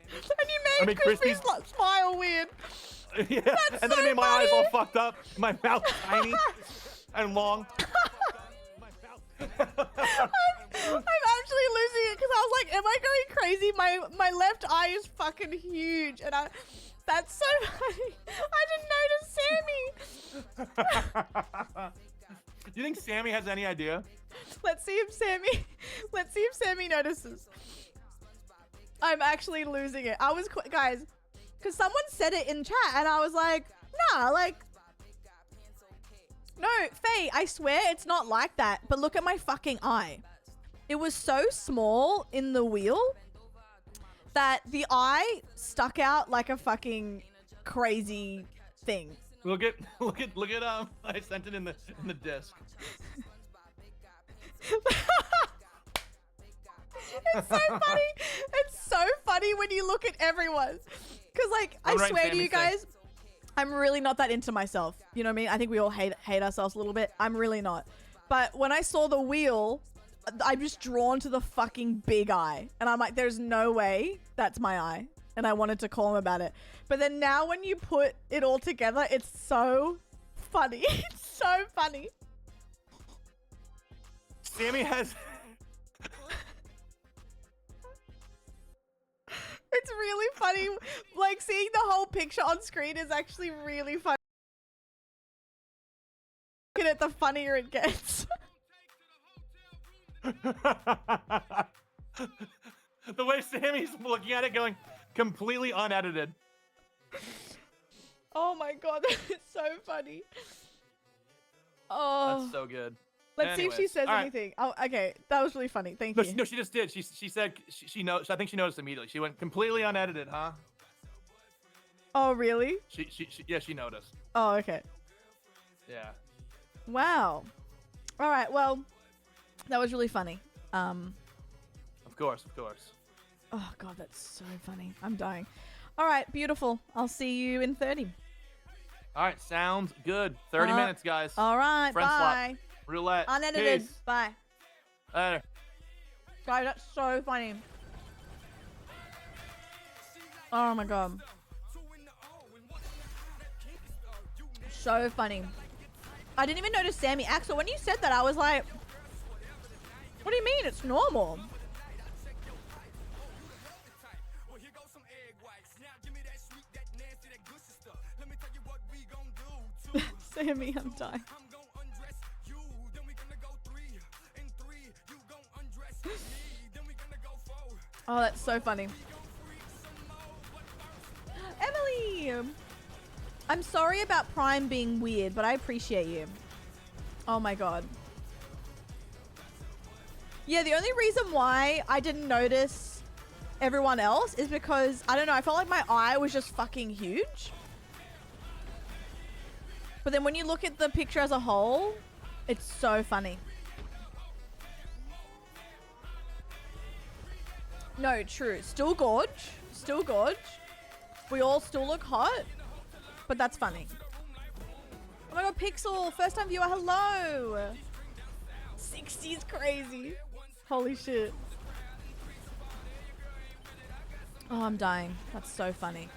And you I made mean, Crispy's Crispy's- smile weird. Yeah, That's and then so I made my eyes funny. all fucked up, my mouth tiny and long. I'm actually losing it because I was like, am I going crazy? My left eye is fucking huge, and that's so funny. I didn't notice Sammy. Do you think Sammy has any idea? Let's see if Sammy notices. I'm actually losing it. I was guys, because someone said it in chat, and I was like, nah, like. No, Faye, I swear it's not like that. But look at my fucking eye. It was so small in the wheel that the eye stuck out like a fucking crazy thing. Look at I sent it in the disc. It's so funny. It's so funny when you look at everyone. Cause like I swear to you guys, I'm really not that into myself. You know what I mean? I think we all hate ourselves a little bit. I'm really not. But when I saw the wheel, I'm just drawn to the fucking big eye. And I'm like, there's no way that's my eye. And I wanted to call him about it. But then now when you put it all together, it's so funny. It's so funny. Sammy has. It's really funny. Like, seeing the whole picture on screen is actually really funny. Look at it, the funnier it gets. The way Sammy's looking at it, going completely unedited. Oh my god, it's so funny. Oh, That's so good. let's see if she Anyways, says all right. anything. Oh, okay, that was really funny. Thank No, you. no, she just did. She said she knows. I think she noticed immediately. She went completely unedited, huh? Oh, really? Yeah, she noticed. Oh, okay. Yeah. Wow. All right. Well, that was really funny. Of course. Oh god, that's so funny. I'm dying. All right, beautiful. I'll see you in 30. All right, sounds good. 30 minutes, guys. All right. Friend swap. Bye. Roulette. Unedited. Peace. Bye. Later. Guys, that's so funny. Oh my god. So funny. I didn't even notice Sammy. Axel, when you said that, I was like, what do you mean? It's normal. Sammy, I'm dying. Oh, that's so funny. Emily! I'm sorry about Prime being weird, but I appreciate you. Oh my god. Yeah, the only reason why I didn't notice everyone else is because, I don't know, I felt like my eye was just fucking huge. But then when you look at the picture as a whole, it's so funny. No, true. Still gorge. Still gorge. We all still look hot. But that's funny. Oh my god, Pixel. First time viewer. Hello. 60's crazy. Holy shit. Oh, I'm dying. That's so funny.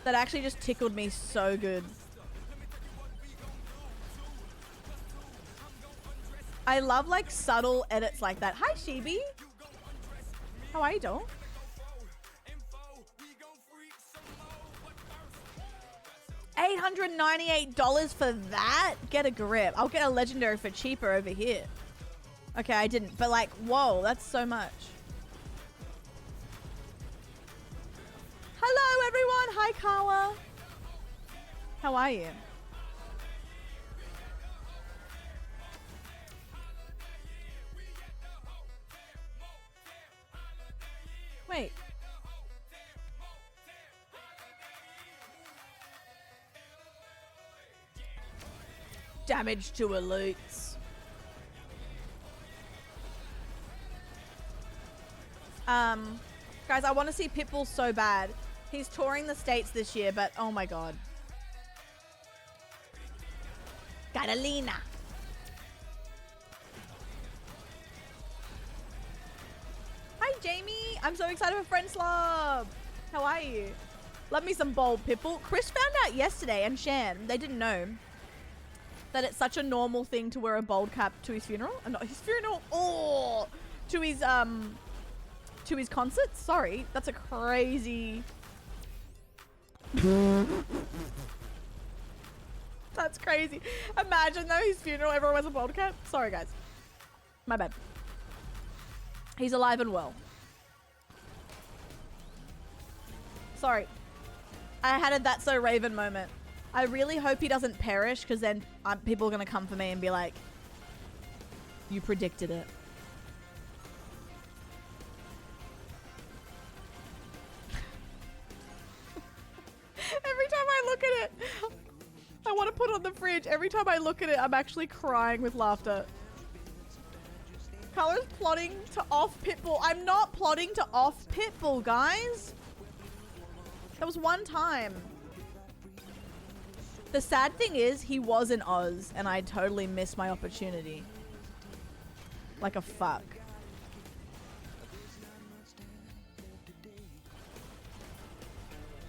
That actually just tickled me so good. I love like subtle edits like that. Hi, Sheeby. How are you, doll? $898 for that? Get a grip. I'll get a legendary for cheaper over here. Okay, I didn't. But like, whoa, that's so much. Hello, everyone. Hi, Kawa. How are you? Wait. Damage to elites. Guys, I want to see Pitbull so bad. He's touring the States this year, but oh my god. Catalina. Hi, Jamie. I'm so excited for Friends Love. How are you? Love me some bold Pitbull. Chris found out yesterday, and Shan, they didn't know that it's such a normal thing to wear a bold cap to his funeral. Not his funeral. Oh, to his concerts. Sorry, that's a crazy. That's crazy. Imagine though his funeral, everyone wears a bold cap. Sorry guys, my bad. He's alive and well. Sorry. I had a That's So Raven moment. I really hope he doesn't perish, because then people are going to come for me and be like, you predicted it. Every time I look at it, I want to put it on the fridge. Every time I look at it, I'm actually crying with laughter. Carla's plotting to off Pitbull. I'm not plotting to off Pitbull, guys. That was one time. The sad thing is, he was in Oz, and I totally missed my opportunity. Like a fuck.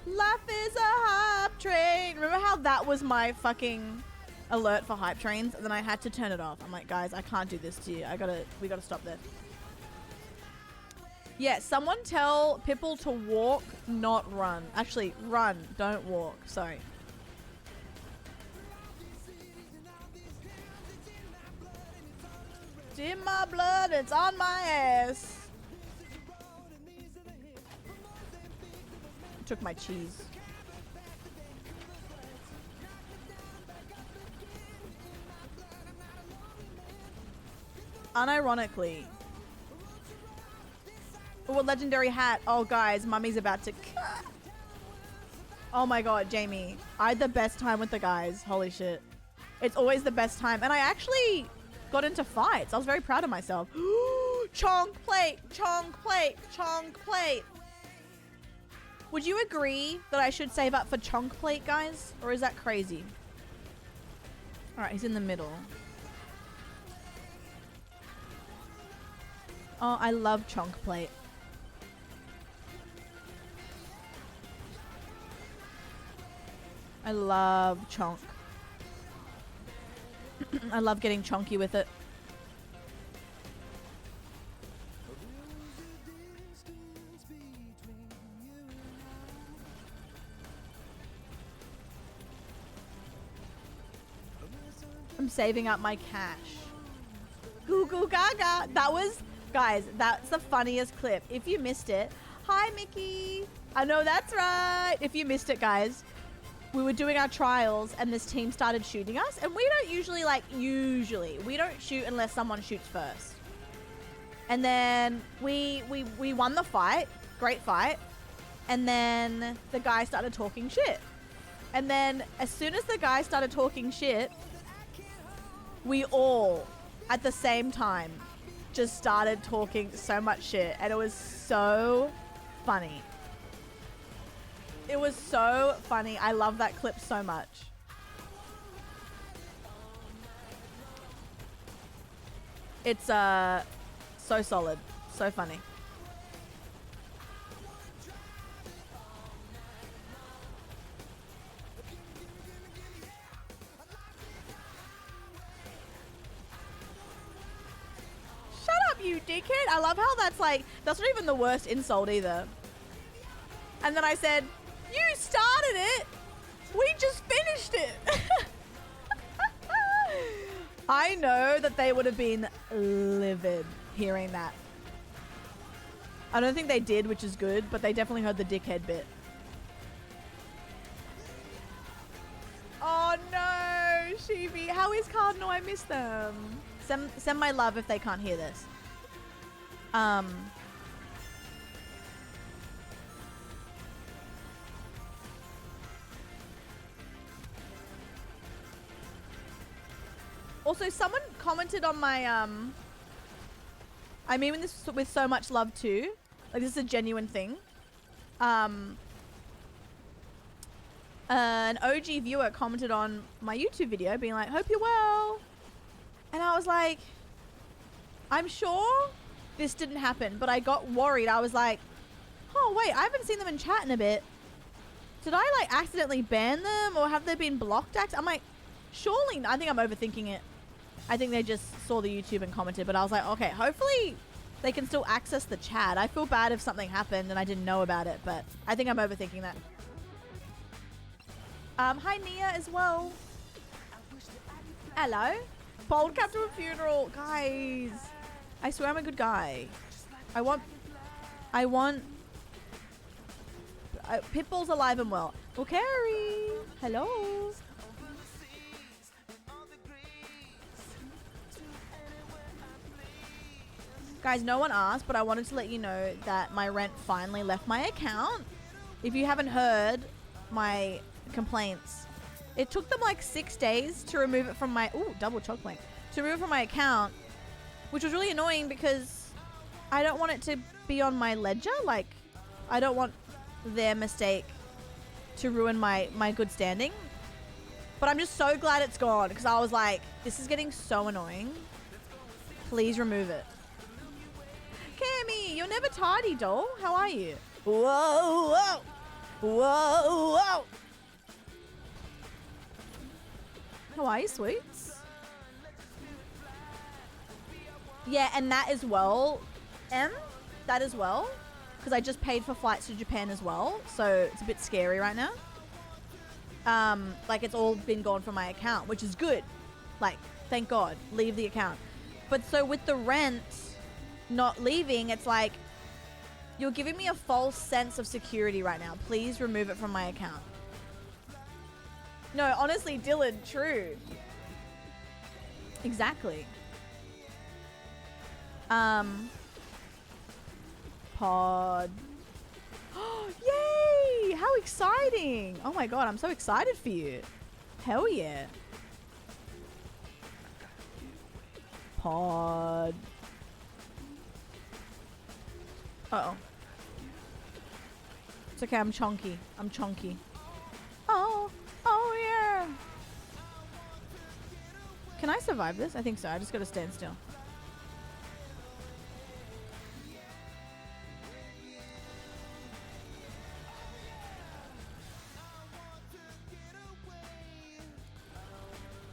Life is a hype train. Remember how that was my fucking alert for hype trains, and then I had to turn it off. I'm like, guys, I can't do this to you. We gotta stop this. Yeah, someone tell Pitbull to walk, not run. Actually, run, don't walk. Sorry. It's in my blood, it's on my ass. Took my cheese. Unironically. Oh, a legendary hat. Oh, guys, mummy's about to... Oh my god, Jamie. I had the best time with the guys. Holy shit. It's always the best time. And I actually got into fights. I was very proud of myself. Chonk plate, chonk plate, chonk plate. Would you agree that I should save up for chonk plate, guys? Or is that crazy? Alright, he's in the middle. Oh, I love chonk plate. I love chonk. I love getting chonky with it. I'm saving up my cash. Goo goo gaga. That was, guys, that's the funniest clip. If you missed it, hi Mickey. I know that's right. If you missed it, guys, we were doing our trials and this team started shooting us, and we don't usually we don't shoot unless someone shoots first. And then we won the fight, great fight, and then the guy started talking shit. And then as soon as the guy started talking shit, we all at the same time just started talking so much shit, and it was so funny. It was so funny. I love that clip so much. It's so solid, so funny. Shut up, you dickhead. I love how that's like, that's not even the worst insult either. And then I said, you started it. We just finished it. I know that they would have been livid hearing that. I don't think they did, which is good, but they definitely heard the dickhead bit. Oh no, Sheevy. How is Cardinal? I miss them. Send my love if they can't hear this. Also, someone commented on my, I mean this with so much love too. Like, this is a genuine thing. An OG viewer commented on my YouTube video being like, hope you're well. And I was like, I'm sure this didn't happen, but I got worried. I was like, Oh, wait, I haven't seen them in chat in a bit. Did I, like, accidentally ban them? Or have they been blocked? I'm like, surely... I think I'm overthinking it. I think they just saw the YouTube and commented. But I was like, okay, hopefully they can still access the chat. I feel bad if something happened and I didn't know about it. But I think I'm overthinking that. Hi, Nia, as well. Hello. Bold cap to a funeral. Guys, I swear I'm a good guy. I want... Pitbull's alive and well. Well, Carrie. Hello. Guys, no one asked, but I wanted to let you know that my rent finally left my account. If you haven't heard my complaints, it took them like 6 days to remove it from my... Ooh, double chocolate. To remove it from my account, which was really annoying because I don't want it to be on my ledger. Like, I don't want their mistake to ruin my good standing. But I'm just so glad it's gone because I was like, this is getting so annoying. Please remove it. Cammy, you're never tardy, doll. How are you? Whoa, whoa. Whoa, whoa. How are you, sweets? Yeah, and that as well, that as well, because I just paid for flights to Japan as well, so it's a bit scary right now. Like, it's all been gone from my account, which is good. Like, thank God, leave the account. But so with the rent not leaving, it's like, you're giving me a false sense of security right now. Please remove it from my account. No, honestly, Dylan, true. Exactly. Pod. Yay! How exciting! Oh my God, I'm so excited for you. Hell yeah. Pod. Uh-oh. It's okay, I'm chonky. I'm chonky. Oh. Oh, yeah. Can I survive this? I think so. I just gotta stand still.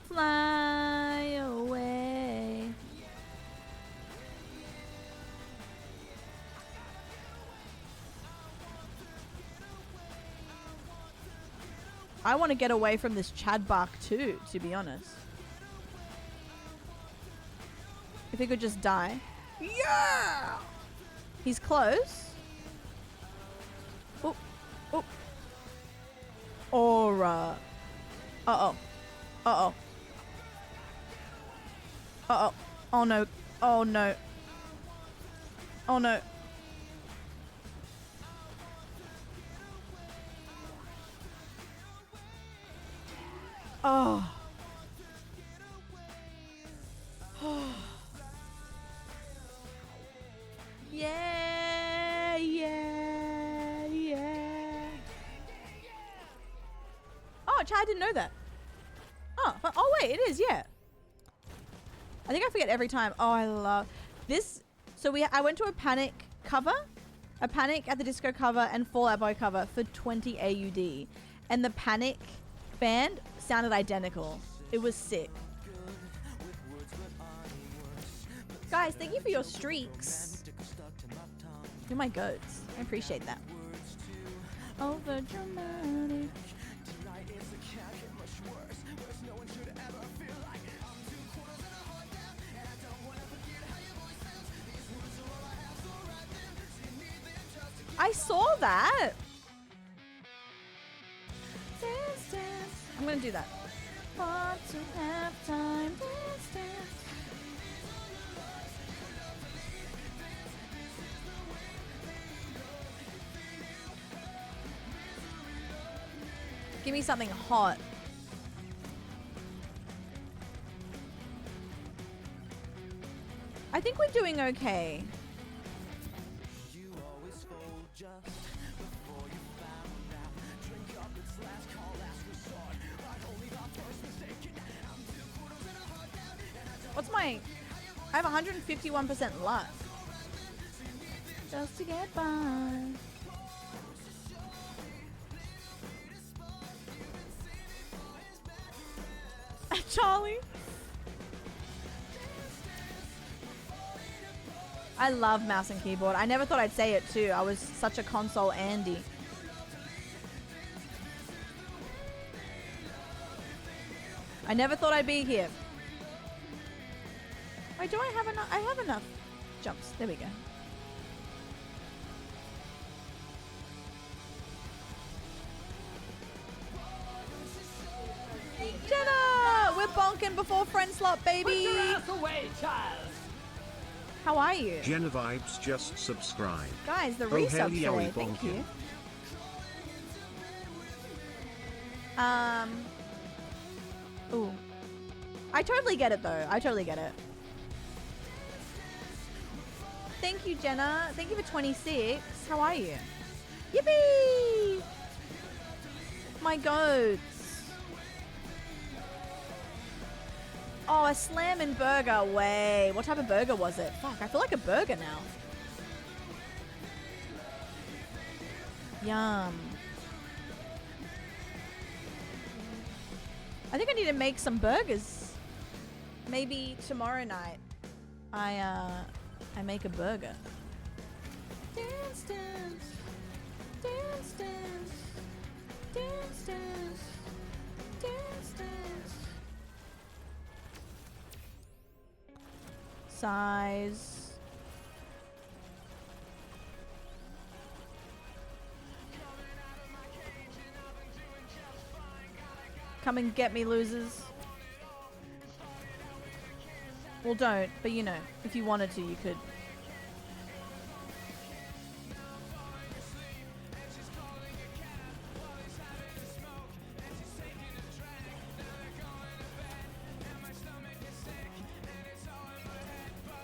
Fly away. I want to get away from this Chadbach too, to be honest. If he could just die. Yeah! He's close. Oh. Oh. Aura. Uh-oh. Uh-oh. Uh-oh. Oh no. Oh no. Oh no. Oh. Yeah, yeah, yeah. Oh, Chad, I didn't know that. Oh wait, it is, yeah. I think I forget every time. Oh, I love this. So I went to a Panic cover, a Panic at the Disco cover and Fall Out Boy cover for 20 AUD. And the Panic band sounded identical. It was sick. Guys, thank you for your streaks. You're my goats. I appreciate that. Over dramatic. I saw that. Dance, dance. I'm gonna do that. Want to have time. Dance, dance. Give me something hot. I think we're doing okay. What's my... I have 151% luck. Just to get by. Charlie. I love mouse and keyboard. I never thought I'd say it too. I was such a console Andy. I never thought I'd be here. Wait, do I have enough? I have enough jumps. There we go. Jenna! We're bonking before friend slot, baby! Put your ass away, child! How are you? Jenna Vibes just subscribed. Guys, the Oh, resub hell today. yeah, we Thank bonking. you. Ooh. I totally get it though. I totally get it. Thank you, Jenna. Thank you for 26. How are you? Yippee! My goats. Oh, a slamming burger. Way. What type of burger was it? Fuck, I feel like a burger now. Yum. I think I need to make some burgers. Maybe tomorrow night I make a burger. Dance, dance. Dance, dance. Dance, dance. Dance, dance. Size. Come and get me, losers. Well, don't, but you know, if you wanted to, you could.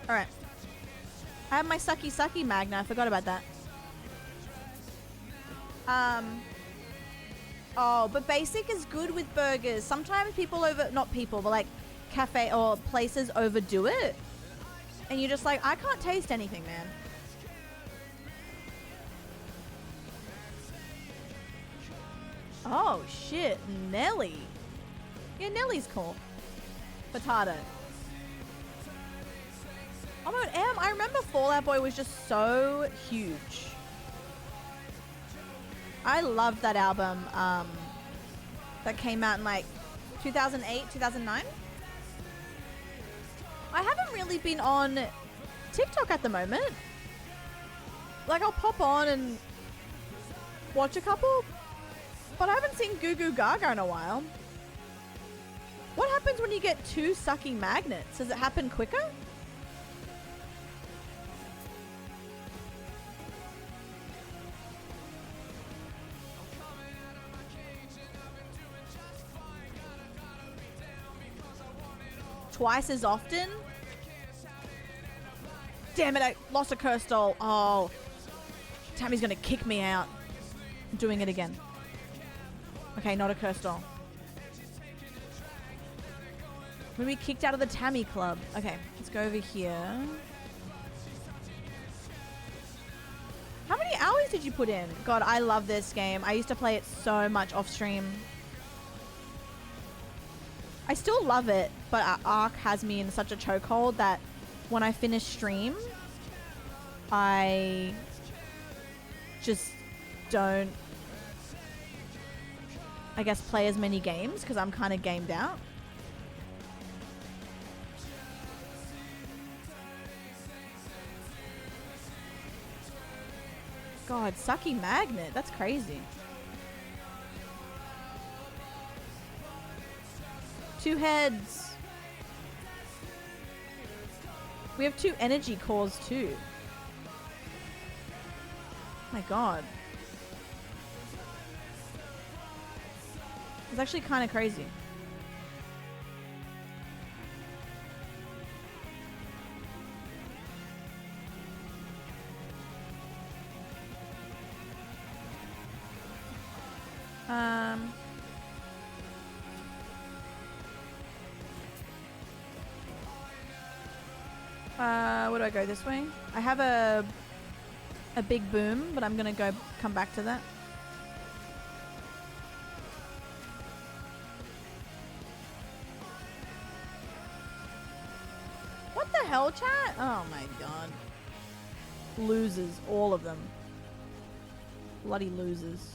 Alright. I have my sucky sucky magna. I forgot about that. Oh, but basic is good with burgers. Sometimes people not people, but like cafe or places overdo it. And you're just like, I can't taste anything, man. Oh, shit. Nelly. Yeah, Nelly's cool. Potato. Oh my god, I remember Fall Out Boy was just so huge. I loved that album that came out in like 2008, 2009. I haven't really been on TikTok at the moment. Like I'll pop on and watch a couple, but I haven't seen Goo Goo Gaga in a while. What happens when you get two sucky magnets? Does it happen quicker? Twice as often? Damn it, I lost a curse doll. Oh. Tammy's gonna kick me out. I'm doing it again. Okay, not a curse doll. Maybe kicked out of the Tammy club. Okay, let's go over here. How many hours did you put in? God, I love this game. I used to play it so much off stream. I still love it, but Ark has me in such a chokehold that when I finish stream, I just don't, I guess, play as many games because I'm kind of gamed out. God, sucky magnet. That's crazy. 2 heads. We have 2 energy cores too. My god. It's actually kind of crazy. Where do I go? This way? I have a big boom, but I'm gonna come back to that. hell, chat? Oh my god. Losers, all of them. Bloody losers.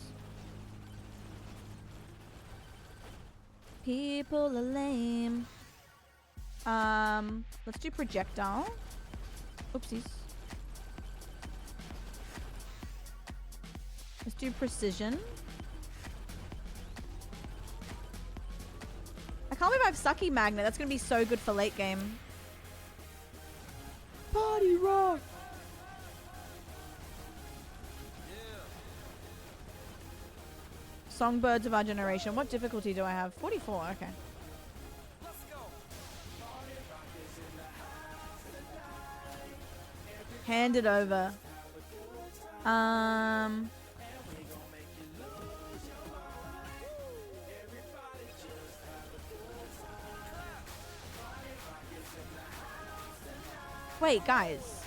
People are lame. Let's do projectile. Oopsies. Let's do precision. I can't believe I have Sucky Magnet. That's gonna be so good for late game. Party rock! Songbirds of our generation. What difficulty do I have? 44, okay. Hand it over. Wait, guys.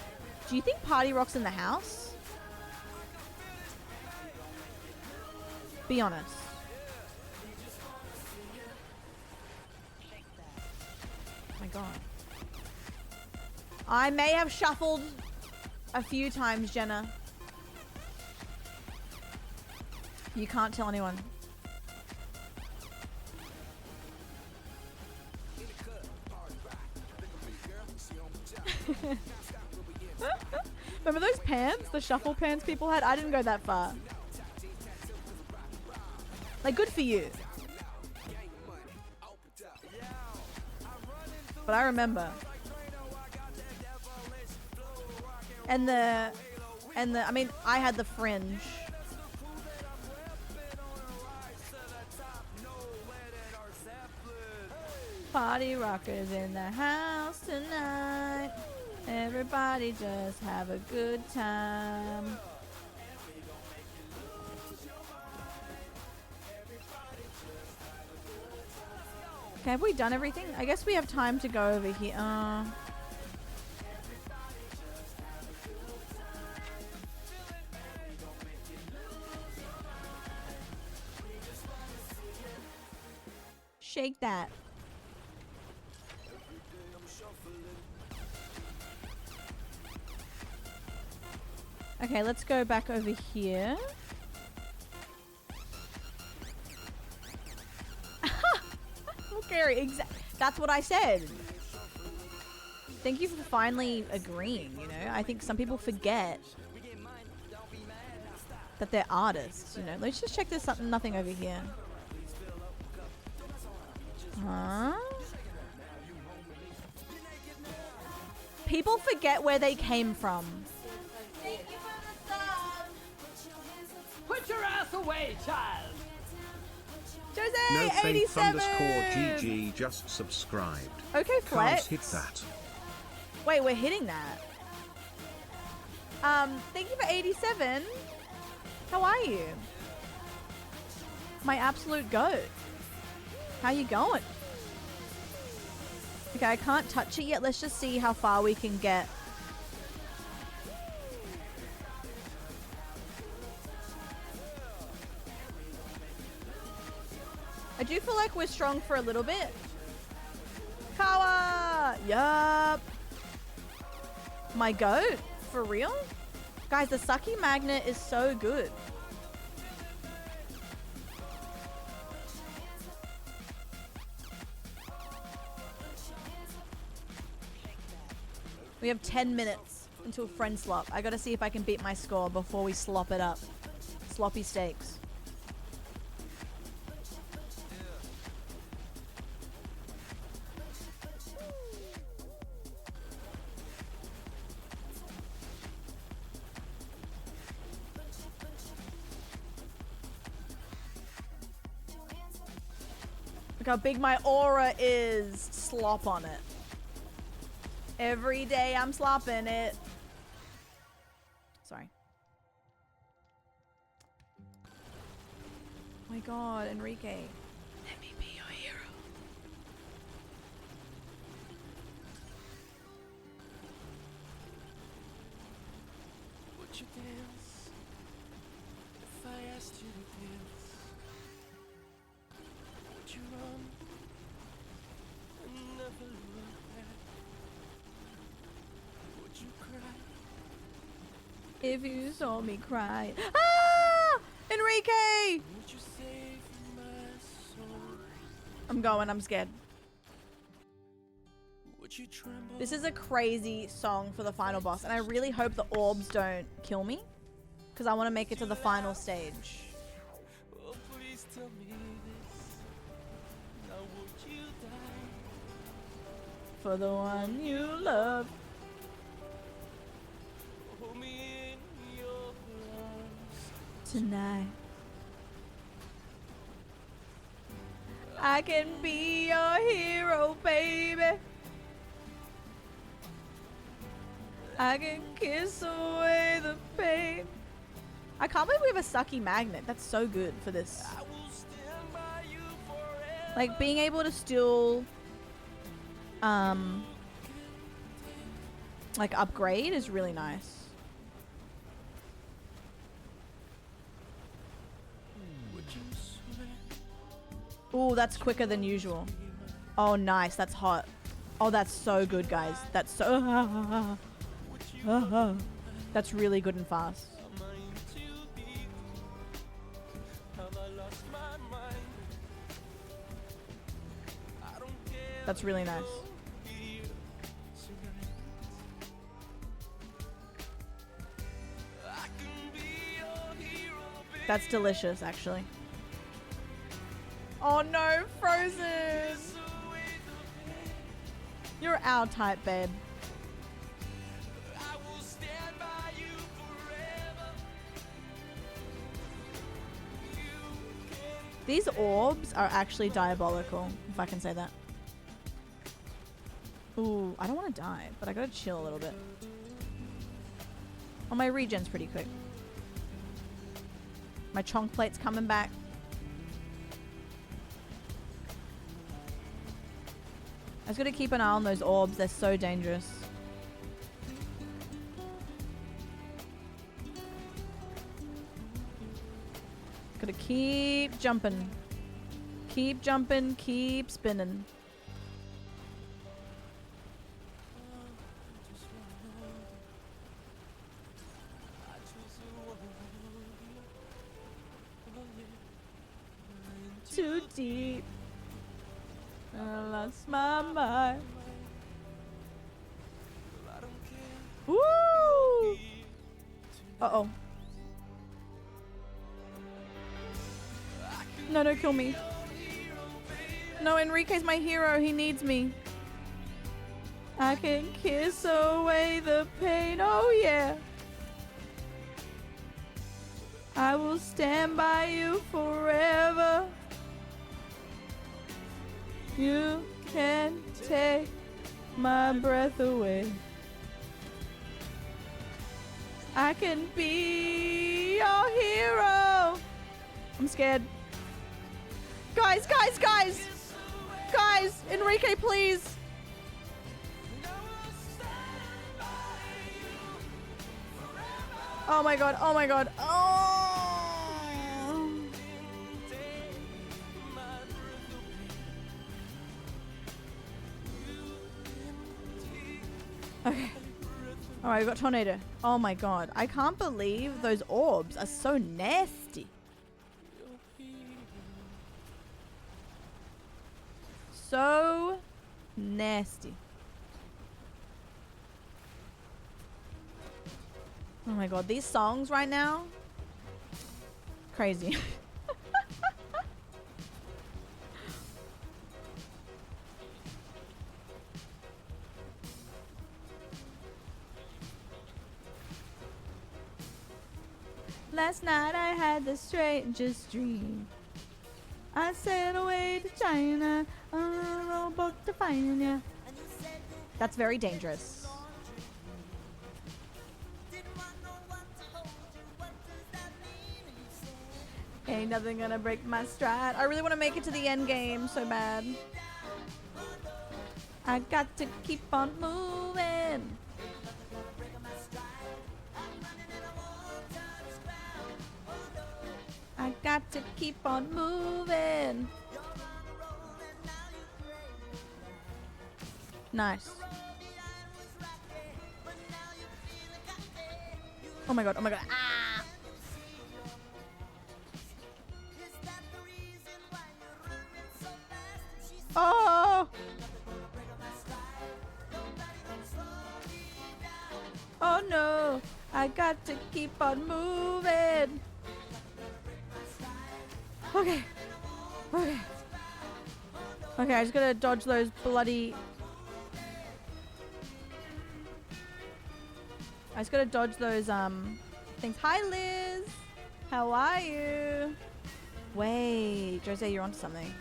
Do you think Party Rock's in the house? Be honest. Oh my god. I may have shuffled a few times, Jenna. You can't tell anyone. Remember those pans? The shuffle pans people had? I didn't go that far. Like, good for you. But I remember. And I mean, I had the fringe. Party rockers in the house tonight. Everybody just have a good time. Okay, have we done everything? I guess we have time to go over here. Shake that. Okay, let's go back over here. Okay, that's what I said. Thank you for finally agreeing, you know? I think some people forget that they're artists, you know? Let's just check there's nothing over here. Huh? People forget where they came from. Put your ass away, child! No Jose, faith 87! _GG just subscribed. Okay, Flex. Can't hit that. Wait, we're hitting that. Thank you for 87. How are you? My absolute goat. How you going? Okay, I can't touch it yet. Let's just see how far we can get. I do feel like we're strong for a little bit. Kawa! Yup. My goat? For real? Guys, the Sucky Magnet is so good. We have 10 minutes until friend slop. I gotta see if I can beat my score before we slop it up. Sloppy steaks. Look how big my aura is. Slop on it. Every day I'm slopping it. Sorry. Oh my god, Enrique. Let me be your hero. Would you dance if I asked you to dance? Would you run and never look back? if you saw me cry. Ah! Enrique! Would you save my soul? I'm going, I'm scared. Would you tremble? This is a crazy song for the final boss, and I really hope the orbs don't kill me, because I want to make it to the final stage. Oh, please tell me this. Now would you die? For the one you love. Hold me in your arms. Tonight I can be your hero, baby. I can kiss away the pain. I can't believe we have a sucky magnet. That's so good for this. I will stand by you forever. Like being able to still like upgrade is really nice. Would you swear? Ooh, that's quicker than usual. Oh, nice. That's hot. Oh, that's so good, guys. That's so... That's really good and fast. Am I in too deep? Have I lost my mind? I don't care. That's really nice. Here tonight. I can be your hero, baby. That's delicious, actually. Oh no, Frozen! You're our type, babe. I will stand by you forever. You can These orbs are actually diabolical, if I can say that. Ooh, I don't want to die, but I gotta chill a little bit. Oh, my regen's pretty quick. My chonk plate's coming back. I just gotta keep an eye on those orbs. They're so dangerous. Gotta keep jumping. Keep jumping, keep spinning. Too deep. I lost my mind. Woo! Uh-oh. No, don't kill me. No, Enrique's my hero. He needs me. I can kiss away the pain. Oh, yeah. I will stand by you forever. You can take my breath away. I can be your hero. I'm scared. Guys, guys, guys! Guys, Enrique, please! Oh my god, oh my god. Oh! Okay. Alright, we got Tornado. Oh my god. I can't believe those orbs are so nasty. So nasty. Oh my god, these songs right now, crazy. Last night I had the strangest dream. I sailed away to China on a rowboat to find ya. That's very dangerous. Ain't nothing gonna break my stride. I really want to make it to the end game so bad. I got to keep on moving. I got to keep on moving. Nice. Oh my god. Oh my god. Ah. Oh. Oh no. I got to keep on moving. Okay. Okay. Okay, I just gotta dodge those bloody... I just gotta dodge those, things. Hi, Liz! How are you? Wait, Jose, you're onto something.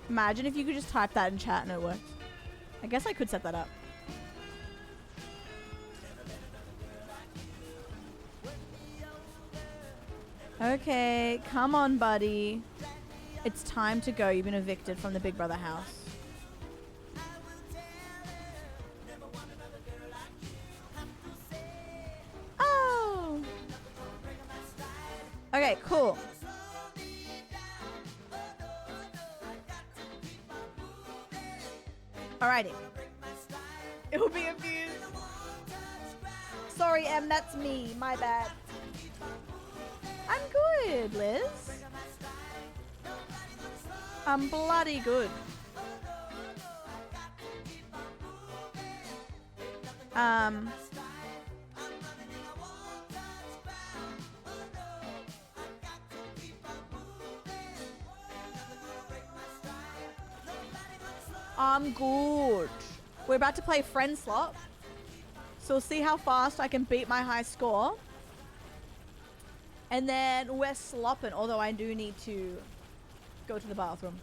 Imagine if you could just type that in chat and it worked. I guess I could set that up. Okay, come on, buddy. It's time to go. You've been evicted from the Big Brother house. Oh. Okay, cool. Alrighty. It will be abused. Sorry, Em, that's me. My bad. I'm good, Liz. I'm bloody good. I'm good. We're about to play Friend Slot. So we'll see how fast I can beat my high score. And then we're slopping, although I do need to go to the bathroom.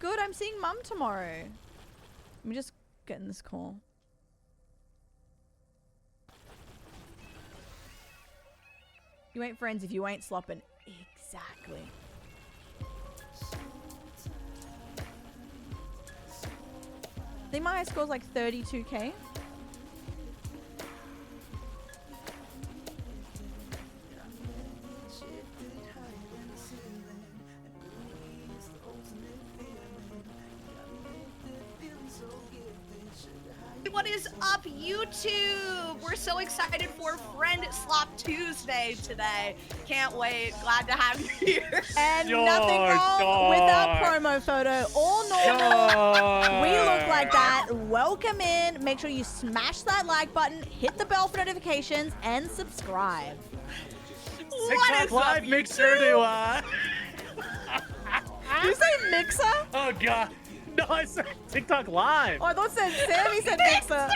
Good, I'm seeing Mum tomorrow. Let me just get in this call. You ain't friends if you ain't slopping. Exactly. I think my high score's like 32k. What is up, YouTube? We're so excited for Friend Slop Tuesday today. Can't wait. Glad to have you here. And nothing wrong with our promo photo. All normal. We look like that. Welcome in. Make sure you smash that like button, hit the bell for notifications, and subscribe. TikTok Live, make sure to, Did you say Mixer? Oh, God. No, I said TikTok Live. Oh, I thought Sammy said Mixer.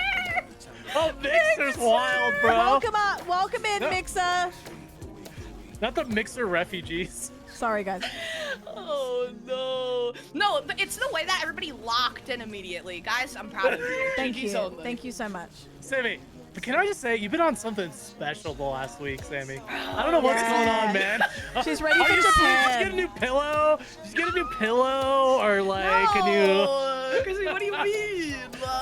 Oh, Mixer's wild, bro. Welcome in, Mixer. Not the Mixer refugees. Sorry, guys. Oh, no. No, but it's the way that everybody locked in immediately. Guys, I'm proud of you. Thank you. Only. Thank you so much. Sammy, can I just say, you've been on something special the last week, Sammy. I don't know what's going on, man. She's ready for Japan. Japan. Just get a new pillow? Just get a new pillow? Or like a new... Crispy, what do you mean?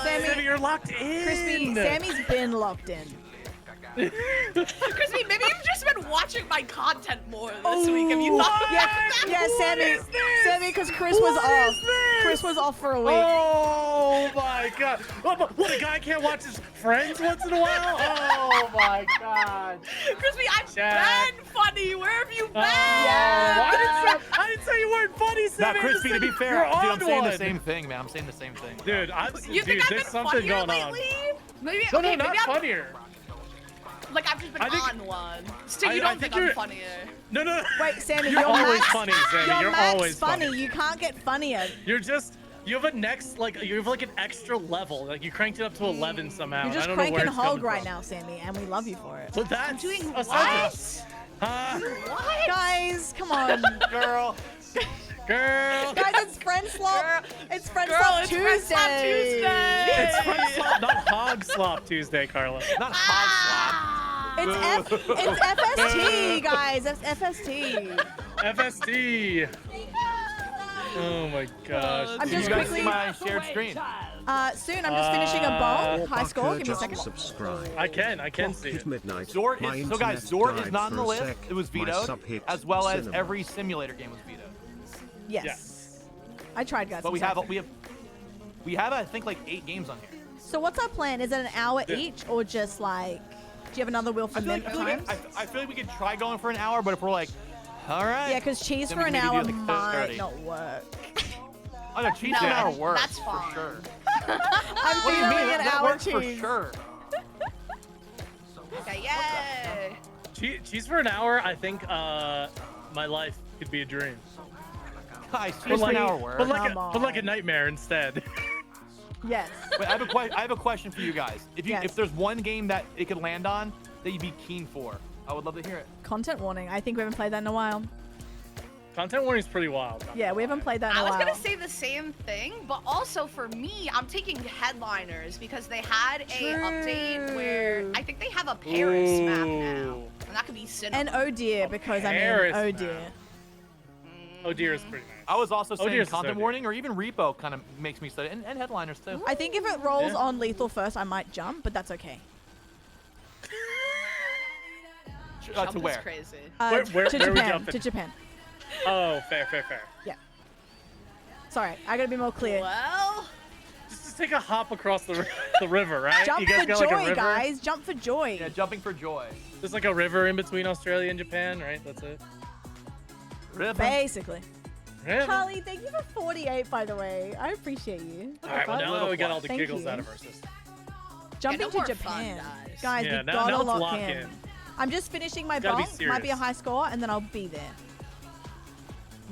Sammy, you're locked in. Crispy, Sammy's been locked in. Crispy, maybe you've just been watching my content more this week. Have you not? Yeah, Sammy, because Chris was off. Chris was off for a week. Oh my God! What, a guy can't watch his friends once in a while? Oh my God! Crispy, I've been funny. Where have you been? I didn't say you weren't funny, Now, Sammy. Crispy, to be fair, You're dude, I'm on saying one. the same thing, man. I'm saying the same thing. Dude, You think I've there's been something funnier going on. lately? Maybe, No, okay, not maybe I'm, funnier. Like I've just been I think- on one. So you I don't think think I'm you're- funnier? No. Wait, Sammy, You're you're always max, funny, Sammy. You're max always funny. funny. You can't get funnier. You have a next, you have like an extra level. Like you cranked it up to 11 somehow. You're just I don't know where cranking it's hog coming right from. now, Sammy, and we love you for it. But that's doing a what? sentence. What? Guys, come on. Girl. Girl. Guys, it's Friend Slop. It's Friend Girl, Slop it's Tuesday. Friend Slop Tuesday. It's Friend Slop, not Hog Slop Tuesday, Carla. Not hog It's FST, guys. That's FST. FST. Oh my gosh. I'm slap. You just guys see quickly. my shared screen. Soon, I'm just finishing a bowl. High score. Give me a just second. subscribe. I can see Hit it. midnight. Zort My is, so guys, internet Zort is died not on the for a list. sec. It was My vetoed, sub hit as well as cinema. every simulator game was vetoed. Yes. Yes. I tried, guys. But I'm we sorry. have I think like 8 games on here. So what's our plan? Is it an hour each or just like, do you have another wheel for minute times? I feel like we could try going for an hour, but if we're like, all right. Yeah, because cheese then for we an can maybe hour do, like, might 30. not work. Oh no, cheese for an hour works. that's fine. For sure. I'm What do you mean? feeling an That hour works for cheese. sure. Okay, yay. Cheese for an hour, I think my life could be a dream. Guys, cheese for an hour works. But like, Come but like a on. nightmare instead. Yes. Wait, I have a question for you guys. Yes. If there's one game that it could land on that you'd be keen for, I would love to hear it. Content warning. I think we haven't played that in a while. Content warning is pretty wild. Yeah, we haven't played that in a I was while. gonna say the same thing, but also for me, I'm taking Headliners because they had a update where I think they have a Paris map now, and that could be cinema. And oh dear, because I mean, Paris oh map. dear. Oh dear, is pretty nice. I was also saying dear, content so warning or even repo kind of makes me say, and headliners too. I think if it rolls Yeah. on lethal first, I might jump, but that's okay. Jump To is where? crazy. Where to we Japan. jumping? To Japan. Oh, fair. Sorry, I gotta be more clear. Well, Just take a hop across the river, right? Jump you guys for got joy, like a river. guys. Jump for joy. Yeah, jumping for joy. There's like a river in between Australia and Japan, right? That's it. Basically. River. Charlie, thank you for 48, by the way. I appreciate you. All right, well now that we got all the Thank giggles you. out of our system. Jumping no to more Japan. fun, guys. Guys, Yeah, we now gotta it's lock lock in. in. I'm just finishing my Gotta be bonk. Might be a serious. high score, and then I'll be there.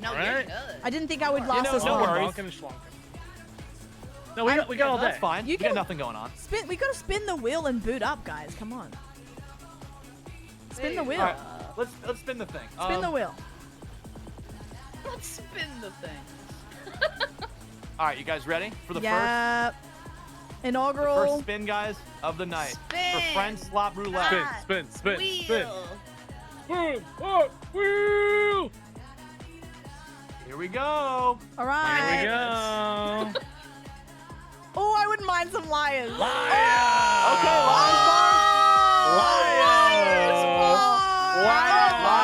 no, All you're right. good. I didn't think I would You last know, this no long. worries. Bonking and schlonking. No, we got all day. That's fine. You You got can- nothing going on. We gotta spin the wheel and boot up, guys. Come on. Spin the wheel. All right, let's spin the thing. Spin the wheel. Let's spin the thing. All right, you guys ready for the Yeah. first Inaugural. spin, guys, of the night Spin. for Friend Slot Roulette? Spin, spin. Wheel. Woo! Oh, woo! Here we go. All Here right. we go. Oh, I wouldn't mind some liars. Okay, live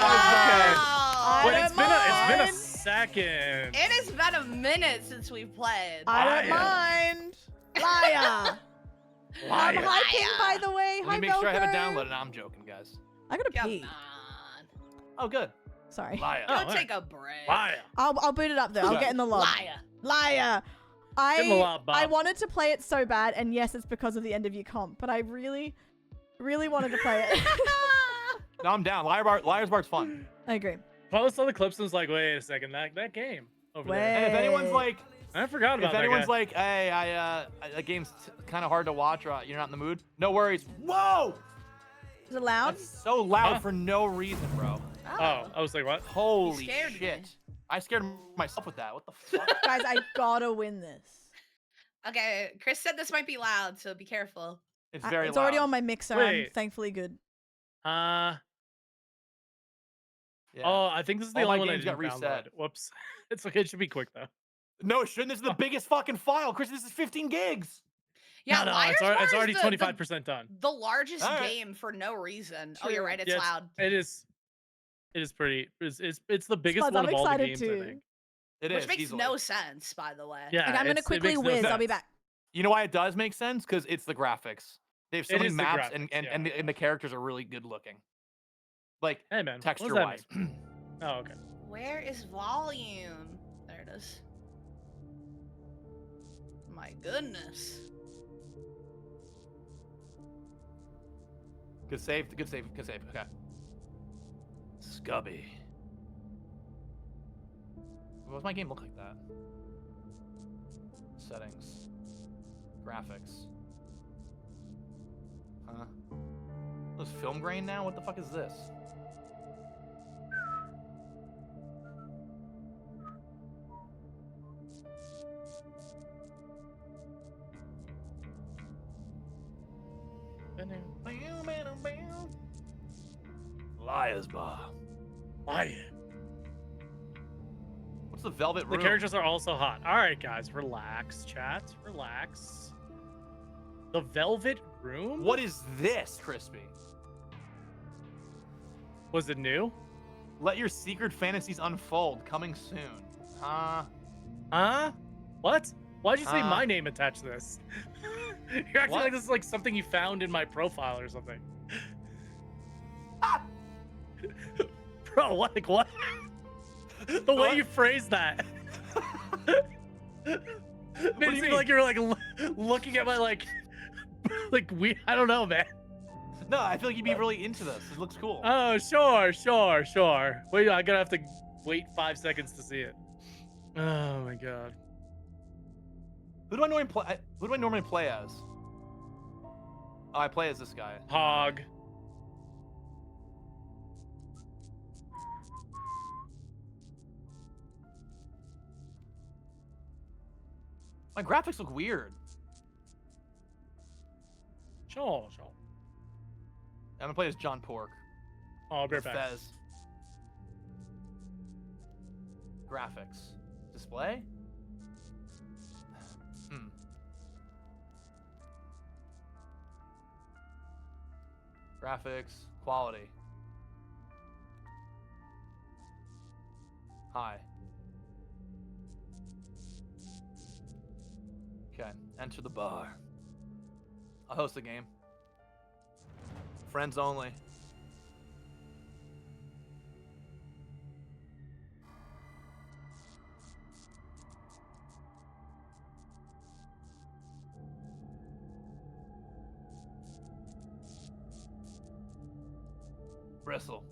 I Wait, don't it's been a mind. second. It has been a minute since we've played. I don't Liar. mind. Liar. Liar. Hi, King, by the way. Let Hi, me make sure I have it Velcro. downloaded. I'm joking, guys. I gotta Come pee. on. Oh, good. Sorry. Liar. Go Oh, take a break. Liar. I'll boot it up though. I'll Yeah. get in the log. Liar. Liar. Get in the log, Bob. I wanted to play it so bad, and yes, it's because of the end of year comp, but I really, really wanted to play it. No, I'm down. Liar's Bar's fun. I agree. Paula saw the clips and was like, wait a second, that game over there. And if anyone's like, I forgot about if that anyone's guy. like, hey, that game's kind of hard to watch, or you're not in the mood, no worries. Whoa! Is it loud? That's so loud Huh? for no reason, bro. Oh, I was like, what? Holy scared me. shit. I scared myself with that. What the fuck? Guys, I gotta win this. Okay, Chris said this might be loud, so be careful. It's very It's loud. already on my mixer. I'm Wait. thankfully good. Yeah. Oh, I think this is the All my only one I games didn't got reset. download. Whoops. It's okay. It should be quick though. No, it shouldn't. This is the biggest fucking file. Chris, this is 15 gigs. Yeah, no, Liar's it's Bar is already the- 25% done. The largest All right. game for no reason. Oh, you're True. right. It's Yeah, loud. It is. It is pretty. It's the biggest Spuds, one I'm of all the excited games. too. I think. It Which is, makes easily. no sense, by the way. Yeah. Like, I'm gonna it quickly makes no whiz. I'll be sense. back. You know why it does make sense? Because it's the graphics. They have so It many is the maps, graphics, and the characters are really good looking. Like, Hey man, what does that texture-wise. mean? Oh, okay. Where is volume? There it is. My goodness. Good save, good save, good save. Okay. Scubby. What does my game look like that? Settings. Graphics. Huh? This film grain now? What the fuck is this? Liar's Bar. Liar. What's the velvet The room? characters are also hot. All right, guys, relax, chat, relax. The Velvet Room. What is this, Crispy? Was it new? Let your secret fantasies unfold. Coming soon. Huh? What? Why'd you say Uh. my name attached to this? You're acting What? like this is like something you found in my profile or something. Bro, what? Like what? The way What? you phrased that. Made do it you seem mean? like you were like looking at my like we. I don't know, man. No, I feel like you'd be really into this. It looks cool. Oh, sure. Wait, I'm gonna have to wait 5 seconds to see it. Oh my god. Who do I normally play as? Oh, I play as this guy. Hog. My graphics look weird. Sure. I'm gonna play as John Pork. Oh, I'll be right back. Fez. Graphics. Display? Graphics. Quality. High. Okay. Enter the bar. I'll host the game. Friends only. Bristle.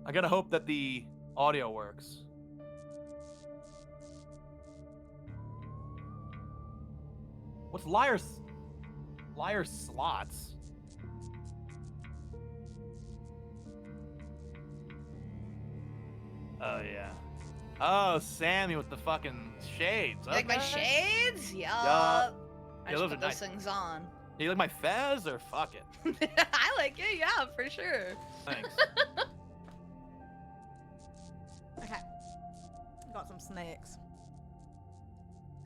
I gotta hope that the audio works. What's liar slots? Oh yeah. Oh, Sammy with the fucking shades. You like my Okay. shades? Yup. Yeah, I just those put are those nice. things on. You like my fez or fuck it? I like it, yeah, for sure. Thanks. Okay. Got some snakes.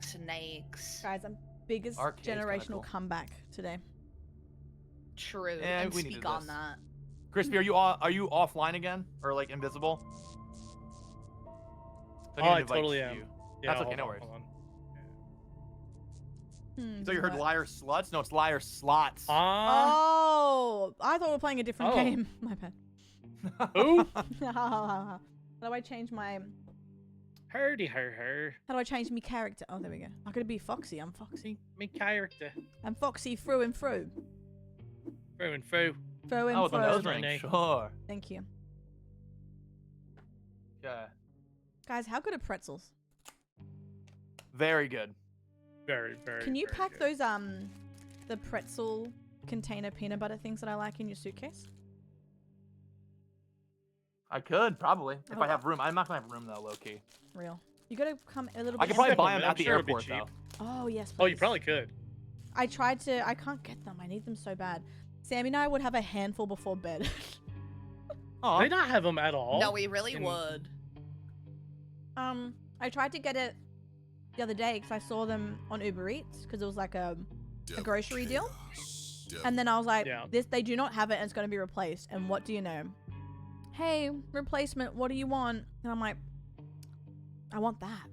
Snakes. Guys, I'm biggest Arcade's kinda generational cool. comeback today. True. Yeah, and we needed speak on this. that. Crispy, are you offline again or like invisible? Oh, need to I invite totally am. you. Yeah, That's okay, hold no on, worries. hold on. So you heard What? liar sluts? No, it's liar slots. Oh, I thought we were playing a different Oh. game. My bad. Ooh. How do I change my? Herdy her. How do I change my character? Oh, there we go. I could be Foxy. I'm Foxy. Me character. I'm Foxy through and through. Through and through. Through and Oh, the through. nose Renee. ring. Sure. Thank you, Okay. guys. How good are pretzels? Very good. Very. Can you very pack good. those the pretzel container peanut butter things that I like in your suitcase? I could probably if I Oh. have room. I'm not gonna have room though, low key. Real. You gotta come a little bit. I could probably buy them I'm at the sure it'd be airport though. cheap. Oh yes. Oh, you please. probably could. I tried to. I can't get them. I need them so bad. Sammy and I would have a handful before bed. Oh, They not have them at all. No, we really in- would. I tried to get it the other day because I saw them on Uber Eats because it was like a grocery deal. And then I was like, Yeah. they do not have it and it's going to be replaced. And what do you know? Hey, replacement, what do you want? And I'm like, I want that.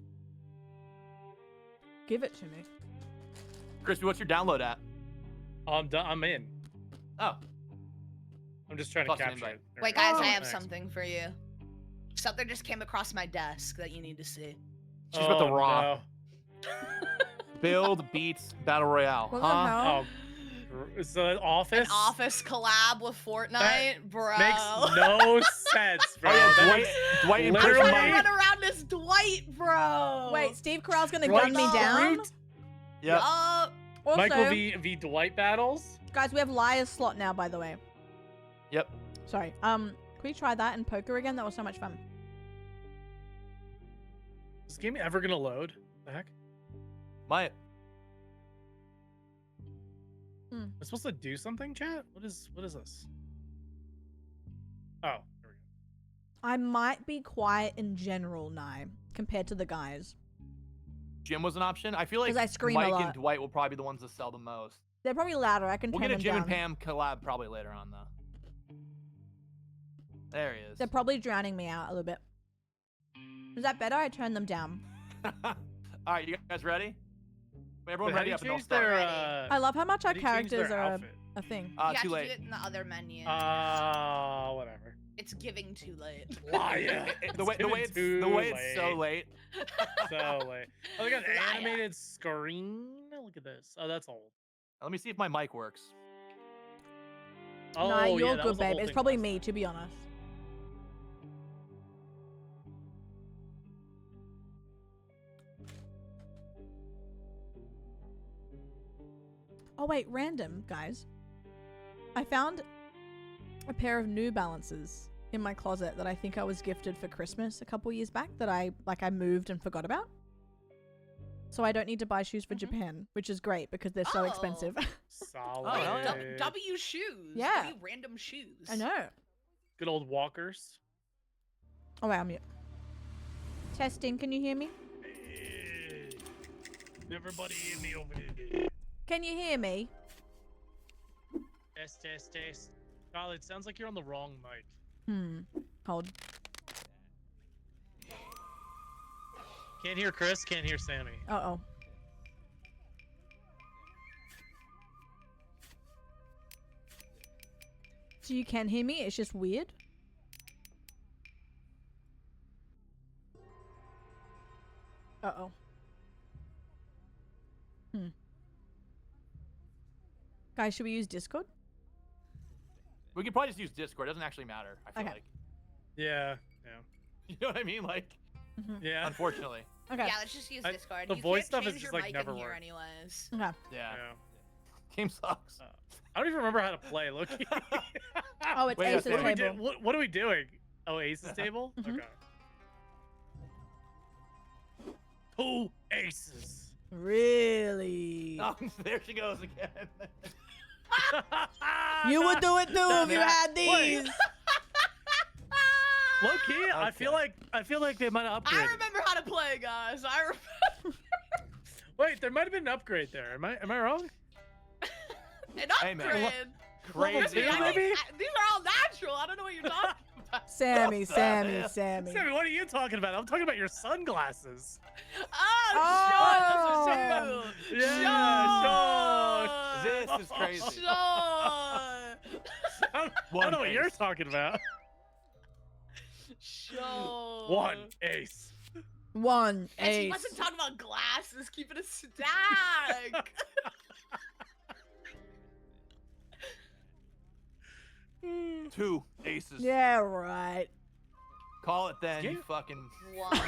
Give it to me. Crispy, what's your download at? I'm done. I'm in. Oh, I'm just trying to Plus an capture invite. it. There Wait, we go. guys, I have Nice. something for you. Something just came across my desk that you need to see. she's about to Oh, raw. no. Build beats battle royale. What the Huh? hell? Oh, so an office. An office collab with Fortnite, bro. Makes no sense, bro. Oh yeah, That Dwight. makes- Dwight in I literally- prison want to mode. run around as Dwight, bro. Wait, Steve Carell's going to Dwight gun me down? Schrute? Yep. Yup. Also, Michael v Dwight battles. guys, we have Liar's Slot now, by the way. Yep. Sorry. Can we try that in poker again? That was so much fun. Is this game ever gonna load? The heck? Might. Am I supposed to do something, chat? What is this? Oh, there we go. I might be quiet in general now compared to the guys. Jim was an option. I feel like 'Cause I scream a Mike lot. and Dwight will probably be the ones that sell the most. They're probably louder. I can We'll turn get a them Jim down. and Pam collab probably later on though. There he is. They're probably drowning me out a little bit. Is that better? I turned them down. All right, you guys ready? Everyone Wait, how ready do you up and I'll change start. their, I love how much how our do you change characters their are outfit? a thing. You have Too to late. do it in the other menu. Whatever. It's giving too late. Liar. The way it's so late. So late. Oh, they got an Liar. animated screen. Look at this. Oh, that's old. Let me see if my mic works. Oh, Nah, yeah, you're that good, was the whole babe. It's thing probably last me, time. to be honest. Oh wait, random, guys. I found a pair of New Balances in my closet that I think I was gifted for Christmas a couple years back that I moved and forgot about. So I don't need to buy shoes for Japan, which is great because they're so Oh. expensive. Solid. Oh, hell yeah. W shoes. Yeah. W random shoes. I know. Good old walkers. Oh wait, I'm mute. Testing, can you hear me? Hey. Everybody hear me over here. Can you hear me? Test, test, test. Carl, it sounds like you're on the wrong mic. Hold. Can't hear Chris, can't hear Sammy. Uh-oh. So you can hear me? It's just weird? Uh-oh. Guys, should we use Discord? We could probably just use Discord. It doesn't actually matter. I feel Okay. like. Yeah, You know what I mean? Like, yeah. unfortunately. Okay. Yeah, let's just use I- Discord. the You voice can't stuff is change just, your like, mic never in here work. anyways. Okay. Yeah. Yeah. Game sucks. I don't even remember how to play, Loki. Oh, it's Wait, Ace's what do we table. What are we doing? Oh, Ace's table? Mhm. Okay. 2 aces. Really? Oh, there she goes again. You would do it too if you Nah. had these. Low key, I feel like they might have I upgraded. remember how to play, guys. I remember. Wait, there might have been an upgrade there. Am I wrong? An Hey, man. upgrade. Crazy. Two, I maybe? think- these are all natural. I don't know what you're talking about. Sammy, What the Sammy, hell? Sammy. Sammy, what are you talking about? I'm talking about your sunglasses. Oh, Sean, those are two. Yeah, This is crazy. Sean. I don't know what you're talking about. Sean. 1 ace. One And she ace. wasn't talking about glasses. Keep it a stack. 2 aces. Yeah, right. Call it then, you Yeah. fucking. 1 ace.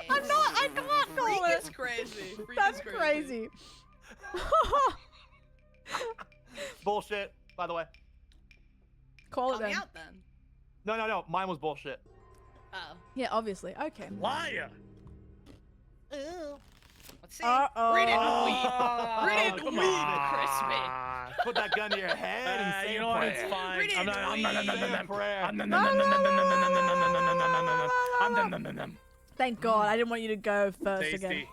I can't call Freak it. is crazy. Freak That's is crazy. Bullshit, by the way. Call it Call me then. out then. No. Mine was bullshit. Oh. Yeah, obviously. Okay. Liar. Let's see. Uh-oh. Read it Oh, weak. Read it come weak, on. Crispy. Put that gun to your head and say You a know what? prayer. It's fine. Read it I'm not. Say a prayer. Thank God. I didn't want you to go first again. Tasty.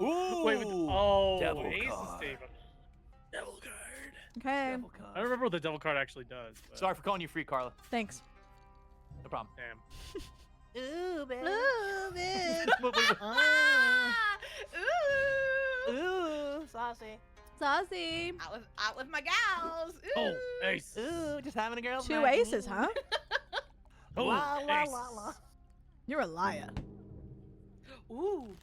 Ooh. Wait, Devil Ace's card. table. Devil card. Okay. Devil I card. don't remember what the devil card actually does. But Sorry for calling you free, Carla. Thanks. No problem. Damn. Ooh, babe. Ah, ooh. Ooh, saucy. Saucy. Out with my gals. Ooh. Oh, ace. Ooh, just having a girl's 2 night. aces, huh? Oh, La, la, ace. la, la. You're a liar. Ooh.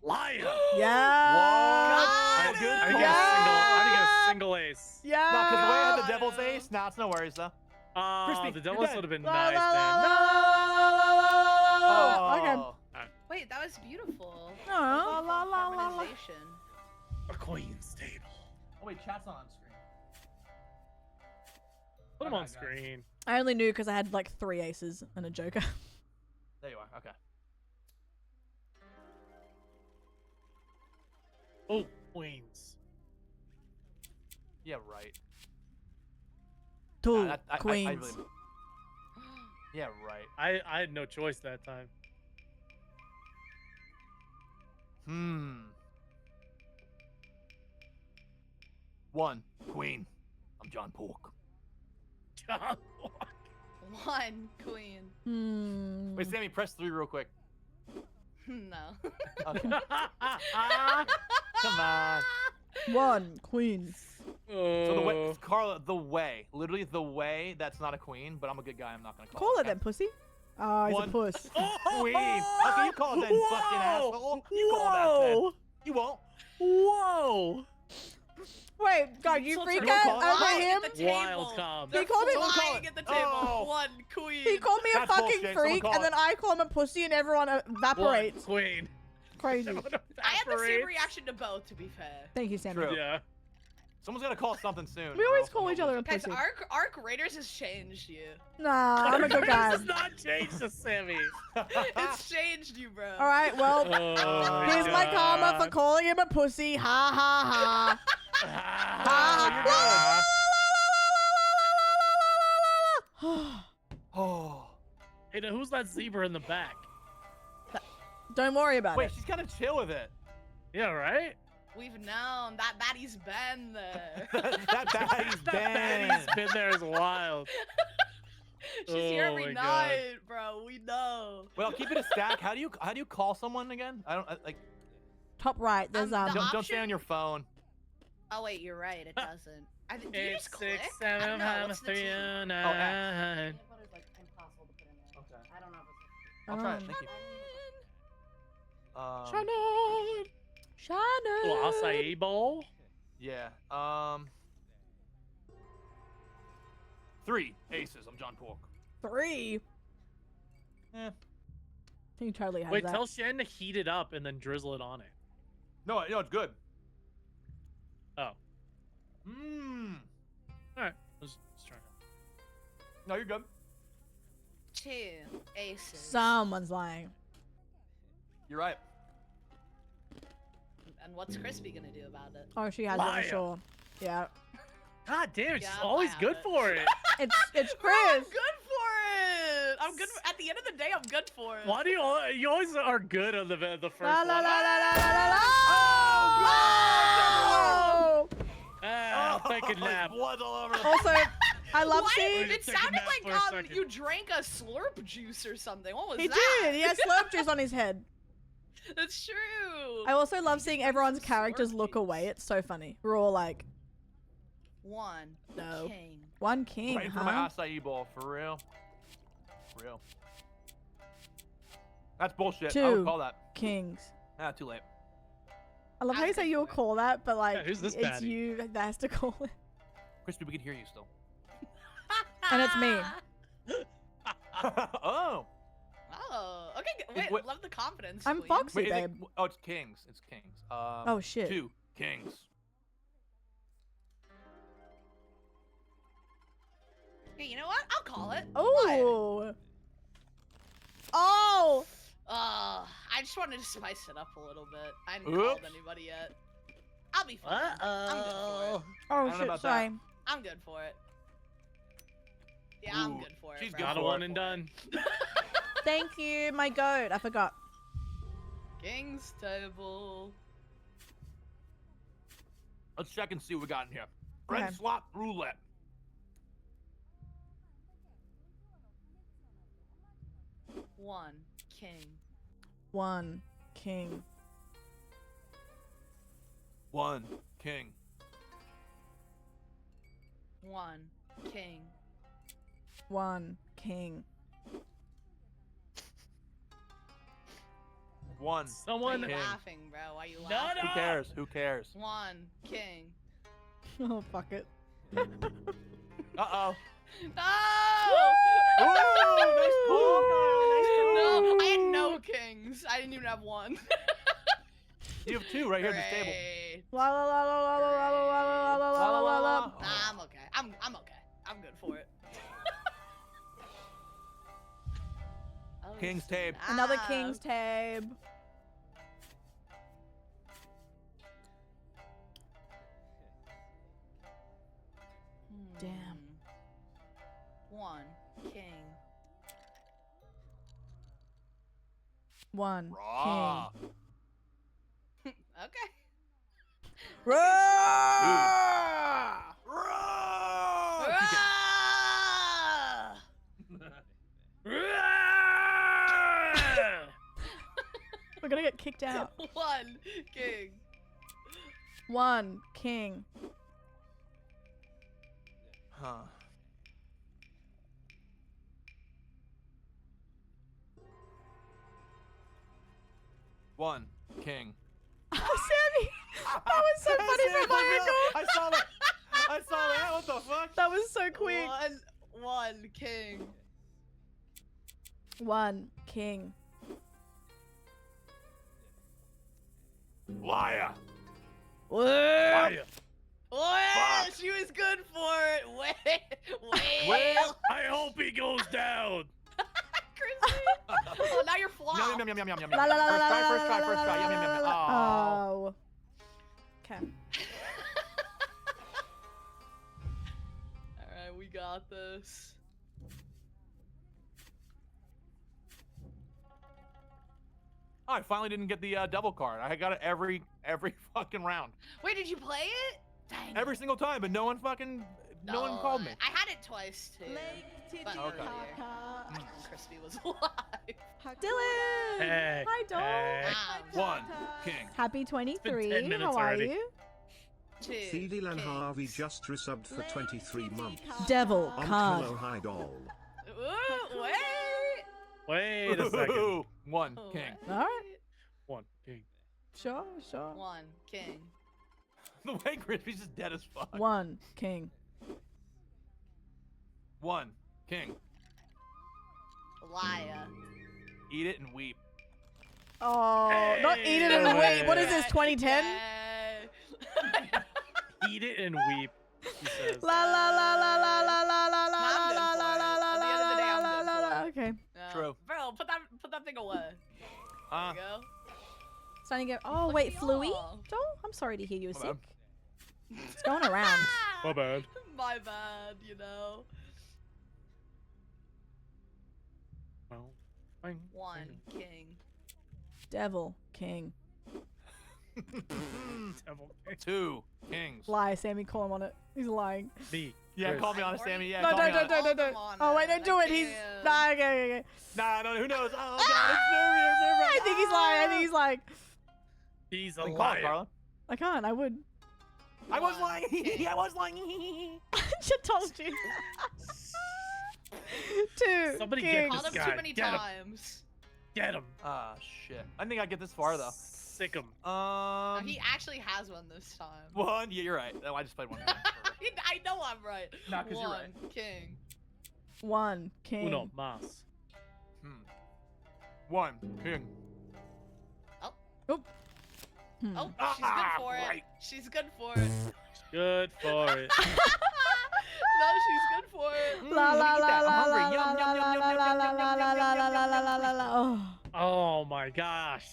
Liar. Yeah. Whoa. God. Good I call. think Yeah. a single ace. Yeah. No, because the way I had the Oh. devil's ace, nah, it's no worries though. Oh, the devil's dead. would have been La, nice, la, la, man. la, la, la, la. Okay. Oh. Wait, that was beautiful. Aw. Harmonization. A queen's table. Oh wait, chat's not on screen. Put him Okay, on guys. screen. I only knew because I had like 3 aces and a joker. There you are. Okay. Oh, queens. Yeah, right. 2 That- I queens. really- yeah, right. I had no choice that time. 1 queen. I'm John Pork. One queen. Hmm. Wait, Sammy, press 3 real quick. No. Okay. Come on. 1 queen. So the way, Carla, the way, literally the way. That's not a queen, but I'm a good guy. I'm not gonna call Call it okay? then, pussy. Oh, he's a 1 puss. queen. Okay, you call it then, fucking asshole. You call that then. You won't. Whoa! Wait, God, you Such freak a- out call over Lying him? at the table. Wild com. They're He called me- Someone call lying it. at the table. Oh. 1 queen. He called me a That's fucking bullshit. Someone freak, call and then it. I call him a pussy, and everyone evaporates. Queen. Crazy. I had the same reaction to both, to be fair. Thank you, Sammy. True. Yeah. Someone's gonna call something soon. We or always else call I'm each gonna other a lose it. Guys, pussy. Arc Raiders has changed you. Nah, I'm a good guy. This does not change the Sammy. It's changed you, bro. All right, well, Oh, here's my karma for calling him a pussy. Ha ha ha. Oh. Hey, now who's that zebra in the back? Don't worry about Wait, it. she's kind of chill with it. Yeah, right? We've known that baddie's been there. that baddie's That been. been there is wild. She's here Oh every my God. night, bro. We know. Well, keep it a stack. How do you call someone again? I don't like. Top right, there's The Don't stay option- on your phone. Oh wait, you're right. It doesn't. Do you 8, just click? 6, I 7, don't know. What's the 3, T? 9. I'll try it. Um, Thank you. Shannon. Shannon. Well, acai bowl. Yeah. 3 aces. I'm John Pork. 3. Eh. I think Charlie has Wait, that. tell Shannon to heat it up and then drizzle it on it. No, it's good. Oh. Mmm. Alright. Let's try it. No, you're good. 2 aces. Someone's lying. You're right. And what's Crispy gonna do about it? Oh, she has it Liar. for sure. Yeah. God damn it, she's Yeah, always I good have for it. It's Bro, I'm Chris. good for it. I'm good. At the end of the day, I'm good for it. Why do you always are good on the first La la one? la la la la la. Oh! Ah, take a nap. Blood's all over the Also, I love What? seeing. Wait, It take a sounded nap like for a second. you drank a slurp juice or something. What was He that? did. He has slurp juice on his head. That's true. I also love seeing everyone's Slurp characters look juice. away. It's so funny. We're all like, 1 No. king. 1 king, Right in front huh? of my acai bowl, for real. For real. That's bullshit. I 2 would call that. kings. Ah, too late. I love how you say you'll call that, but like, Yeah, who's this it's baddie? you that has to call it. Crispy, we can hear you still. And it's me. Oh. Oh, okay. Wait, what- love the confidence. I'm queen. Foxy, Wait, is it, babe. oh, it's kings. It's kings. Oh, shit. 2 kings. Hey, you know what? I'll call it. Oh. Oh. I just wanted to spice it up a little bit. I haven't called Oops. anybody yet. I'll be fine. I'm good for it. Oh don't know shit. about Sorry. I'm good for it. Yeah, I'm Ooh, good for it. she's bro. good Not a for one it. and done. Thank you, my goat. I forgot. King's table. Let's check and see what we got in here. Red Okay. slot roulette. One king. 1 king. 1 king. 1 king. 1 king. 1. Why Someone. are you King. laughing, bro? Why are you No, laughing? Who cares? Who cares? 1 king. Oh fuck it. Uh-oh. No! Ooh, nice call, girl. Nice call. No, I had no kings. I didn't even have 1. You have 2 right here at this table. Great. La la la la la la la la la la la la la. Nah, I'm okay. I'm okay. I'm good for it. Oh, King's tape. Another snap. king's tab. Damn. 1 king. 1 Raw. Okay. king. We're gonna get kicked out. 1 king. 1 king. Huh. One king. Oh, Sammy! That was so funny from my angle. I saw that. I saw that. What the fuck? That was so quick. 1 king. 1 king. Liar. Liar. Well, she was good for it. Wait. Well. I hope he goes down. Chrissy. Oh, now you're flopped. Yum, yum, yum, yum, yum, yum. La la la la la First try, la first try. Yum, yum, yum, yum. Oh. Oh. Okay. Alright, we got this. Oh, I finally didn't get the double card. I got it every fucking round. Wait, did you play it? Dang. Every single time, but no one called me. I had it twice too. But Okay. earlier. Crispy was alive. Dylan! Hey. Hi, doll. Hey. One king. Happy 10 23. minutes How are already. you? 2 Thidilan kings. Harvey just resubbed for 23 months. Devil On card. Hello Hi Doll. Ooh, wait. Wait a second. Ooh, One Oh, king. All right. 1 king. Sure, sure. 1 king. The way Crispy's just dead as fuck. 1 king. 1 king. Liar. Eat it and weep. Oh, not eat it and wait. What is this, 2010? Eat it and weep, he says. La la la la la la la la la I'm la good la for la it. la At the end of the day, I'm la good la for la. it. Okay. True. Bro, put that thing away. There you go. Starting to go. Oh Look wait, at Fluey. y'all. Joel, I'm sorry to hear you were My sick. bad. It's going around. My bad. My bad, you know. Well, bang, 1 bang. king. Devil king. Devil king. 2 kings. Lie, Sammy. Call him on it. He's lying. Me. Yeah, Chris. call me on it, Already- Sammy. Yeah, No, call me on don't, it. don't, don't, don't. Come on, Oh wait, man. don't do I it. He's. can't. Nah, okay. Nah, no, who knows? Oh god, it's nervy. I think he's lying. I think he's lying. He's a Call it, liar. Carla. I can't. I would. I was 1 lying. king. I was lying. She told you. 2 Somebody king. get Called this him guy. too many Get him. times. Get him. Ah, shit. I think I get this far though. Sick him. No, he actually has one this time. 1. Yeah, you're right. No, I just played 1 time. I know I'm right. Nah, 'cause you're 1 right. king. 1 king. Uno mas. 1 king. Oop. Hmm. Oh, she's good for it. right. She's good for it. Good for it. No, she's good for it. La la Eat la that. I'm la la hungry. la Yum, la yum, la yum, la yum, la yum, la yum, la yum, la yum, la yum, la yum, la yum, la la. Oh. Oh my gosh.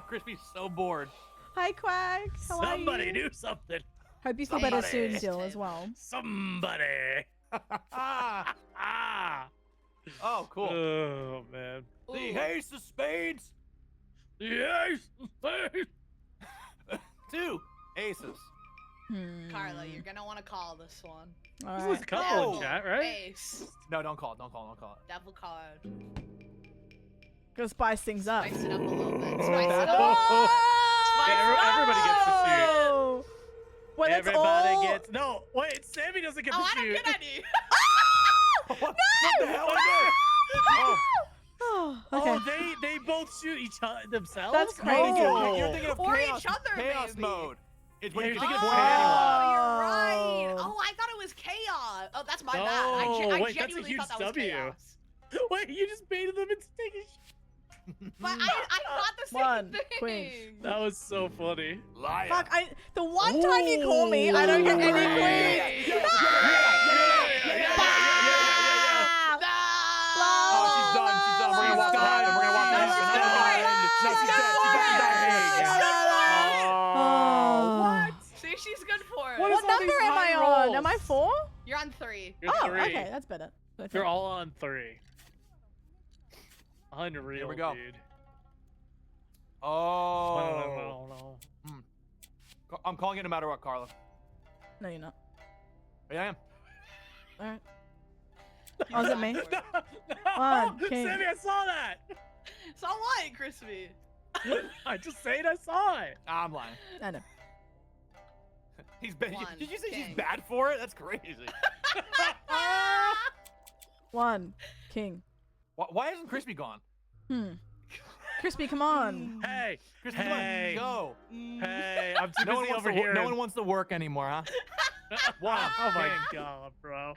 Crispy's so bored. Hi, Quack. How are Somebody you? do something. Hope you feel better soon, Somebody. Jill, as well. Somebody. Ah. Oh, cool. Oh man. The ace of spades. Yes. 2 aces. Carla, you're gonna want to call this one. All This was right. couple Oh. in chat, right? Ace. No, don't call it. Don't call it. Don't call it. Devil card. Gonna spice things up. Spice it up a little bit. Spice it up. Oh! Yeah, everybody gets to see it. Oh! Well, that's Everybody all... gets. No, wait. Sammy doesn't get Oh, to I don't shoot. get any. What the hell is that? Oh, Oh, okay. Oh, they both shoot each other themselves. That's crazy. you're thinking of Or chaos, each other, chaos maybe. mode. It's when Yeah, you're you're thinking thinking of chaos. Oh, you're right. Oh. Oh, I thought it was chaos. Oh, that's my bad. No, I wait, that's a genuinely huge thought that was W. chaos. Wait, you just baited them into taking. But I thought the same 1 thing. queen. That was so funny. Liar. Fuck, the one time you call me, I don't get any queens. Oh, she's done. She's done. We're gonna walk behind him. We're gonna walk behind him. No, she's dead. She's dead. Oh, what? See, she's good for it. What What is all number these am I high on? rolls? Am I 4? You're on 3. You're Oh, 3. okay, that's better. They're all on 3. Unreal, Here we go. dude. Oh. No. I'm calling it no matter what, Carla. No, you're not. Yeah, I am. All right. Oh, is it me? No, One, king. Sammy, I saw that. So what, Crispy? I just saying I saw it. I'm lying. I know. He's bad. One Did you say king. he's bad for it? That's crazy. One, king. Why isn't Crispy gone? Crispy, come on. Hey, Crispy, hey, come on, go. hey, I'm too No one, busy wants over to, here. no one wants to work anymore, huh? Wow. Oh my King. god, bro.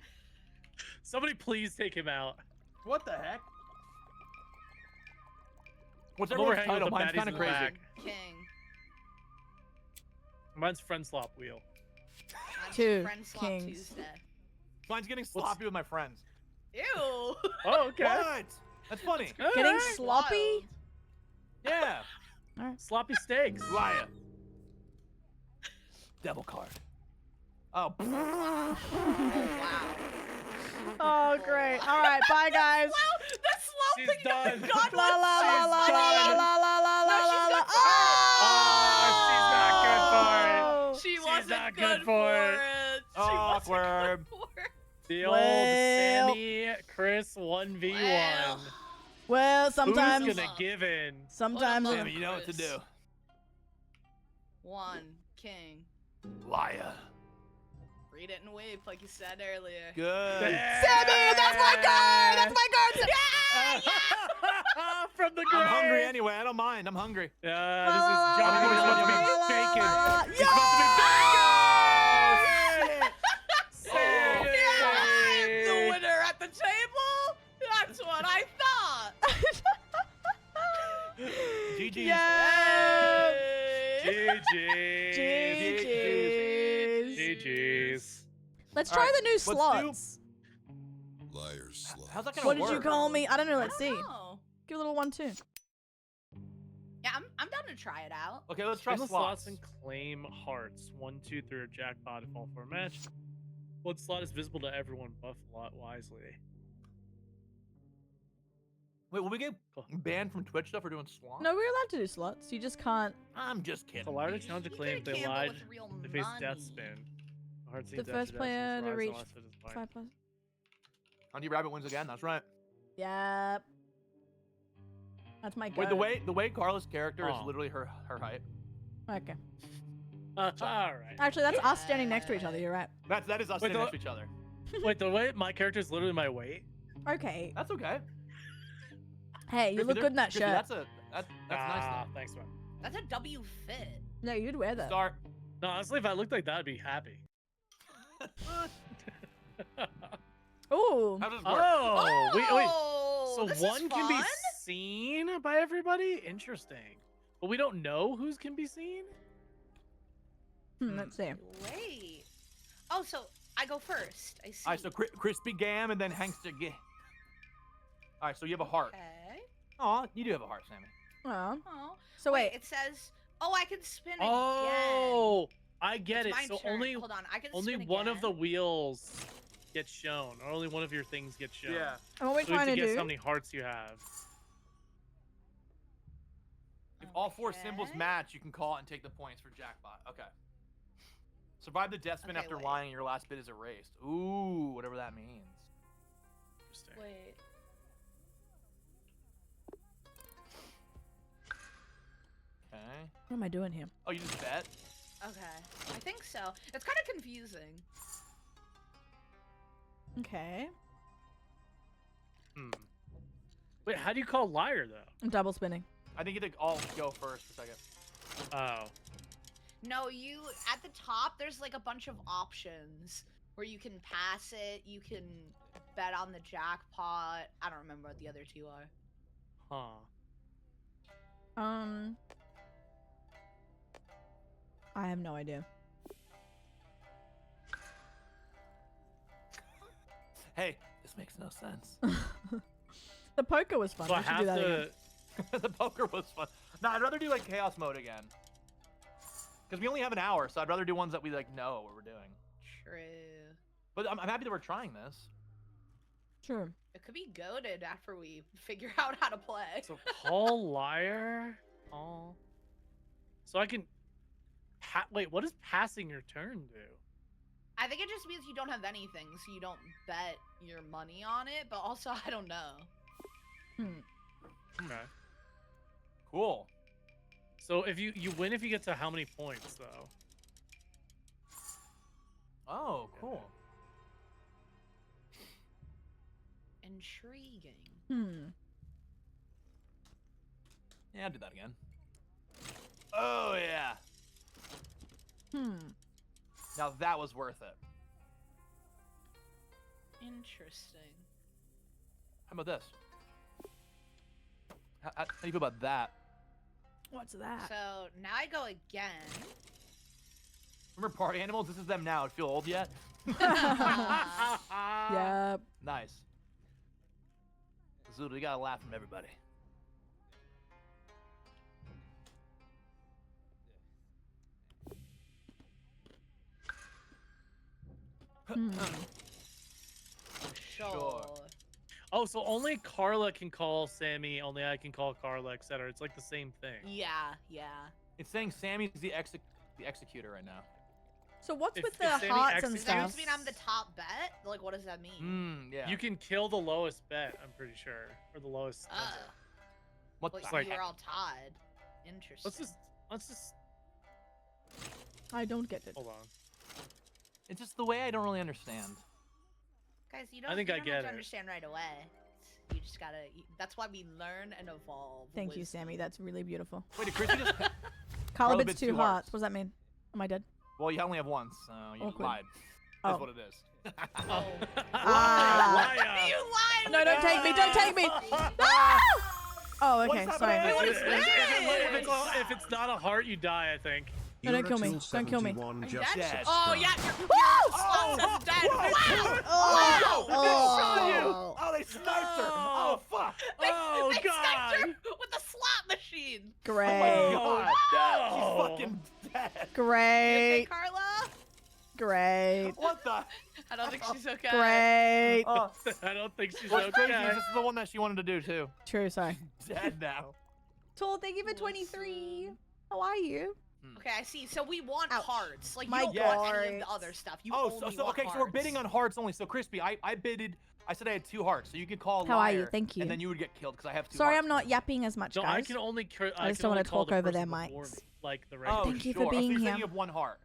Somebody please take him out. What the heck? What's I'm over everyone's hanging with title? the Mine's baddies kind in of the crazy. back. King. Mine's friend swap wheel. Mine's Two Friend Swap kings. Tuesday. Mine's getting sloppy with my friends. Ew. Oh, okay. What? That's funny. Getting Alright. sloppy? Wild. Yeah. Sloppy steaks. Liar. Devil card. Oh. Oh, wow. Oh, great. All right, bye, guys. Wow, that slow She's thing that done. the god La la la was la la so la funny. la la la No, la she's la. good for Oh! She She's wasn't not good, good for for it. it. She Awkward. wasn't good for it. The old Well. Sammy Chris 1v1. Well. Well, sometimes, Who's gonna give in? sometimes, What a Sammy, you know what to do. One king. Liar. Read it and wave like you said earlier. Good. Sammy, that's my card. That's my card. Yeah! From the grave. I'm hungry anyway. I don't mind. I'm hungry. This is La, la, Johnny. la, He's la, supposed to be la, la, bacon. la, la. It's supposed to be Yeah! Sammy. I'm the winner at the table. That's what I thought. GG's. Yeah! GG's. GG's. GG's. Let's All try right, the new let's do- slots. Liars, sluts. How's that gonna What work? did you call me? I don't know. Let's I don't see. know. Give a little 1, 2. Yeah, I'm down to try it out. Okay, let's try Spin the slots. slots and claim hearts. 1, 2 through a jackpot if all for a match. One slot is visible to everyone. Buff a lot wisely. Wait, will we get banned from Twitch stuff for doing slots? No, we're allowed to do slots. You just can't. I'm just kidding. The liar You- challenge to you claim get they gamble lied. with real They face death money. spin. The heart The seems first player to reach 5 plus. Honey Rabbit wins again. That's right. Yep. That's my Wait, go. the way Carla's character is Aw. literally her height. Okay. All right. Actually, that's us standing next to each other. You're right. That is us Wait, sitting next to each other. Wait, the way my character is literally my weight. Okay. That's okay. Hey, you Griffey, look there- good in that Griffey, shirt. That's nice though. Thanks, man. That's a W fit. No, you'd wear that. Start. No, honestly, if I looked like that, I'd be happy. Ooh. How does this work? Oh, wait. Oh, So this is one can be fun? seen by everybody? Interesting. But we don't know who's can be seen? Let's see. Wait. Oh, so I go first. I see. All right, so Crispy Gam and then Hankster G. All right, so you have a heart. Okay. Aw, you do have a heart, Sammy. Oh. Oh. So wait. It says. Oh, I can spin again. Oh, I get It's it. my So turn. only Hold on. I can only spin one of the again. wheels gets shown, or only one of your things gets shown. Yeah. And what are we So we have trying to to guess do? how many hearts you have. If all 4 symbols Okay. match, you can call it and take the points for jackpot. Okay. Survive the death spin Okay, after wait. lying. Your last bid is erased. Ooh, whatever that means. Interesting. Wait. Okay. What am I doing here? Oh, you just bet? Okay. I think so. It's kind of confusing. Okay. Hmm. Wait, how do you call liar though? I'm double spinning. I think you think all go first for a second. Oh. No, you at the top. There's like a bunch of options where you can pass it. You can bet on the jackpot. I don't remember what the other two are. Huh. I have no idea. Hey, this makes no sense. The poker was fun. So We I should have do that to. again. The poker was fun. No, I'd rather do like chaos mode again. Because we only have an hour, so I'd rather do ones that we like know what we're doing. True. But I'm happy that we're trying this. True. It could be goaded after we figure out how to play. So call liar. Call. So I can. Wait, what does passing your turn do? I think it just means you don't have anything, so you don't bet your money on it. But also, I don't know. Okay. Cool. So if you win if you get to how many points though? Oh, cool. Intriguing. Yeah, I'll do that again. Oh yeah. Now that was worth it. Interesting. How about this? How do you feel about that? What's that? So now I go again. Remember Party Animals? This is them now. Feel old yet? Yep. Nice. Zoodle, you gotta laugh from everybody. Sure. Oh, so only Carla can call Sammy, only I can call Carla, etc. It's like the same thing. Yeah, yeah. It's saying Sammy's the executor right now. So what's If- with if the Sammy hearts and Does executes- that stuff? just mean I'm the top bet? Like, what does that mean? Yeah. You can kill the lowest bet, I'm pretty sure. Or the lowest number. What Well, the like- you're all tied. Interesting. Let's just I don't get it. hold on. It's just the way I don't really understand. Guys, you I don't, think you I don't get have to it. understand right away. You just gotta. That's why we learn and evolve. Thank you, wisdom. Sammy. That's really beautiful. Wait, did Chrissy just... Carla bid bids 2 2 hearts. hearts. What does that mean? Am I dead? Well, you only have one, so you Awkward. lied. Oh. That's what it is. Oh. Ah. Liar. You lied! No, don't take me. Don't take me. No! Oh, okay. What's Sorry. happening? What If, is if it's not a heart, you die, I think. No, don't kill me. Uratil Don't kill me. 71 I'm just dead. dead. Oh yeah, Woo! slot says dead. Wow! Oh. Oh, oh, they sniped her. Oh, fuck. Oh, they God. sniped her with a slot machine. Great. God. no. She's fucking dead. You okay, Great. Carla? Great. What the? I don't think she's okay. Great. Oh, I don't think she's what's crazy okay. is this is the one that she wanted to do, too. True. Sorry. Dead now. Toll, thank you for 23. How are you? Okay, I see. So we want Ouch. hearts. Like you My don't want any of the God. other stuff. You Oh, only so want okay, so we're hearts. bidding on hearts only. So Crispy, I bidded. I said I had 2 hearts, so you could call. How are you? liar, Thank you. And then you would get killed because I have 2. Sorry, hearts. I'm not yapping as much, No, guys. I can only. I just can don't only wanna call talk the over their person before mics. me, like the Oh, regular. Thank you for sure. being so you're saying here. you have 1 heart.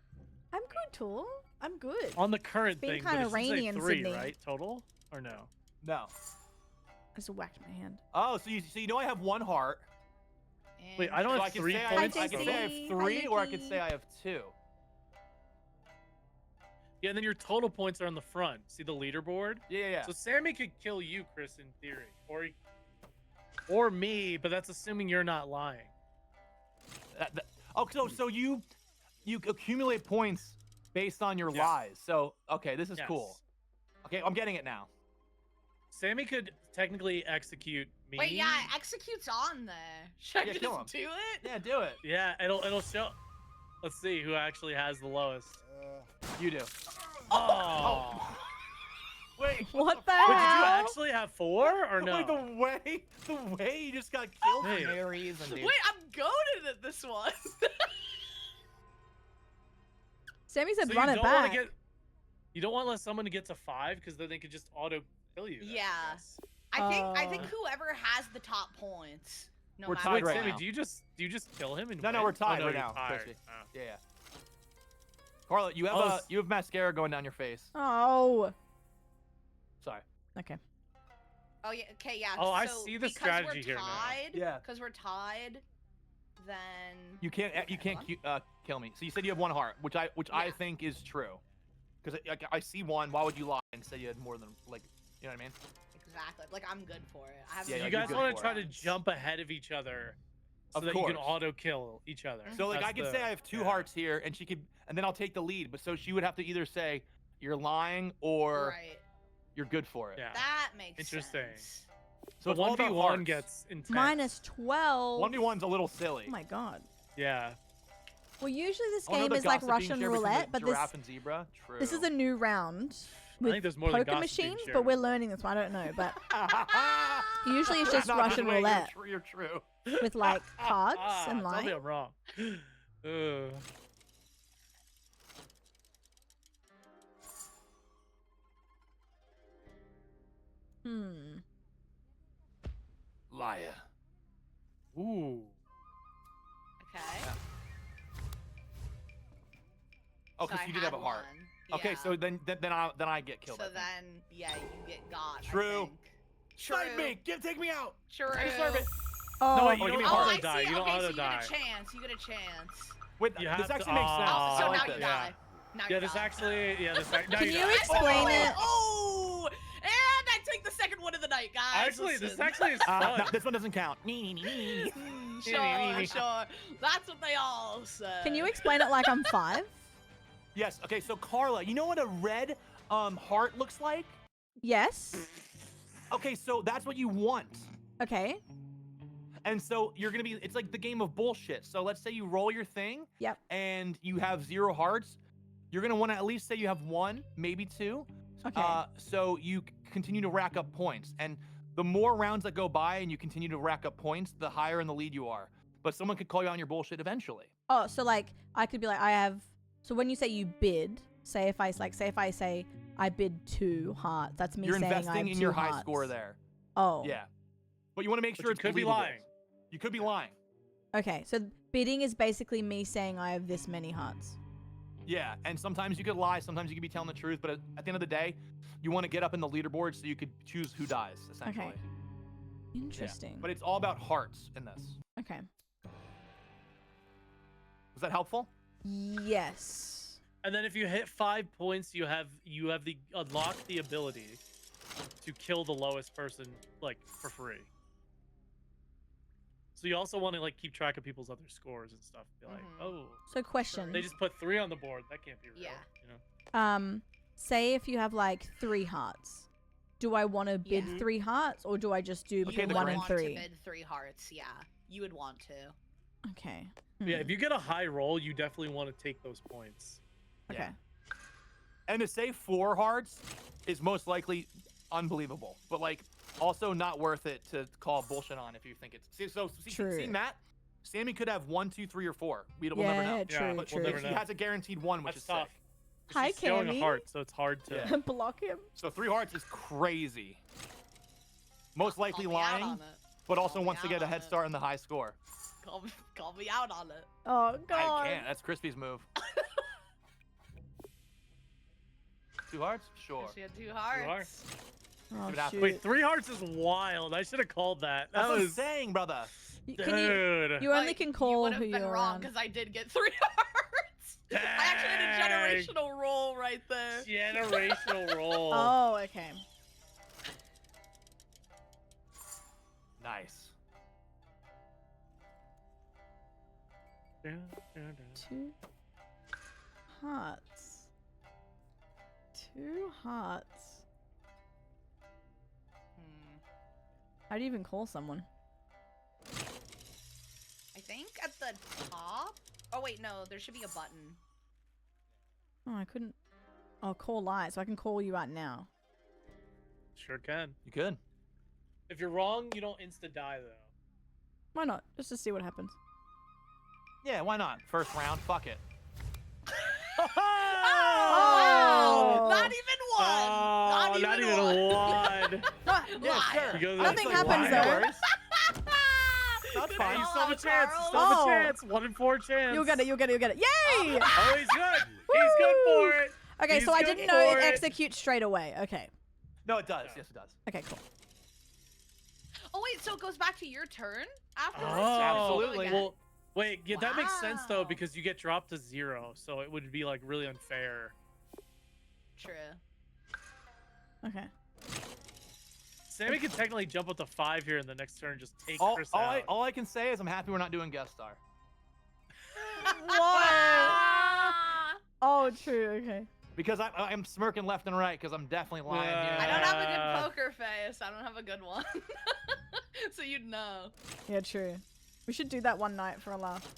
I'm good, Tool. I'm good. On the current been thing, kinda but it should say rainy in 3, Sydney. right? Total or no? No. I just whacked my hand. Oh, so you know I have 1 heart. Wait, I don't So have I can 3 say points. I can say I have JC. 3, Hi, or I could Yankee. say I have 2. Yeah, and then your total points are on the front. See the leaderboard? Yeah. So Sammy could kill you, Chris, in theory, or me, but that's assuming you're not lying. Oh, so you accumulate points based on your Yeah. lies. So okay, this is Yes. cool. Okay, I'm getting it now. Sammy could technically execute me. Wait, yeah, execute's on there. Should I Yeah, just kill him. do it? Yeah, do it. Yeah, it'll show. Let's see who actually has the lowest. You do. Oh. Wait. What the Wait, did you hell? actually have 4 or no? Wait, the way you just got killed. Wait. Marys and Wait, I'm goaded at this one. Sammy said So run you it don't want back. to get. You don't want to let someone get to 5 because then they could just auto kill you. then, I Yeah. guess. I think whoever has the top points. No We're matter tied Wait, right Sammy, now. do you just kill him and No, win? no, we're tied oh, no, right you're now, tied. Chrissy. Oh. Yeah. Carla, you have Oh, you have mascara going down your face. Oh. Sorry. Okay. Oh yeah. Okay. Yeah. Oh, I so see the because strategy we're here now. tied, Yeah. Because we're tied, then You can't Okay, hold kill me. So you said you have 1 heart, which I Yeah. think is true. Because I see 1. Why would you lie and say you had more than, like, you know what I mean? exactly. Like I'm good for it. I have Yeah, You you're guys good want for to try it. to jump ahead of each other so Of that you can course. auto kill each other. So like That's I could the- say I have 2 yeah. hearts here, and she could, and then I'll take the lead. But so she would have to either say you're lying or right. you're good for it. Yeah. That makes Interesting. sense. So So it's all about 1v1 hearts. gets intense. Minus 12. 1v1's a little silly. Oh my god. Yeah. Well, usually this Oh, no, game the is like gossip being Russian shared between the roulette, but giraffe and zebra. True. this is a new round I with think there's more than poker gossip being machines, but shared. we're learning this one. I don't know, but usually it's just No, Russian wait, roulette You're true. with like cards and Tell me lying. I'm wrong. Ugh. liar. Ooh. Okay. Oh, because I you did have a had heart. one. Okay, Yeah. so then I get killed. So I think. then, yeah, you get got. True. Snipe Snipe me! Take me out! True. I deserve it. Oh, No, wait, you give don't me a Oh, heart. I auto die. see. You don't Okay, so auto you die. get a chance. You get a chance. Wait, You this have to- actually makes sense. Oh, So I like now this. you yeah. die. Now Yeah, you this die. actually, yeah, this. Now Can you you die. explain it? Oh, and I take the second one of the night, guys. Actually, this Listen. actually is fun. No, this one doesn't count. Sure. That's what they all say. Can you explain it like I'm 5? Yes. Okay. So Carla, you know what a red heart looks like? Yes. Okay, so that's what you want. Okay. And so you're gonna be. It's like the game of bullshit. So let's say you roll your thing. Yep. And you have 0 hearts. You're gonna want to at least say you have 1, maybe 2. Okay. So you continue to rack up points, and the more rounds that go by and you continue to rack up points, the higher in the lead you are. But someone could call you on your bullshit eventually. Oh, so like I could be like I have. So when you say you bid, say if I say I bid 2 hearts, that's me You're saying I investing have in 2 your high hearts. score there. Oh. Yeah. But you want to make But sure you it's could be believable. lying. You could be lying. Okay, so bidding is basically me saying I have this many hearts. Yeah, and sometimes you could lie, sometimes you could be telling the truth, but at the end of the day, you want to get up in the leaderboard so you could choose who dies, essentially. Okay. Yeah. Interesting. But it's all about hearts in this. Okay. Was that helpful? Yes. And then if you hit 5 points, you have the unlock the ability to kill the lowest person like for free. So you also want to like keep track of people's other scores and stuff. Be like, oh, So question. they just put 3 on the board. That can't be real. Yeah. You know? Say if you have like 3 hearts, do I want to bid Yeah. 3 hearts or do I just do You between would 1 and want 3? to bid 3 hearts. Yeah, you would want to. Okay. Yeah. If you get a high roll, you definitely want to take those points. Okay. Yeah. And to say 4 hearts is most likely unbelievable, but like also not worth it to call bullshit on if you think it's. True. See Matt? Sammy could have 1, 2, 3, or 4. We'll never know. Yeah, true, But true. we'll never he know. has a guaranteed 1, which That's is tough. sick. Hi, She's showing a Cammy. heart, so it's hard to. Yeah. Block him. So 3 hearts is crazy. Most likely Call me out lying, on it. but also Call me wants to out get a on head it. start in the high score. Call me out on it. Oh god. I can't. That's Crispy's move. 2 hearts? Sure. She had 2 hearts. hearts. Oh, It happens. shoot. Wait, 3 hearts is wild. I should have called that. That's That what I'm was saying, brother. You- dude. can you only Like, can you call would have who been you're wrong around. because I did get 3 hearts. I actually had a Dang. generational roll right there. Generational roll. Oh, okay. Nice. 2 hearts. 2 hearts. How do you even call someone? I think at the top. Oh wait, no, there should be a button. Oh, I couldn't. Oh, call light, so I can call you out now. Sure can. You could. If you're wrong, you don't insta die though. Why not? Just to see what happens. Yeah, why not? First round, fuck it. Oh, Oh. not even one. Oh, not even one. What? Yeah, Liar. sure. Because Nothing that's happens, liar. though. Worries. That's Good fine. You call still have a out, chance. You Carl. still have a Oh. chance. 1 in 4 chance. You'll get it, you'll get it, you'll get it. Yay! Oh, he's good. He's good for it. Okay, He's so I good didn't know for it it. executes straight away. Okay. No, it does. Yes, it does. Okay, cool. Oh wait, so it goes back to your turn afterwards? Oh, Absolutely. Well, wait. Yeah, that makes sense though Wow. because you get dropped to 0, so it would be like really unfair. True. Okay. Sammy can technically jump up to 5 here in the next turn and just take All, Chris all, out. all I can say is I'm happy we're not doing guest star. Ah! Oh, true, okay. Because I'm smirking left and right because I'm definitely lying here. I don't have a good poker face. I don't have a good one. So you'd know. Yeah, true. We should do that one night for a laugh.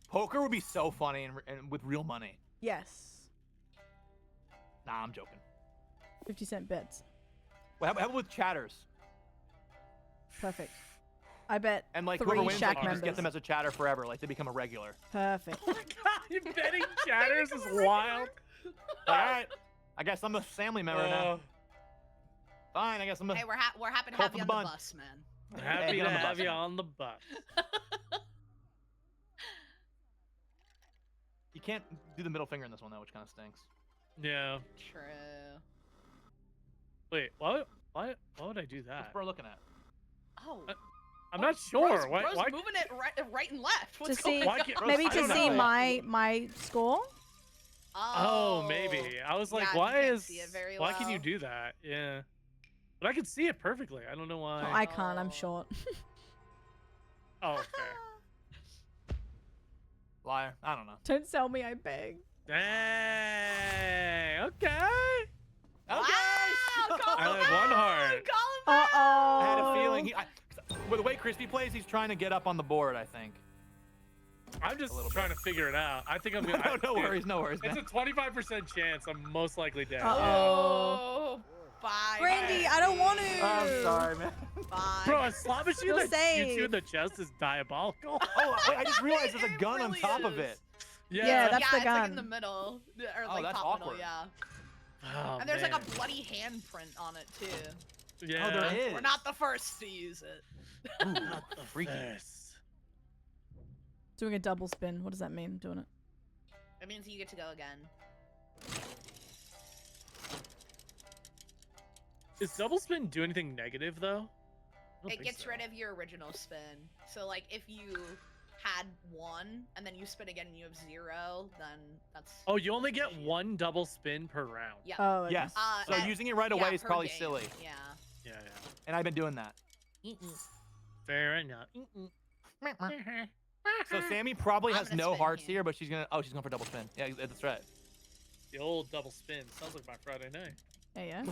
Poker would be so funny and with real money. Yes. Nah, I'm joking. 50-cent bets. Well, how about with chatters? Perfect. I bet And like 3 whoever wins, Shack like, you members. just get them as a chatter forever. Like they become a regular. Perfect. Oh my god, you betting chatters is wild. Like, all right, I guess I'm a family member now. Uh, Fine, I guess I'm a. Hey, we're happy to Call have for you on the the bun. bus, man. Happy get to on the have bus. you on the bus. You can't do the middle finger in this one though, which kind of stinks. Yeah. True. Wait, why would I do What's that? bro looking at? Oh. I'm not sure. Bro's, Why? Bro's Why? moving it right and left. To What's see, going Why on? can't- maybe I to don't see know. my score. Oh, maybe. I was like, Yeah, you why can't is? see it very Why can you well. do that? Yeah. But I can see it perfectly. I don't know why. Oh, I can't. I'm Oh. short. Oh, fair. Liar. I don't know. Don't sell me, I beg. Dang. Okay. Wow, Okay. call I him only have one out, heart. call him Uh oh. I had a feeling with the way Crispy plays, he's trying to get up on the board. I think. I'm just little trying to figure it out. I think I'm No, gonna. no worries, no worries, It's man. a 25% chance I'm most likely dead. Oh, bye. Brandy, I don't want to. I'm sorry, man. Bye. Bro, a slot machine You're that shoots you safe. in the chest is diabolical. Oh, wait, I just realized there's a It gun on really top of is. it. Yeah, that's the it's like in gun. the middle, or Oh, like that's top awkward. middle, yeah. Oh, And there's man. like a bloody handprint on it too. Yeah. Oh, there is. We're not the first to use it. Ooh, freaky. Yes. Doing a double spin. What does that mean? Doing it. It means you get to go again. Does double spin do anything negative though? I don't It think gets so. rid of your original spin. So like if you had 1 and then you spin again and you have 0, then that's Oh, you only get one double spin per round. yeah. Oh, okay. Yes. So and- using it right yeah, away is per probably game. silly, Yeah. Yeah, yeah. and I've been doing that. Fair enough. So Sammy probably I'm has gonna no spin hearts here. here, but she's gonna. Oh, she's going for double spin. Yeah, that's right. The old double spin sounds like my Friday night. Yeah, yeah.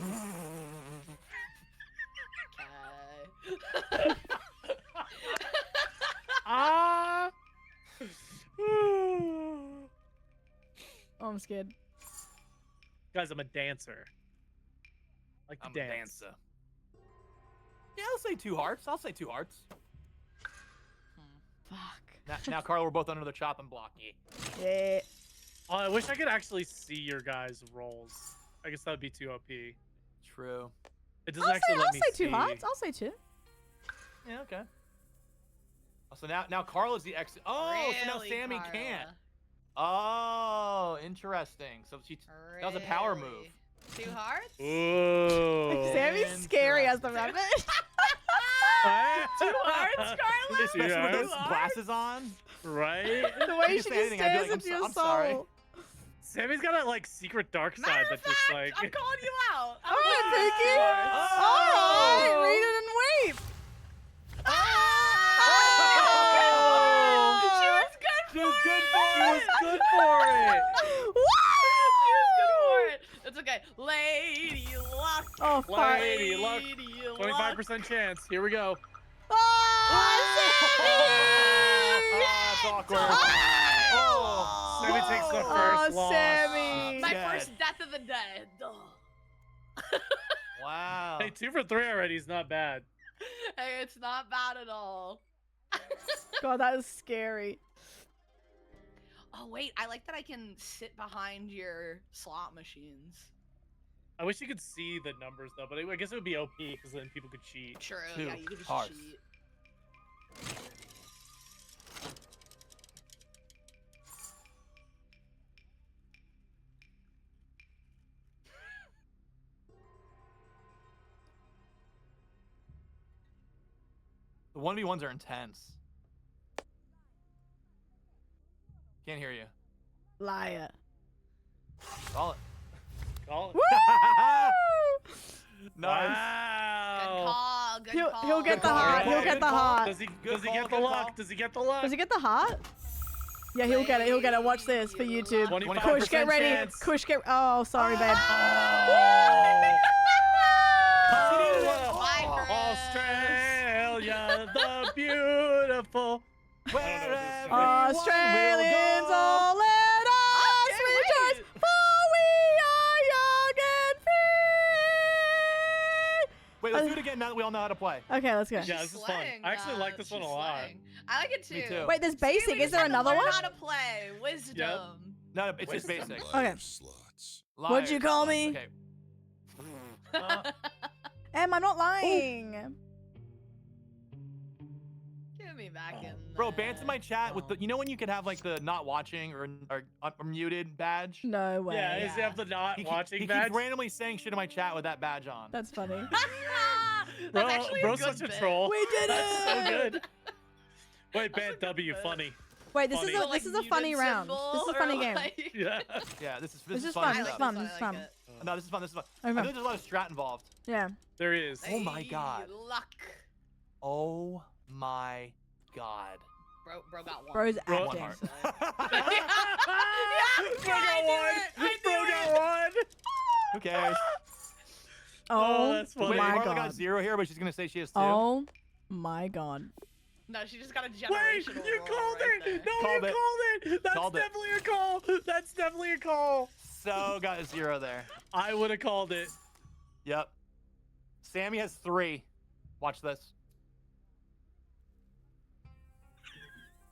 Okay. Ah. Oh, I'm scared. Guys, I'm a dancer. I like to I'm a dance. dancer. Yeah, I'll say 2 hearts. I'll say 2 hearts. Fuck. Now, Carla, we're both under the chopping block. Yeah. Yeah. Oh, I wish I could actually see your guys' rolls. I guess that would be too OP. It True. doesn't I'll say, actually let I'll me say see. 2 hearts. I'll say 2. Yeah. Okay. Oh, so now Carla's the ex. Oh, so now Really, Sammy Carla? can't. Oh, interesting. So that was a power move. Really? 2 hearts? Ooh. Sammy's scary as the rabbit. 2 hearts, Carla? Especially with those 2 hearts? glasses on. Right? The way You she say just anything, I'd be stares like, into your I'm sorry. soul. Sammy's got a like secret dark side Matter that of just fact, like. I'm calling you out. All right, Pinky. Oh. All right, read it and wait. Oh! She was good She for was good it! for She was good for it. She was good for it. It's okay. Lady luck. Oh, fuck. Lady luck. Lady luck. 25% chance. Here we go. That's awkward. Oh! Sammy takes the Oh, first loss. Sammy. My Dead. first death of the day. Ugh. Wow. Hey, 2 for 3 already is not bad. Hey, it's not bad at all. God, that is scary. Oh wait, I like that I can sit behind your slot machines. I wish you could see the numbers though, but I guess it would be OP because then people could cheat. True. 2 Yeah, you could just hearts. cheat. The 1v1s are intense. Can't hear you. Liar. Call it. Call it. Woo! Nice. Good Wow. call. Good He'll, call. he'll get the call, heart. good He'll call, get good the call. heart. Does he Good get call, the good luck? call. Does he get the luck? Does he get the heart? Yeah, he'll get it. He'll get it. Watch this for YouTube. 25% Kush, get ready. chance. Kush, get. Oh, sorry, babe. Oh, Bye, Australia, the beautiful. Wherever Australians, all let us can't rejoice, wait. for we are young and free. Wait, let's do it again now that we all know how to play. Okay, let's go. Yeah, this is fun. I actually like this one a lot. I like it too. Me too. Wait, there's See, basic. we Is just there had to another learn one? How to play wisdom. No, it's just Wisdom. basic. Okay. Liar slots. What'd you call me? Okay. Em, I'm not lying. Put me back in. Bro, Bant's in my chat with the. You know when you could have like the not watching or muted badge? No way. Yeah, is he have the not watching he badge? keeps randomly saying shit in my chat with that badge on. That's funny. That's actually bro's a good such a bit. troll. We did That's so it! good. Wait, Bant W, funny. Wait, this Funny. is a Like, this is a muted funny round. symbol This is a or funny game. like- Yeah. Yeah, this is This is fun. fun. stuff. This is I fun. like This is it, I fun. like it. No, this is fun. This is fun. Okay. I think there's a lot of strat involved. Yeah. There is. Oh my Hey, God. Luck. Oh my God. Bro got one. Bro's Bro- acting. One heart. Bro got one. Bro got one. Who cares? Oh, that's funny. Wait, my Marla god. got 0 here, but she's gonna say she has 2. Oh my god. No, she just got a Wait, generational you roll called right it. there. No, Called you it. called it. That's Called it. definitely a call. That's definitely a call. So got a 0 there. I would have called it. Yep. Sammy has 3. Watch this.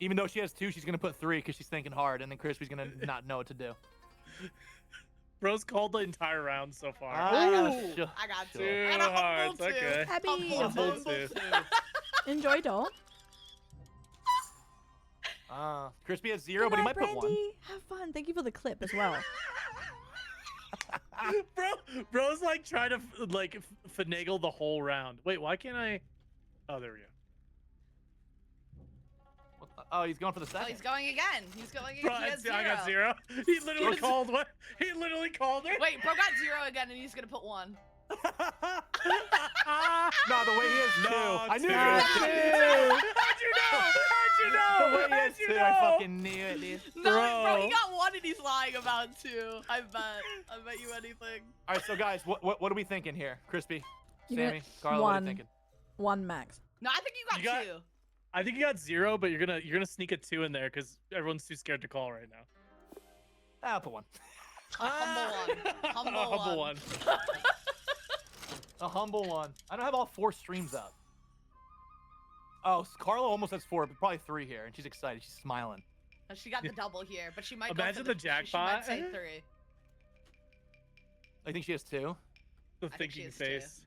Even though she has 2, she's gonna put 3 because she's thinking hard, and then Crispy's gonna not know what to do. Bro's called the entire round so far. Ah, Ooh, sure, I got 2. sure. Two And a humble hearts, 2. okay. Happy. Humble Humble two. 2. Enjoy, doll. Crispy has 0, but he might Goodnight, put 1. Brandy. Have fun. Thank you for the clip as well. Bro's like trying to finagle the whole round. Wait, why can't I? Oh, there we go. Oh, he's going for the Oh, second. he's going again. He's going again. Bro, He has I got 0. 0. He literally called what? He literally called it. Wait, bro got 0 again, and he's gonna put 1. No, the way he has 2. No, I knew two. he had 2. How'd you know? How'd you know? The way he has How'd you 2, know? I fucking knew it, dude. No, bro, Bro. he got 1 and he's lying about 2. I bet you anything. All right, so guys, what are we thinking here? Crispy, You got Sammy, Carla, what are 1. you thinking? 1 max. No, I think you You got, got- 2. I think you got 0, but you're gonna sneak a 2 in there because everyone's too scared to call right now. I'll put 1. Humble 1. Humble, A humble one. A humble 1. I don't have all 4 streams up. Oh, Carla almost has 4, but probably 3 here, and she's excited. She's smiling. And she got the double here, but she might Imagine go the for She might jackpot. say 3. I think she has 2. The I think she thinking is too. face.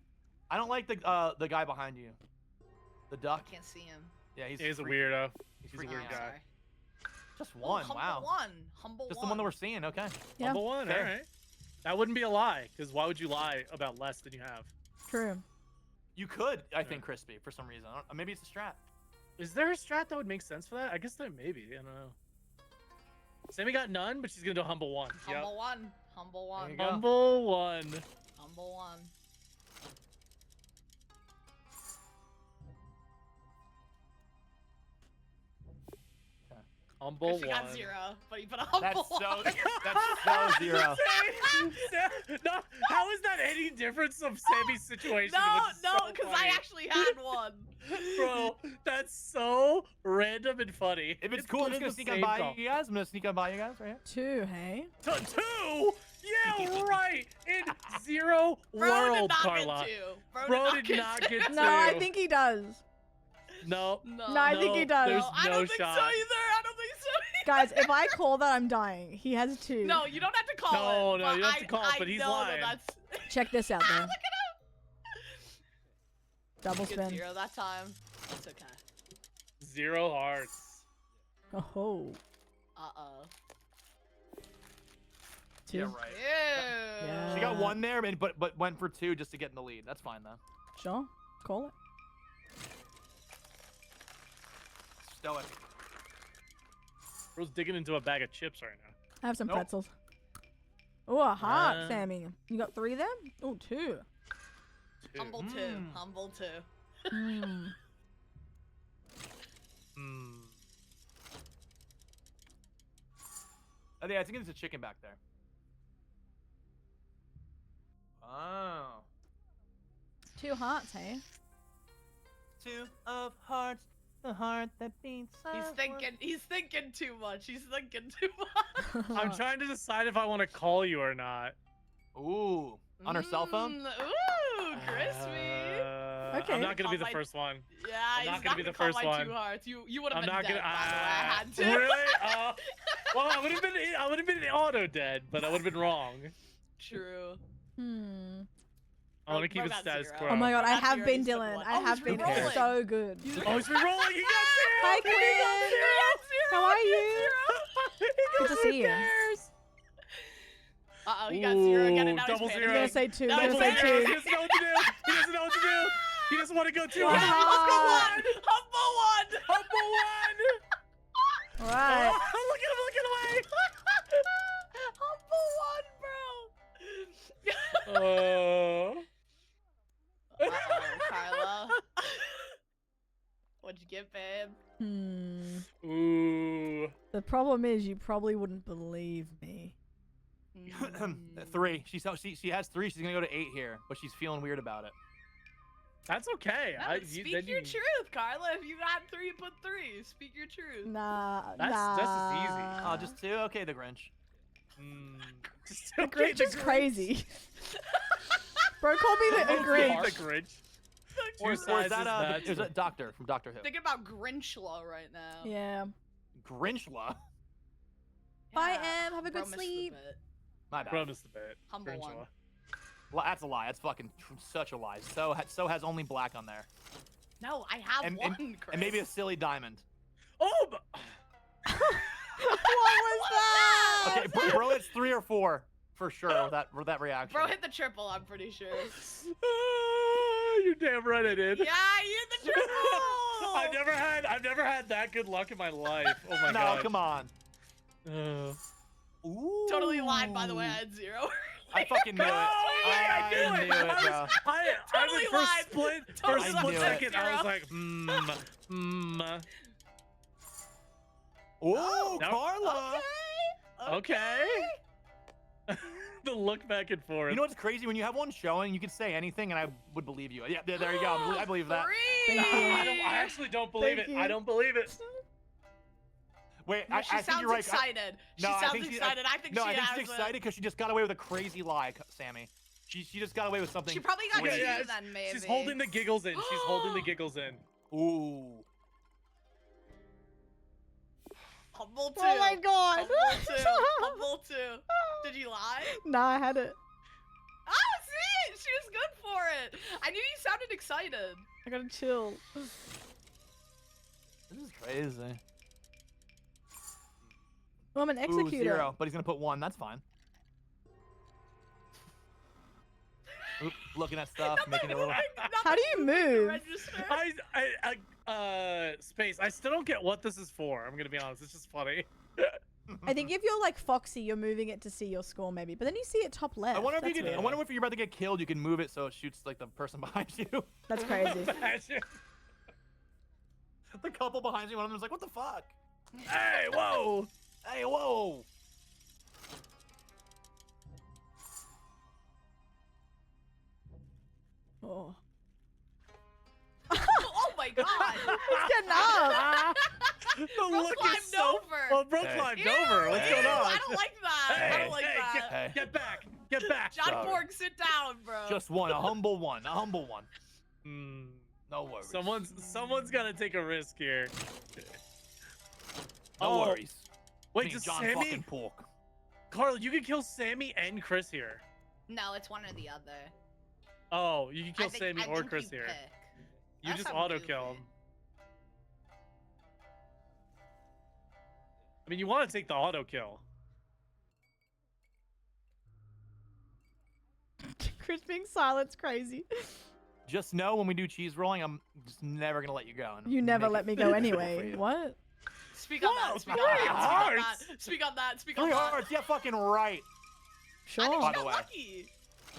I don't like the guy behind you. The duck. I can't see him. Yeah, he's He's a freaky. weirdo. He's He's a freaking weird out. guy. Sorry. Just Oh, 1. humble Wow. 1. Humble Just 1. the one that we're seeing. Okay. Yeah. Humble 1. Fair. All right. That wouldn't be a lie, because why would you lie about less than you have? True. You could, I think, Crispy, for some reason. I don't, maybe it's a strat. Is there a strat that would make sense for that? I guess there may be. I don't know. Sammy got none, but she's gonna do a humble 1. Yep. Humble 1. Humble 1. you go. Humble 1. Humble 1. Humble She 1. got 0, but he put a humble That's 1. so. That's so 0. No, how is that any difference of Sammy's situation? No, which is no, so because funny? I actually had 1. Bro, that's so random and funny. If it's cool, I'm just gonna sneak on by you guys. I'm gonna sneak on by you guys right here. 2, hey? 2? Yeah, right. In 0 Bro world, did not Carla. get 2. Bro did not get 2. No, I think he does. No. No. No, I think he does. There's I no don't think shot. so either. I don't think so either. Guys, if I call that, I'm dying. He has 2. No, you don't have to call No, it. no, but you don't have to I- call it, I but he's know lying. That that's... Check this out, though. Look Double at him. spin. 0 that time. It's okay. 0 hearts. Oh. Uh-oh. 2. Yeah, right. Ew. Yeah. She got 1 there, but went for 2 just to get in the lead. That's fine though. Sure. Call it. Stoic. Bro's digging into a bag of chips right now. I have some Nope. pretzels. Oh, a heart, Uh, Sammy. You got 3 there? Oh, 2. 2. Humble 2. Mm. Humble 2. Hmm. Hmm. Oh, yeah, I think there's a chicken back there. Oh. 2 hearts, hey? 2 of hearts, the heart that beats. He's thinking too much. He's thinking too much. I'm trying to decide if I want to call you or not. Ooh. On her cell phone? Ooh, crispy. Okay. I'm not gonna be On the my- first one. Yeah, I'm he's not gonna be the call first my one. 2 hearts. You would have I'm been not dead, gonna. by the way. I had to. Really? Well, I would have been auto dead, but I would have been wrong. True. Hmm. I want to keep Bro it got status 0. quo. Oh my god, I That's have zero, been he's been Dylan. one. I Oh, have he's been. been It's rolling. so good. Oh, he's been rolling. He got zero. Hi, He got Quinn. How are you? Good to see you. Uh-oh, he got 0 again and now double he's zero. You're panicking. gonna say 2. No, You're Double gonna say zero. He 2. doesn't know what to do. He doesn't know what to do. He doesn't want to go too Wow. high. Humble one! Humble one. All right. Oh, look at him looking away. Humble one, bro! Oh. Uh-oh, Carla. What'd you get, babe? Ooh. The problem is you probably wouldn't believe me. 3. She has 3. She's gonna go to 8 here, but she's feeling weird about it. That's okay. No, speak your truth, Carla. If you got 3, put 3. Speak your truth. Nah, That's easy. Oh, just 2. Okay, the Grinch. Just The okay, Grinch is crazy. Bro, call me the Grinch. The Grinch. Or is sizes that match. is that Doctor from Doctor Who? Thinking about Grinchla right now. Yeah. Grinchla. Bye, Yeah, Em. Have a bro good missed the sleep. bit. My bad. Bro, missed the bit. Humble Grinch one. law. Well, that's a lie. That's fucking such a lie. So has only black on there, No, I have and, one, and, Chris. and maybe a silly diamond. Oh, but... What was that? Okay, bro, it's 3 or 4 for sure with that reaction. Bro hit the triple, I'm pretty sure. You're damn right I did. Yeah, you hit the triple! I've never had that good luck in my life. Oh my no, god. come on. Ooh. Totally lied, by the way, I had 0. I fucking knew it. I knew it, bro. Totally for a lied. split, Totally for a lied. split second, I Zero. was like, Ooh, Nope. Carla. okay. The look back and forth. You know what's crazy? When you have one showing, you can say anything, and I would believe you. Yeah, there you go. I believe that. 3! I actually don't believe Thank it. you. I don't believe it. Wait, No, I she think sounds you're right. excited. She No, I sounds think excited. I think no, she I think has she's it. excited because she just got away with a crazy lie, Sammy. She just got away with something. She probably got 2 crazy. then, maybe. She's holding the giggles in. She's holding the giggles in. Ooh. Humble 2. Oh my god. Humble 2. Humble 2. Did you lie? Nah, I had it. Ah, see? She was good for it. I knew you sounded excited. I gotta chill. This is crazy. Well, I'm an Ooh, executor. 0, but he's gonna put 1. That's fine. Oop, looking at stuff, making it a little. How do you move? Register. Space. I still don't get what this is for. I'm gonna be honest. It's just funny. I think if you're like Foxy, you're moving it to see your score maybe. But then you see it top left. I wonder if you That's can. weird. I wonder if you're about to get killed, you can move it so it shoots like the person behind you. That's crazy. The couple behind you, one of them's like, "What the fuck? Hey, whoa! Hey, whoa!" Oh. Oh my god. He's getting up. The Bro look climbed is so. over. Oh, bro Hey. climbed Ew, over. What's going ew, on? I don't like that. I Hey, don't like hey, that. Hey. get back! Get back! John Sorry. Borg, sit down, bro. Just one, a humble one, a humble one. Hmm. No worries. Someone's gotta take a risk here. No Oh, worries. Wait, Me, does John Sammy? fucking Pork. Carl, you can kill Sammy and Chris here. No, it's one or the other. Oh, you can kill I think, Sammy I or think Chris you here. pick. You That just sounds auto kill goofy. him. I mean, you want to take the auto kill. Chris being silent's crazy. Just know when we do cheese rolling, I'm just never gonna let you go. and You never make let it me go difficult for anyway. you. What? Speak on Whoa, that. Speak 3 on that. Speak on hearts. that. Speak on that. Speak on 3 that. hearts, yeah, fucking right. Sure. I think By she the got way. lucky.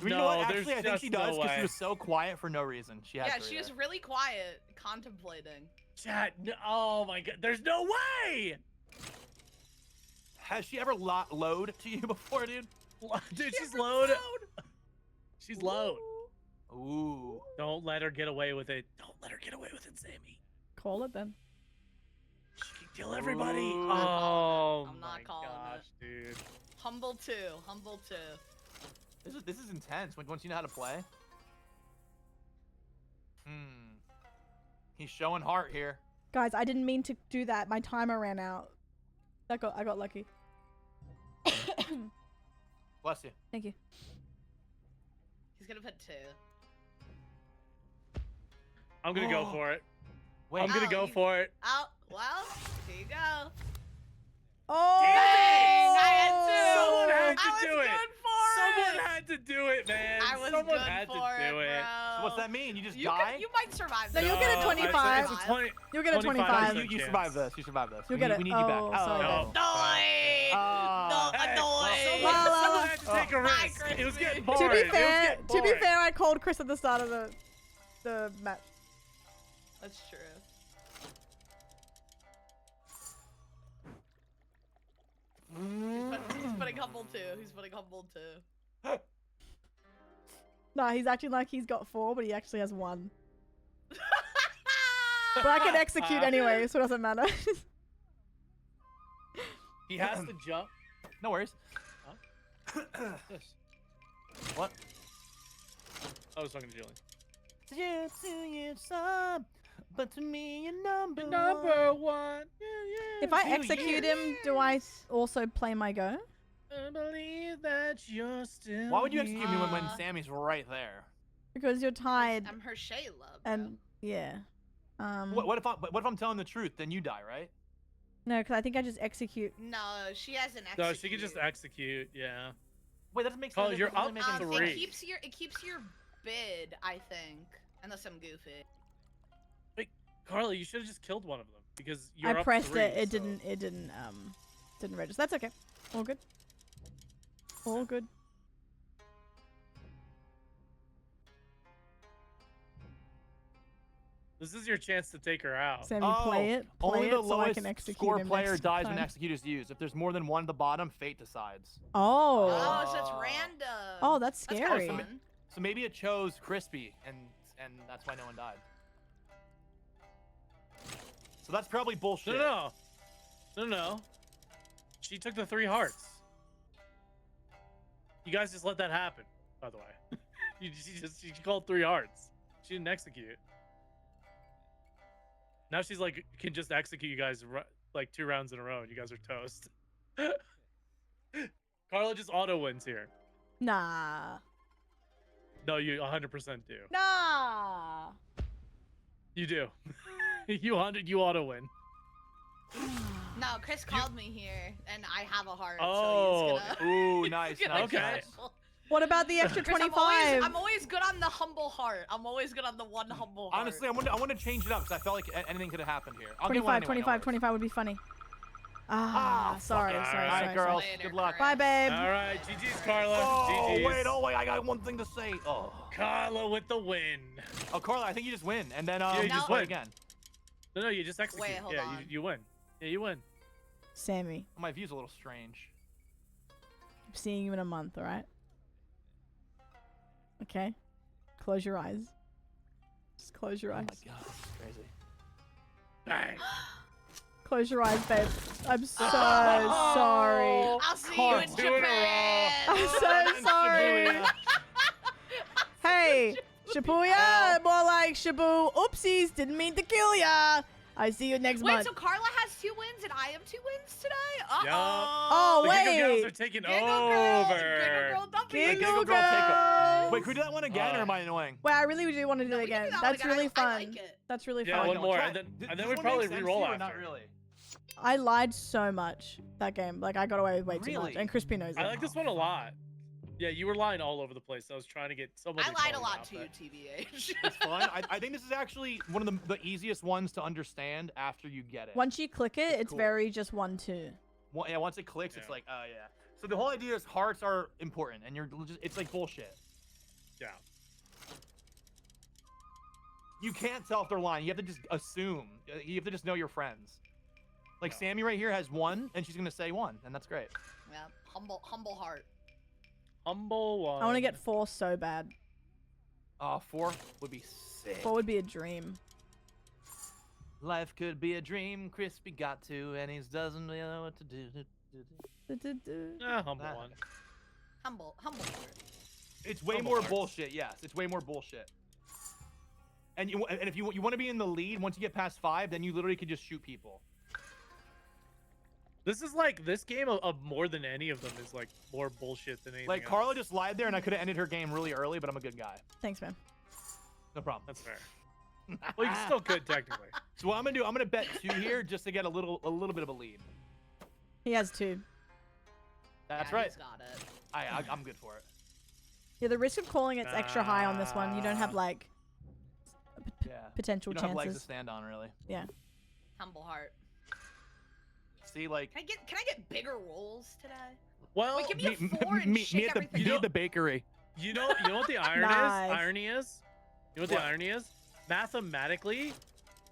You know No, what? there's Actually, I think she just no does because way. she was so quiet for no reason. She had Yeah, 3 she was there. really quiet, contemplating. Chat. Oh my god. There's no way. Has she ever load to you before, dude? Dude, she's low. She's low. Ooh. Don't let her get away with it. Don't let her get away with it, Sammy. Call it then. She can kill everybody. Ooh. Oh I'm not my calling gosh, dude. Humble 2. Humble 2. This is intense. Once you know how to play. He's showing heart here. Guys, I didn't mean to do that. My timer ran out. I got lucky. Bless you. Thank you. He's gonna put 2. I'm gonna go for it. Wait, I'm gonna Oh, go you- for it. Oh, well, here you go. Oh! Dang, I had to. Someone had I to was do it. good for Someone it. had to do it, man. I was Someone good had for to do it, it. bro. so what's that mean? You just You, die? you might survive. No, this. you'll get a No, 25. It's a 20. You'll get a 25. percent You chance. survive this. You survive this. You'll we, get it. we need you back. Oh, sorry. No. Annoying. Ah. No, Hey, annoying. someone had to take a Oh. risk. Bye, It was getting Chrissy. boring. To be It was fair, getting to be boring. fair, I called Chris at the start of the match. That's true. He's putting humble too. He's putting humble too. No, he's acting like he's got 4, but he actually has 1. But I can execute anyway, so it doesn't matter. He has to jump. No worries. Yes. What? I was talking to Julian. But to me, you're number one. If I To execute you. him, do I also play my go? I believe that you're still. Why would you execute me when Uh, Sammy's right there? Because you're tied, I'm her Shayla, bro. and yeah. What if I'm telling the truth? Then you die, right? No, because I think I just execute. No, she has an execute. No, she can just execute. Yeah. Wait, that doesn't make Carl, sense. you're That doesn't up make to any three. sense. It keeps your bid, I think, unless I'm goofy. Wait, Carly, you should have just killed one of them because you're I up pressed 3, it. It so- didn't register. That's okay. All good. All good. This is your chance to take her out. Sammy, play it. Play only it the so I lowest can execute score him player next dies time. when execute is used. If there's more than one at the bottom, fate decides. Oh. Oh, so it's random. Oh, that's That's scary. kinda fun. So maybe it chose Crispy, and that's why no one died. So that's probably bullshit. No. She took the 3 hearts. You guys just let that happen, by the way. she called 3 hearts. She didn't execute. Now she's like, can just execute you guys like 2 rounds in a row, and you guys are toast. Carla just auto wins here. Nah. No, you 100% do. Nah. You do. you auto win. No, Chris called me here, and I have a heart. Oh, so he's gonna, Ooh, nice, he's gonna nice, Okay. nice. kill. What about the extra Chris, 25? I'm always good on the humble heart. I'm always good on the one humble heart. Honestly, I want to change it up because I felt like anything could have happened here. I'll get one 25, anyway, 25, no 25 would be funny. Ah, sorry, fuck. sorry, All All sorry, right, girls. Later, Good luck. Bye, babe. All right, GG's, Carla. Oh GG's. wait, I got one thing to say. Oh, Carla with the win. Carla, I think you just win, and then you you just play win. again. No, you just execute. Wait, hold yeah, on. You win. Yeah, you win. Sammy, My view's a little strange. I'm seeing you in a month, alright? Okay? Close your eyes. Just close your Oh eyes. my god, this is crazy. Bang. Close your eyes, babe. I'm so sorry. I'll see you Carl, in 2 in a row. Japan. I'm so sorry. Shibuya. Hey, Shibuya, more like Shibu. Oopsies, didn't mean to kill ya. I see you next Wait, month. so Carla has 2 wins and I have 2 wins today? Uh-oh. Yup. Oh, The Giggle Girls wait. are taking Giggle over. Girl, Giggle Girl W. Giggle Giggle Girl, take Girls. Wait, can we do that one again, or am I annoying? Wait, I really do want to do No, it we can again. do that That's one again. really I fun. like it. That's really Yeah, fun. one more, Chat, and then does we this one probably make sense re-roll to you or after. Not really. I lied so much that game. Like, I got away with way too much. Really? And Crispy knows it. I like this one a lot. Yeah, you were lying all over the place. I was trying to get somebody. I lied a calling lot out too, that. TBH. It's fun. I think this is actually one of the easiest ones to understand after you get it. Once you click it, it's cool. very just 1-2. Yeah, once it clicks, it's Yeah. like, oh yeah. So the whole idea is hearts are important, and you're just, it's like bullshit. Yeah. You can't tell if they're lying. You have to just assume. You have to just know your friends. Like Sammy right here has 1, and she's gonna say 1, and that's great. Yeah, humble heart. Humble one. I want to get 4 so bad. 4 would be sick. 4 would be a dream. Life could be a dream. Crispy got to, and he doesn't know what to do. Humble That- one. Humble heart. It's way Humble more hearts. bullshit. Yes, it's way more bullshit. And if you want to be in the lead, once you get past 5, then you literally could just shoot people. This is like this game of more than any of them is like more bullshit than anything. Like else. Carla just lied there, and I could have ended her game really early, but I'm a good guy. Thanks, man. No problem. That's fair. Well, you still could technically. So what I'm gonna do, I'm gonna bet 2 here just to get a little bit of a lead. He has 2. That's Yeah, right. He's got it. I'm good for it. Yeah, the risk of calling it's extra high on this one. You don't have like Yeah. potential You don't have legs to chances. stand on, really. Yeah. Humble heart. See, like Can I get bigger rolls today? Well, Wait, give me a 4 and shake everything me up. at the bakery. you know what the Nice. irony is? You know what the irony is? Mathematically,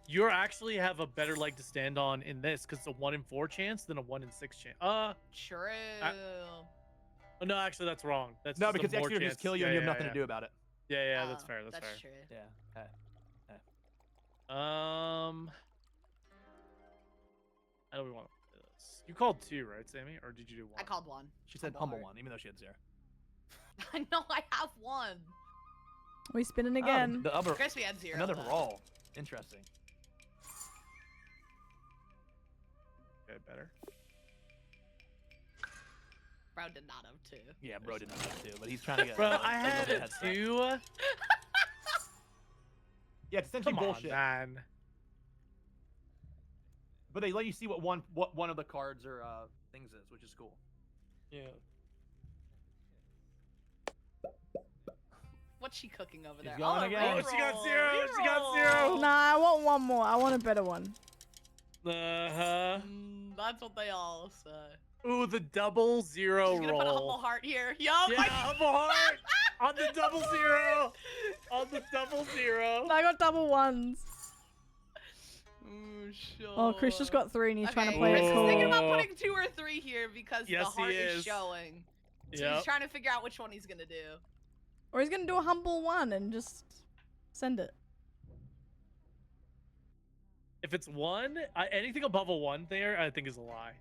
you actually have a better leg to stand on in this because it's a 1 in 4 chance than a 1 in 6 chance. True. Oh, no, actually, that's wrong. That's No, just a because more extra chance. just kill you and you have nothing to do about it. Yeah, that's fair. That's fair. True. Yeah. Okay. How do we want to play this? You called 2, right, Sammy? Or did you do 1? I called 1. She said humble 1, even though she had 0. I know I have 1. We spinning Oh, again. the other, Crispy had 0. another though. roll. Interesting. Okay, better. Bro did not have 2. Yeah, bro did not have 2, but he's trying to get. Bro, a I little had bit head start. 2. Yeah, it's essentially Come bullshit. on, man. But they let you see what one of the cards or things is, which is cool. Yeah. What's she cooking over She's there? going oh, again. Oh, she got reroll, 0. She got reroll. 0. Nah, I want one more. I want a better one. Uh-huh. That's what they all say. Ooh, the double 0 She's gonna put a humble roll. heart here. Yup. Yeah, humble heart on the double 0. On the double 0. I got double 1s. Sure. Oh, Chris just got 3 and he's trying to Okay, play Chris it is cool. thinking about putting 2 or 3 here because Yes, the heart he is is. showing. So Yep. he's trying to figure out which one he's gonna do. Or he's gonna do a humble 1 and just send it. If it's 1, anything above a 1 there, I think is a lie.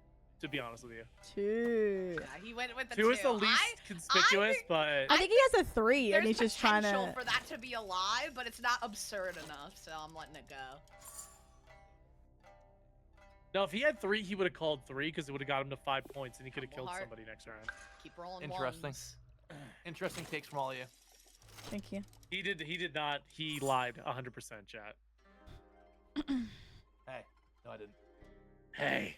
To be honest with you, 2. Yeah, he went with the 2 is the least conspicuous, think- but I think he has a 3 There's and he's just trying potential to. for that to be a lie, but it's not absurd enough, so I'm letting it go. no. If he had 3, he would have called 3 because it would have got him to 5 points, and he could have Humble killed heart. somebody next round. Keep rolling Interesting. ones. Interesting takes from all of you. Thank you. He did not. He lied 100%, chat. Hey, no, I didn't. Hey,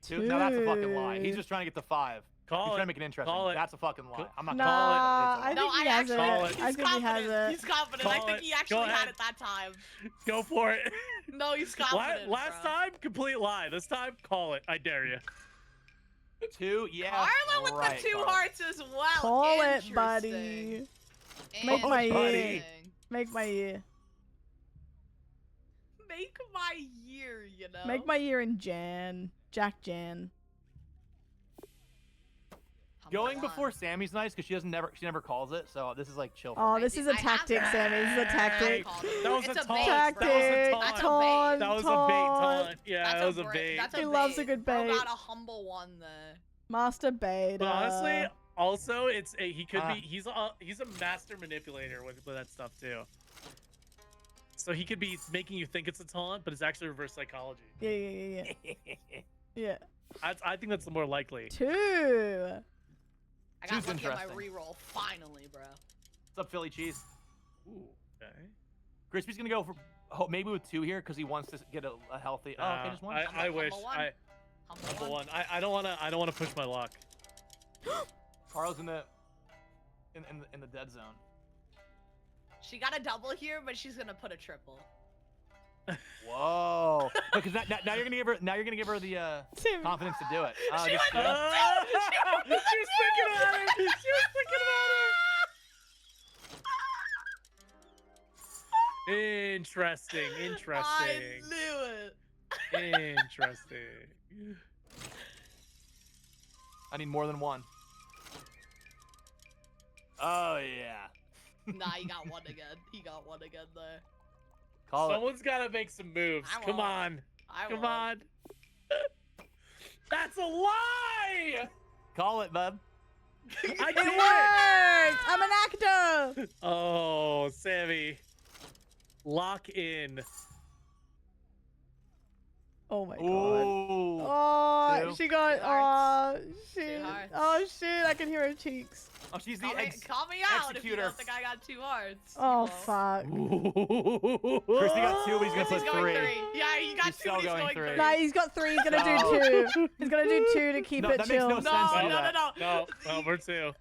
2? No, that's a fucking lie. He's just trying to get to 5. He's call trying it. to make it interesting. Call it. That's a fucking lie. I'm not Nah, calling it. I It's a lie. think he has it. Call it. I think he has it. He's confident. I Call think it. he Go actually had ahead. it that time. Go for it. No, he's confident. Last bro. time, complete lie. This time, call it. I dare you. 2, yeah. Carla with right, the 2 Carla. hearts as well. Call it, Interesting. buddy. Make my year. Interesting. Make my year. Make my year, you know. Make my year in Jan. Jack Jan. Humble Going one. before Sammy's nice because she never calls it. So this is like chill. For Oh, me. this is a I have tactic, to- Sammy. This is a I tactic. called it. That was It's a a taunt. bait, That was a Tactic. taunt. That's a Taunt. That was a bait taunt. Yeah, That's that was a bra- bait. That's He a loves a bait. good Bro bait. got a humble one there. Master beta. But honestly, also he could Ah. be he's a master manipulator with that stuff too. So he could be making you think it's a taunt, but it's actually reverse psychology. Yeah. Yeah. I think that's the more likely. 2. I got Two's lucky on my interesting. reroll finally, bro. What's up, Philly cheese? Ooh, okay. Crispy's gonna go for maybe with 2 here because he wants to get a healthy. Oh, okay, just one. I Humble wish. one. Humble Humble one. one. I don't wanna push my luck. Carl's in the dead zone. She got a double here, but she's gonna put a triple. Whoa! Because now you're gonna give her the Tim. confidence to do it. She Just- went- She was thinking about it. She was thinking about it. Interesting. I Interesting. knew it. Interesting. I need more than 1. Oh yeah. Nah, he got one again. He got one again there. Call it. Someone's got to make some moves. I Come won't. on. I Come won't. on. That's a lie. Call it, bub. I It did it. worked! I'm an actor! Oh, Sammy. Lock in. Oh my god. Ooh. Oh, Two. she got. Two hearts. Oh, shit. hearts. Oh, shit. I can hear her cheeks. Oh, she's the Call me out if you executor. don't think I got 2 hearts. Oh, Well, fuck. Christy got 2, but he's gonna He's put going 3. 3. Yeah, he got He's 2, still but he's going going 3. 3. Nah, he's got 3. He's gonna No. do 2. He's gonna do 2 to keep No, it that makes chill. no sense. to do that. No, well, we're 2.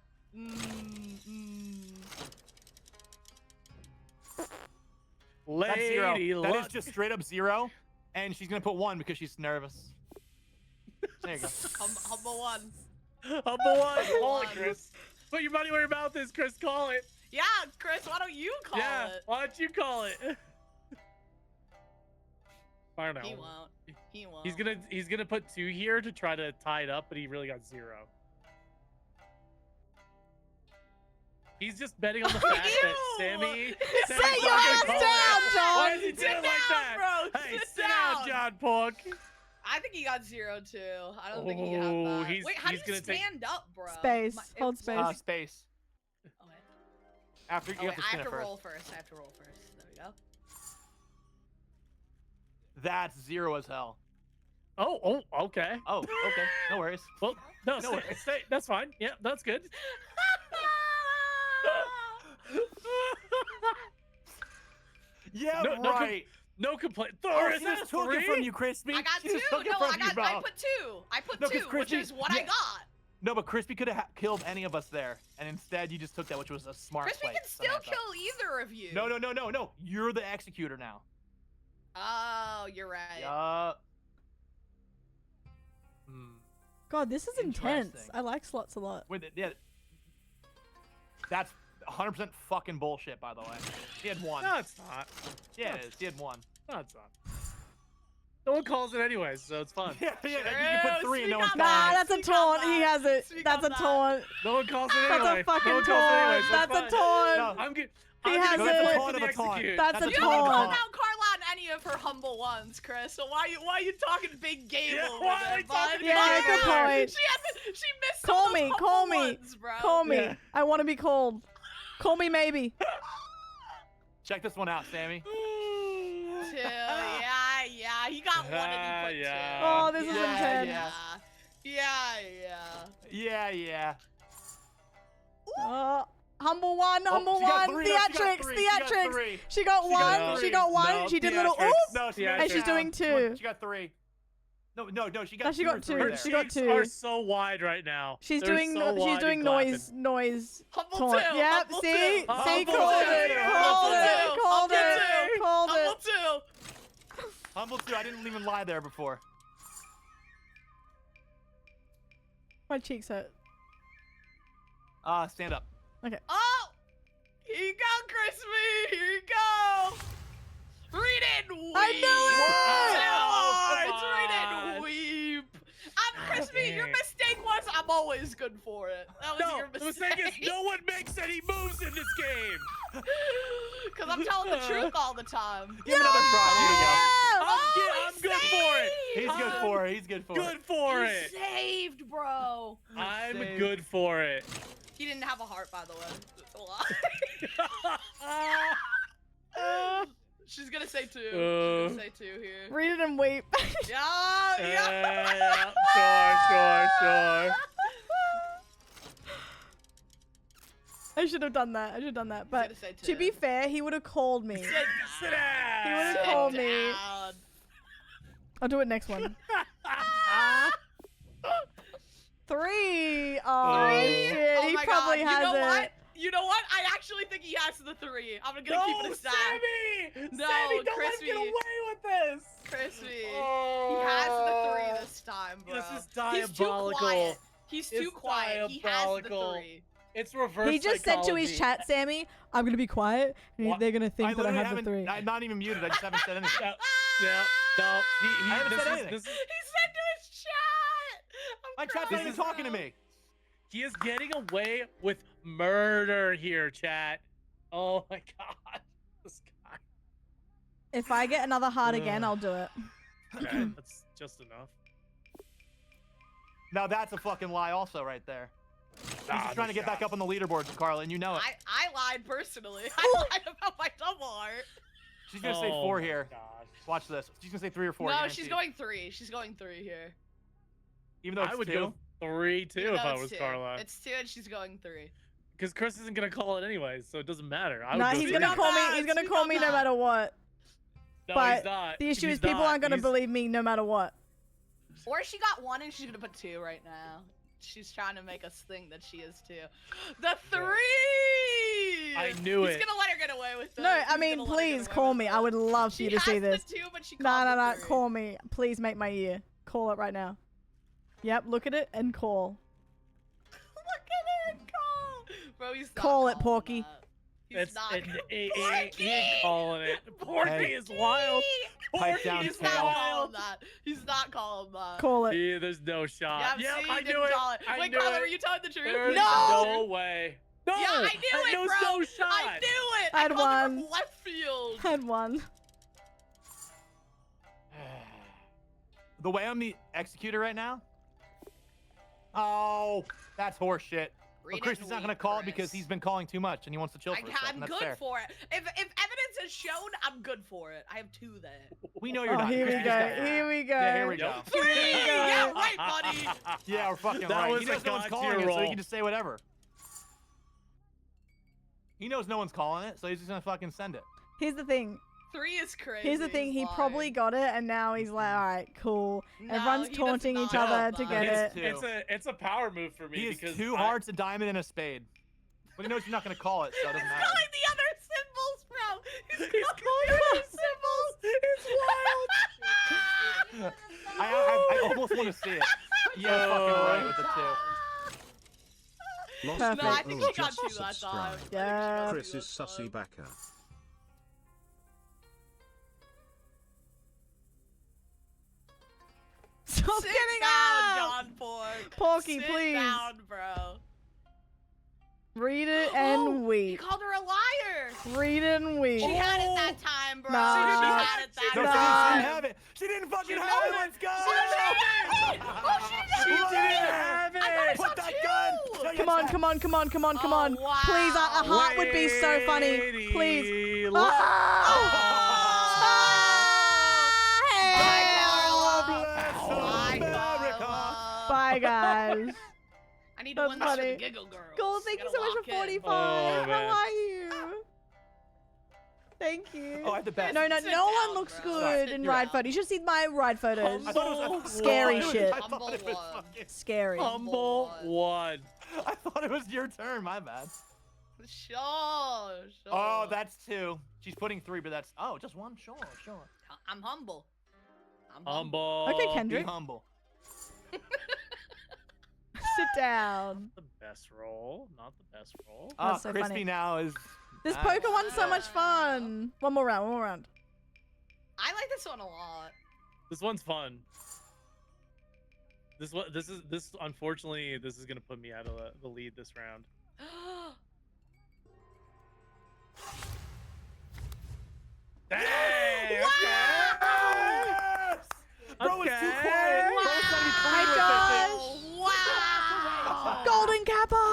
That's 0. Lady That is luck. just straight up 0, and she's gonna put 1 because she's nervous. There you go. Humble 1. Humble one. Call it, One. Chris. Put your money where your mouth is, Chris. Call it. Yeah, Chris, why don't you call Yeah. it? Why don't you call it? I don't know. He won't. He won't. He's gonna put 2 here to try to tie it up, but he really got 0. He's just betting on the fact that Ew! Sammy. Sit Sammy's your not gonna ass call it. down, John. Why is he Sit doing it down, like that? bro. Hey, Sit down, down. John Pork. I think he got 0 too. I don't think he had Oh, that. he's- Wait, how do he's you gonna take- stand up, bro? Space. Hold it- space. Space. Oh, wait. After Oh, you wait, have to I spin have it to first. roll first. I have to roll first. There we go. That's 0 as hell. Oh, okay. Oh, okay. No worries. Well, no, No worries. stay. That's fine. Yeah, that's good. Yeah, No- no com- right. No complaint. Oh, Thor, she is this just took 3? it from you, Crispy. I got She 2. just took it No, from I you, got. I bro. put 2. I put No, 'cause 2, which Crispy- is what I yeah. got. No, but Crispy could have killed any of us there, and instead you just took that, which was a smart Crispy play. can still Samantha. kill either of you. No. You're the executor now. Oh, you're right. Yeah. God, this is intense. Interesting. I like slots a lot. With it, yeah. That's 100% fucking bullshit, by the way. He had 1. No, it's not. Yeah, it is. He had 1. No, it's not. No one calls it anyways, so it's fun. Yeah. You can put 3 and no one's Speak Nah, on calling it. that's a Speak on taunt. He that. has it. Speak That's a on that. taunt. No one calls it That's anyway. a fucking no one calls it anyways. taunt. That's a fine. taunt. No. I'm good. He I'm has gonna it. go That's a for taunt the of a taunt. execute. That's That's a a You haven't taunt. called taunt. out Carla on any of her humble ones, Chris. So why you talking big game Yeah, over why are there, we bud? talking Yeah, big good game? point. She missed some Call of those me, humble call me, ones, bro. Call me. Yeah. I want to be called. Call me maybe. Check this one out, Sammy. 2. Yeah. He got 1 and he put 2. Oh, this is Yeah, intense. Yeah. Yeah. Humble one, humble she got one. 3. No, she got Theatrics, 3. She got theatrics. 3. She got She got 1. She 3. got 1. No, She did little theatrics. ooh. No, she Yeah, made And it she's down. doing She 2. got 3. No, she got No, she 2 or got 3 2. there. She got Cheeks 2. are so wide right now. She's They're doing so wide and noise Humble taunt. 2. Yep, Humble see? 2. See, Humble called two. it. Humble Called it. two. Called Humble it. two. Called Humble it. 2. Humble 2. I didn't even lie there before. My cheeks hurt. Stand up. Oh! Here you go, Crispy! Here you go! Read it, weep! I knew it! It's read it, weep! I'm Crispy, your mistake was I'm always good for it. That was No, your the mistake. mistake is no one makes any moves in this game. Because I'm telling the truth all the time. Give him another try. Oh, I'm good for it. Here you go. He's good I'm for it. He's good for it. Good for You it. saved, bro. I'm saved. good for it. He didn't have a heart, by the way. That's a lie. She's gonna say 2. She's gonna say 2 here. Read it and weep. Yeah. Sure. I should have done that. But gonna say to be 2. fair, he would have called me. Sit down. He would've Sit called me. down. I'll do it next one. 3. Oh, shit. Oh He my probably God. has You know it. what? You know what? I actually think he has the 3. I'm gonna keep it a stack. Sammy! No, Sammy, don't Crispy. let him get away with this. Crispy. Oh. He has the 3 this time, bro. This is He's too diabolical. quiet. He's too It's quiet. He has the diabolical. 3. It's reverse He just said to his psychology. chat, Sammy, I'm going to be quiet, and What? they're going to think that I literally have the haven't. 3. I'm not even muted. I just haven't said anything. Yeah, no. I haven't this said is- anything. this is- He said to his chat. I'm My chat's not crying, even talking to bro. me. He is getting away with murder here, chat. Oh my god. This guy. If I get another heart again, I'll do it. Okay, that's just enough. Now that's a fucking lie, also, right there. He's Nah, just trying to this get back guy. up on the leaderboards, Carla, and you know it. I lied personally. I lied about my double heart. She's gonna say Oh 4 my here. gosh. Watch this. She's gonna say 3 or 4. No, guaranteed. she's going 3. She's going 3 here. Even though it's I would 2. go 3 too Even if though I it's was 2. Carla. It's 2 and she's going 3. because Chris isn't gonna call it anyways, so it doesn't matter. I would Nah, go he's three. gonna call me. He's gonna call me no matter what. No, but he's not. the issue He's is people not. aren't gonna He's- believe me no matter what. Or she got 1 and she's gonna put 2 right now. She's trying to make us think that she is 2. The 3! I knew He's it. gonna let her get away with that. No, He's I mean, gonna let her get please away call with me. that. I would love for She you to see has this. The 2, but she No, called no, the no. 3. Call me. Please make my year. Call it right now. Yep, look at it and call. Look at it, call. Bro, he's not Call it, calling Porky. that. He's It's not. he ain't calling it. Porky Hey. is wild. Pipe down, Porky is He's not tail. calling wild. that. He's not calling that. Call it. Yeah, there's no shot. Yeah, Yep, see, I you knew didn't it. call it. I Wait, knew Carla, it. were you telling the truth? There's No! no way. No! Yeah, I knew it, There was bro. no shot. I knew it. I had called it one. from left field. Had one. The way I'm the executor right now. Oh, that's horseshit. Read But it Chris and is not weep, gonna call it because Chris. he's been calling too much and he wants to chill for a second. I'm That's good fair. for it. If evidence is shown, I'm good for it. I have 2 then. We know you're Oh, not. here we Chris go. just got- Here we go. Yeah, here we go. Yep. 3! Yeah, right, buddy. Yeah, we're fucking That right. was He a knows no one's God calling tier it, so roll. he can just say whatever. He knows no one's calling it, so he's just gonna fucking send it. Here's the thing. 3 is crazy. Here's the thing. He He's probably lying. got it, and now he's like, all right, cool. No, Everyone's he does taunting not each have other that. to get It's it. two. It's a power move for me He has because 2 hearts, a diamond, and a spade. But he knows you're not gonna call it, so it doesn't He's matter. calling the other symbols, bro. He's calling the other symbols. It's wild. I almost want to see it. Yeah, fucking right with the 2. Lost Perfect. No, I Faith think will she got just 2 that time. subscribe. Yeah. Chris is sussy backer. Stop Sit getting down, out. John Pork. Porky, Sit please. down, bro. Read it Oh, and He weep. called her a liar. Read it and weep. She had it that time, bro. Nah. She had it that No, Nah. she time. didn't have it. She didn't fucking She have it. knows Let's go. Oh, she did. She didn't have it. I thought I Put saw that 2. gun. Show Come your on, chest. come on, come on, come on, come on. Oh, Please, a wow. heart would be so funny. Please. Lady Oh! luck. Bye, Bless America. Carla. Bye, guys. I need to That's win this for the funny. Giggle Girls. Gold, thank you Gotta so much lock for in. 45. Oh, How man. are you? Thank you. Oh, I have the best. No, no, Sit no one down, looks bro. good Sit in down. ride photos. You should see my ride photos. I thought it was Scary I thought shit. it was Humble one. fucking- Scary. Humble one. I thought it was your turn. My bad. Sure. Oh, that's 2. She's putting 3, but that's just 1. Sure. I'm humble. I'm Humble. Okay, Be Kendrick. humble. Sit down. The best roll. Not the best roll. Oh, That's so Crispy funny. now is. This nice. poker one's so much fun. One more round, one more round. I like this one a lot. This one's fun. This unfortunately this is gonna put me out of the lead this round. Dang! Yes! Bro, it's too Okay. quiet. Bro, it's not even Hi, playing with Josh. Wow. Golden Kappa! To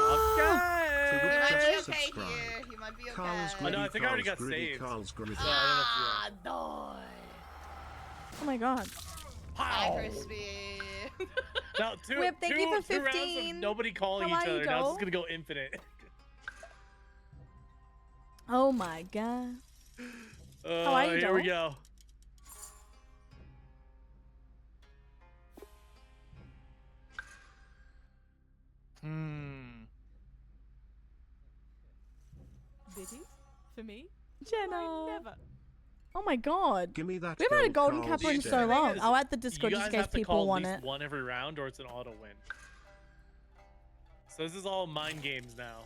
You which might just be okay subscribe. here. You might be okay. Carl's I know, greedy, I think I already Carl's got greedy, saved. Carl's greedy. Ah, no. Oh my god. Hi, Pow! Crispy. No, two, Whip, thank you for 2 rounds of 15. nobody calling How each are you, other. Now Joel? this is gonna go infinite. Oh my god. How are you, Here we Joel? go. Biddies? For me? Jenna. Never. Oh my god. Give me that We haven't had a gold, golden Carl's kappa in dead. so long. is, I'll add the Discord You just guys in case have to people call want at it. least one every round, or it's an auto win. So this is all mind games now.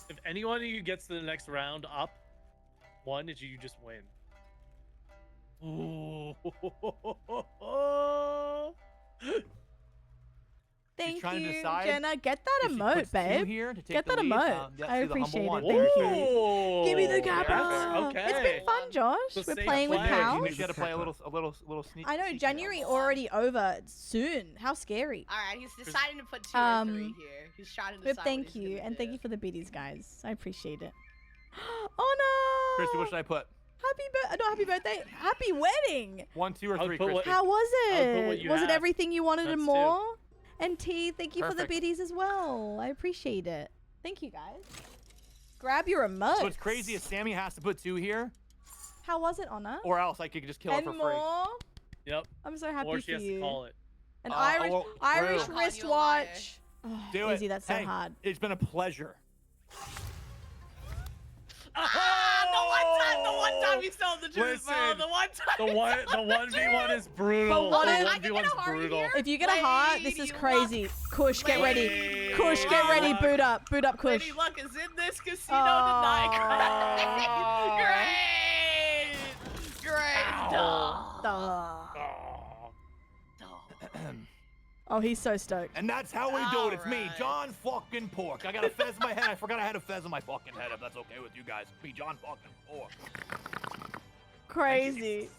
If anyone of you gets to the next round up one, you just win. Ooh. Thank trying to you, decide Jenna. Get that If she emote, puts 2 babe. here to take Get the that lead, emote. yeah, I see the humble appreciate one. it. Thank you. Ooh. Give me the Yes, kappa. okay. It's been fun, Josh. It's a We're safe playing with play. pals. You got to play a little sneak. I know, sneaky January there. already over. Soon. How scary. All right, he's deciding to put 2 or 3 here. He's trying to Whip, decide. what thank he's you. gonna And thank do. you for the beaties, guys. I appreciate it. Oh no! Christy, what should I put? Happy birthday. Happy wedding. 1, 2, or I would 3, put Christy? what- How was I would put it? what you Was it have. everything you wanted and That's more? And T, thank you for the Perfect. biddies as well. I appreciate it. Thank you, guys. Grab your emotes. So what's crazy is Sammy has to put 2 here, How was it, Honor? or else I could just kill it And for free. more. Yep. I'm so happy Or for she has you. to call it. An Oh, Irish well, Irish true. wristwatch. Oh, Do Izzy, it. that's so Hey, hard. It's been a pleasure. The one time you told the truth, bro. Listen, The one time. The 1v1 is brutal. But what The if- I can get a 1v1's heart brutal. here? If you get a heart, this Lady is crazy. Kush, get ready. Lady Kush, get ready. Luck. Boot up. Boot up, Kush. Lady Luck is in this casino Aw. tonight. Great. Great. Duh. Duh. Aw. Oh, he's so stoked. And that's how we do it. It's me, Alright. John fucking Pork. I got a fez in my head. I forgot I had a fez in my fucking head. If that's okay with you guys, me, John fucking Pork. Crazy.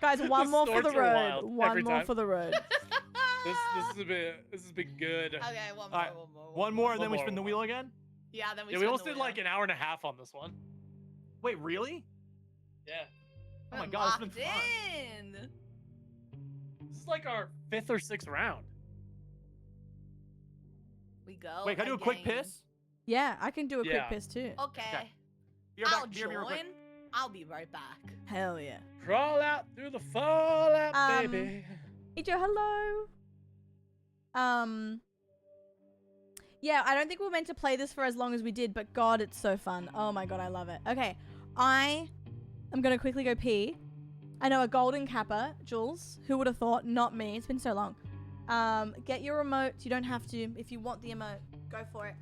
Guys, one more for the Snorts are road. wild One every more time. for the road. This has been good. Okay, one more, Alright, one more. One more, and One then we more, spin the one wheel more. again. Yeah, then we. Yeah, we spin almost the did wheel. like an hour and a half on this one. Wait, really? Yeah. Oh my I'm god, it's been locked fun. in. This is like our 5th or 6th round. We go. Wait, can I do a quick again. piss? Yeah, I can do a quick Yeah. piss too. Okay. Be right I'll back. Be real quick. join. I'll be right back. Hell yeah. Crawl out through the fallout, Um, baby. Hey Joe, hello. Yeah, I don't think we were meant to play this for as long as we did, but God, it's so fun. Oh my God, I love it. Okay, I am gonna quickly go pee. I know a golden kappa, Jules. Who would have thought? Not me. It's been so long. Get your emote. You don't have to. If you want the emote, go for it.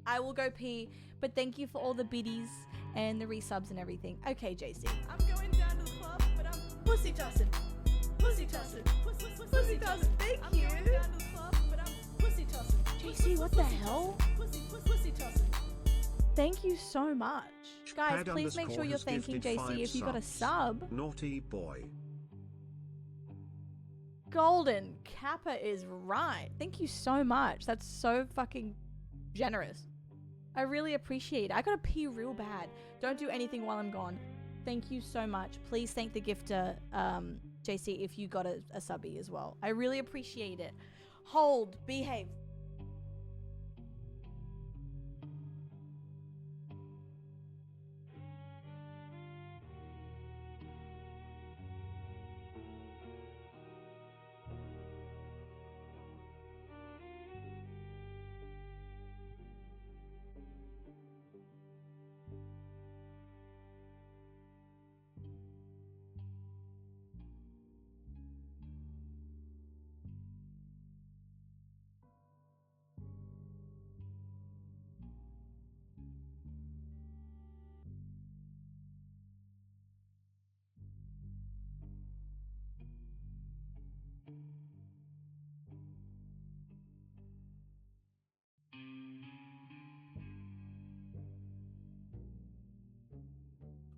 I will go pee, but thank you for all the biddies and the resubs and everything. Okay, JC. I'm going down to the club, but I'm Pussy tossing. Pussy tossing. Pussy tossing. Thank I'm you. going down to the club, but I'm pussy tossing. JC, what the hell? Pussy tossing. Thank you so much. Guys, Pad please make sure underscore you're has thanking gifted JC 5 if you got a subs. sub. Naughty boy. Golden Kappa is right. Thank you so much. That's so fucking generous. I really appreciate it. I gotta pee real bad. Don't do anything while I'm gone. Thank you so much. Please thank the gifter, JC, if you got a subby as well. I really appreciate it. Hold. Behave.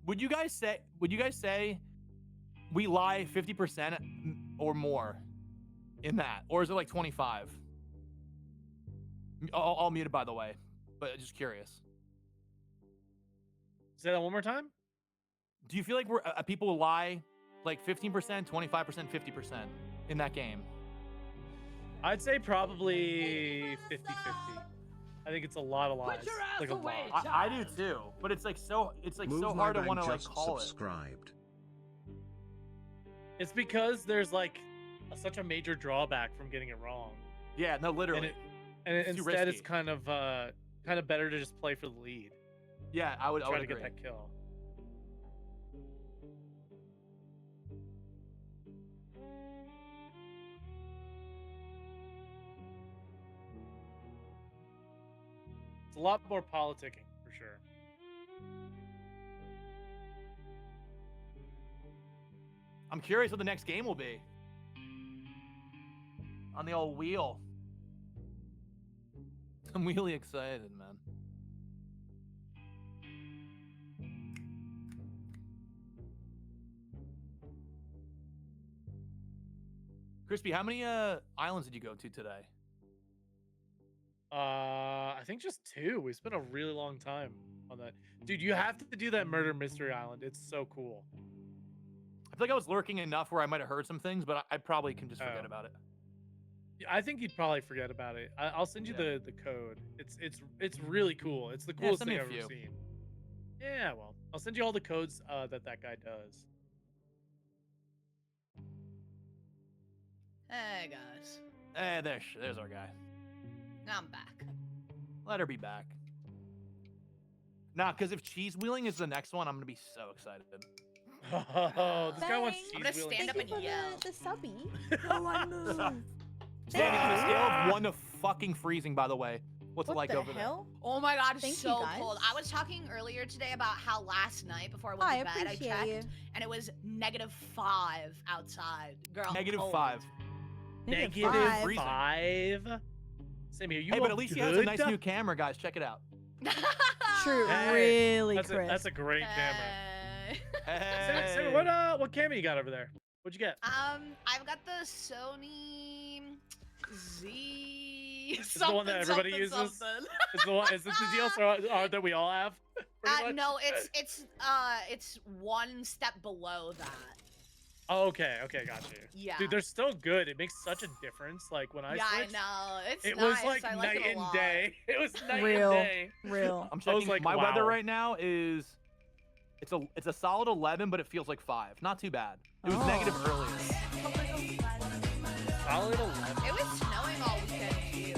Would you guys say we lie 50% or more in that, or is it like 25? I'll mute it, by the way, but just curious. Say that one more time. Do you feel like we're people lie like 15%, 25%, 50% in that game? I'd say probably 50-50. I think it's a lot of lies. Like a lot. I do too, but it's like so Move so my hard to bang want to like just call it. subscribed. It's because there's like such a major drawback from getting it wrong. Yeah, no, literally. And too instead it's risky. kind of better to just play for the lead. Yeah, I would Try to agree. get that kill. It's a lot more politicking for sure. I'm curious what the next game will be. On the old wheel. I'm really excited, man. Crispy, how many islands did you go to today? I think just 2. We spent a really long time on that. Dude, you have to do that Murder Mystery Island. It's so cool. I feel like I was lurking enough where I might have heard some things, but I probably can just forget Oh. about it. I think you'd probably forget about it. I'll send you the code. It's really cool. It's the coolest send me thing a I've ever few. seen. Yeah, well, I'll send you all the codes that guy does. Hey guys, Hey, there's our guy. I'm back. Let her be back. Nah, because if cheese wheeling is the next one, I'm gonna be so excited. Oh, this guy wants Thanks. cheese I'm gonna wheeling. stand up Thank you and for yell. the subby. Oh, I know. Standing on a scale of 1 to fucking freezing, by the way. What's it What like the over hell? Oh my god, it's Thank you, so guys. cold. I was talking earlier today about how last night before I went I to bed, I appreciate checked, you. and it was -5 outside. Girl, there? I'm cold. -5. Negative five. 5. Same here. You Hey, but all at least he has a nice good? new camera, guys. Check it out. True, Hey, really That's crisp. that's a great camera. Hey. Sammy, what camera you got over there? What'd you get? I've got the Sony Z. Is the one that everybody uses? Is the one? Is this the DSLR that we all have? Pretty much? No, it's one step below that. Oh, okay, got you. Yeah. Dude, they're still good. It makes such a difference. Like when I Yeah, I switched, know. It's it nice. was like I like night it a and lot. day. It was night Real. and day. Real. I'm I was checking. like, My weather wow. right now is it's a solid 11, but it feels like 5. Not too bad. It was Oh. negative earlier. Solid 11. It was snowing all weekend too.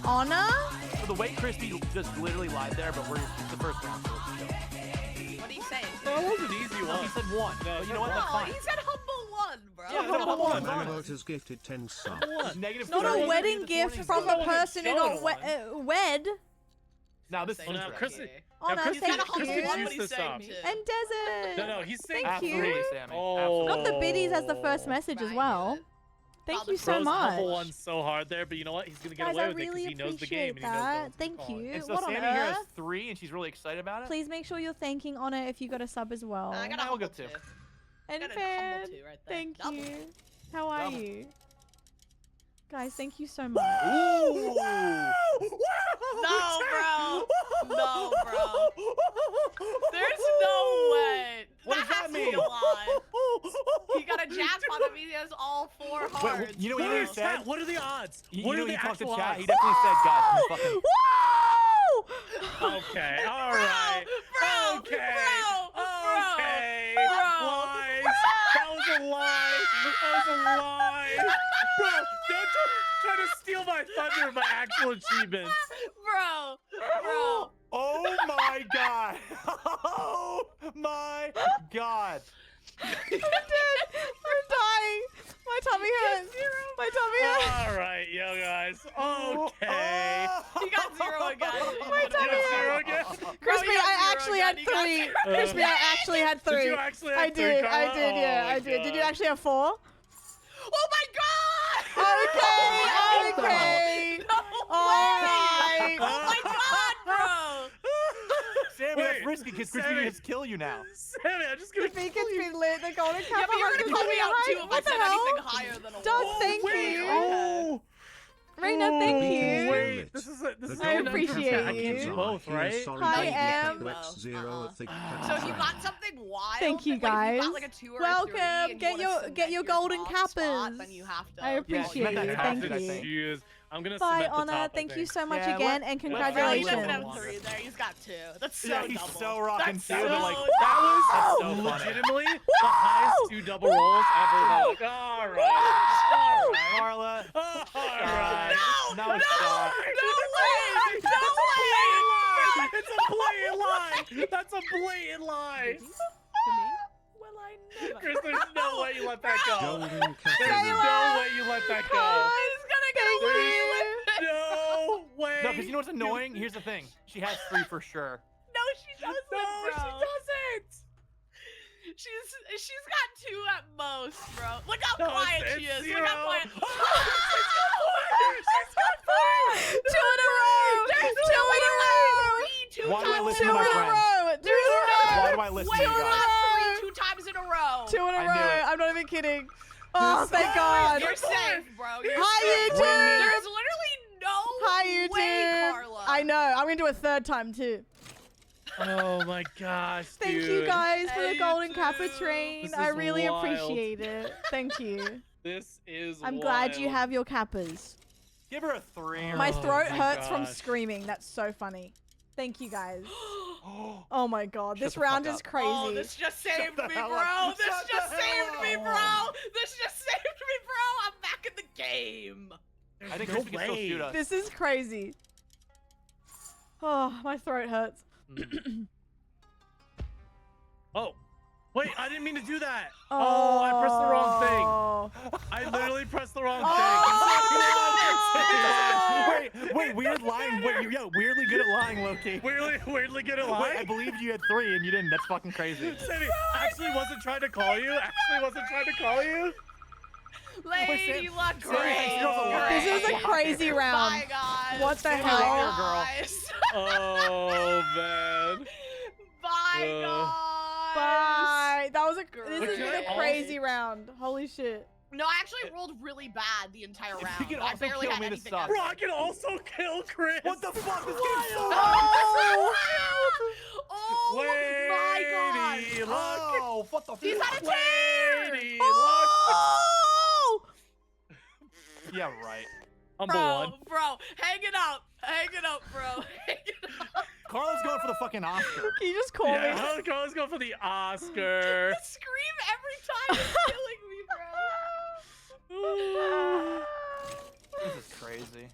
Honor? So the way Crispy just literally lied there, but it's the first round. So let's go. What are you saying? That was an easy No, one. he said 1. No, But you know what? No, That's fine. he said humble one, bro. Yeah, it's a one. Manamot has gifted 10 subs. Negative Not two. a wasn't wedding This gift morning. from No a one person who showed got one. wed. Now this is Oh, no, interesting. Chris- Honor, Chris He's got a thank humble you. Chris one, used but he's this saying up. too. And Desert. No, he's saying Thank you. Absolutely, Sammy. Oh. Absolutely. Got the biddies as the first message as Right, well. dude. Thank Probably you so Bro's much. humble one so hard there, but you know what? He's gonna get Guys, away I with it because really he knows the game appreciate and he knows the that. rules. Thank Call it. you. And so What on Sammy here has earth? 3, and she's really excited about it. Please make sure you're thanking Honor if you got a sub as well. I got a I'll go humble too. two. And Got a humble Fan, two right there. thank Double. you. How are Double. you? Guys, thank you so much. Ooh! No, bro. No, bro. There's no way. What does that has to be mean? a lie. He got a jackpot that means he has all 4 hearts. you know what What he is said? that? What are the odds? You What know are when the he talked to actual chat, odds? he definitely said, guys, you fucking... Woo! Okay, all right. Bro, Okay. bro, Okay. bro. Lies. That was a lie. That was a lie. Bro, don't try to steal my thunder of my actual achievements. Bro. Oh my god! Oh my god! I'm dead. I'm dying. My tummy hurts. My tummy hurts. All right, yo guys. Okay. He got 0 again. My You tummy got hurts. zero again? Crispy, you got I 0 actually again. had You got 3. 0. Crispy, I actually had 3. Did you actually have I three, did. Carla? I did. Yeah, Oh my I did. Did you God. actually have 4? Oh my god! Okay. Okay. No All way! right. Oh my god, bro! Sammy, that's Wait, risky because Crispy Sammy. can just kill you now. Sammy, I'm just gonna The beacon's been lit. The golden Yeah, cap. but you're gonna call me out too if I What the said hell? anything higher than a Doug, 1. thank wait, you. Oh, Reina, thank you. wait. This is a The I golden appreciate cat you. is Both, he is right? sorry Hi, that he Em. collects zero of the So if you got something wild, Thank you, like, if you guys. got like a 2 or a 3 Welcome. and you Get wanna your- cement get your golden top spot, cappers. then you have to. I appreciate meant that you. half, Thank did I you. say? Jeez. I'm gonna Bye, cement the Honor. top, I Thank you think. so much Yeah, again, what- and No, he congratulations. doesn't have Congratulations. 3 there. He's got 2. That's so Yeah, he's double. so rocking That's too. so They're like, double. That was That's so funny. legitimately the highest 2 double rolls ever. Like, all right. Carla. All Alright. right. No, no, stop. no way! No way! It's a blatant lie. That's a blatant lie. Well, I never. Chris, there's no way you let that go. golden There's cat. no way you let that go. He's gonna get Thank away you. with it. No way. No, because you know what's annoying? Here's the thing. She has 3 for sure. No, she doesn't, No, bro. she doesn't. She's got 2 at most, bro. Look how No, quiet it's she is. zero. Look how quiet. She's got 4. 2 in a row. There's 2 in a row. 2 Why do I times listen Two to in my a friends? row. 2 in a row. Why do I listen to Wait, you you guys? got 3 2 times in a row. 2 in a I knew row. it. I'm not even kidding. Oh, thank God. You're safe, bro. You're Hi, safe. YouTube. There's literally no Hi, way, YouTube. Carla. I know. I'm gonna do a 3rd time too. Oh my gosh, Thank dude. you guys for the Hey, golden YouTube. Kappa train. This I is really wild. appreciate it. Thank you. This is I'm glad you wild. have your Kappas. Give her a 3. My Oh throat my hurts from gosh. screaming. That's so funny. Thank you guys. Oh my god, Shut this the fuck round up. is crazy. Oh, this just saved the me, hell bro. up. This Shut the just hell saved me, up. bro. This just saved me, bro. I'm back in the game. I think no Crispy can still way. shoot us. This is crazy. Oh, my throat hurts. Oh, wait! I didn't mean to do that. Oh, I pressed the wrong thing. Oh. I literally pressed the wrong Wait, weird lying. Wait, yo, weirdly good at lying, Loki. thing. Weirdly good at Wait, I lying. believed you had 3 and you didn't. That's fucking crazy. Sammy, actually wasn't trying to call you. Lady Sam- Luck, Sam thinks great. you're a liar. This is a crazy round. Bye, guys. What the Sammy, hell? liar, girl. Guys. Oh man. Bye, guys. Bye. This Great. has been a crazy round. Holy shit. No, I actually rolled really bad the entire If round. you can I also barely kill had me, this anything sucks. else. Bro, I can also kill Chris. What the fuck? This game's so Oh! Oh my god. Lady Luck. Oh, what the He's fuck? had a tear. Lady Luck. Oh! Yeah, right. Humble one. Bro, hang it up. Hang it up, bro. Hang it up. Carlo's going for the fucking Oscar. Can you just call me? Yeah, let's go for the Oscar. The scream every time is killing me, bro. This is crazy.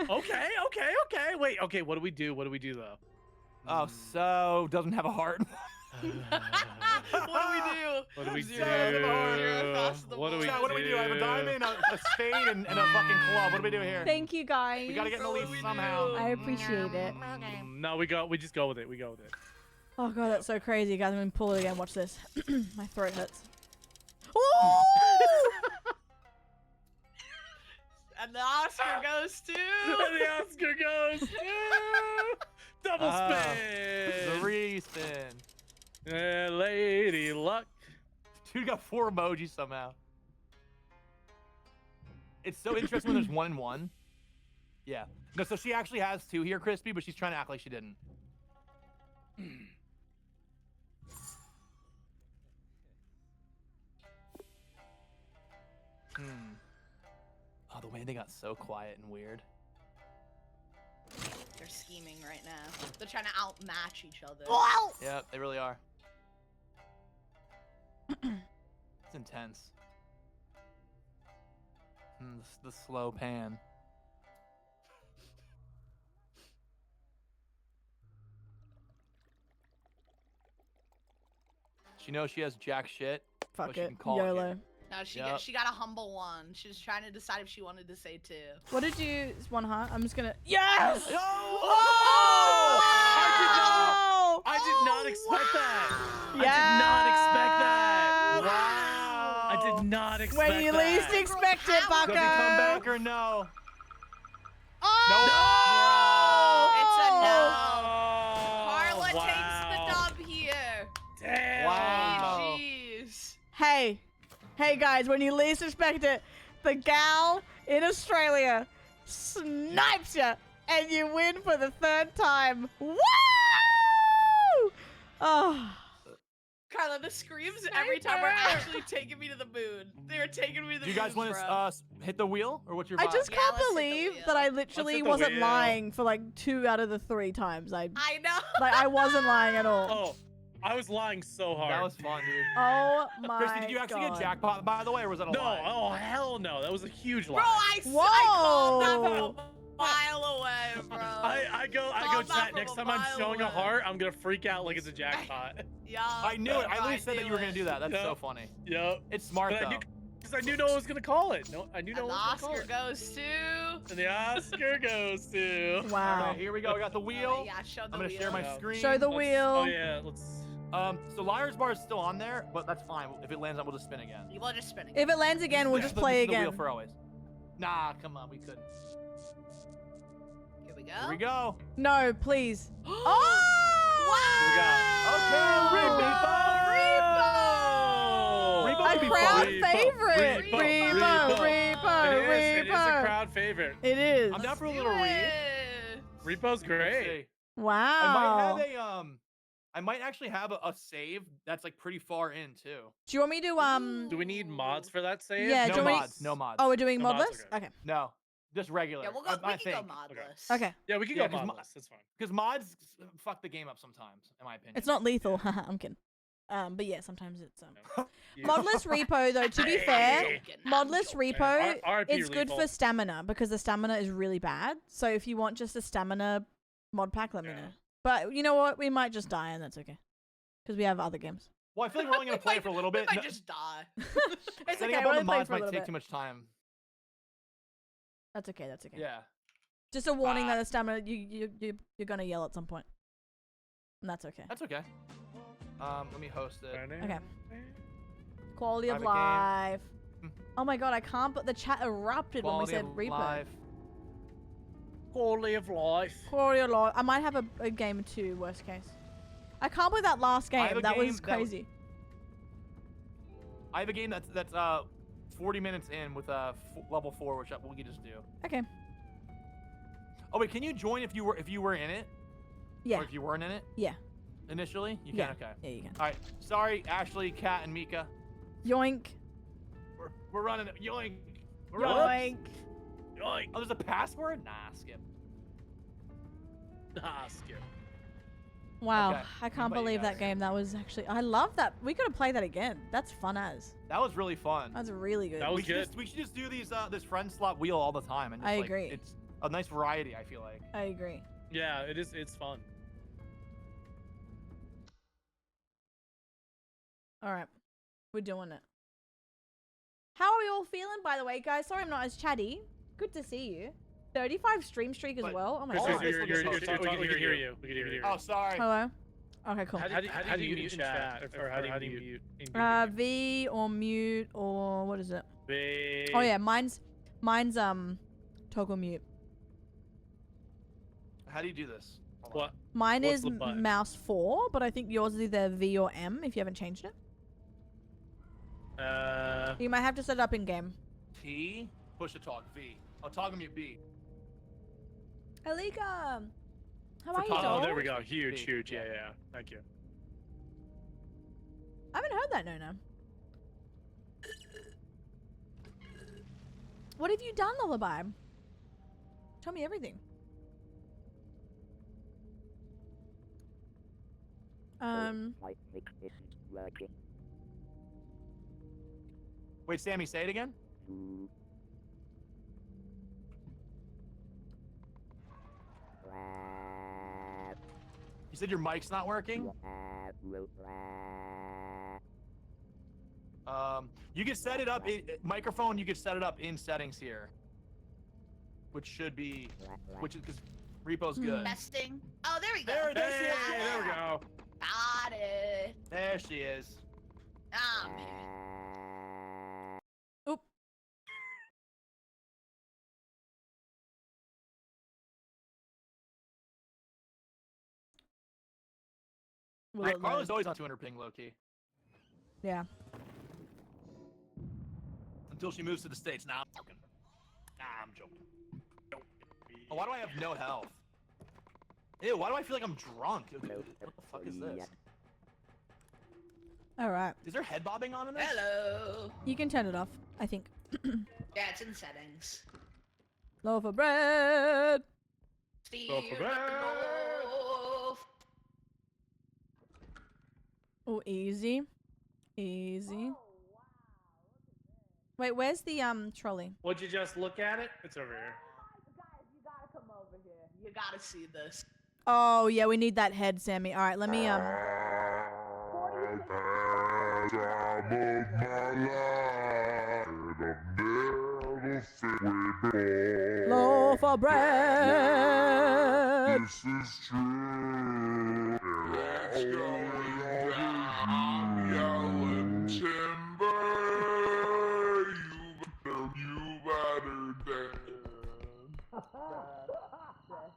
Okay. Wait, okay, what do we do? Though? Oh, so doesn't have a heart. What do we do? What do we Zero, do? zero, fast the What do we Chat, what do we do? I have a diamond, a spade, and a fucking club. What do we do here? Thank you guys. We gotta get in the What lead do we somehow. do? I appreciate it. No, we just go with it. Oh god, that's so crazy, guys. I'm gonna pull it again. Watch this. My throat hurts. Oh! And the Oscar goes to. And the Oscar goes to double spin. 3 spin. Lady Luck. Dude got 4 emojis somehow. It's so interesting when there's 1 and 1. Yeah. No, so she actually has 2 here, Crispy, but she's trying to act like she didn't. Oh, the way they got so quiet and weird. They're scheming right now. They're trying to outmatch each other. Yep, they really are. It's intense. The slow pan. She knows she has jack shit. Fuck but she it. can call it YOLO. here. No, Yep. she got a humble one. She was trying to decide if she wanted to say 2. What did you? It's 1 heart. I'm just gonna. Yes! No! Oh! I did not expect that. Yeah! I did not expect When you that. least expect it, Does he come back Bucker. or no? Oh! It's a no. Oh, Carla wow. takes the dub here. Damn. Wow. Jeez. Hey guys, when you least expect it, the gal in Australia snipes you and you win for the 3rd time. Woo! Oh. Carla, the screams every time were actually taking me to the moon. They were taking me to the Do you moon. guys want to hit the wheel, or what's your vibe? I just Yeah, can't let's hit the believe wheel. that I literally hit the wasn't wheel. lying for like 2 out of the 3 times. I know. I wasn't lying at all. Oh, I was lying so hard. That was fun, dude. Oh my Christy, did you actually God. get jackpot, by the way, or was that a No, lie? oh hell no, that was a huge lie. Bro, I called that from a mile away, bro. I go Called that chat from next a time I'm mile showing a away. heart, I'm gonna freak out like it's a jackpot. Yeah. I knew it. I literally said that knew you were going it. to do that. That's Yep. so funny. Yep. It's smart, But though. I knew no one was gonna call it. No, I knew no And the one was gonna Oscar call it. goes to. And the Oscar goes to. Wow. Okay, here we go. We got the wheel. Yeah, show the I'm going to wheel. share my Yeah. screen. Show the Let's- wheel. Oh yeah, let's. So Liar's Bar is still on there, but that's fine. If it lands on, we'll just spin again. We'll just spin it. If it lands again, we'll This just is play the wheel again. for always. Nah, come on. We couldn't. Here we go. Here we go. No, please. Oh! Okay, Repo! Repo A would be crowd fun. favorite. Repo, Repo, Repo. Repo, It is a Repo. crowd favorite. It is. I'm down for a Do little read. it. Repo's Let's great. see. Wow. I might have a I might actually have a save that's like pretty far in too. Do you want me to Do we need mods for that save? Yeah, No do you want me- mods. No mods. Oh, we're doing No mods, modless? Okay. No, just regular. Yeah, we'll go. I We can go think. modless. Okay. Yeah, we can Yeah, go 'cause modless. That's fine. Because mods fuck the game up sometimes, in my opinion. It's not lethal. I'm kidding. But yeah, sometimes it's Yeah. modless repo though. To be I'm fair, joking, I'm modless joking. repo RIP it's good Lethal. for stamina because the stamina is really bad. So if you want just a stamina mod pack, let me Yeah. know. But you know what? We might just die, and that's okay, because we have other games. Well, I feel like we're only gonna play it for a little We bit. might No- just die. It's setting okay. up We're on the only playing mods for a might little take bit. too much time. That's okay. That's okay. Yeah. Just a warning that the stamina you're gonna yell at some point, and that's okay. That's okay. Let me host it. Okay. Quality of Private game. life. Hmm. Oh my god, I can't. But the chat erupted when we Quality said of repo. life. Quality of life. Quality of life. I might have a game too. Worst case. I can't believe that last I have game. a That game was that- crazy. I have a game that's 40 minutes in with level 4, which we can just do. Okay. Oh wait, can you join if you were in it? Yeah. Or if you weren't in it Yeah. initially? You Yeah. can. Okay. Yeah, you can. All right. Sorry, Ashley, Kat, and Mika. Yoink. We're running it. Yoink. We're running it. Yoink. Yoink. Oh, there's a password? Nah, skip. Ah, skip. Wow. Okay, I can't but you believe that guys- game. That was actually. I love that. We gotta play that again. That's fun as. That was really fun. That's really good. That was we should good. just, we should just do these this friend slot wheel all the time and just, I like, agree. It's a nice variety, I feel like. I agree. Yeah, it is. It's fun. All right. We're doing it. How are we all feeling, by the way, guys? Sorry I'm not as chatty. Good to see you. 35 stream streak as But- well. Oh my Chris, god. Chris, We you're- can hear you. We can hear you. Oh, sorry. Hello. Okay, cool. How do you mute in chat? Or how do you mute? in V or mute or what is it? V. Oh yeah, mine's toggle mute. How do you do this? Hold on. What? Mine What's is the button? mouse 4, but I think yours is either V or M if you haven't changed it. You might have to set it up in game. T, push to talk. V. Oh, toggle mute B. Alika, how For are you, toggle- doll? Oh, there we go. Huge, B, huge. yeah. Yeah. Thank you. I haven't heard that, no. What have you done, Lullaby? Tell me everything. Wait, Sammy, say it again? You said your mic's not working? You can set it up, microphone, you can set it up in settings here. Which should be, which is, because Repo's good. Testing. Oh, there we go. There she is. Hey, there we go. Got it. There she is. Ah, man. Oop. Will it Carla's load? always on 200 ping, low-key. Yeah. Until she moves to the States. Nah, I'm joking. Nah, I'm joking. Oh, why do I have no health? Ew, why do I feel like I'm drunk? What the fuck is this? All right. Is there head bobbing on in this? Hello. You can turn it off, I think. Yeah, it's in settings. Loaf of bread. Steve. Go for that. Oh, easy. Easy. Wait, where's the trolley? Would you just look at it? It's over here. You gotta see this. Oh, yeah, we need that head, Sammy. All right, let me loaf of bread. This is true. It's going down, yelling timber. You better dance.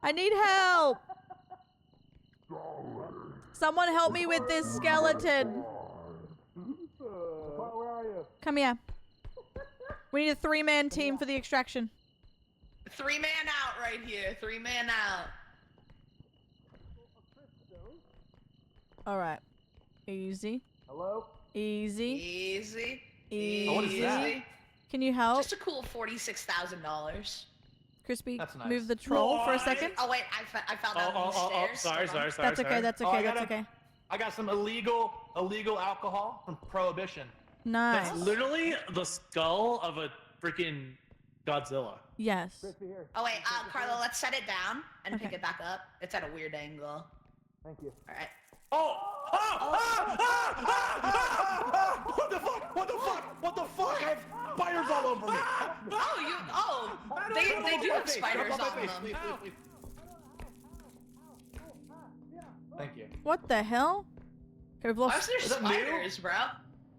I need help. Someone help me with this skeleton. Come here. We need a 3-man team for the extraction. 3-man out right here. 3-man out. All right. Easy. Hello? Easy. Easy. Easy. Oh, what is that? Can you help? Just a cool $46,000. Crispy, That's nice. move the troll for a second. Oh wait, I found that on the stairs. Sorry. That's okay, that's Oh, okay, I that's gotta- okay. I got some illegal alcohol from Prohibition. Nice. That's literally the skull of a freaking Godzilla. Yes. Oh wait, Carlo, let's set it down and pick Okay. it back up. It's at a weird angle. Thank you. All right. Oh! What the fuck? What the fuck? What the fuck? I have spiders all over me. They do have spiders on them. Please. Thank you. What the hell? Okay, we've Why lost. is there Is that new? spiders, bro?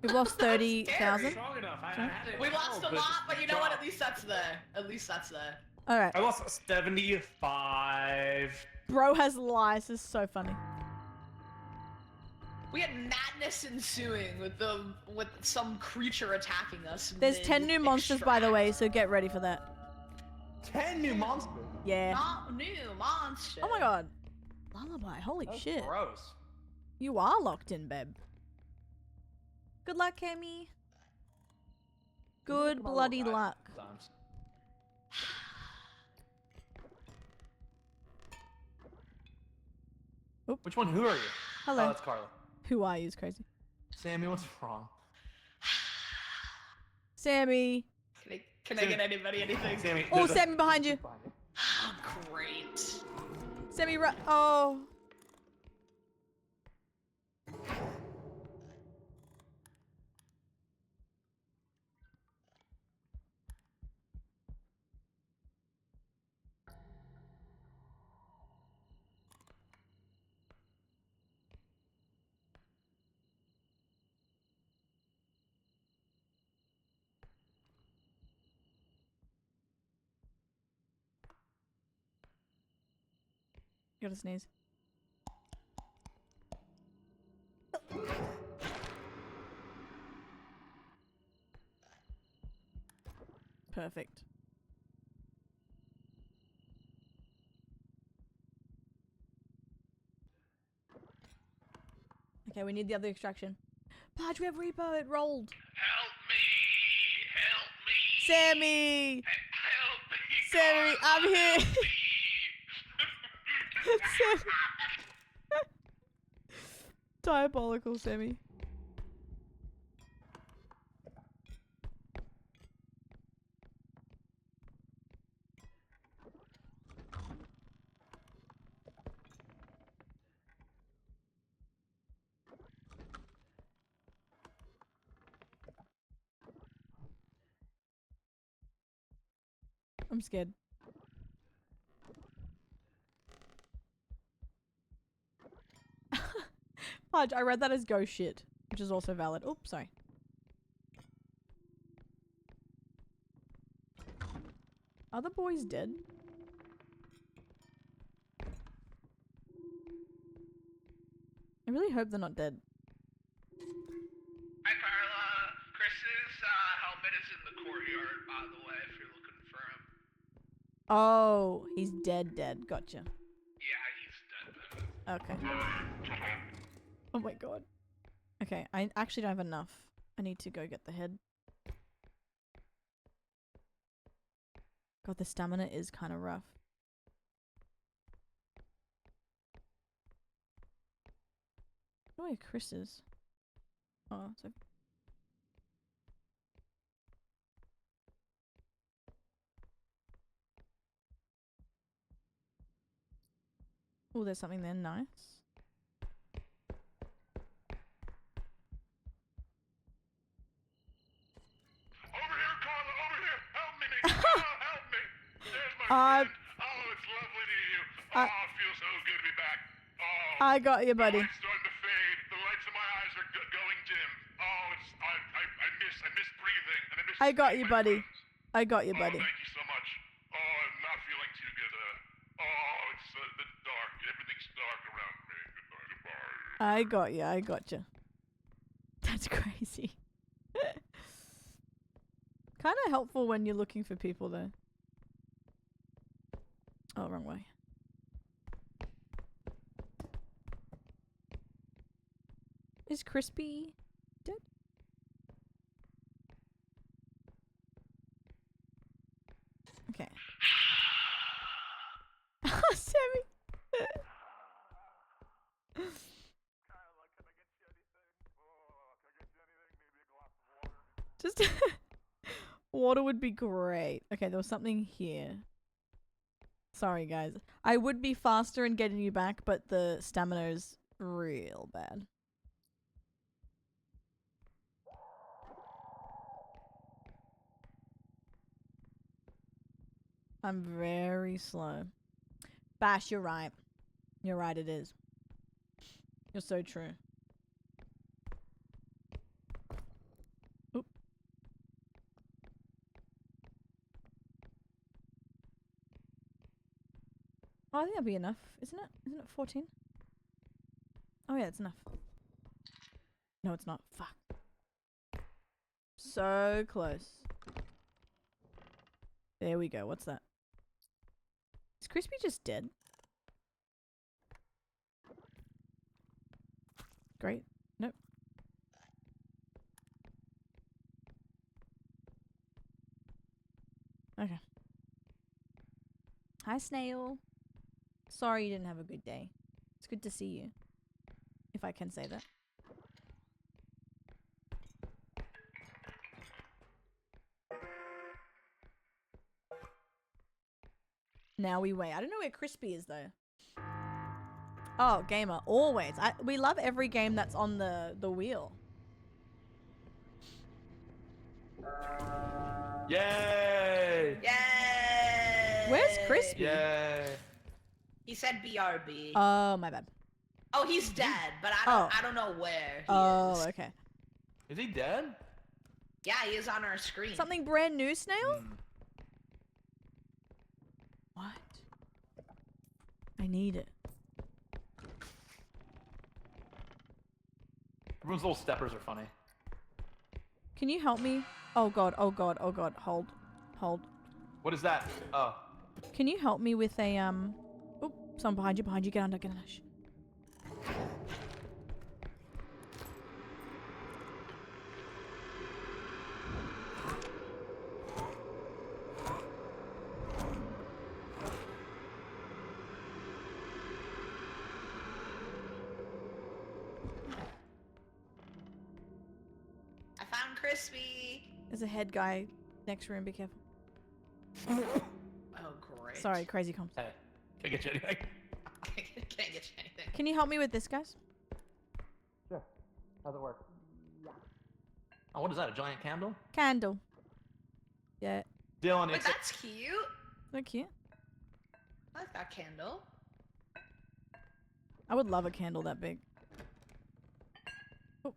We've lost That was 30,000. Strong enough. I had it. We lost a but lot, but you know what? dropped. At least that's there. At least that's there. All right. I lost 75. Bro has lice. This is so funny. We had madness ensuing with some creature attacking us. There's 10 new monsters, by the way, so get ready for that. 10 new monsters. Yeah. Not new monster. Oh my god. Lullaby. Holy That's shit. gross. You are locked in, babe. Good luck, Cammy. Good bloody luck. Sometimes. Oop. Which one? Who are you? Hello. Oh, that's Carla. Who are you is crazy. Sammy, what's wrong? Sammy. Can I get anybody anything? Sammy. Oh, there's a- Sammy behind you. Great. Sammy, oh. Gotta sneeze. Perfect. Okay, we need the other extraction. Podge, we have Reaper. It rolled. Help me! Help me! Sammy! Help me! Sammy, I'm here. Sammy. Diabolical, Sammy. I'm scared. Fudge, I read that as ghost shit, which is also valid. Oops, sorry. Are the boys dead? I really hope they're not dead. Hi, Carla. Chris's helmet is in the courtyard, by the way, if you're looking for him. Oh, he's dead. Gotcha. Yeah, he's dead. Okay. Oh my god. Okay, I actually don't have enough. I need to go get the head. God, the stamina is kind of rough. Where are Chris is? Oh, so. Oh, there's something there. Nice. Over here, Carla, over here! Help me! Help me! There's my friend! Oh, it's lovely to meet you. Oh, it feels so good to be back. Oh, I got you, buddy. the light's starting to fade. The lights in my eyes are going dim. Oh, it's I miss breathing. And I miss I got seeing you, my buddy. friends. I got you, Oh, buddy. thank you so much. Oh, I'm not feeling too good. It's a bit dark. Everything's dark around me. Goodbye. I got you. I got you. That's crazy. Kind of helpful when you're looking for people, though. Oh, wrong way. Is Crispy dead? Okay. Sammy. Just water would be great. Okay, there was something here. Sorry, guys. I would be faster in getting you back, but the stamina's real bad. I'm very slow. Bash, you're right. You're right, it is. You're so true. Oop. Oh, I think that'd be enough, isn't it? Isn't it 14? Oh yeah, it's enough. No, it's not. Fuck. So close. There we go. What's that? Is Crispy just dead? Great. Nope. Okay. Hi, Snail. Sorry you didn't have a good day. It's good to see you. If I can say that. Now we wait. I don't know where Crispy is though. Oh, gamer, always. We love every game that's on the wheel. Yay! Yay! Where's Crispy? Yay! He said BRB. Oh, my bad. Oh, he's dead, but I don't know where he is. Oh, okay. Is he dead? Yeah, he is on our screen. Something brand new, Snail? What? I need it. Everyone's little steppers are funny. Can you help me? Oh god, oh god, oh god. Hold. Hold. What is that? Oh. Can you help me with a Oh, someone behind you, get under, get under. Shh. I found Crispy. There's a head guy next room, be careful. Oh, great. Sorry, crazy comms. Hey, can't get you anything. Can't get you anything. Can you help me with this, guys? Sure. How's it work? Oh, what is that? A giant candle? Candle. Yeah. Dylan, Wait, it's that's cute. So cute. I like that candle. I would love a candle that big. Oh.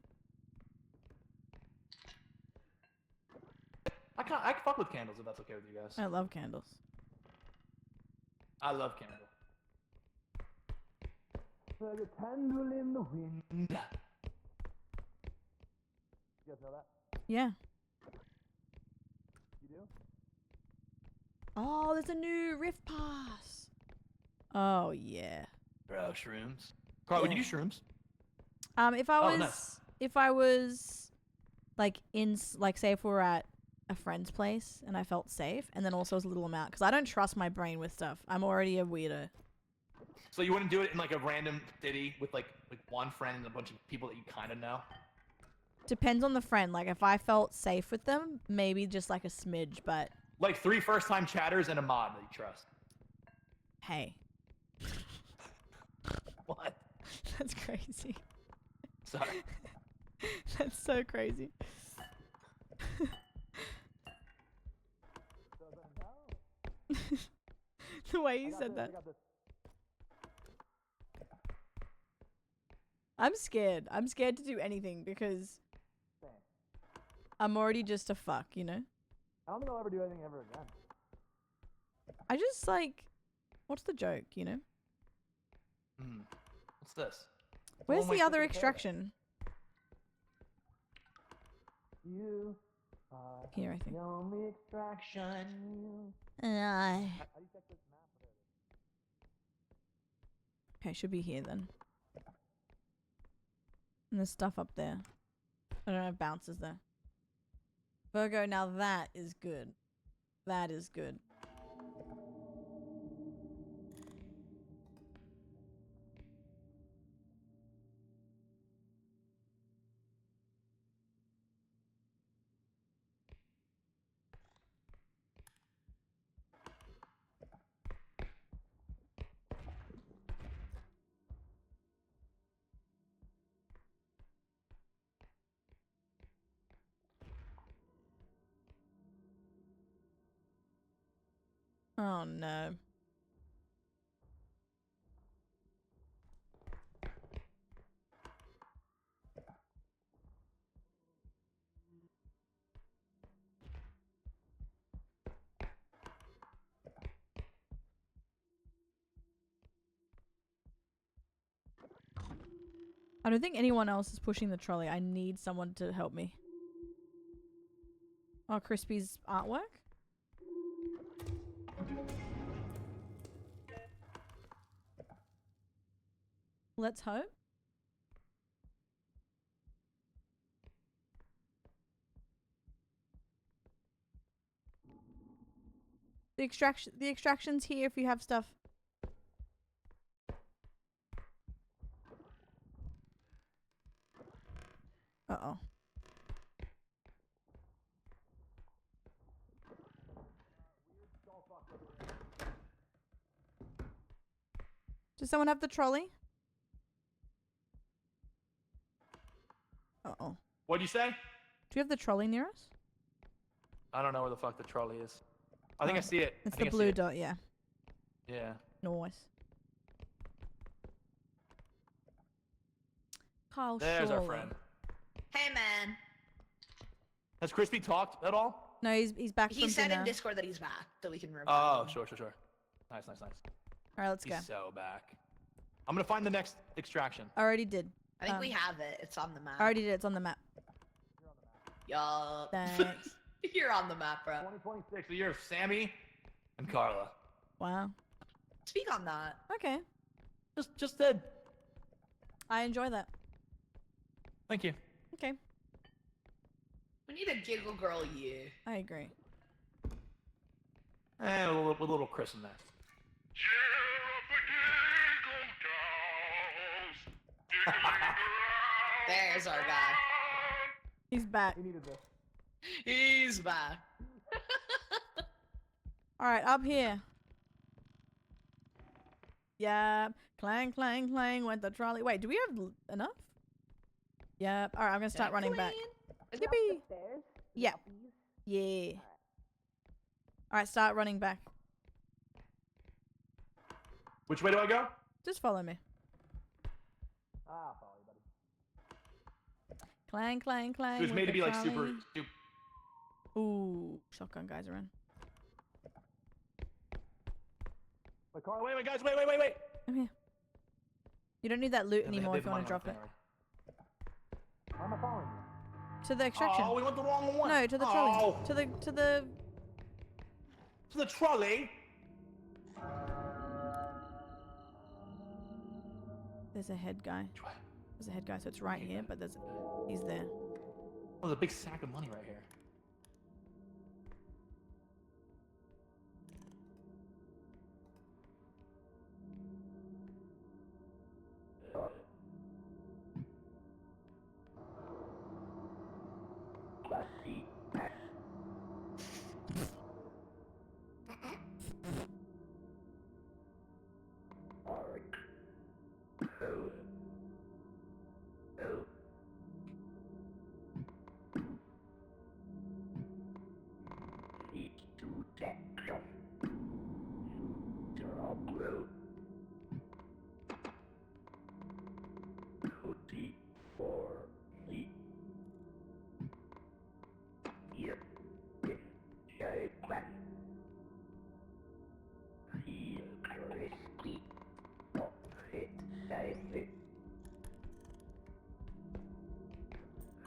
I can fuck with candles if that's okay with you guys. I love candles. I love candle. Like a candle in the wind. You guys know that? Yeah. You do? Oh, there's a new Rift Pass. Oh, yeah. Bro, shrooms. Carl, would you do shrooms? If I was, nice. if I was, like, say if we were at a friend's place and I felt safe, and then also as a little amount, because I don't trust my brain with stuff. I'm already a weirdo. So you wouldn't do it in like a random city with like one friend and a bunch of people that you kind of know? Depends on the friend. Like, if I felt safe with them, maybe just like a smidge, but... Like 3 first-time chatters and a mod that you trust. Hey. What? That's crazy. Sorry. That's so crazy. The way you said that. I'm scared. I'm scared to do anything because I'm already just a fuck, you know? I don't think I'll ever do anything ever again. I just like, what's the joke, you know? What's this? Where's am I the supposed other to extraction? You are Here, I think. the only extraction. Uh, How do you check this map? okay, should be here then. And there's stuff up there. I don't have bouncers there. Virgo, now that is good. That is good. Oh no. I don't think anyone else is pushing the trolley. I need someone to help me. Oh, Crispy's artwork? Let's hope. The extraction's here if you have stuff. Uh-oh. Does someone have the trolley? Uh-oh. What'd you say? Do you have the trolley near us? I don't know where the fuck the trolley is. I think I see it. It's I think the I see blue it. dot, yeah. Yeah. Nice. Kyle There's our Shawley. friend. Hey, man. Has Crispy talked at all? No, he's back He from said dinner. in Discord that he's back, so we can revive Oh, him. sure. Nice. Alright, let's go. He's so back. I'm gonna find the next extraction. I already did. I think we have it. It's on the map. I already did. It's on the map. Yup. Thanks. You're on the map, bro. 2026, the year of Sammy and Carla. Wow. Speak on that. Okay. Just did. I enjoy that. Thank you. Okay. We need a giggle girl year. I agree. And with a little Chris in there. There's our guy. He's back. He needed this. He's back. Alright, up here. Yep. Clang, clang, clang went the trolley. Wait, do we have enough? Yep. Alright, I'm gonna start running back. Yippee! Yeah. Yeah. Alright, start running back. Which way do I go? Just follow me. Ah, follow you, buddy. Clang, clang, clang. It was with made to the be like trolley. super. Ooh, shotgun guys are in. Wait, Carla, wait, guys, wait. Come here. You don't need that loot Yeah, they- anymore they if you want to have drop it. money on the thing already. Why am I following you? To the extraction. Oh, we went the wrong one. No, to the trolley. Oh, To the to the trolley. There's a head guy. Which way? There's a head guy, so it's right here, but he's there. Oh, there's a big sack of money right here.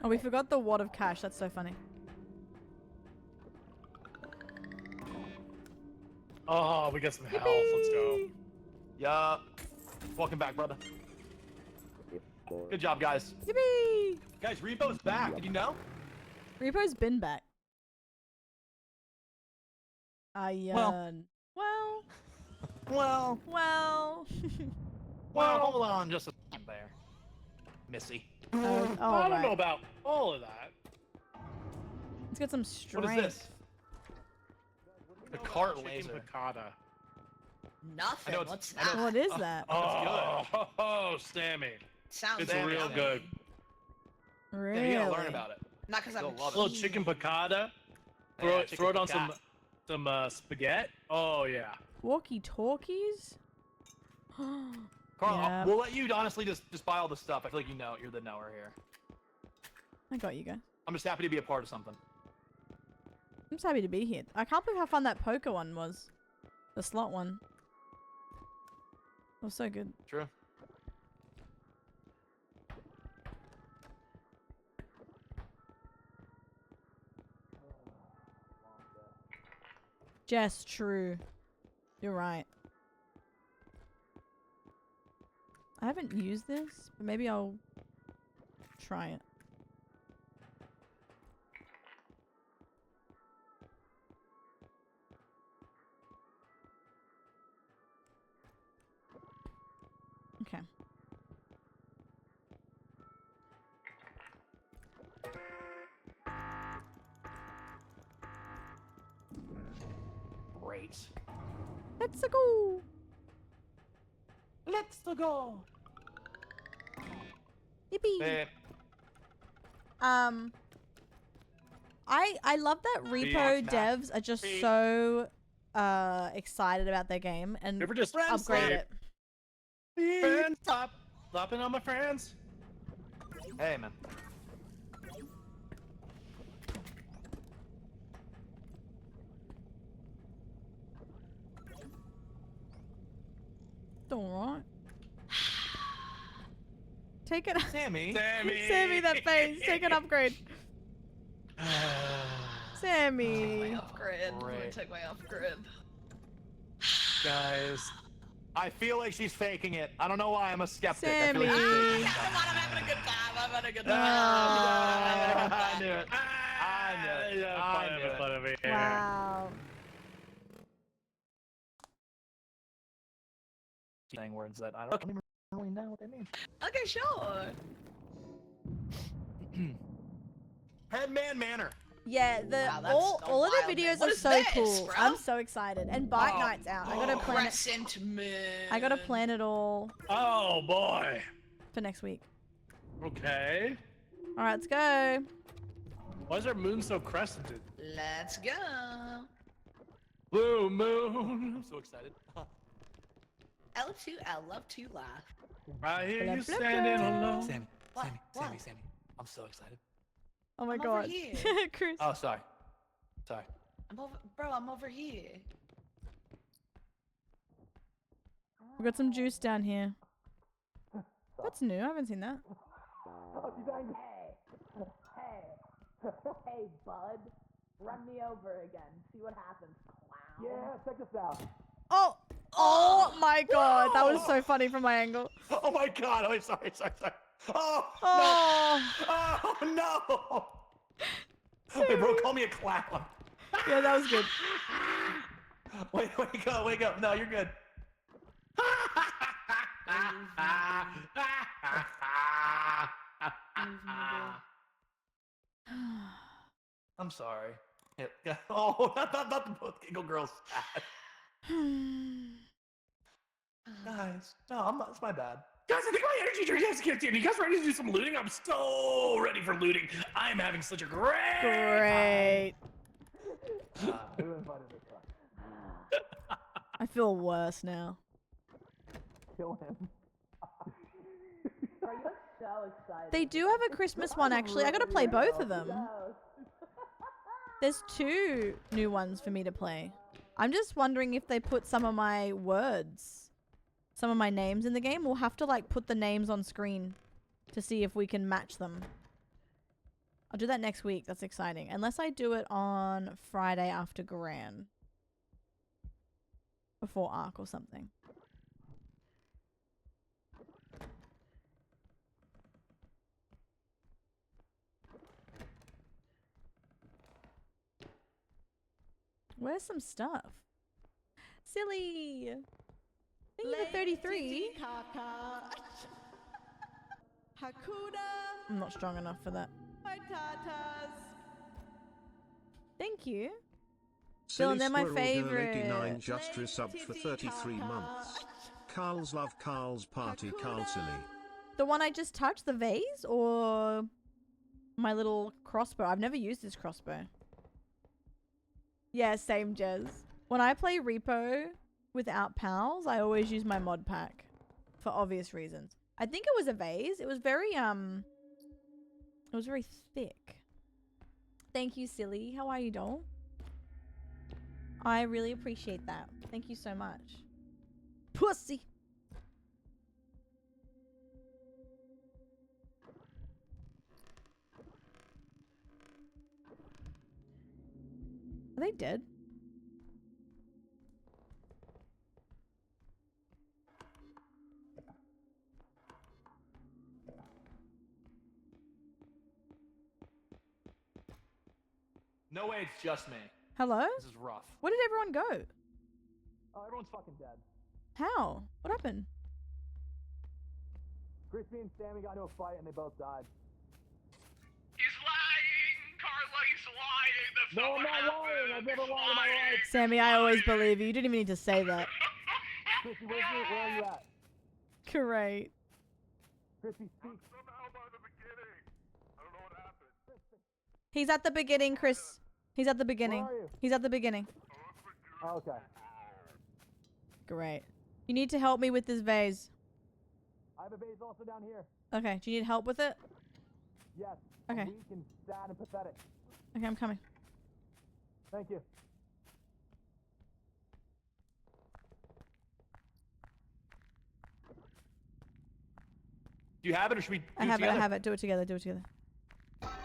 Oh, we forgot the wad of cash. That's so funny. Oh, we got some health. Let's go. Yup. Welcome back, brother. Good job, guys. Yippee! Guys, Repo's back. Did you know? Repo's been back. Well. Well. Well, hold on just a second there, Missy. Oh, I don't know right. about all of that. Let's get some What strength. is this? The cart Chicken laser. piccata. Nothing. I know it's- What's I know that? What is that? Oh, Sammy. Sounds It's Sammy, real Sammy. good. Really? Yeah, you gotta learn about it. Not because I'm You'll love a it. Little chicken piccata. Yeah, Throw it on chicken some spaghetti. Oh yeah. Walkie-talkies? Carl, Yeah. we'll let you honestly just buy all the stuff. I feel like you know, you're the knower here. I got you guys. I'm just happy to be a part of something. I'm just happy to be here. I can't believe how fun that poker one was. The slot one. It was so good. True. Jess, true. You're right. I haven't used this, but maybe I'll try it. Okay. Great. Let's go. Let's go. Yippee. Hey, I love that Repo devs are just so excited about their game and You ever just upgrade it. Friends, stopping on my friends. hey, man. It's alright. Take it. Sammy. Sammy, that face. Take an upgrade. Sammy. Off-grid. I'm gonna Great. take my off-grid. Guys. I feel like she's faking it. I don't know why. I'm a skeptic. I feel Sammy. like she's faking it. Come on, I'm having a good time. I'm having a good time. I knew it. Yeah, I knew it. fun over here. Wow. Saying words that I don't even really know what they mean. Okay, sure. Headman Manor. Yeah, Wow, that's all a of the wild videos name. What are is so this, cool. bro? I'm so excited. And bike Oh. night's out. I gotta plan it. Crescent Moon. I gotta plan it all Oh boy. for next week. Okay. All right, let's go. Why is our moon so crescented? Let's go. Blue moon. I'm so excited. L2L, love to laugh. I hear Blah, you blah, standing blah. alone. Sammy, What? Sammy, What? Sammy, Sammy. I'm so excited. Oh my I'm over god. here. Chris. Oh, sorry. Sorry. I'm over, bro, I'm over here. We've got some juice down here. That's new. I haven't seen that. Hey, bud. Run me over again. See what happens, clown. Yeah, check this out. Oh! Oh my god. That was so funny from my angle. Oh my god. Oh, sorry. Oh, Oh! no. Hey, bro, call me a clown. Yeah, that was good. Wake up. No, you're good. I'm sorry. Oh, not the both giggle girls. Guys, no, I'm not. It's my bad. Guys, I think my energy drink has kicked in. You guys ready to do some looting? I'm so ready for looting. I'm having such a great. Great. Who invited this guy? I feel worse now. Kill him. So excited. They do have a Christmas one, actually. I gotta play both of them. There's 2 new ones for me to play. I'm just wondering if they put some of my words, some of my names in the game. We'll have to like put the names on screen to see if we can match them. I'll do that next week. That's exciting. Unless I do it on Friday after Gran. Before Arc or something. Where's some stuff? Silly. Thank you for 33. Hakuna I'm not strong enough for that. Matatas. Thank you. Silly Dylan, they're my Squirrel Girl favorite. 89 just resubbed for 33 months. Carl's love Carl's party Carl Silly. The one I just touched, the vase, or my little crossbow? I've never used this crossbow. Yeah, same, Jez. When I play Repo without pals, I always use my mod pack for obvious reasons. I think it was a vase. It was very thick. Thank you, Silly. How are you, doll? I really appreciate that. Thank you so much. Pussy. Are they dead? No way, it's just me. Hello? This is rough. Where did everyone go? Oh, everyone's fucking dead. How? What happened? Crispy and Sammy got into a fight and they both died. He's lying! Carla, he's lying! That's No, not I'm what not happened! lying. I've never He's lied in my lying. life. Sammy, I always believe you. You didn't even need to say that. Crispy, where are you at? Great. Crispy, speak. Somehow by the beginning. I don't know what happened. He's at the beginning, Chris. He's at the beginning. Where are you? He's at the beginning. Oh, okay. Great. You need to help me with this vase. I have a vase also down here. Okay, do you need help with it? Yes. Okay. I'm weak and sad and pathetic. Okay, I'm coming. Thank you. Do you have it, or should we do I it have it, together? I have it. Do it together, do it together.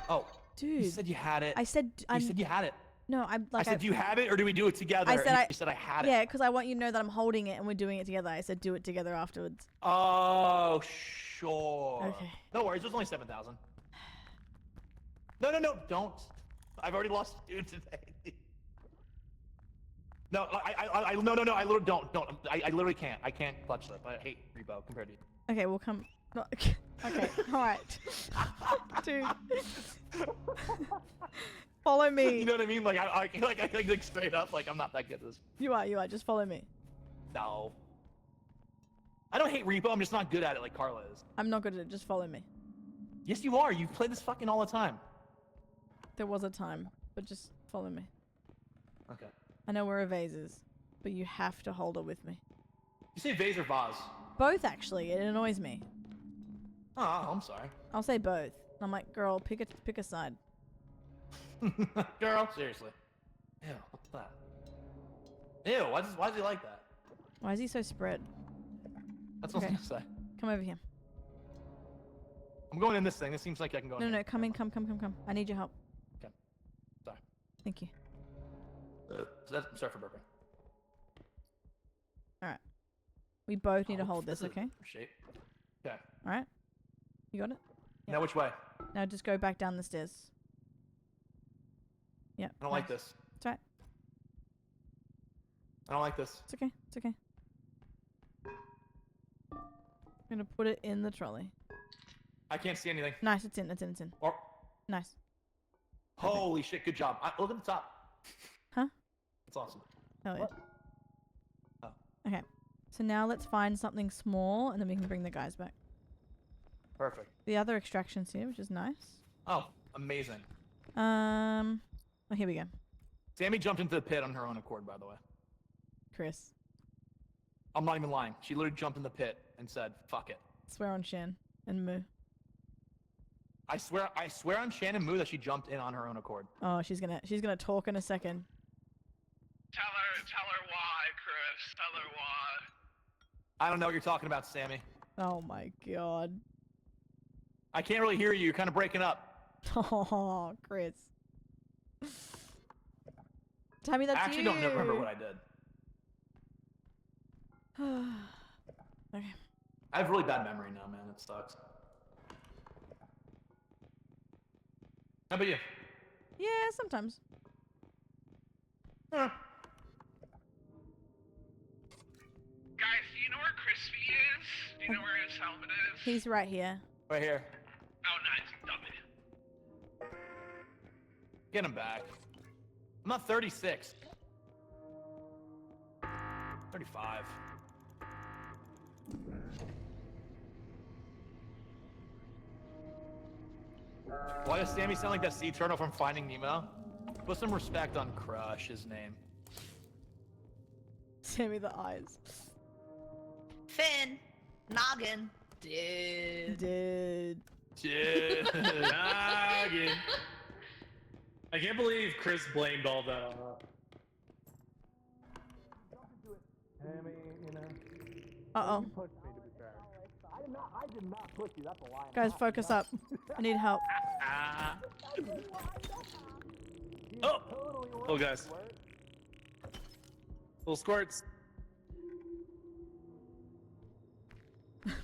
Oh, Dude. you said you had it. I said, You said you had it. no, I'm like, I said, do you have it, or do we do it together? I said And I- you said I had it. yeah, because I want you to know that I'm holding it and we're doing it together. I said do it together afterwards. Oh, sure. Okay. No worries, there's only 7,000. No, don't. I've already lost a dude today. No, I no, I literally don't. I literally can't. I can't clutch that. I hate Repo compared to you. Okay, we'll come. No, okay, alright. Dude. Follow me. You know what I mean? Like like straight up, like I'm not that good at this. You are. Just follow me. No. I don't hate Repo. I'm just not good at it like Carla is. I'm not good at it. Just follow me. Yes, you are. You play this fucking all the time. There was a time, but just follow me. Okay. I know where a vase is, but you have to hold it with me. You say vase or vase? Both, actually. It annoys me. Oh, I'm sorry. I'll say both. I'm like, girl, pick a side. Girl, seriously. Ew, what's that? Ew, why does he like that? Why is he so spread? That's what I Okay. was gonna say. Come over here. I'm going in this thing. This seems like I can go in No, here. no, come in, come. I need your help. Okay. Sorry. Thank you. I'm sorry for burping. Alright. We both need to Oh, hold this, is okay? Shape. Okay. Alright? You got it? Yeah. Now which way? Now just go back down the stairs. Yep. I don't like this. It's alright. I don't like this. It's okay. It's okay. I'm gonna put it in the trolley. I can't see anything. Nice, it's in. Or Nice. holy shit, good job. Look at the top. Huh? That's awesome. Hell yeah. What? Oh. Okay. So now let's find something small and then we can bring the guys back. Perfect. The other extraction's here, which is nice. Oh, amazing. Oh, here we go. Sammy jumped into the pit on her own accord, by the way. Chris. I'm not even lying. She literally jumped in the pit and said, "Fuck it." Swear on Shan and Moo. I swear on Shannon Moo that she jumped in on her own accord. Oh, she's gonna talk in a second. Tell her why, Chris. Tell her why. I don't know what you're talking about, Sammy. Oh my god. I can't really hear you. You're kind of breaking up. Oh, Chris. Tell me that's I actually you. don't remember what I did. Okay. I have really bad memory now, man. It sucks. How about you? Yeah, sometimes. Guys, do you know where Crispy is? Do you know where his helmet is? He's right here. Right here. Oh, nice. Dummy. Get him back. I'm not 36. 35. Why does Sammy sound like that sea turtle from Finding Nemo? Put some respect on Crush, his name. Sammy the eyes. Finn. Noggin. Dude. Dude. Noggin. I can't believe Chris blamed all that on us. Uh-oh. I did not push you, that's a lie. Guys, focus up. I need help. Oh! Oh, guys. Little squirts.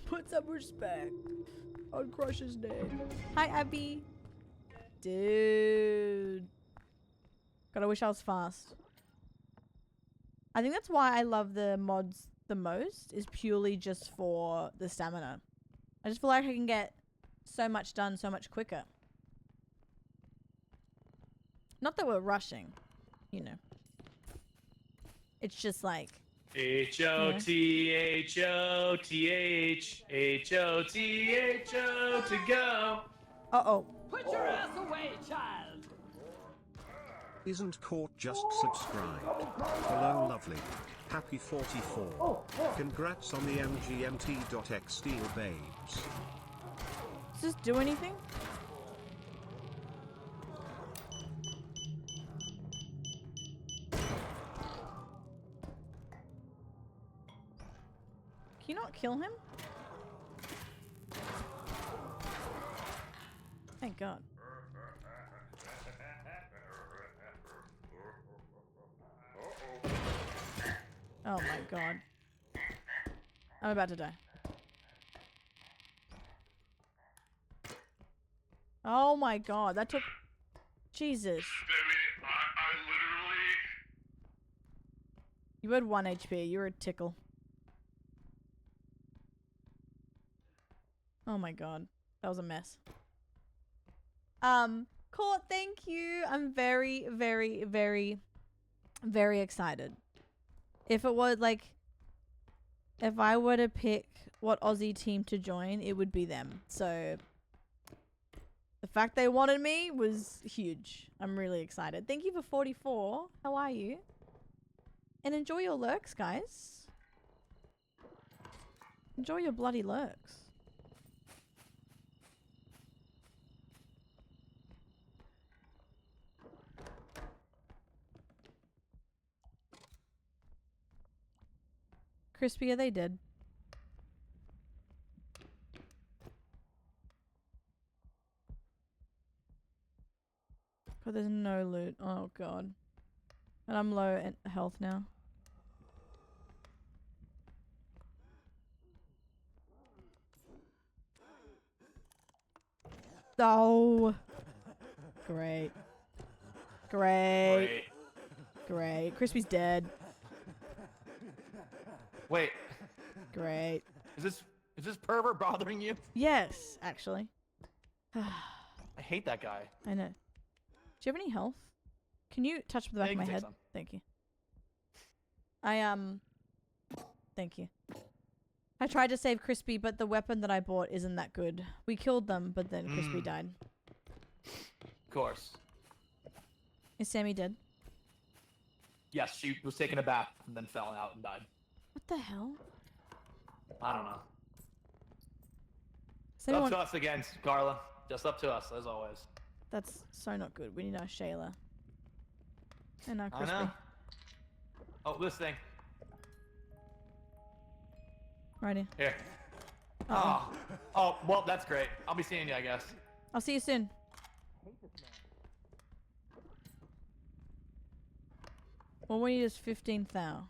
Put some respect on Crush's name. Hi, Abby. Dude. Gotta wish I was fast. I think that's why I love the mods the most, is purely just for the stamina. I just feel like I can get so much done so much quicker. Not that we're rushing, you know. It's just like... H-O-T-H-O-T-H, H-O-T-H-O to go. Uh-oh. Put your ass away, child. Isn't Court just subscribed? Hello lovely. Happy 44. Congrats on the MGMT.X Steel babes. Does this do anything? Can you not kill him? Thank God. Oh my God. I'm about to die. Oh my God, that took... Jesus. I literally... You had 1 HP, you were a tickle. Oh my God, that was a mess. Court, thank you. I'm very, very, very, very excited. If it was like, if I were to pick what Aussie team to join, it would be them. So the fact they wanted me was huge. I'm really excited. Thank you for 44. How are you? And enjoy your lurks, guys. Enjoy your bloody lurks. Crispy, are they dead? But there's no loot. Oh God. And I'm low in health now. Oh. Great. Great. Great. Crispy's dead. Wait, Great. is this pervert bothering you? Yes, actually. I hate that guy. I know. Do you have any health? Can you touch the back Yeah, of you my can head? take some. Thank you. Thank you. I tried to save Crispy, but the weapon that I bought isn't that good. We killed them, but then Crispy died. Of course. Is Sammy dead? Yes, she was taking a bath and then fell out and died. What the hell? I don't know. Does anyone... Up to us again, Carla. Just up to us, as always. That's so not good. We need our Shayla. And our I Crispy. know. Oh, this thing. Right here. Here. Uh-oh. Oh, well, that's great. I'll be seeing you, I guess. I'll see you soon. All we need is 15,000.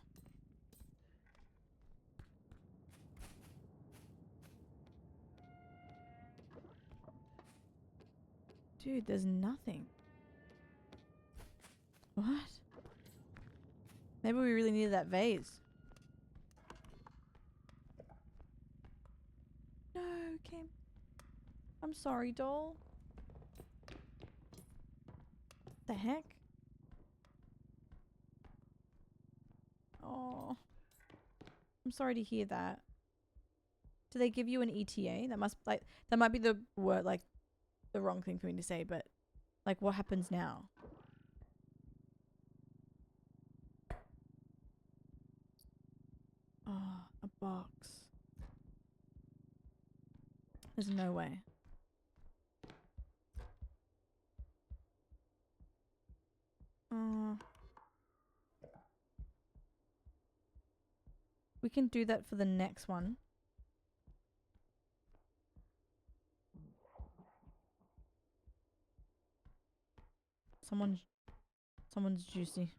Dude, there's nothing. What? Maybe we really needed that vase. No, Kim. I'm sorry, doll. The heck? Oh. I'm sorry to hear that. Do they give you an ETA? That must that might be the word the wrong thing for me to say, but like what happens now? Oh, a box. There's no way. We can do that for the next one. Someone's juicy.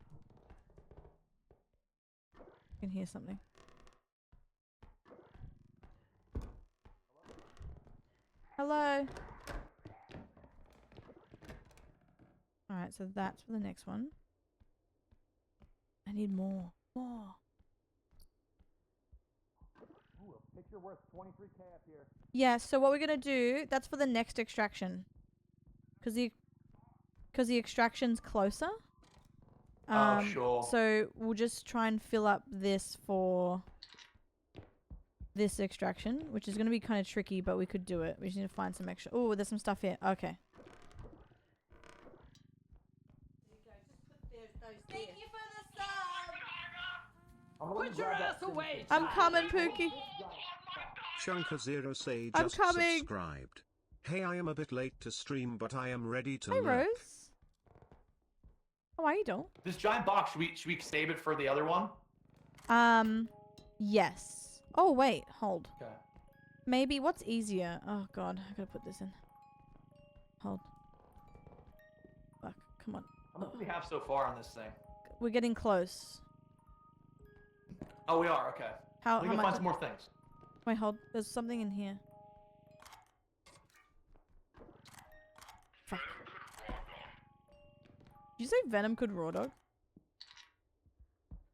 I can hear something. Hello. Alright, so that's for the next one. I need more. More. Ooh, a picture worth 23K up here. Yeah, so what we're gonna do, that's for the next extraction. Cause the extraction's closer. Sure. So we'll just try and fill up this for this extraction, which is going to be kind of tricky, but we could do it. We just need to find some extra. Oh, there's some stuff here. Okay. Thank you for the sub. Put your ass away, I'm child. coming, Pookie. Chunka0say I'm just coming. subscribed. Hey, I am a bit late to stream, but I am ready to Hey, lurk. Rose. How are you, doll? This giant box, should we save it for the other one? Yes. Oh, wait. Hold. Okay. Maybe. What's easier? Oh, God. I gotta put this in. Hold. Fuck. Come on. How much do we have so far on this thing? We're getting close. Oh, we are. Okay. How We can much? find some more things. Wait, hold. There's something in here. Fuck. Did you say Venom could raw dog?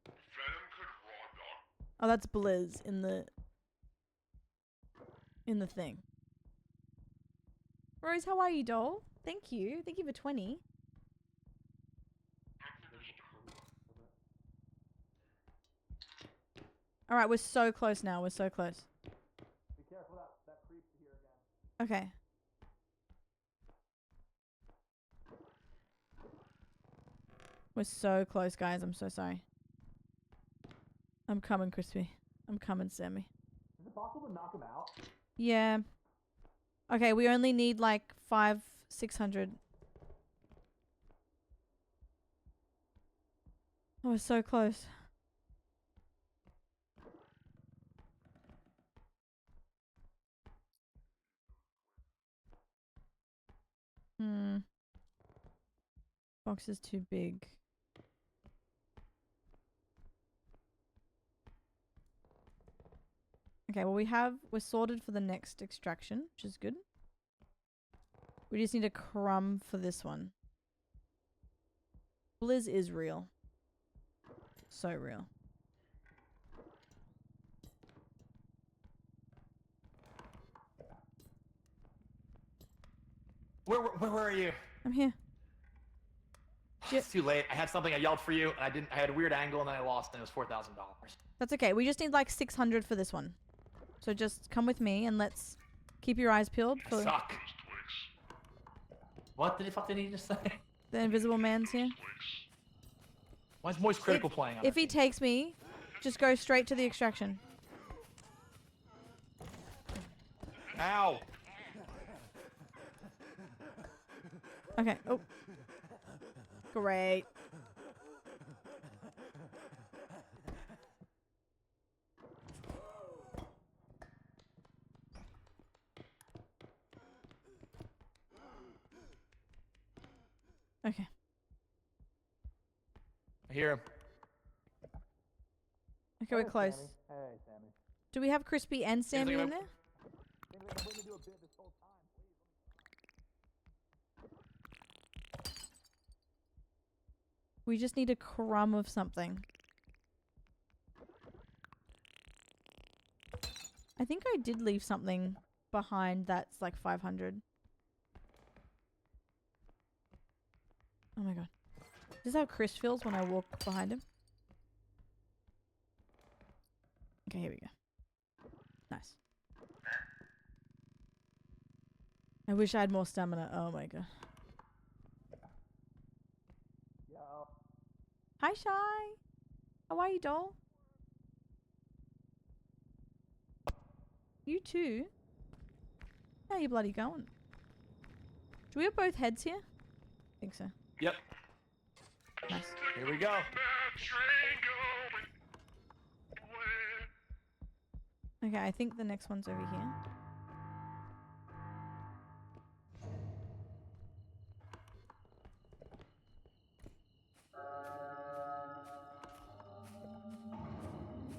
Venom could raw dog. Oh, that's Blizz in the thing. Rose, how are you, doll? Thank you. Thank you for 20. Alright, we're so close now. We're so close. Be careful that creep here again. Okay. We're so close, guys. I'm so sorry. I'm coming, Crispy. I'm coming, Sammy. Is it possible to knock him out? Yeah. Okay, we only need like 600. Oh, we're so close. Box is too big. Okay, well we're sorted for the next extraction, which is good. We just need a crumb for this one. Blizz is real. So real. Where are you? I'm here. It's too late. I had something I yelled for you, and I had a weird angle, and then I lost, and it was $4,000. That's okay. We just need like 600 for this one. So just come with me and let's keep your eyes peeled for Suck. What the fuck did he just say? the invisible man's here. Why is Moist Critical playing on If it? he takes me, just go straight to the extraction. Ow! Okay. Oh. Great. Okay. I hear him. Okay, we're close. Hey, Sammy. Do we have Crispy and Sammy in there? We just need a crumb of something. I think I did leave something behind that's like 500. Oh my god. Is this how Chris feels when I walk behind him? Okay, here we go. Nice. I wish I had more stamina. Oh my god. Hi, Shy. How are you, doll? You too? How you bloody going? Do we have both heads here? I think so. Yep. Nice. Here we go. Okay, I think the next one's over here.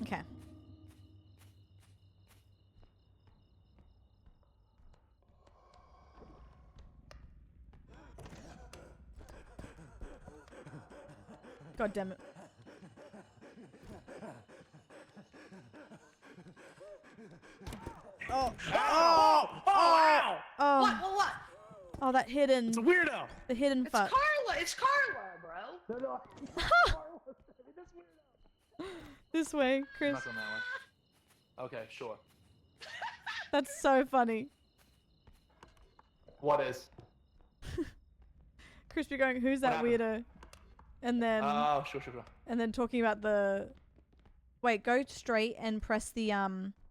Okay. God damn it. Oh. Oh! Oh! Oh. What? Oh, that hidden. It's a weirdo. The hidden It's fuck. Carla. It's Carla, bro. This way, Chris. Not on that one. Okay, sure. That's so funny. What is? Chris be going, who's What that happened? weirdo? And then Oh, sure. and then talking about the wait, go straight and press the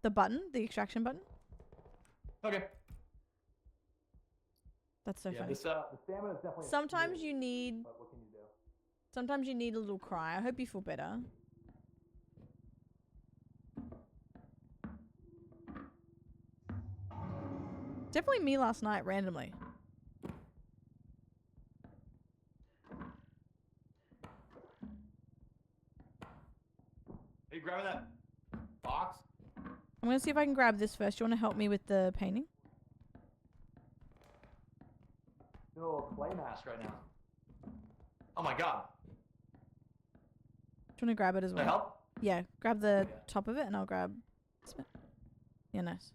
button, the extraction button. Okay. That's so Yeah, funny. this the stamina is definitely. Sometimes you need But what can you do? sometimes you need a little cry. I hope you feel better. Definitely me last night randomly. Are you grabbing that box? I'm gonna see if I can grab this first. Do you want to help me with the painting? Doing a little play mask right now. Oh my god. Do you want to grab it as Can I well? help? Yeah, grab the Yeah. top of it and I'll grab this bit. Yeah, nice.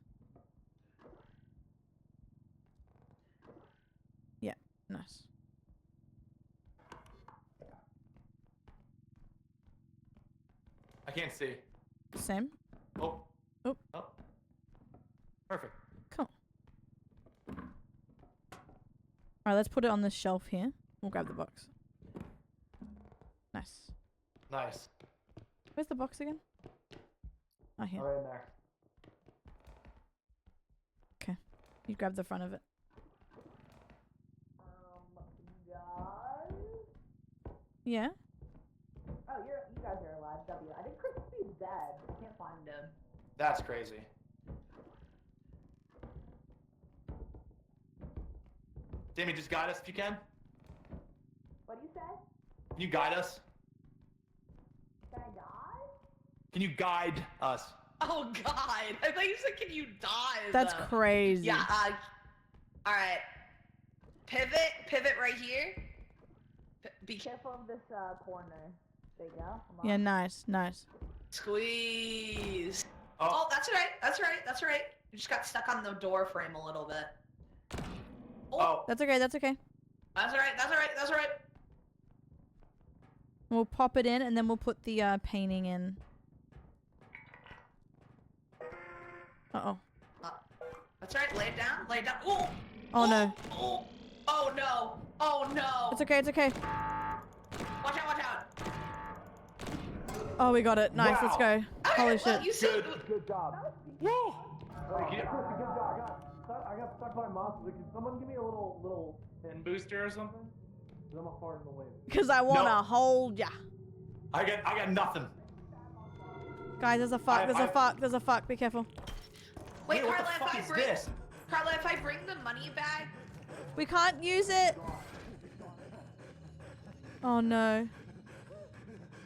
Yeah, nice. I can't see. Same. Oh. Oh. Oh. Perfect. Cool. Alright, let's put it on this shelf here. We'll grab the box. Nice. Nice. Where's the box again? Oh, here. Right in there. Okay. You grab the front of it. Yeah? Oh, you guys are alive. W. I think Crispy's dead. I can't find him. That's crazy. Jamie, just guide us if you can. What do you say? Can you guide us? Can I die? Can you guide us? Oh God! I thought you said, "Can you die?" That's though. crazy. Yeah. All right. Pivot right here. Be careful of this corner. There you go. Come on. Yeah, nice, nice. Squeeze. Oh. Oh, that's right. That's right. That's right. You just got stuck on the door frame a little bit. Oh. That's okay, that's okay. That's all right. That's all right. That's all right. We'll pop it in and then we'll put the painting in. Uh-oh. That's right. Lay it down. Lay it down. Ooh. Oh, no. Oh. Oh no. Oh no. It's okay, it's okay. Watch out. Watch out. Oh, we got it. Nice, let's go. Okay, Holy well, shit. You said. Good job. Woo! Good job. I got stuck by monsters. Can someone give me a little pin booster or something? Cause I'm a fart in the wind. Because I want to No. hold ya. I got nothing. Guys, there's a fuck, there's a fuck, there's a fuck. Be careful. Wait, what the Carla, fuck if I is bring. this? Carla, if I bring the money bag. We can't use it. Oh no.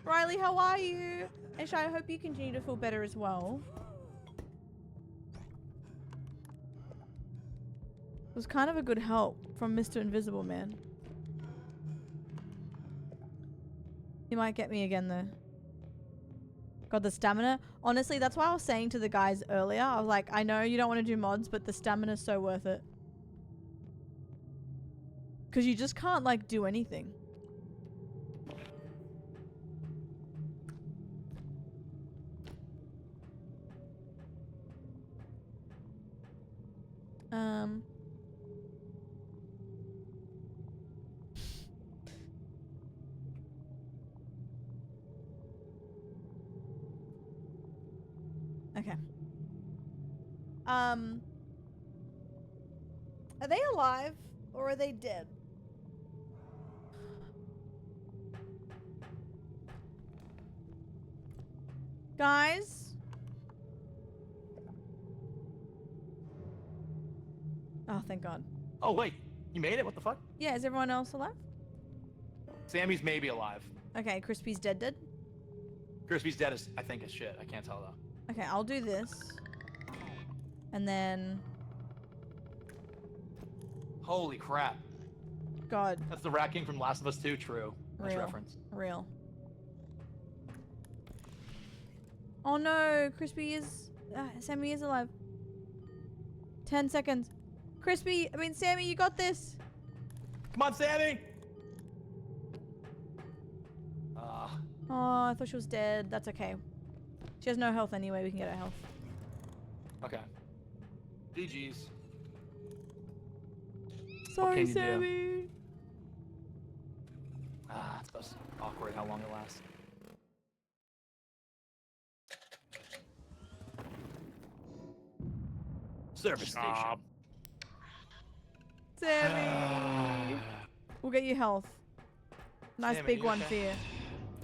Riley, how are you? And Shy, I hope you continue to feel better as well. It was kind of a good help from Mr. Invisible Man. He might get me again though. God, the stamina. Honestly, that's why I was saying to the guys earlier. I was like, I know you don't want to do mods, but the stamina's so worth it. Because you just can't, like, do anything. Okay. Are they alive or are they dead? Guys? Oh, thank God. Oh wait, you made it? What the fuck? Yeah, is everyone else alive? Sammy's maybe alive. Okay, Crispy's dead. Crispy's dead as I think as shit. I can't tell though. Okay, I'll do this. And then... Holy crap. God. That's the Rat King from Last of Us 2, true. Nice reference. Real. Oh no, Crispy is... Sammy is alive. 10 seconds. Sammy, you got this. Come on, Sammy! Oh, I thought she was dead. That's okay. She has no health anyway. We can get her health. Okay. GG's. Sorry, Sammy. It's supposed to be awkward how long it lasts. Service station. Sammy. We'll get you health. Nice Sammy, big you one okay? for you.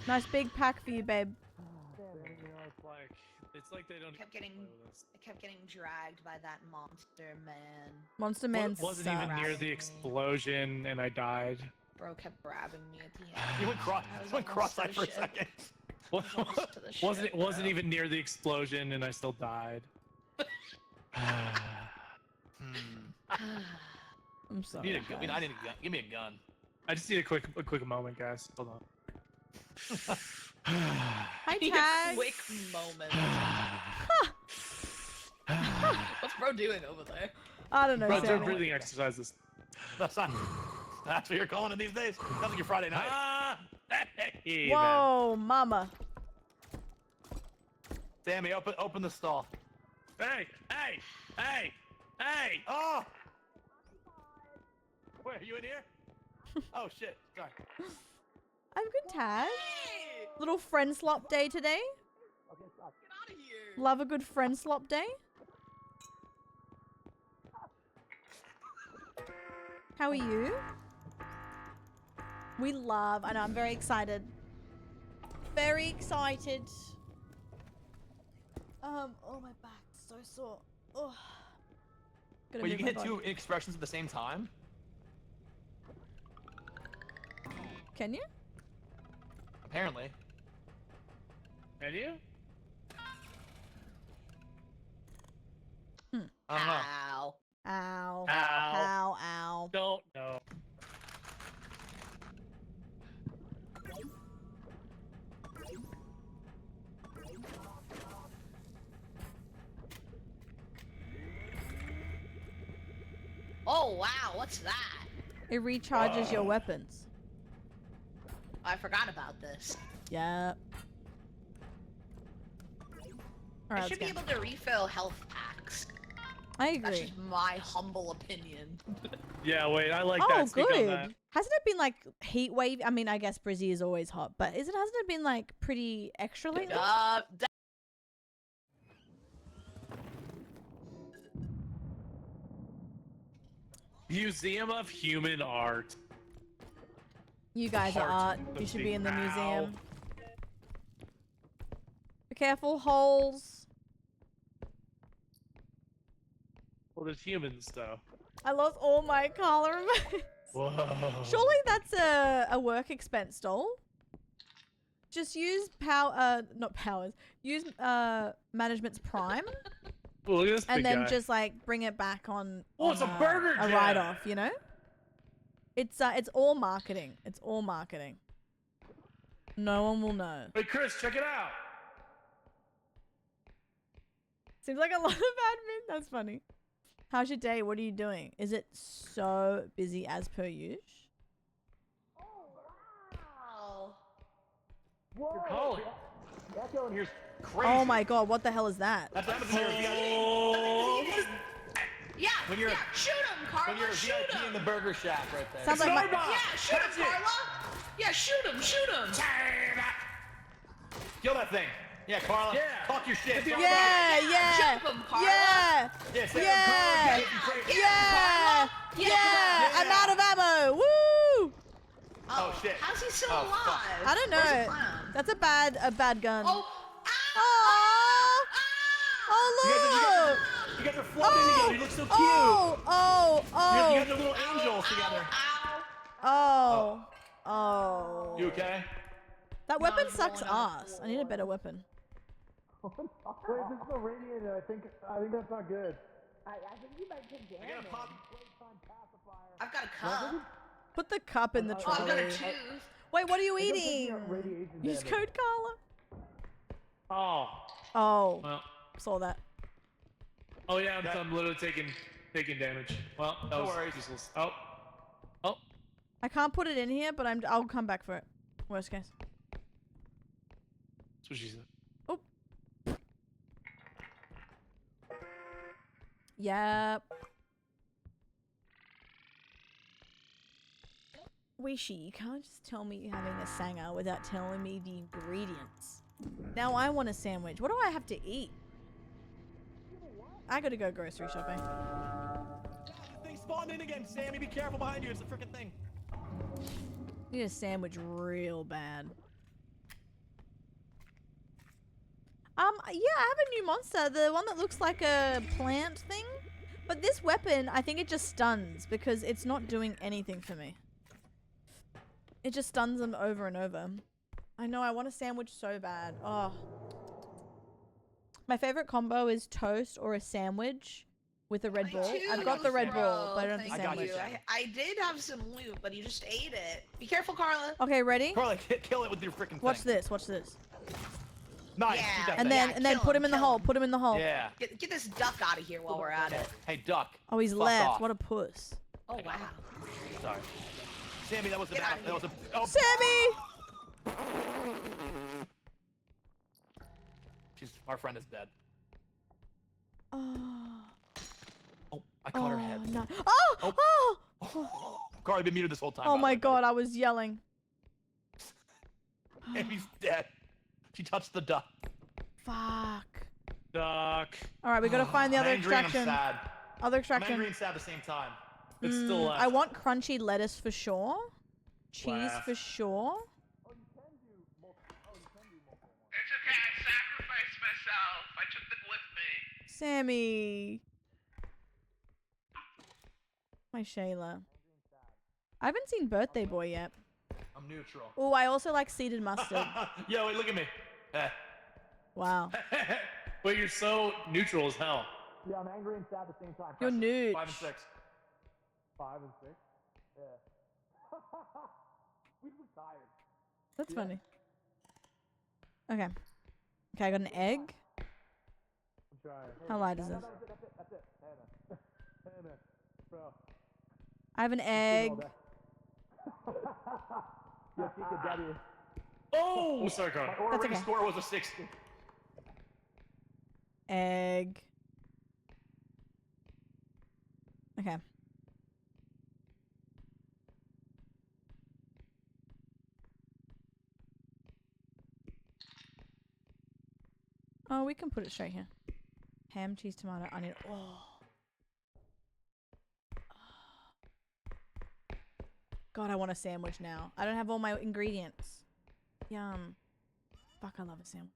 Nice big pack for you, babe. It's like they don't. I kept getting dragged by that monster man. Monster Man wasn't sucks. even near the explosion, and I died. Bro kept grabbing me at the end. You went cross-eyed for a second. Wasn't even near the explosion, and I still died. I'm sorry. I need a gun. Give me a gun. I just need a quick moment, guys. Hold on. Hi, Need Tag. a quick moment. What's bro doing over there? I don't know, Bro, Sammy. breathing exercises. That's what you're calling it these days? Sounds like your Friday night. Hey, Whoa, mama. Sammy, open the stall. Hey! Oh! Wait, are you in here? Oh shit. Sorry. I'm good, Tag. Little friend slop day today. Get out of here. Love a good friend slop day. How are you? I know, I'm very excited. Very excited. Oh, my back's so sore. Oh. Wait, you can hit two expressions at the same time? Can you? Apparently. Can you? I don't know. Ow. Ow. Ow. Ow, ow. Don't know. Oh wow, what's that? It recharges your weapons. I forgot about this. Yep. Alright, I should be able to refill health packs. I That's agree. just my humble opinion. Yeah, wait, I like Oh, that. Speak on good. that. Hasn't it been like heat wave? I mean, I guess Brizzy is always hot, but hasn't it been like pretty extra lately? Museum of Human Art. You guys are art. You should be in the museum. Be careful, holes. Well, there's humans though. I lost all my collar. Whoa. Surely that's a work expense, doll. Just use not powers. Use management's prime, Well, look at this and big then guy. just like bring it back on. Oh, it's a burger a jam. write-off. You know. It's all marketing. It's all marketing. No one will know. Hey, Chris, check it out. Seems like a lot of admin. That's funny. How's your day? What are you doing? Is it so busy as per usual? Wow. You're calling. That echo in here's crazy. Oh my god, what the hell is that? That's what happens when you're Yeah, When you're- yeah, shoot him, Carla, when you're a shoot VIP him. in the burger shack right there. Sounds like my- Yeah, shoot him, Carla. Yeah, shoot him, shoot him. Kill that thing. Yeah, Carla. Yeah. Talk your shit. Yeah, yeah, Jump him, Carla. yeah, Yeah, say yeah, Carla. yeah, yeah. I'm out of ammo. Woo! Oh, shit. How's he still Oh, alive? fuck. I don't Where's the know. clown? That's a bad gun. Oh. Oh, oh look. You guys are floating together. You look so cute. Oh, You guys are little angels together. oh. Oh. You okay? That weapon No, I'm sucks falling on the ass. I need a better weapon. Wait, this is a radiator. I think that's not good. I think you might take I gotta damage. pop. I've got a cup. Put the cup in the Oh, I've got trolley. a tooth. Wait, what are you I think eating? you got radiation Use damage. code Carla. Oh. Oh, Well. saw that. Oh yeah, I'm literally taking damage. Well, that No was worries. useless. Oh. Oh. I can't put it in here, but I'll come back for it. Worst case. That's what she said. Oh. Yep. Weishi, you can't just tell me you're having a sanger without telling me the ingredients. Now I want a sandwich. What do I have to eat? I gotta go grocery shopping. Thing spawned in again, Sammy. Be careful behind you. It's a freaking thing. Need a sandwich real bad. Yeah, I have a new monster. The one that looks like a plant thing. But this weapon, I think it just stuns because it's not doing anything for me. It just stuns them over and over. I know, I want a sandwich so bad. Oh. My favorite combo is toast or a sandwich with a Red Bull. I've got the Red Bull, but I don't have the Thank sandwich. you. I did have some loot, but you just ate it. Be careful, Carla. Okay, ready? Carla, kill it with your freaking thing. Watch this, watch this. Nice. Yeah. shoot that And thing. then kill put him, him in the kill hole, him. put him in the hole. Yeah. Get this duck out of here while we're at it. Hey, duck. Oh, he's Fuck left. off. What a puss. Oh, wow. Sorry. Sammy, that was a Get bad. out of That was a. Oh. Sammy! Our friend is dead. Oh, Oh, I caught her head. no. Oh! Oh! Carly been muted this whole time. Oh by the my way, god, I was yelling. buddy. Sammy's dead. She touched the duck. Fuck. Duck. Alright, we gotta find the I'm other angry and extraction. I'm sad. Other I'm extraction. angry and sad at the same time. It's still left. I want crunchy lettuce for sure. Cheese Laugh. for sure. It's okay, I sacrificed myself. I took them with me. Sammy. My Shayla. I haven't seen Birthday Boy yet. I'm neutral. Oh, I also like seeded mustard. Yo, wait, look at me. Wow. But you're so neutral as hell. Yeah, I'm angry and sad at the same time. You're nude. 5 and 6. 5 and 6. Yeah. We retired. That's funny. Okay. Okay, I got an egg. I'm trying. How light is this? That's it. Hannah. Hannah. Bro. I have an egg. Yeah, Chica Daddy. Oh, sorry, Carl. My aura That's rating okay. score was a 60. Egg. Okay. Oh, we can put it straight here. Ham, cheese, tomato, onion. Oh. God, I want a sandwich now. I don't have all my ingredients. Yum. Fuck, I love a sandwich.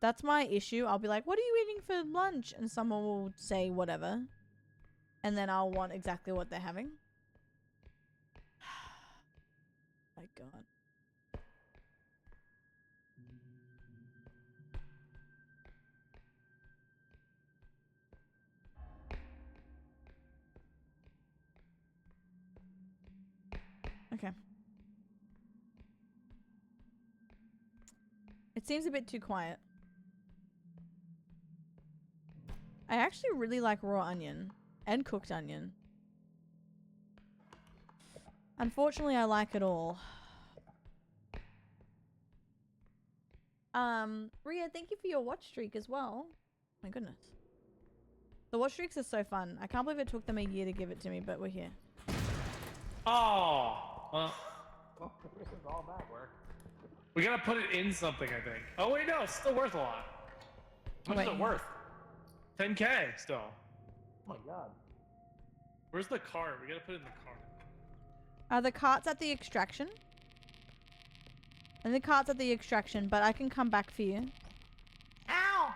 That's my issue. I'll be like, what are you eating for lunch? And someone will say whatever. And then I'll want exactly what they're having. My God. Okay. It seems a bit too quiet. I actually really like raw onion and cooked onion. Unfortunately, I like it all. Ria, thank you for your watch streak as well. My goodness. The watch streaks are so fun. I can't believe it took them a year to give it to me, but we're here. Oh. Well, we gotta put it in something, I think. Oh wait, no, it's still worth a lot. How much is it worth? 10K still. Oh my god. Where's the cart? We gotta put it in the cart. Are the carts at the extraction? And the cart's at the extraction, but I can come back for you. Ow!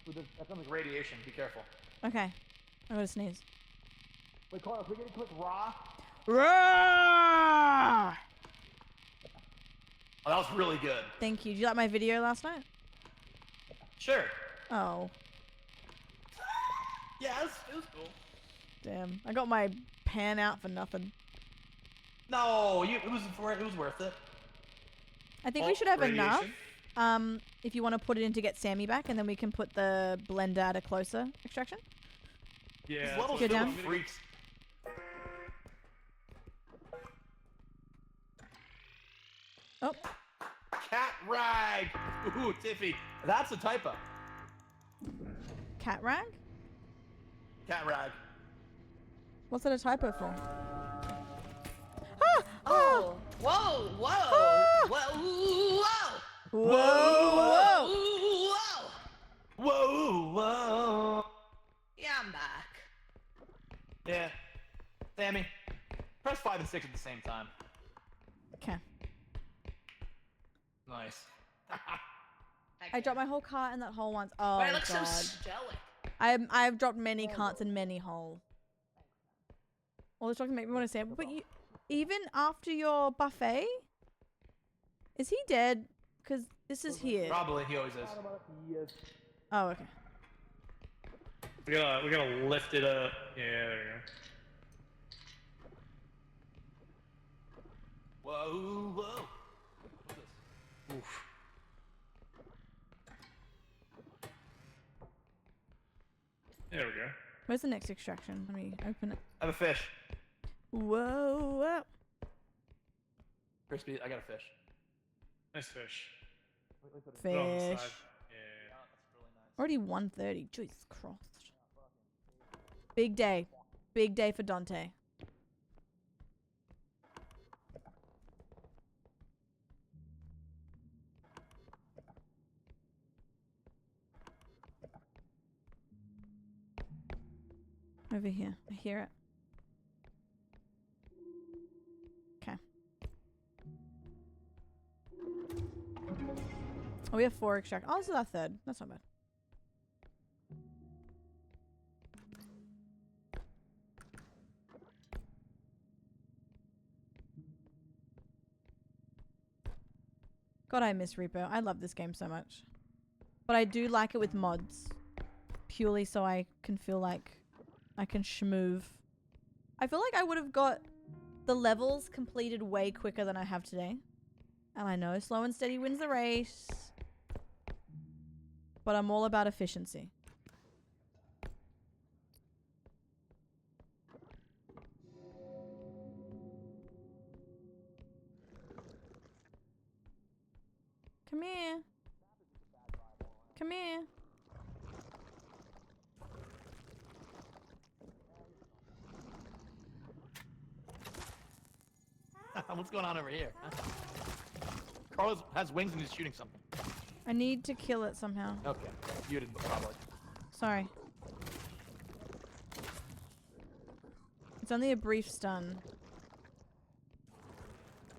Ooh, that sounds like radiation. Be careful. Okay. I gotta sneeze. Wait, Carl, if we get a quick raw. Roar! Oh, that was really good. Thank you. Did you like my video last night? Sure. Oh, Yeah, it was cool. damn. I got my pan out for nothing. No, it was worth it. I think we should have enough. Radiation? If you want to put it in to get Sammy back, and then we can put the blender at a closer extraction. Yeah. These levels Go filled down. with freaks. Oh, Cat rag. Ooh, Tiffy. That's a typo. cat rag? Cat rag. What's that a typo for? Oh! Whoa! Whoa! Ah! Whoa! Whoa! Whoa! Whoa! Whoa, whoa. Yeah, I'm back. Yeah. Sammy, press 5 and 6 at the same time. Okay. Nice. I dropped my whole cart in that hole once. Oh But I look so god. stoic. I've dropped many carts in many holes. All this talking make me want to say, but you, even after your buffet, is he dead? Because this is here. Probably, he always is. Yes. Oh, okay. We gotta lift it up. Yeah, there you go. Whoa, whoa. Oof. There we go. Where's the next extraction? Let me open it. I have a fish. Whoa, whoa. Crispy, I got a fish. Nice fish. Fish. Put it on the side. Yeah. That's really nice. Already 1:30. Jesus Christ. Big day. Big day for Dante. Over here. I hear it. Okay. Oh, we have 4 extract. Oh, this is our 3rd. That's not bad. God, I miss Reaper. I love this game so much. But I do like it with mods. Purely so I can feel like I can schmoove. I feel like I would have got the levels completed way quicker than I have today. And I know slow and steady wins the race. But I'm all about efficiency. Come here. Come here. What's going on over here? Huh? Carlos has wings and he's shooting something. I need to kill it somehow. Okay, you did probably. Sorry. It's only a brief stun.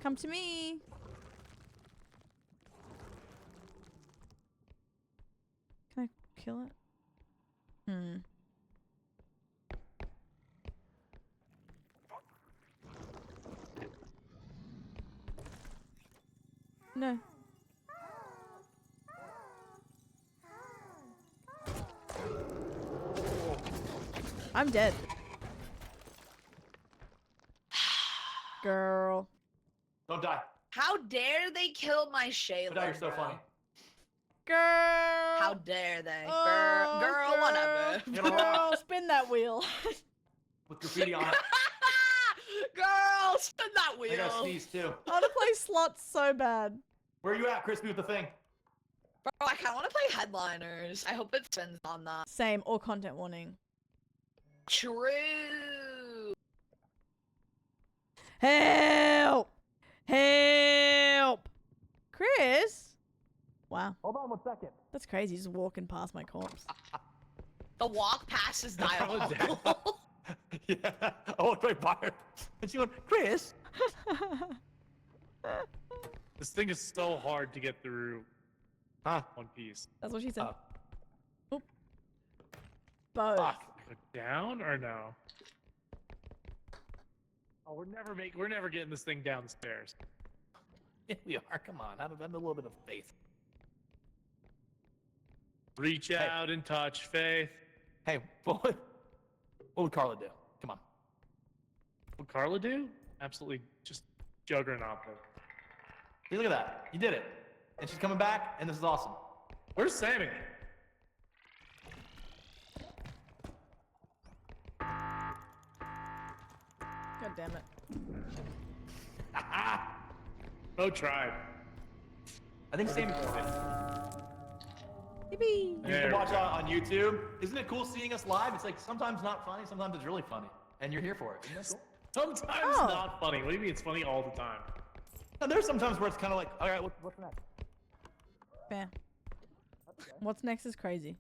Come to me. Can I kill it? Hmm. No. I'm dead. Girl. Don't die. How dare they kill my Shayla? Don't die, you're so funny. Girl. How dare they? Oh, girl, whatever. You're gonna Girl, rock spin that wheel. with graffiti on it. Girl, spin that I wheel. gotta sneeze too. I want to play slots so bad. Where are you at, Crispy, with the thing? Bro, I kind of want to play Headliners. I hope it spins on that. Same, or content warning. True. Help! Help! Chris? Wow, Hold on 1 second. that's crazy. Just walking past my corpse. The walk past is diabolical. Yeah, I walked right by her. And she went, Chris. This thing is so hard to get through Huh? One Piece. That's what she said. Oh. Oop. Both. Fuck. Go down or no? Oh, we're never getting this thing downstairs. Yeah, we are. Come on. Have a little bit of faith. Reach out and touch, Faith. Hey, what would Carla do? Come on. What Carla do? Absolutely just juggernaut. See, look at that. You did it. And she's coming back, and this is awesome. Where's Sammy? God damn it. No tribe. I think Sammy's perfect. Yippee! You should watch on YouTube. Isn't it cool seeing us live? It's like sometimes not funny, sometimes it's really funny. And you're here for it. Isn't that cool? Sometimes Oh. not funny. What do you mean it's funny all the time? No, there's sometimes where it's kind of like, all right, what's next? Bam. What's next is crazy.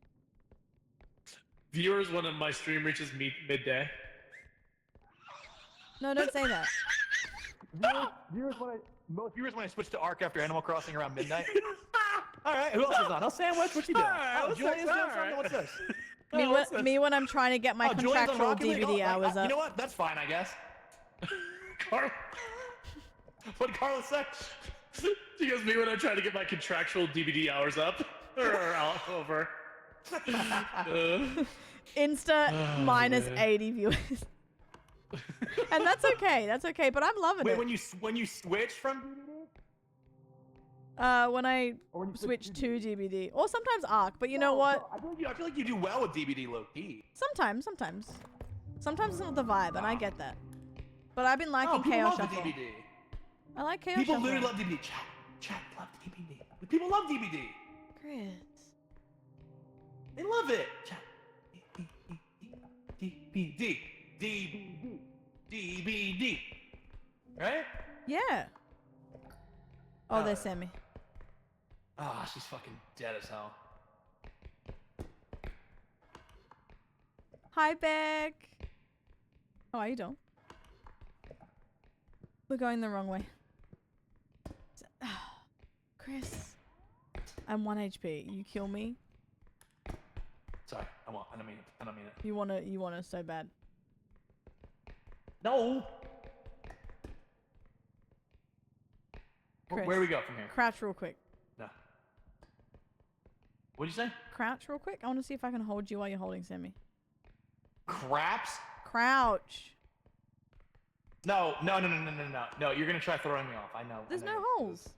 Viewers when my stream reaches midday. No, don't say that. Viewers Most viewers when I switch to Ark after Animal Crossing around midnight. All right, who else is on? Oh, Sandwich, what you doing? Oh, Julian's doing something. What's this? Me when I'm trying to get my Oh, Julian's on contractual Rocket League? DVD Oh, hours You up. know what? That's fine, I guess. Carla. What did Carla say? She goes me when I try to get my contractual DVD hours up or over. Insta minus 80 viewers. And that's okay. That's okay. But I'm loving Wait, it. when you switch from When I switch to DVD, or sometimes Arc. But you know what? I feel like you do well with DVD low key. Sometimes it's not the vibe, and I get that. But I've been liking people Chaos love the Shuffle. DVD. I like Chaos People Shuffle. literally love DVD. Chat love DVD. People love DVD. Chris. They love it. Chat. DVD. DVD. Right? Yeah. Oh, there's Sammy. Ah, she's fucking dead as hell. Hi, Beck. How are you doing? We're going the wrong way. Chris, I'm 1 HP. You kill me. Sorry, I don't mean it. You wanna so bad. No. Chris, Where do we go from here? Crouch real quick. No. What'd you say? Crouch real quick. I want to see if I can hold you while you're holding Sammy. Craps? Crouch. No. No, you're gonna try throwing me off. I know. There's I know no you're- holes.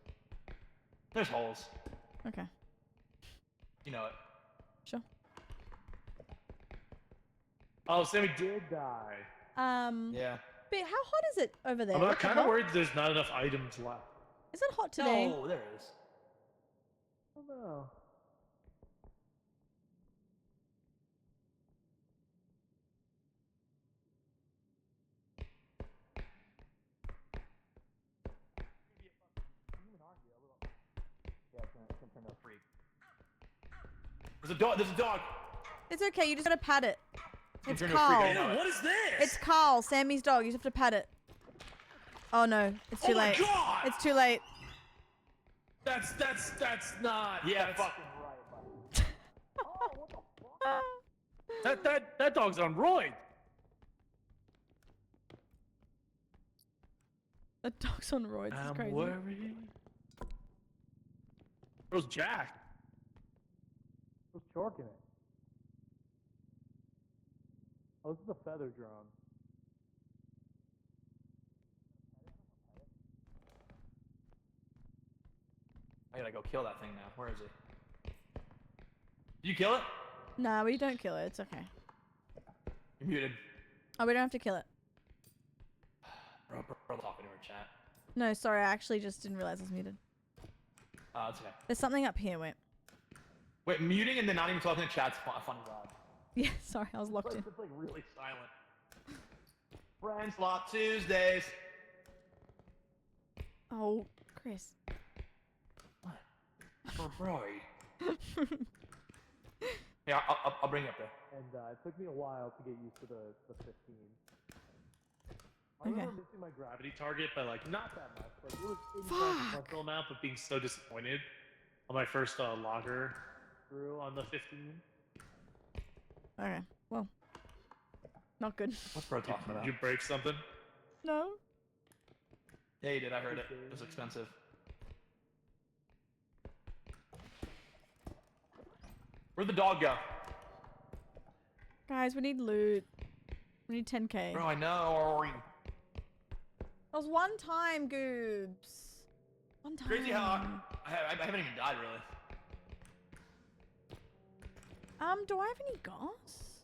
There's holes. Okay. You know it. Sure. Oh, Sammy did die. Yeah. But how hot is it over there? I'm What the kind of hell? worried there's not enough items left. Is it hot today? No, there is. Oh no. There's a dog. There's a dog. It's okay. You just gotta pat it. It's Turn into a freak, I Carl. know it. What is this? It's Carl, Sammy's dog. You just have to pat it. Oh no, it's too Oh my late. God! It's too late. That's not. Yeah, that's, fucking right. that dog's on roid. The dog's on roids. It's I'm crazy. worried. Where's Jack? Who's chorking it? Oh, this is a feather drone. gotta go kill that thing now. Where is it? Did you kill it? Nah, we don't kill it. It's okay. You're muted. Oh, we don't have to kill it. Bro, talking to her chat. No, sorry. I actually just didn't realize I was muted. It's okay. There's something up here. Wait. Wait, muting and then not even talking to chat's a funny vibe. Yeah, sorry. I was locked in. It's like really silent. Friends Lot Tuesdays. Oh, Chris. What? Bro. Yeah, I'll bring you up there. And it took me a while to get used to the 15. I Okay. remember missing my gravity Target by like not that much. Like, it was inconsequential amount, but being so disappointed on my first logger through on the 15. Okay. Well, not good. What's bro talking about? Did you break something? No. Yeah, you did. I heard it. It was expensive. Where'd the dog go? Guys, we need loot. We need 10k. Bro, I know. That was one time, Goobs. One time. Crazy how I haven't even died really. Do I have any gas?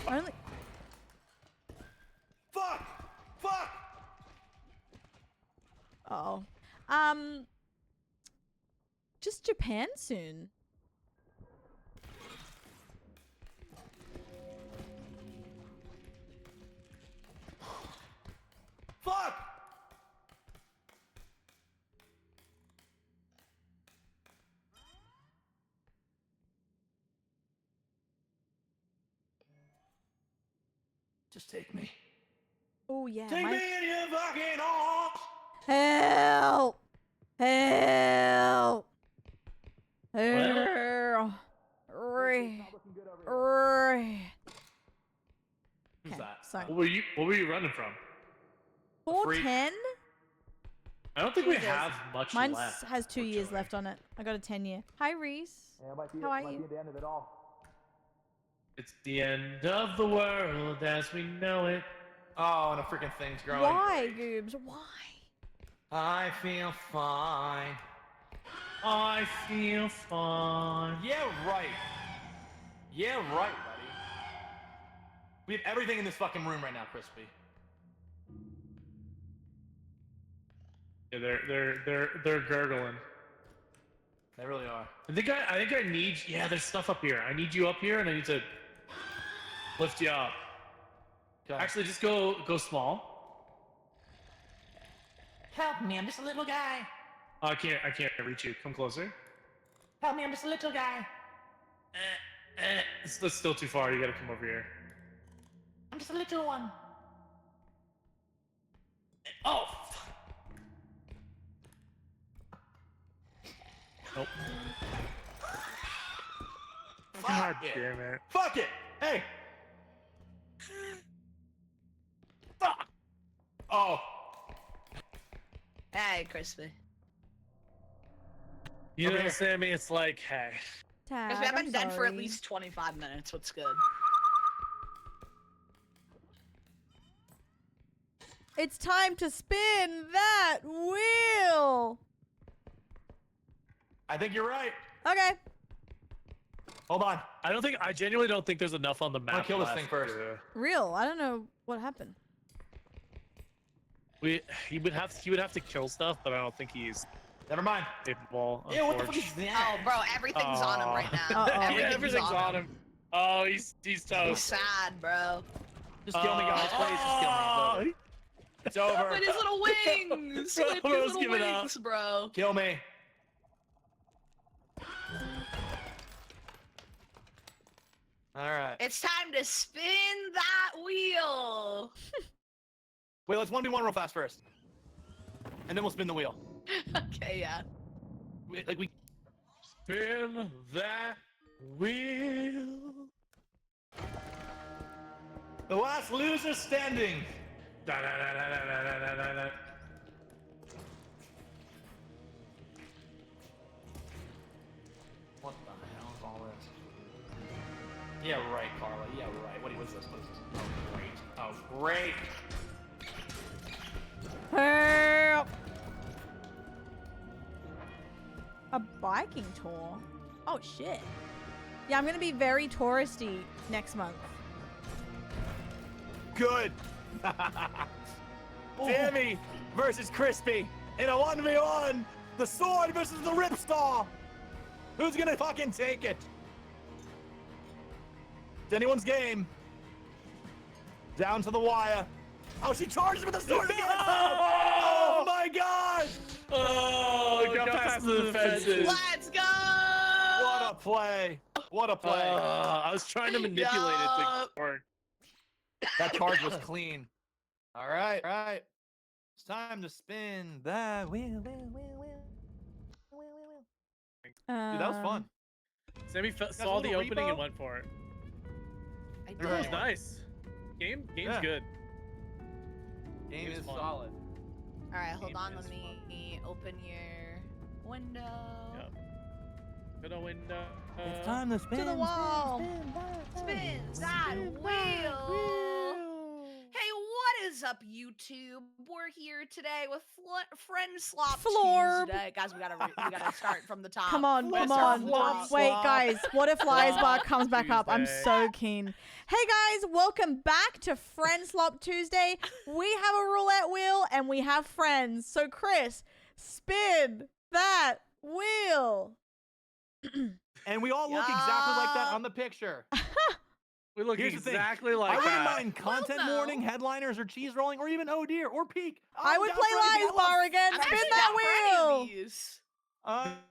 Only. Fuck! Fuck! Oh. Just Japan soon. Fuck! Just take me. Oh yeah. Take me in your fucking arms! Help! Help! Help! Who's that? Sorry. What were you running from? 410? I don't think we have much Mine left. has 2 years left on it. I got a 10-year. Hi, Reese. Yeah, it might be, How are might you? be the end of it all. It's the end of the world as we know it. Oh, and a freaking thing's growing. Why, Goobs? Why? I feel fine. I feel fine. Yeah, right. Yeah, right, buddy. We have everything in this fucking room right now, Crispy. Yeah, they're gurgling. They really are. I think I need. Yeah, there's stuff up here. I need you up here, and I need to lift you up. Okay. Actually, just go small. Help me, I'm just a little guy. I can't reach you. Come closer. Help me, I'm just a little guy. That's still too far. You gotta come over here. I'm just a little one. Oh. Nope. God damn it. Fuck it! Hey! Fuck! Oh. Hey, Crispy. You know, here. Sammy, it's like, hey. Tag, Crispy, I've been I'm dead for at sorry. least 25 minutes. What's good? It's time to spin that wheel. I think you're right. Okay. Hold on. I genuinely don't think there's enough on the map. I'm gonna kill this left thing first. to- Real. I don't know what happened. He would have to kill stuff, but I don't think he's Never mind. capable. Yeah, what the fuck is unfortunately. that? Oh, bro, everything's on him right now. Uh-oh. Yeah, everything's on him. Oh, he's He's toast. sad, bro. Just kill me, guys. Please, just kill me. It's over. With his little wings! Bro, With bro's his little giving up. wings, bro. Kill me. Alright. It's time to spin that wheel! Wait, let's 1v1 real fast first. And then we'll spin the wheel. Okay, yeah. We Spin that wheel. the last loser standing. Da, da, da, da, da, da, da, da, da. What the hell is all this? Yeah, right, Carla. Yeah, right. What was this? What is this? Oh, great. Oh, great. Help. A biking tour? Oh, shit. Yeah, I'm going to be very touristy next month. Good. Sammy versus Crispy in a 1v1. The sword versus the Ripsaw. Who's gonna fucking take it? It's anyone's game. Down to the wire. Oh, she charged with the sword again. Oh my god. Oh, got past the fences. Let's go! What a play. What a play. I was trying to manipulate it to work. That charge was clean. All right, all right. It's time to spin that wheel. Dude, that was fun. Sammy saw want the a opening repo? and went for it. I It was did. nice. Game's Yeah. good. Game It was is fun. solid. All right, hold Game on. is Let me open your window. Yep. Good old window. It's time to spin. To the wall. Spin that wheel. Hey, what is up, YouTube? We're here today with Friend Slop Florb. Tuesday. Guys, we gotta start from the top. Come on, Let's come start on. from the top. Wait, guys, what if Lies Bar comes back up? I'm Tuesday. so keen. Hey, guys, welcome back to Friend Slop Tuesday. We have a roulette wheel and we have friends. So, Chris, spin that wheel. And we all look exactly like that on the picture. We look Here's the thing. exactly I like wouldn't that. mind content no. warning, headliners, or cheese rolling, or even oh dear, or peak. I would play Lies Bar again. I'm Spin actually that down for any wheel. of these.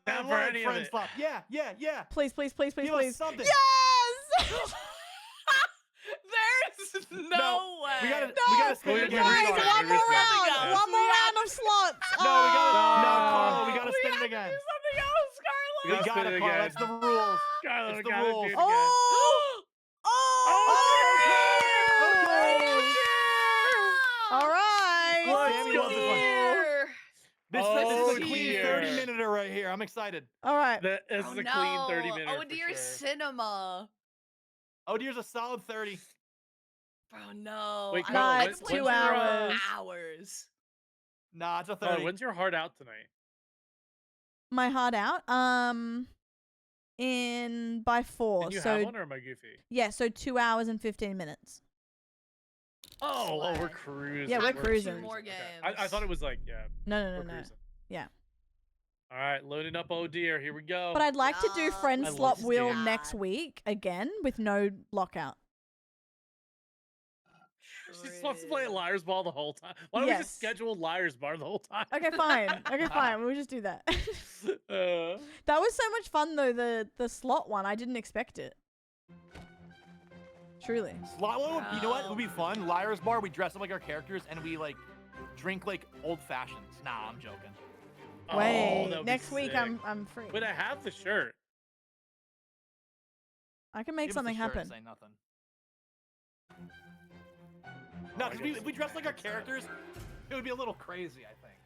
Down for any of friend it. slap. Yeah, yeah, yeah. Please, please, please, please, Give us please. something. Yes! There's no way. We gotta No, spin it again. guys, restart, one more restart. round. Yeah. One more round of slots. No, we gotta. No, Oh. Carlo, we gotta spin it again. Do something else, Scarlett. We gotta got spin it, it Carlo. again. That's the rules. Skylar, It's we the gotta rules. do it again. Oh! Okay. All right. Sammy loves this one. Dear. This Oh, is a clean dear. 30-minute right here. I'm excited. All right. This is Oh, a clean no. 30 minutes. Oh dear, cinema. Oh, dear's a solid 30. Bro, no. Wait, I Carlo, don't it's play 2 for hours. Hours. Nah, it's a Oh, 30. when's your heart out tonight? My heart out. In by 4. Did you So have one or am I goofy? yeah, so 2 hours and 15 minutes. Oh, we're Slay. cruising. Yeah, we're Time for 2 cruising. more Okay. games. I thought it was like, yeah, No, we're no, no, no. cruising. Yeah. All right, loading up. Oh dear, here we go. But I'd like to do Yeah, friend I love slot this wheel game. next week again with no lockout. She's supposed to play Liar's Ball the whole time. Why don't we Yes. just schedule Liar's Bar the whole time? Okay, fine. Okay, fine. We'll just do that. That was so much fun though, the slot one. I didn't expect it. Truly. Slot one, you know what? It would be fun. Liar's Bar, we dress up like our characters and we like drink like old fashions. Nah, I'm joking. Oh, Wait, that would be next week sick. I'm free. Wait, I have the shirt. I can make Give us something a shirt happen. and say nothing. No, because if we dress like our characters, it would be a little crazy, I think.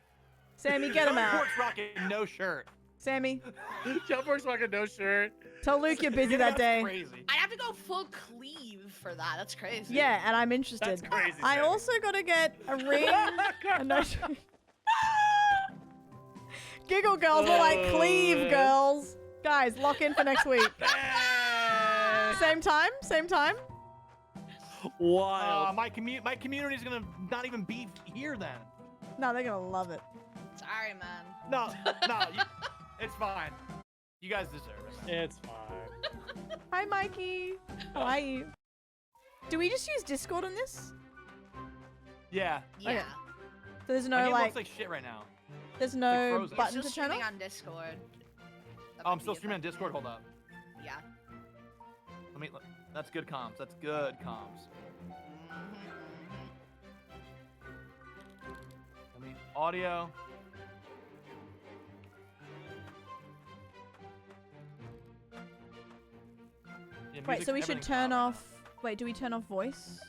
Sammy, get him out. Port's rocking no shirt. Sammy, Jumpworks rocking no shirt. tell Luke you're busy Yeah, that that's day. Crazy. I'd have to go full cleave for that. That's crazy. Yeah, and I'm interested. That's crazy. I Sammy. also gotta get a ring. A no Giggle girls more like cleave girls. Guys, lock in for next week. Same time? Same time? Wild. My community's gonna not even be here then. No, they're gonna love it. Sorry, man. No, it's fine. You guys deserve it. It's fine. Hi, Mikey. How are you? Do we just use Discord on this? Yeah. Yeah. Okay. So there's My no game like, looks like shit right now. there's like no frozen. button Still to turn streaming on? on Discord. That Oh, I'm might still be streaming on it. Discord. Hold up. Yeah. That's good comms. That's good comms. Let me audio. Yeah, Wait, music, so we should everything's turn loud right off. Wait, do we turn off voice?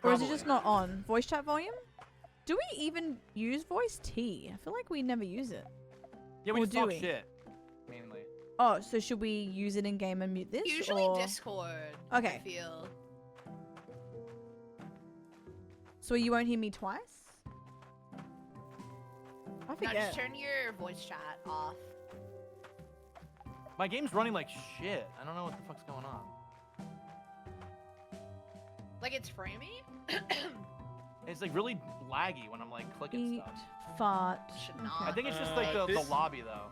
Or is it just Probably. not on? Voice chat volume? Do we even use voice T? I feel like we never use it. now. Yeah, we or just do talk we? shit. Mainly. Oh, so should we use it in game and mute this? Usually or... Discord. Okay. I feel. So you won't hear me twice? I No, forget. just turn your voice chat off. My game's running like shit. I don't know what the fuck's going on. Like it's framey? It's like really laggy when I'm like clicking Eat, stuff. fart. Should Okay. not. I think it's just like the This- lobby though.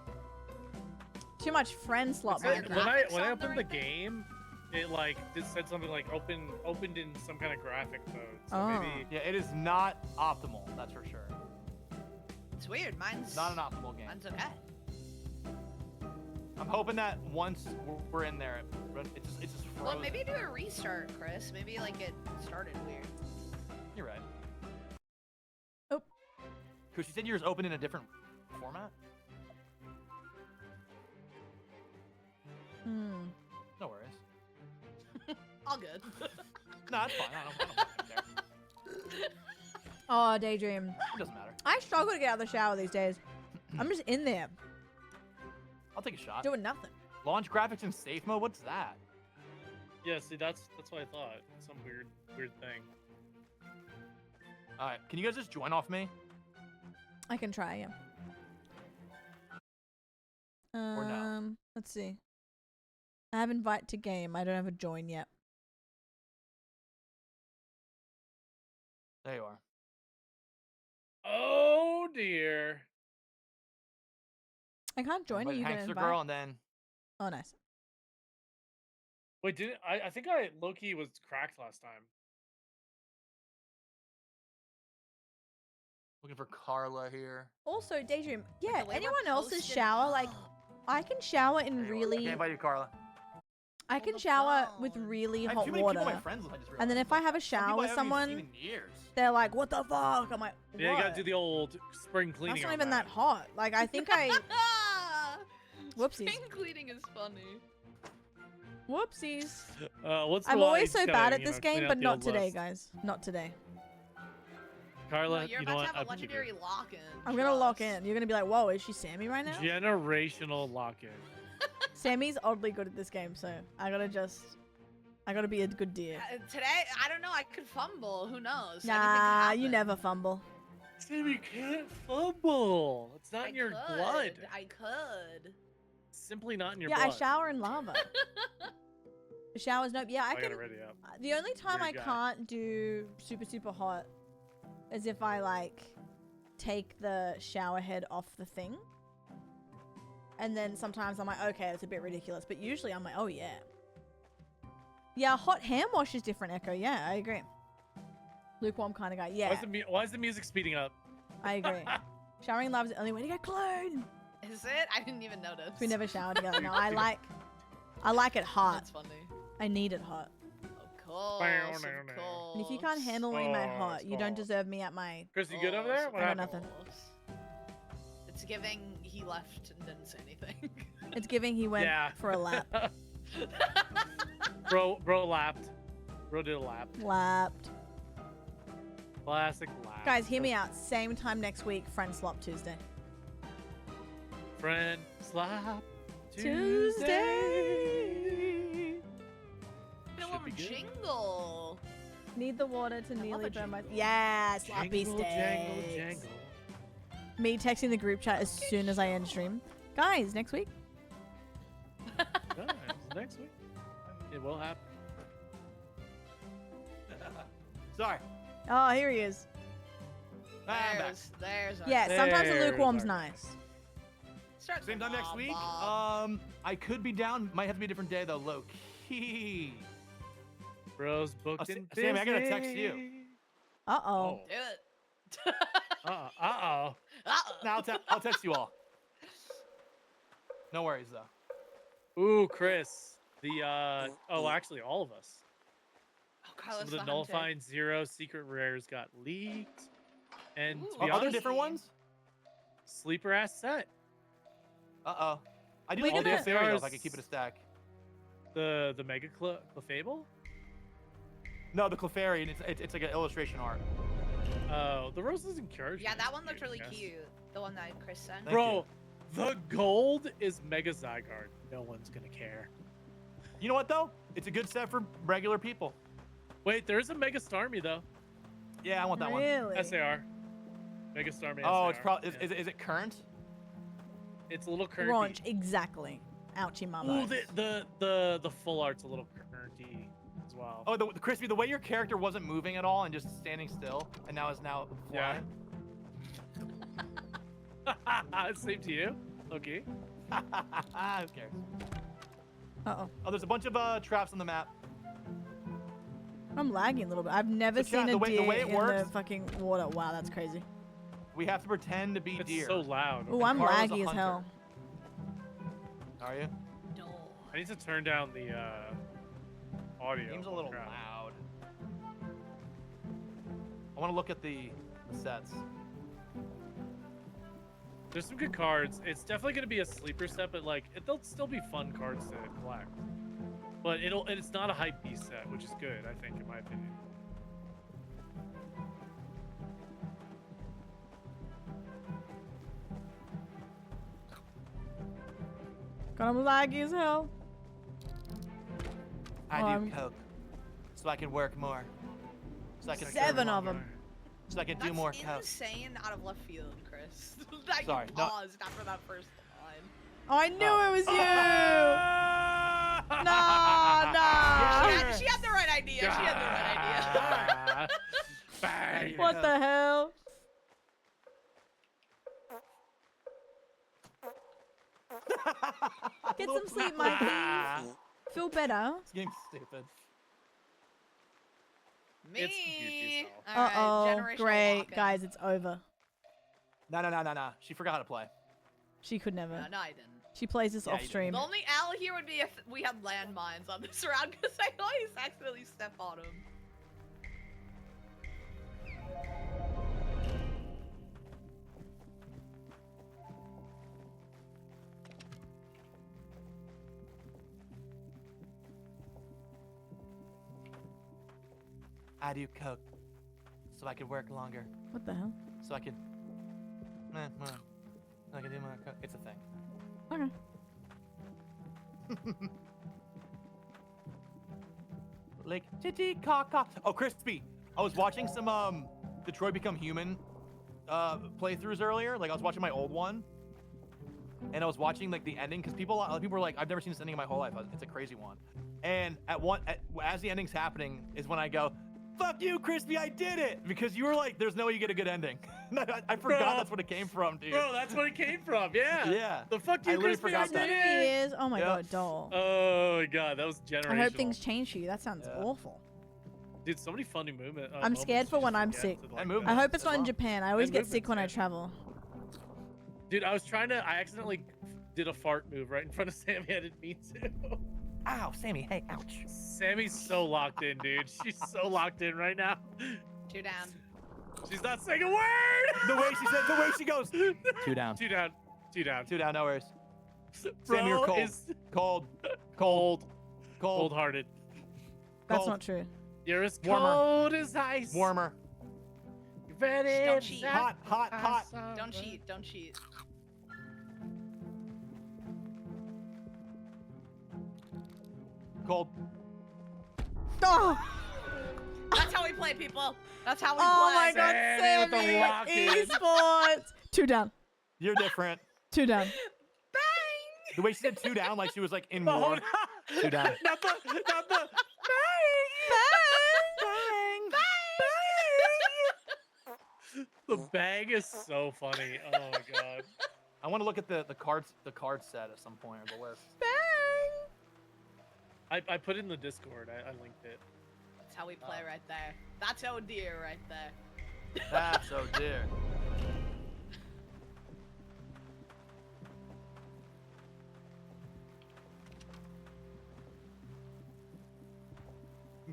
Too much friend slot. Are your Minecraft. When I graphics on the opened the right thing? game, it like just said something like opened in some kind of graphic mode. So Oh. maybe Yeah, it is not optimal. That's for sure. It's weird. Mine's Not an optimal game. Mine's okay. I'm hoping that once we're in there, it just frozen. Well, maybe do a restart, Chris. Maybe like it started weird. You're right. Oh. Cause you said yours open in a different format. Hmm. No worries. All good. No, it's fine. I don't fucking care. Oh, Daydream. It doesn't matter. I struggle to get out of the shower these days. I'm just in there I'll take a shot. doing nothing. Launch graphics in safe mode. What's that? yeah. See, that's what I thought. Some weird thing. All right. Can you guys just join off me? I can try, yeah. Or no? Let's see. I have invite to game. I don't have a join yet. There you are. Oh dear. I can't join. Are Invite you gonna Hankster invite? girl and then Oh, nice. Wait, didn't I think I Loki was cracked last time. looking for Carla here. Also, Daydream. Like, Yeah, the way we're anyone else's posted shower, like, up. I can shower in There you are. really. Okay, invite you, Carla. I On can the shower with phone. really I have hot too many people water. my friends with, I just And then realized. if I have a Some shower people I with haven't even someone, seen in years. they're like, "What the fuck?" I'm like, "What?" Yeah, you gotta do the old spring cleaning. That's not on even that that hot. Like, I think I. Whoopsies. Spring cleaning is funny. Whoopsies. What's I'm the always just so gotta, bad at you this know, game, clean out but the not old today, list. guys. Not today. Carla, No, you're you know about what? to have I a believe you. legendary lock-in. I'm gonna lock trust. in. You're gonna be like, "Whoa, is she Sammy right now?" Generational lock-in. Sammy's oddly good at this game, so I gotta be a good deer. Today, I don't know. I could fumble. Who knows? Anything could Nah, you happen. never fumble. Sam, you can't fumble. It's not I in your could. blood. I could. Simply not in your Yeah, blood. I shower in lava. The showers, nope. Yeah, I I got can. it ready up. The only time I Weird guy. can't do super hot is if I like take the shower head off the thing. And then sometimes I'm like, okay, it's a bit ridiculous. But usually I'm like, oh yeah. Yeah, hot hand wash is different, Echo. Yeah, I agree. Lukewarm kind of guy. Yeah, Why is the music speeding up? I agree. Showering in lava is the only way to get clean. Is it? I didn't even notice. We never shower together. No, I like it hot. That's funny. I need it hot. Of course. Of course. And if you can't handle me my Oh, hot, it's you don't hot. deserve me at my. Chris, you good over there? What I got happened? nothing. It's giving he left and didn't say anything. It's giving he went Yeah. for a lap. Bro lapped. Bro did a lap. Lapped. Classic lap. Guys, hear me out. Same time next week, Friend Slop Tuesday. Friend slap Tuesday. You know Should what? be good. Jingle. Need the water to love nearly a burn my. jingle. Yeah, sloppy Jangle, steaks. jangle, jangle. Me texting the group chat as soon as I end stream. Guys, next week. Guys, next week. It will happen. Sorry. Oh, here he is. I'm back. There's our Yeah, sometimes the There's lukewarm's our- nice. Start Same the time next week. Bob. I could be down. Might have to be a different day though. Low key. Bro's booked in Sammy, I gotta text you. Uh-oh. Do it. Uh-oh. Now I'll text you all. No worries though. Ooh, Chris. Actually, all of us. Oh, Carlos Some of the hunter. nullifying zero secret rares got leaked. And to Ooh. be Are there honest, different ones? sleeper ass set. Uh-oh. I do We're like the gonna- Clefairy though, if I could keep it a stack. The Mega Clefable? No, the Clefairy, and it's like an illustration art. Oh, the roses and carriage. Yeah, that one looked really cute. The one that Chris sent. Thank Bro, the gold is Mega Zygarde. No one's gonna care. You know what though? It's a good set for regular people. Wait, there's a Mega Starmie though. Yeah, I want that one. Really? SAR. Mega Starman. Oh, it's probably is it current? It's a little currenty. Raunch, exactly. Ouchie mama. Ooh, the full art's a little currenty as well. Oh, the Crispy, the way your character wasn't moving at all and just standing still, and now is now flying. Yeah. Same to you. Okay. Who cares? Uh-oh. Oh, there's a bunch of traps on the map. I'm lagging a little bit. I've never But yeah, seen the a way- deer the way it in the works- fucking water. Wow, that's crazy. We have to pretend to be It's deer. so loud. Oh, I'm Carla's a laggy as hunter. hell. Are you? No. I need to turn down the audio. Game's a little Crap. loud. I want to look at the sets. There's some good cards. It's definitely gonna be a sleeper set, but like they'll still be fun cards to collect. But it's not a hype beast set, which is good, I think, in my opinion. God, I'm laggy as hell. I Oh, do I'm- coke, so I can work more. So I can 7 serve of them. longer. So I can do That's more coke. insane out of left field, Chris. That Sorry, you no. paused after that first line. Oh, I knew it was you. Nah, Nah. She had the right idea. She had the right idea. Bang. What the hell? Get some sleep, Mikey. Feel better. This game's stupid. Me. It's goofy as hell. Uh Alright, oh, generational great, lock-in. guys, it's over. No. She forgot how to play. She could never. No, I didn't. She plays this Yeah, off you did. stream. The only L here would be if we had landmines on this round, because I always accidentally step on them. I do coke, so I can work longer. What the hell? So I can. I can do more coke. It's a thing. Okay. Like titty caca. Oh, Crispy. I was watching some Detroit Become Human playthroughs earlier. Like I was watching my old one, and I was watching like the ending because people were like, I've never seen this ending in my whole life. It's a crazy one. And as the ending's happening is when I go, "Fuck you, Crispy! I did it!" Because you were like, "There's no way you get a good ending." I forgot Bro. that's what it came from, dude. Bro, that's where it came from. Yeah. Yeah. The fuck I you, literally Crispy, forgot I that. did He it. is. Oh my Yep. god, doll. Oh my god, that was generational. I hope things change for you. That sounds Yeah. awful. Dude, so many funny movement. I'm scared for when I'm sick. I hope it's not in Japan. I always That get movement's sick when I good. travel. Dude, I accidentally did a fart move right in front of Sammy. I didn't mean to. Ow, Sammy. Hey, ouch. Sammy's so locked in, dude. She's so locked in right now. 2 down. She's not saying a word. The way she goes. 2 down. 2 down. 2 down. 2 down. No worries. Bro Sammy, you're cold. is Cold. cold. Cold. Cold-hearted. That's Cold. not true. You're as Warmer. cold as ice. Warmer. You ready? Don't cheat. Hot. Don't cheat. Don't cheat. Cold. Oh, That's how we play, people. That's how we oh play. my god, Sammy with the Sammy! lock-in. Esports! 2 down. You're different. 2 down. Bang! The way she said 2 down, like she was like in Oh, war. no. 2 down. Not the. Bang! The bag is so funny. Oh my god. I want to look at the card set at some point or the list. Bang! I put it in the Discord. I linked it. That's how we play right there. That's oh dear right there. That's oh dear.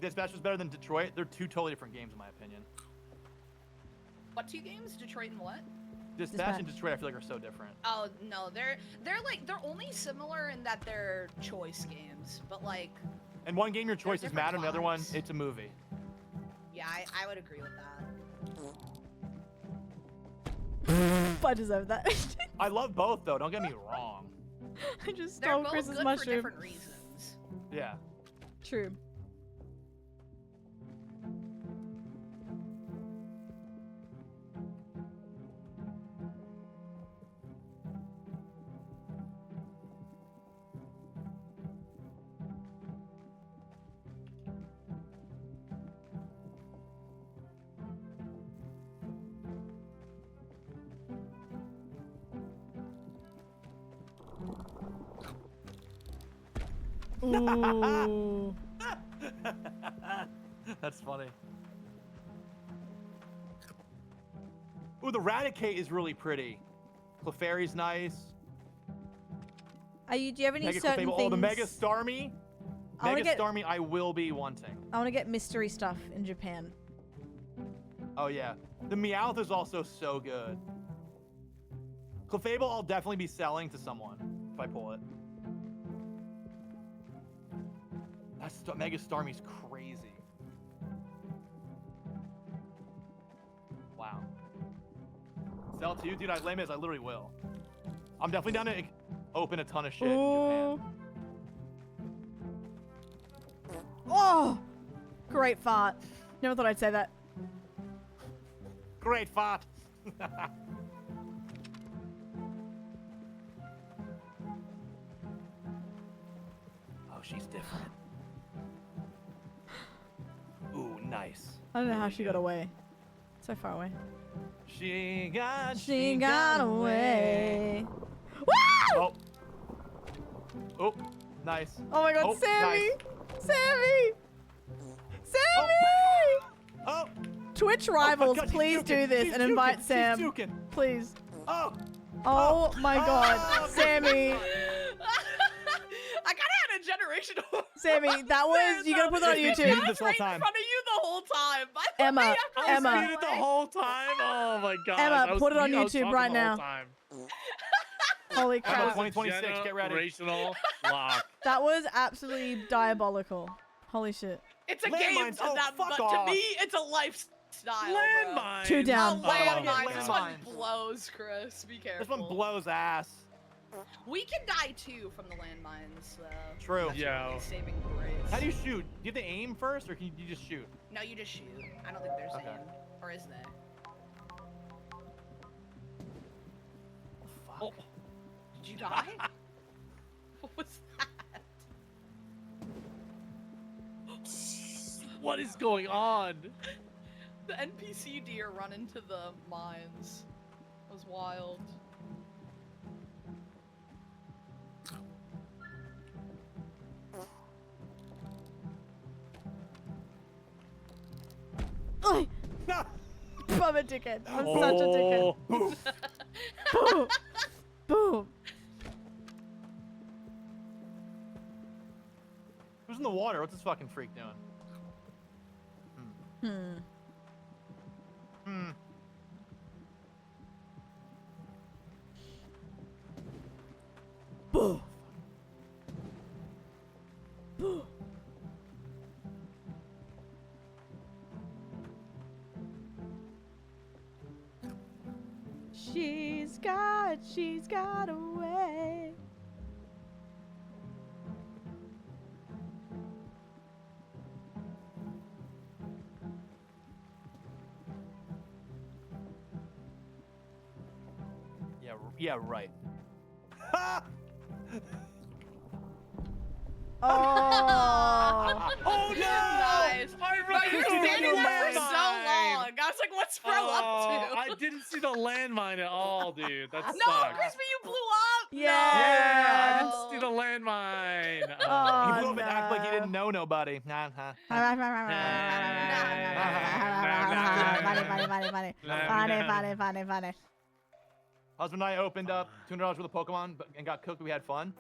Dispatch was better than Detroit. They're 2 totally different games in my opinion. What 2 games? Detroit and what? Dispatch and Detroit I feel like are so different. Oh no, they're only similar in that they're choice games, but like, And one game your choices different matter, and the other one vibes. it's a movie. yeah, I would agree with that. I deserve that. I love both though. Don't get me wrong. I just They're stole both Chris's good for mushroom. different reasons. Yeah. True. Ooh. That's funny. Ooh, the Raticate is really pretty. Clefairy's nice. Do you have any Mega certain Clefable. things? Oh, the Mega Starmie. I wanna Mega get- Starmie, I will be wanting. I want to get mystery stuff in Japan. Oh yeah, the Meowth is also so good. Clefable, I'll definitely be selling to someone if I pull it. That Mega Starmie's crazy. Wow. Sell to you, dude. Les Mis, I literally will. I'm definitely down to open a ton of shit in Japan. Oh, great fart. Never thought I'd say that. Great fart. Oh, she's different. Ooh, nice. I don't know how she got away. So far away. She got away. Oh. Oh, nice. Oh my god, Oh, Sammy! nice. Sammy! Sammy! Oh! Twitch my rivals, God, she's please juking. do this She's and invite juking. She's Sam. juking. Please. Oh! Oh my god, Sammy! I kind of had a generational. Sammy, that was, you gotta put that on Crispy, YouTube. muted this whole right time. in front of you the whole time. I thought Emma, they have to Emma. listen Muted the away. whole time. Oh my god. Emma, put it on YouTube right now. Holy Emma, crap. 2026, get ready. Generational lock. That was absolutely diabolical. Holy shit. It's a Landmines, game to oh, them, fuck but off. to me, it's a lifestyle. bro. Landmine. 2 down. Oh, landmines. Oh, This one landmines. blows, Chris. Be careful. This one blows ass. We can die too from the landmines, though. True. That's Yeah. really saving grace. How do you shoot? Do you have to aim first, or can you just shoot? No, you just shoot. I don't think there's Okay. aim. Or is there? Oh, Did you die? What was that? What is going on? The NPC deer run into the mines. That was wild. Oi! I'm a dickhead. I'm such a dickhead. Oh. Boom. Boom. Who's in the water? What's this fucking freak doing? Hmm. Hmm. Boom. Boom. She's got away. Yeah, right. Oh. Oh no! Nice. Bro, you were Crispy standing there for so landmine. long. I was like, what's Fro up to? I didn't see the landmine at all, dude. That No, sucks. Crispy, you blew up. Yeah. Yeah, I No. didn't see the landmine. He Oh, blew up and act like he no. didn't know nobody. Nah, nah. Funny. Husband and I opened up $200 worth of Pokemon and got cooked. We had fun.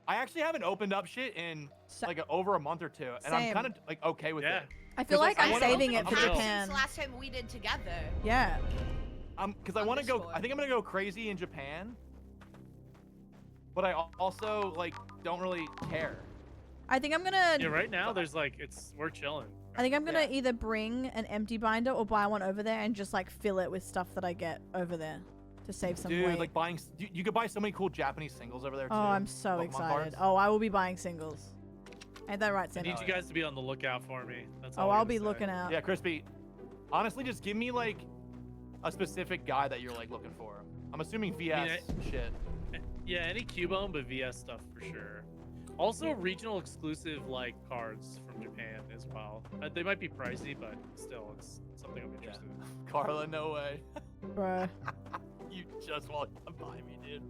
I actually haven't opened up shit in like over a month or two, and I'm Same. kind of like okay with Yeah. it. I feel like I I'm wanna saving open it for up- Japan. Since last time we did together. Yeah. Because I want to go. I think I'm gonna go crazy in Japan, but I also like don't really care. I think I'm gonna. Yeah, right now there's like we're chilling. I think I'm gonna Yeah. either bring an empty binder or buy one over there and just like fill it with stuff that I get over there to save some Dude, weight. like buying. You could buy so many cool Japanese singles over there too. Oh, I'm so Pokemon excited. cards. Oh, I will be buying singles. Ain't that right, I Sandy? need you guys to be on the lookout for me. That's Oh, all I'll I'm be gonna say. looking out. Yeah, Crispy. Honestly, just give me like a specific guy that you're like looking for. I'm assuming VS shit. Yeah, any Cubone, but VS stuff for sure. Also, regional exclusive like cards from Japan as well. They might be pricey, but still, it's something I'm interested in. Carla, no way. Bruh. You just walked up by me, dude.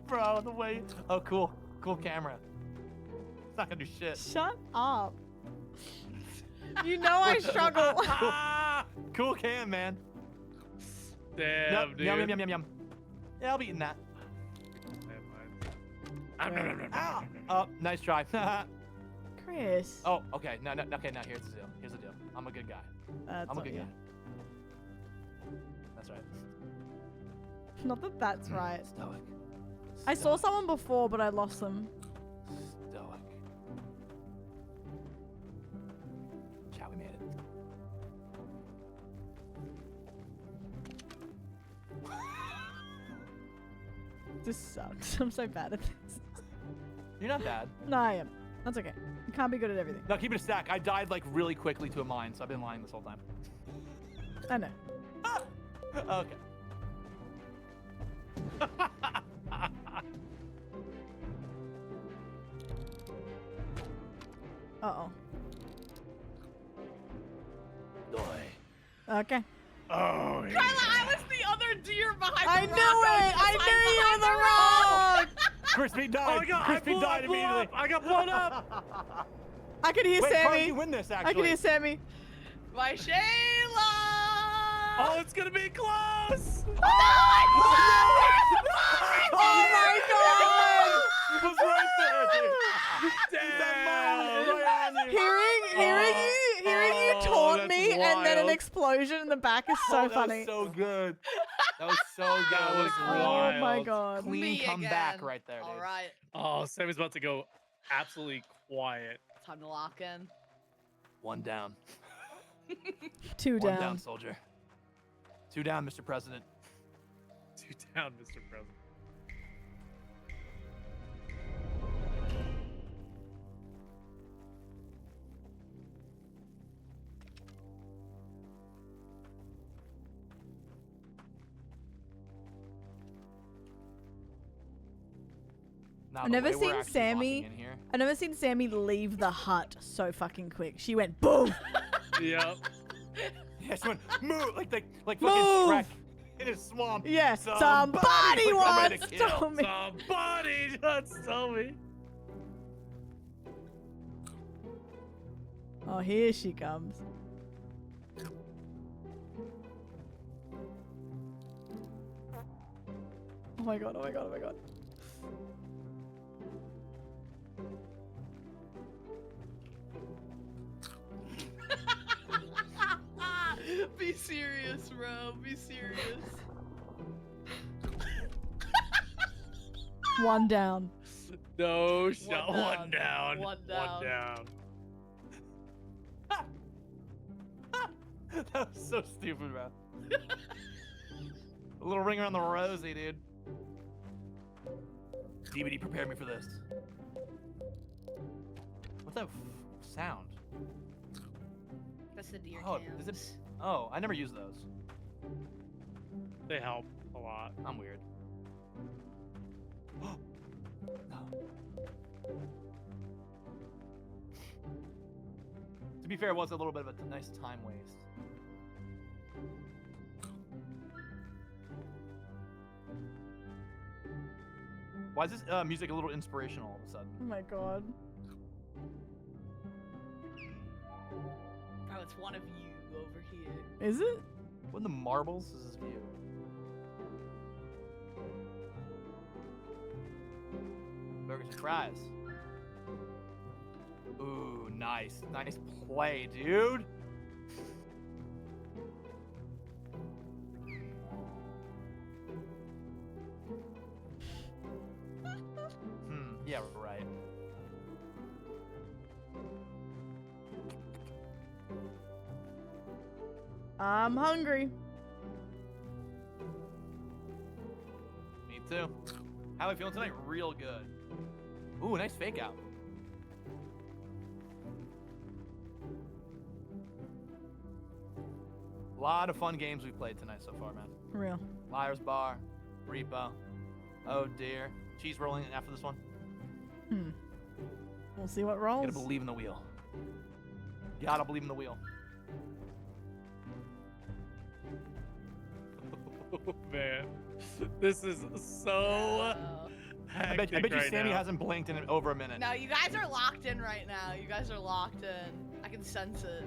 Bro, the way. Oh, cool. Cool camera. It's not gonna do shit. Shut up. You know I struggle. Cool cam, man. Damn, Yum, dude. yum, yum, yum, yum, yum. Yeah, I'll be eating that. Ow! Oh, nice try. Chris. Oh, okay. No, okay, now here's the deal. Here's the deal. I'm a good guy. That's I'm a not good you. guy. That's right. Not that that's right. Stoic. I saw someone before, but I lost them. Stoic. Chat, we made it. This sucks. I'm so bad at this. You're not bad. No, I am. That's okay. You can't be good at everything. No, keep it a stack. I died like really quickly to a mine, so I've been lying this whole time. I know. Okay. Uh-oh. Doy. Okay. Oh, yeah. Kyla, I was the other deer behind I the knew rock. it! I knew you were the rock! Crispy died. Oh, Crispy died immediately. I got blown up. I could hear Wait, Carl, Sammy. you win this, actually. I could hear Sammy. My Shayla! Oh, it's gonna be close. Oh my god! It was right there, dude. That mine was right on you. Hearing you Oh, taunt that's me and then an wild. explosion in the back is so that funny. was so good. That was so good. That was Oh my wild. god. Clean Me comeback again. right there, dude. All right, Oh, Sammy's about to go absolutely quiet. time to lock in. One down. Two One down. down, soldier. Two down, Mr. President. 2 down, Mr. President. Now, I've the never way we're seen actually Sammy. locking in here- I've never seen Sammy leave the hut so fucking quick. She went boom. Yep. Yeah, she went move like fucking Move! Shrek in his swamp. Yeah. Somebody Somebody wants to to kill. tell me. Somebody just tell me. Oh, here she comes. Oh my god, oh my god, oh my god. Be serious, bro. Be serious. One down. No shot. down. One down. One down. One down. That was so stupid, man. A little ring around the rosy, dude. DVD prepared me for this. What's that sound? That's the deer Oh, cams. is it? Oh, I never use those. They help a lot. I'm weird. No. To be fair, it was a little bit of a nice time waste. Why is this music a little inspirational all of a sudden? Oh my god. Oh, it's one of you over here. Is it? What in the marbles is this view? Burgers and fries. Ooh, nice. Nice play, dude. Yeah, right. I'm hungry. Me too. How are we feeling tonight? Real good. Ooh, nice fake out. A lot of fun games we've played tonight so far, man. Real. Liar's Bar, Repo. Oh dear. Cheese rolling after this one. We'll see what rolls. Gotta believe in the wheel. Gotta believe in the wheel. Oh, man. This is so I bet you right Sammy now. hasn't blinked in over a minute. No, you guys are locked in right now. You guys are locked in. I can sense it.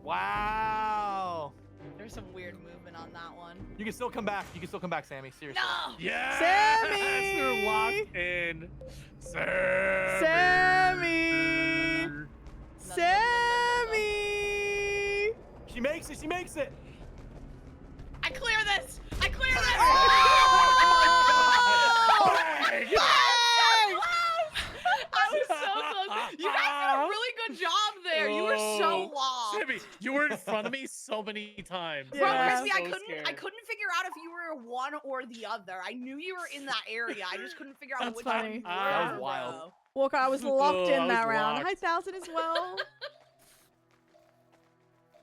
Wow. There's some weird movement on that one. You can still come back. You can still come back, Sammy. Seriously. No! Yes! Sammy! We're locked in. Sammy! Sammy! She makes it. She makes it. I clear this! I clear this! I was so close. You guys did a really good job there. You were so lost. Sammy, you were in front of me so many times. Bro, Yeah. Crispy, So I couldn't scared. figure out if you were one or the other. I knew you were in that area. I just couldn't figure out That's which funny. one you were. That was wild. bro. Walker, I was locked Oh, in I that was round. locked. Hi, Thousand as well.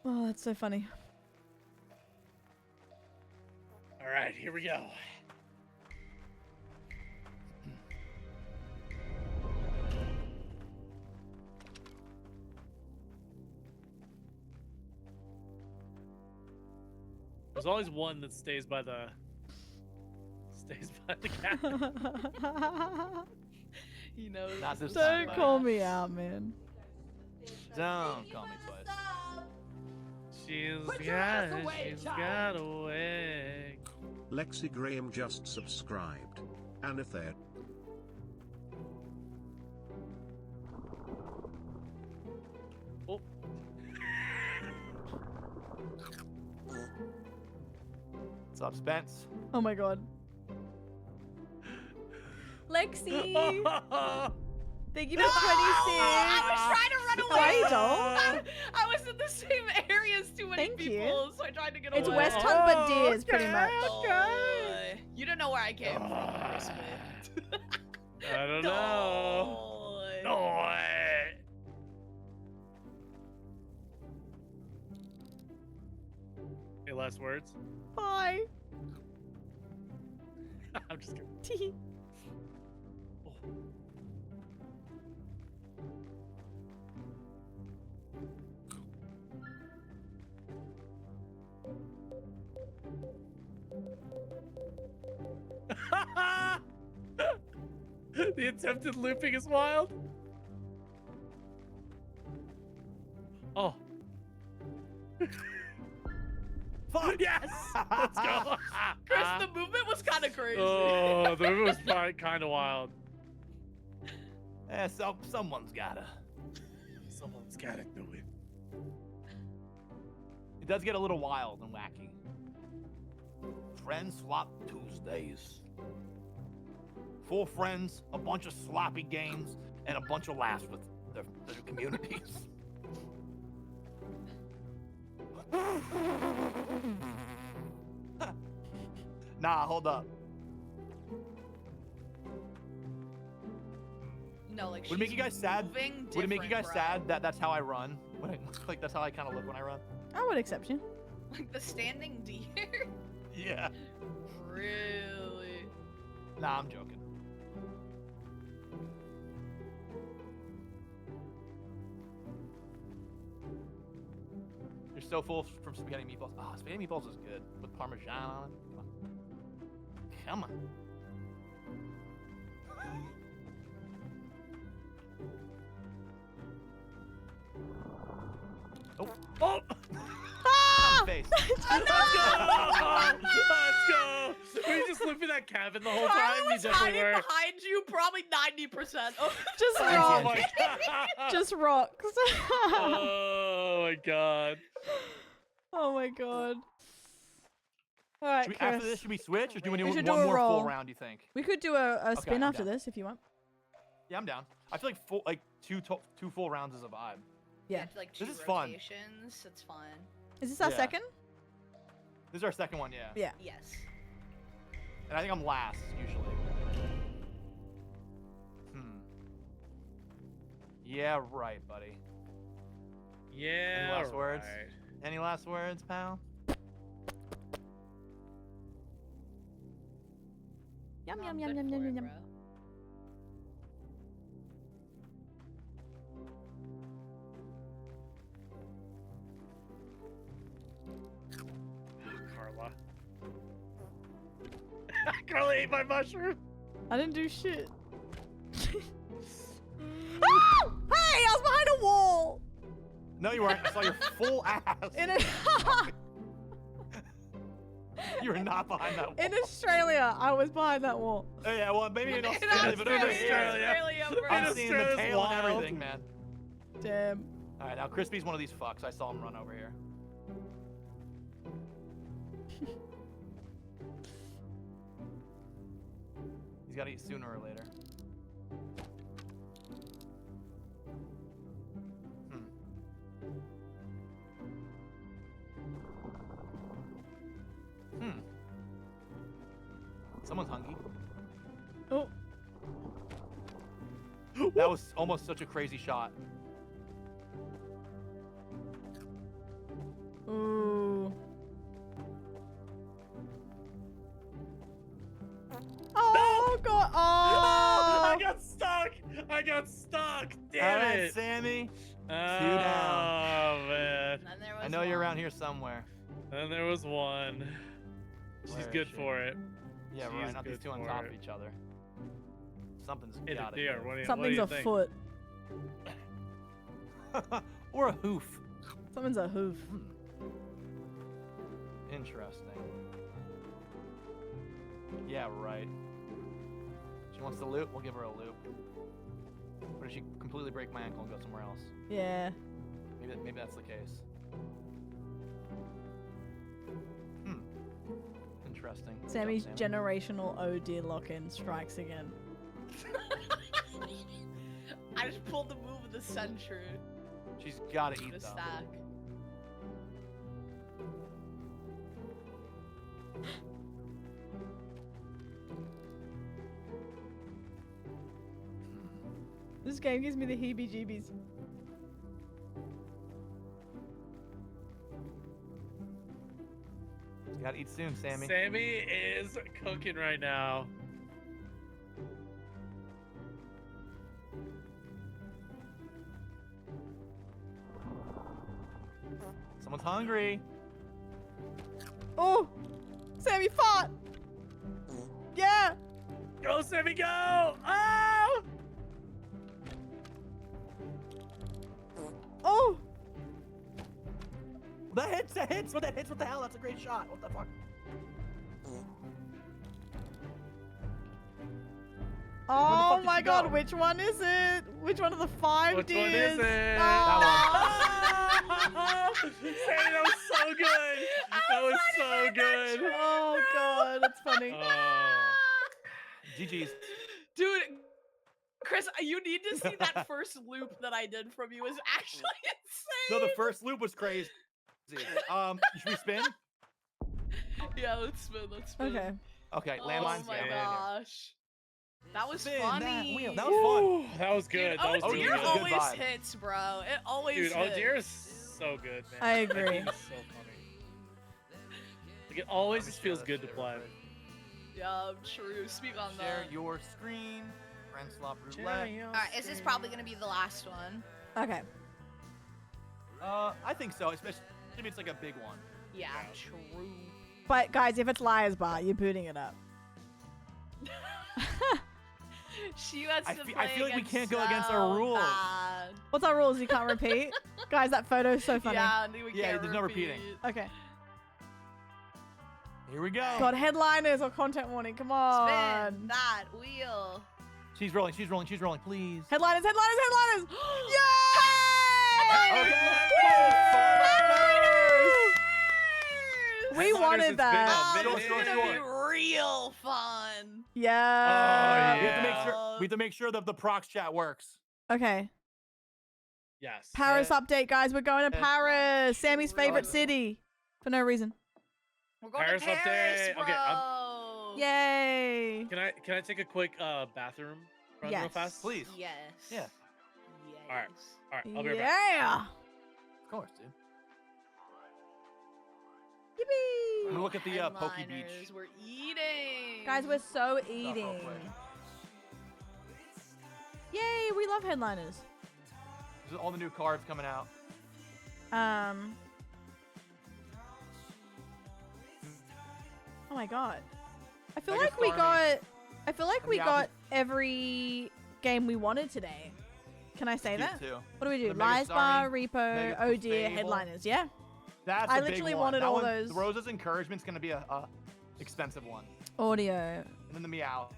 Oh, that's so funny. All right, here we go. There's always one that stays by the cat. He knows. Not this Don't time, buddy. call me out, man. Don't call me twice. She's Put your ass got, away, she's child. got away. Lexi Graham just subscribed. And if they're Oh, What's up, Spence? Oh my god. Lexi! Thank you for 26. I was trying to run away. Why you don't? I was in the same area as too many Thank you. people, so I tried to get It's away. West Hunt but Deers, pretty much. Boy. You don't know where I came from, Crispy. I don't know. Boy. No way. Any last words? Bye. I'm just kidding. Oh. The attempted looping is wild. Oh. Fuck. Yes! Let's go. Chris, the movement was kind of crazy. Oh, the movie was kind of wild. Someone's gotta. Someone's gotta do it. It does get a little wild and wacky. Friend Swap Tuesdays. 4 friends, a bunch of sloppy games, and a bunch of laughs with their communities. Nah, hold up. No, like Would it make you guys sad? moving Would it make you guys different, sad that that's how I run? When like that's how I kind of look when I run? I would accept you. bro. Like the standing deer? Yeah. Really? Nah, I'm joking. You're so full from spaghetti meatballs. Ah, spaghetti meatballs is good with Parmesan on it. Come on. Oh. Oh! Face. Let's go! Let's go! Were you just looping that cabin the whole time? Carla You was definitely hiding were. behind you, probably 90%. Oh, Just Oh rocks. my god! Just rocks. Oh my god! Oh my god. All right, Chris. After this, should we switch, or do we do We one should do a more full roll. round? You think? We could do a spin I'm after down. this if you want. Yeah, I'm down. I feel like two full rounds is a vibe. Yeah. like This two is fun. rotations. It's fun. Is this our Yeah. second? This is our second one, yeah. Yeah. Yes. And I think I'm last usually. Yeah, right, buddy. Yeah. Any last words? right. Any last words, pal? Yum No, yum I'm yum good yum for yum it, yum. bro. Carla. Carla giant mushroom. I didn't do shit. Oh! Hey, I was behind a wall. No, you weren't. I saw your full ass. You were not behind that wall. In Australia, I was behind that wall. Oh, yeah, well, maybe in Australia, but in Australia. I'm seeing the tail and everything, man. Damn. All right, now Crispy's one of these fucks. I saw him run over here. He's got to eat sooner or later. Someone's hungry. Oh. That was almost such a crazy shot. Ooh. Oh, God. Oh. I got stuck. I got stuck. Damn All right, it. Sammy. Oh, 2 down. man. I know you're around here somewhere. And there was one. She's Where good is she? for it. Yeah, She's right. Not these good two on for top it. of each other. Something's It's a got deer. What do you, Something's what do you afoot. it. Or a hoof. Something's a hoof. Interesting. Yeah, right. She wants the loot. We'll give her a loot. Or does she completely break my ankle and go somewhere else? Yeah. Maybe that's the case. Interesting. Good Sammy's job, Sammy. generational oh dear lock-in strikes again. I just pulled the move of the century. She's gotta eat The though. stack. This game gives me the heebie-jeebies. You gotta eat soon, Sammy. Sammy is cooking right now. Someone's hungry. Oh! Sammy fought! Yeah! Go, Sammy, go! Oh! Oh! That hits! That hits! What that hits? What the hell? That's a great shot. What the fuck? Oh did my she god, go? which one is it? Which one of the 5 Which one deers? is it? Oh, Sammy, that was so good! That was so good! oh god, that's funny. GG's. Dude, Chris, you need to see that first loop that I did from you. Is actually No, insane. the first loop was crazy. Should we spin? Yeah, let's spin. Let's spin. Okay. Okay, Oh landmines. my Yeah, gosh. That was Spin funny. that wheel. That was fun. That was good. Dude, That was oh really dear was a good. good always vibe. hits, bro. It always Dude, hits. oh dear is so good, man. I That agree. game is so funny. Like, it always Let me just share feels that good to shit play. real quick. Yeah, true. Speak on Share that. your screen. Friend slot roulette. Alright, is this probably gonna be the last one? Okay. I think so, especially if it's like a big one. Yeah, true. But guys, if it's Liar's Bar, you're booting it up. She wants to I feel like we can't go against our so rules. bad. What's our rules? You can't repeat? Guys, that photo's so funny. Yeah, we Yeah, can't there's no repeating. Okay. Here we go. God, headliners or content warning. Come on. Spin that wheel. She's rolling, she's rolling, she's rolling, please. Headliners, headliners, headliners! Yay! We Headliners, wanted it's that. Oh, been a this is minute. gonna be real fun. Yeah. We have to make sure. We have to make sure that the prox chat works. Okay. Yes. Paris update, guys. We're going to Paris. Sammy's favorite True. city. For no reason. We're going Paris to Paris, update. bro. Okay, Yay. Can I take a quick bathroom run real Yes. fast? Please. Yes. Yeah. Yes. All right. All right. I'll be right back. Yeah. Of course, dude. Yippee. I'm gonna look at the Pokey Beach. Headliners, we're eating. Guys, we're so stuff real eating. quick. Yay, we love headliners. This is all the new cards coming out. Oh my god. I feel Mega like we Starmie. got I feel like we got every game we wanted today. Can I say that? Too. What do we do? The Lies Bar, Megastarmy, Repo, Mega Oh Dear, Fable. Headliners. Yeah. That's I a big literally one. wanted That all one, those. Rose's Encouragement's gonna be a expensive one. Audio. And then the Meow.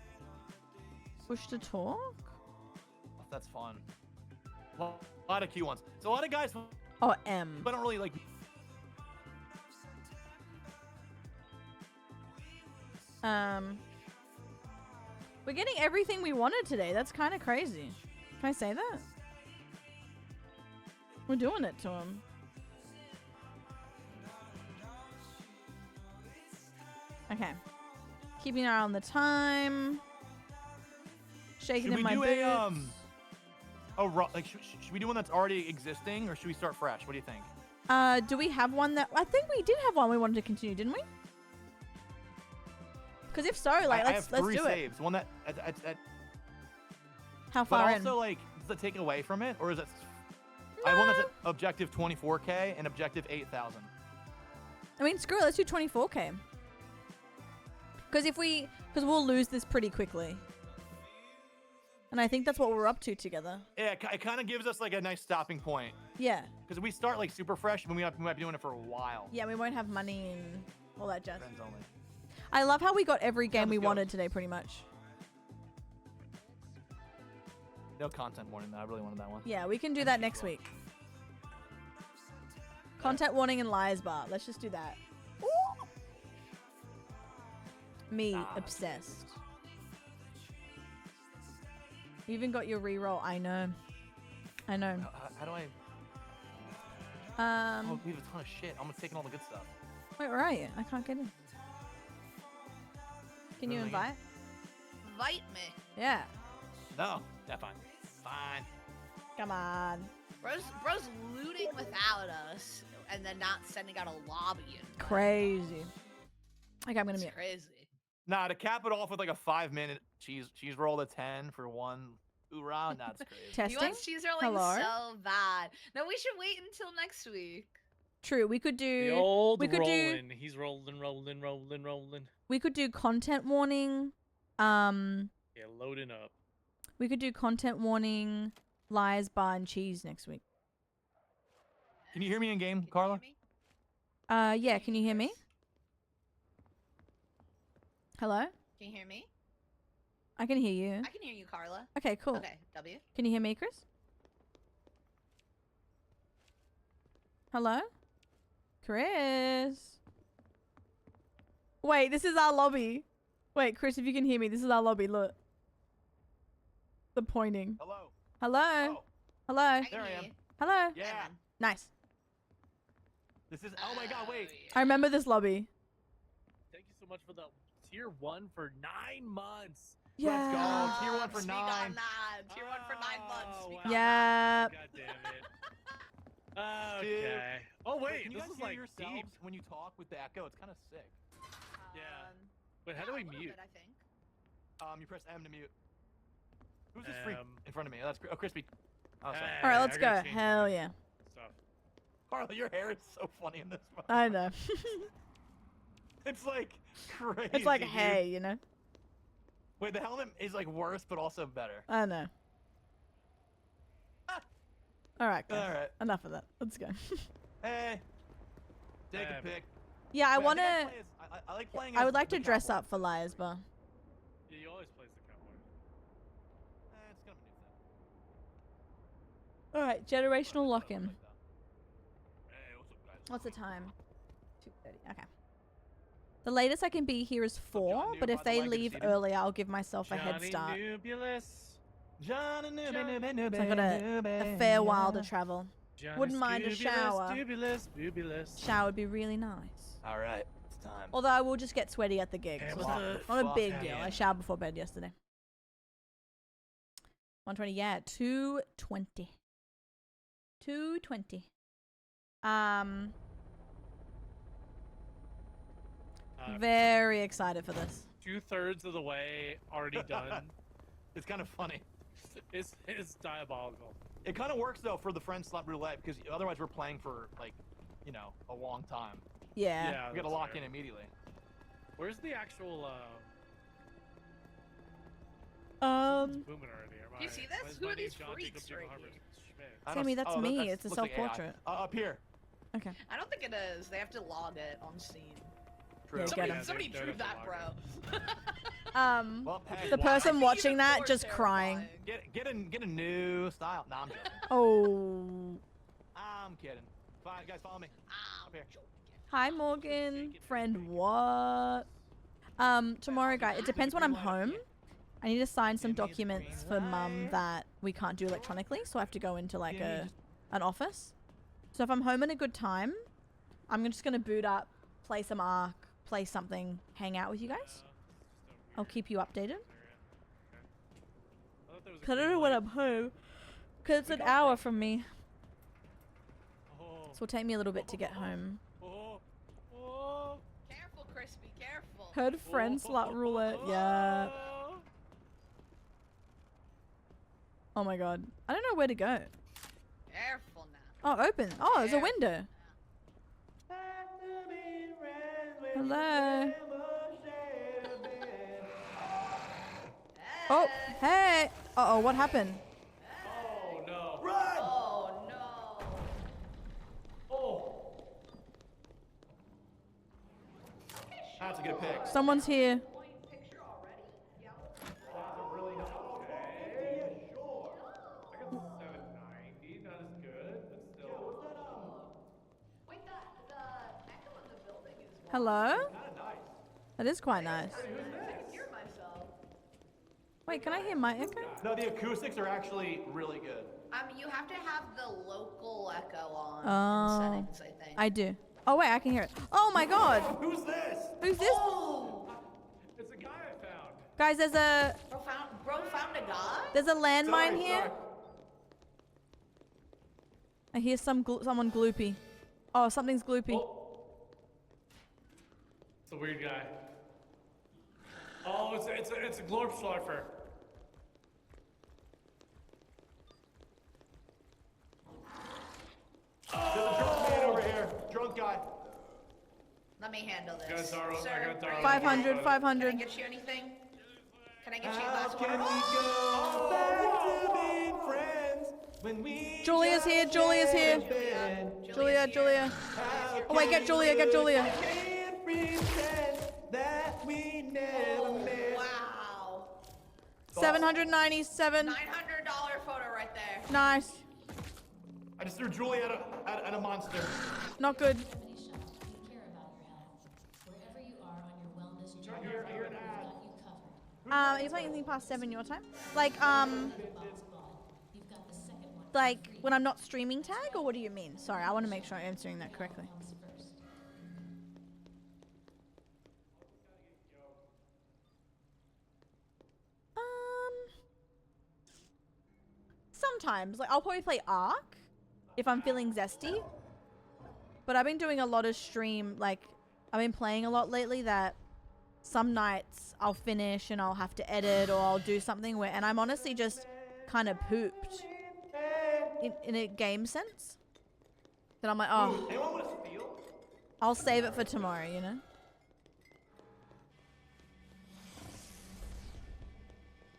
Push to talk? That's fun. A lot of Q ones. So a lot of guys Oh, M. but don't really like. We're getting everything we wanted today. That's kind of crazy. Can I say that? We're doing it to him. Okay. Keeping an eye on the time. Shaking Should in we my do boots. should we do one that's already existing, or should we start fresh? What do you think? Do we have one that... I think we did have one we wanted to continue, didn't we? Because if so, like, I have let's three do saves. One that How but far in? also like, does it take away from it, or is it? I have one that's at objective 24K and objective 8,000. I mean, screw it. Let's do 24K. Because we'll lose this pretty quickly. And I think that's what we're up to together. Yeah, it kind of gives us like a nice stopping point. Yeah. Because we start like super fresh, and we might be doing it for a while. Yeah, we won't have money and all that jazz. Friends only. I love how we got every game let's we go. wanted today, pretty much. No content warning though. I really wanted that one. Yeah, we can do that next week. Content warning and lies bar. Let's just do that. Me, obsessed. You even got your reroll. I know. I know. How do I? Oh, we have a ton of shit. I'm taking all the good stuff. Wait, where are you? I can't get in. Can you Really? invite? Invite me. Yeah. No. Yeah, fine. Fine. Come on. Bro's looting without us, and then not sending out a lobby. Crazy. Okay, I'm gonna It's mute. crazy. Nah, to cap it off with like a 5-minute cheese roll to 10 for one. Hoorah, that's crazy. Testing? He wants cheese rolling Hello? so bad. No, we should wait until next week. True. We could do. The old we could do. rolling. He's rolling. We could do content warning. Yeah, loading up. We could do content warning, lies, bar, and cheese next week. Can you hear me in game, Carla? Yeah. Can you hear me? Hello? Can you hear me? I can hear you. I can hear you, Carla. Okay, cool. Okay, W. Can you hear me, Chris? Hello? Chris? Wait, this is our lobby. Wait, Chris, if you can hear me, this is our lobby. Look. The pointing. Hello. Hello? Oh, Hello? I can There I hear am. you. Hello? yeah. Nice. This is. Oh my God! Wait. I remember this lobby. Thank you so much for the tier 1 for 9 months. Yeah. Let's go. Tier 1 for Speak 9. on that. Tier 1 for 9 months. Speak on Yeah. God damn it. Okay. Oh wait, Can you this guys is hear like yourselves deep. when you talk with the echo? It's kind of sick. Yeah. that. Wait, how do yeah, we a little mute? bit, I think. You press M to mute. Who's this freak M. in front of me? That's Crispy. Oh, sorry. Hey. All right, I let's go. gotta change Hell my yeah. Stuff. Carla, your hair is so funny in this one. I know. It's like crazy. It's like, dude. hey, you know? Wait, the helmet is like worse, but also better. I know. All right, guys. All right. Enough of that. Let's go. Hey. Take a pic. Yeah, I Wait, want think to. play as- I like playing. I as would like the to dress cowboy. up for Liars Bar. Yeah, you always play as the cowboy. It's gonna be new thing. All right, generational lock-in. Like that. Hey, what's up, guys? What's the time? 2:30. Okay. The latest I can be here is 4, John but New if by the they way, good to leave see you. early, I'll give myself a head Johnny start. Nubulus. Johnny So I got a fair while to travel. Johnny Wouldn't mind a Scubulus, shower. Dubulus, Bubulus. Shower would be really nice. All right, it's time. Although I will just get sweaty at the gig. Hey, So what's it's up? not a big Fuck deal. yeah. I showered before bed yesterday. 120, yeah, 220. 220. Very excited for this. 2/3 of the way already done. It's kind of funny. It's diabolical. It kind of works though for the friend slot roulette because otherwise we're playing for like, you know, a long time. Yeah. We gotta that's lock fair. in immediately. Where's the actual booming already. Am You see why this? is Who my are name these John freaks Jacob right Harvard here? Schmidt? I don't Sammy, s- that's oh, me. that's- It's a looks like AI. self-portrait. Up here. Okay. I don't think it is. They have to log it on scene. True. Yeah, Somebody, get 'em. somebody They're drew definitely that, bro. Well, hey, The person Even watching that more just crying. terrifying. get a new style. Nah, I'm joking. Oh. I'm kidding. Fine, guys, follow me. Up here. Hi, Morgan. Friend, what? Tomorrow, guys. It depends when I'm home. I need to sign some documents for Mum that we can't do electronically, so I have to go into like an office. So if I'm home in a good time, I'm just gonna boot up, play some Ark, play something, hang out with you guys. I'll keep you updated. Cause I don't know when I'm home. Cause it's an hour from me. So it'll take me a little bit to get home. Careful, Crispy, careful. Heard friend slot roulette. Yeah. Oh my god. I don't know where to go. Careful now. Oh, open. Oh, there's a window. Hello. Oh, hey. Uh-oh, what happened? Oh no. Run! Oh no. That's a good pick. Someone's here. Picture already? Yeah. I got 790, not as good, but still. Wait, the echo in the building is Hello? That is quite nice. I can hear myself. Wait, can I hear my echo? No, the acoustics are actually really good. You have to have the local echo on Oh. in settings, I think. I do. Oh wait, I can hear it. Oh my god. Who's this? Who's this? It's a guy I found. Guys, there's a Bro found a guy? there's a landmine Sorry, here. sorry. I hear someone gloopy. Oh, something's gloopy. It's a weird guy. Oh, it's a Glorpschleifer. There's a drunk man over here. Drunk guy. Let me handle I got this. Darrow. Sir, I got Darrow. 500, Can I 500. get you anything? Can I get you a How glass of can water? we go back to being friends when we Julia's here, Julia's here. Julia, Julia. Oh wait, get Julia, get Julia. can't pretend that we never met? Wow. 797. $900 photo right there. Nice. I just threw Julia at a monster. Not good. Are you playing anything past 7 your time? Like when I'm not streaming tag, or what do you mean? Sorry, I want to make sure I'm answering that correctly. Sometimes, like I'll probably play Ark if I'm feeling zesty. But I've been doing a lot of stream, like I've been playing a lot lately that some nights I'll finish and I'll have to edit or I'll do something where, and I'm honestly just kind of pooped in a game sense. That I'm like, oh, Anyone want to steal? I'll save it for tomorrow, you know?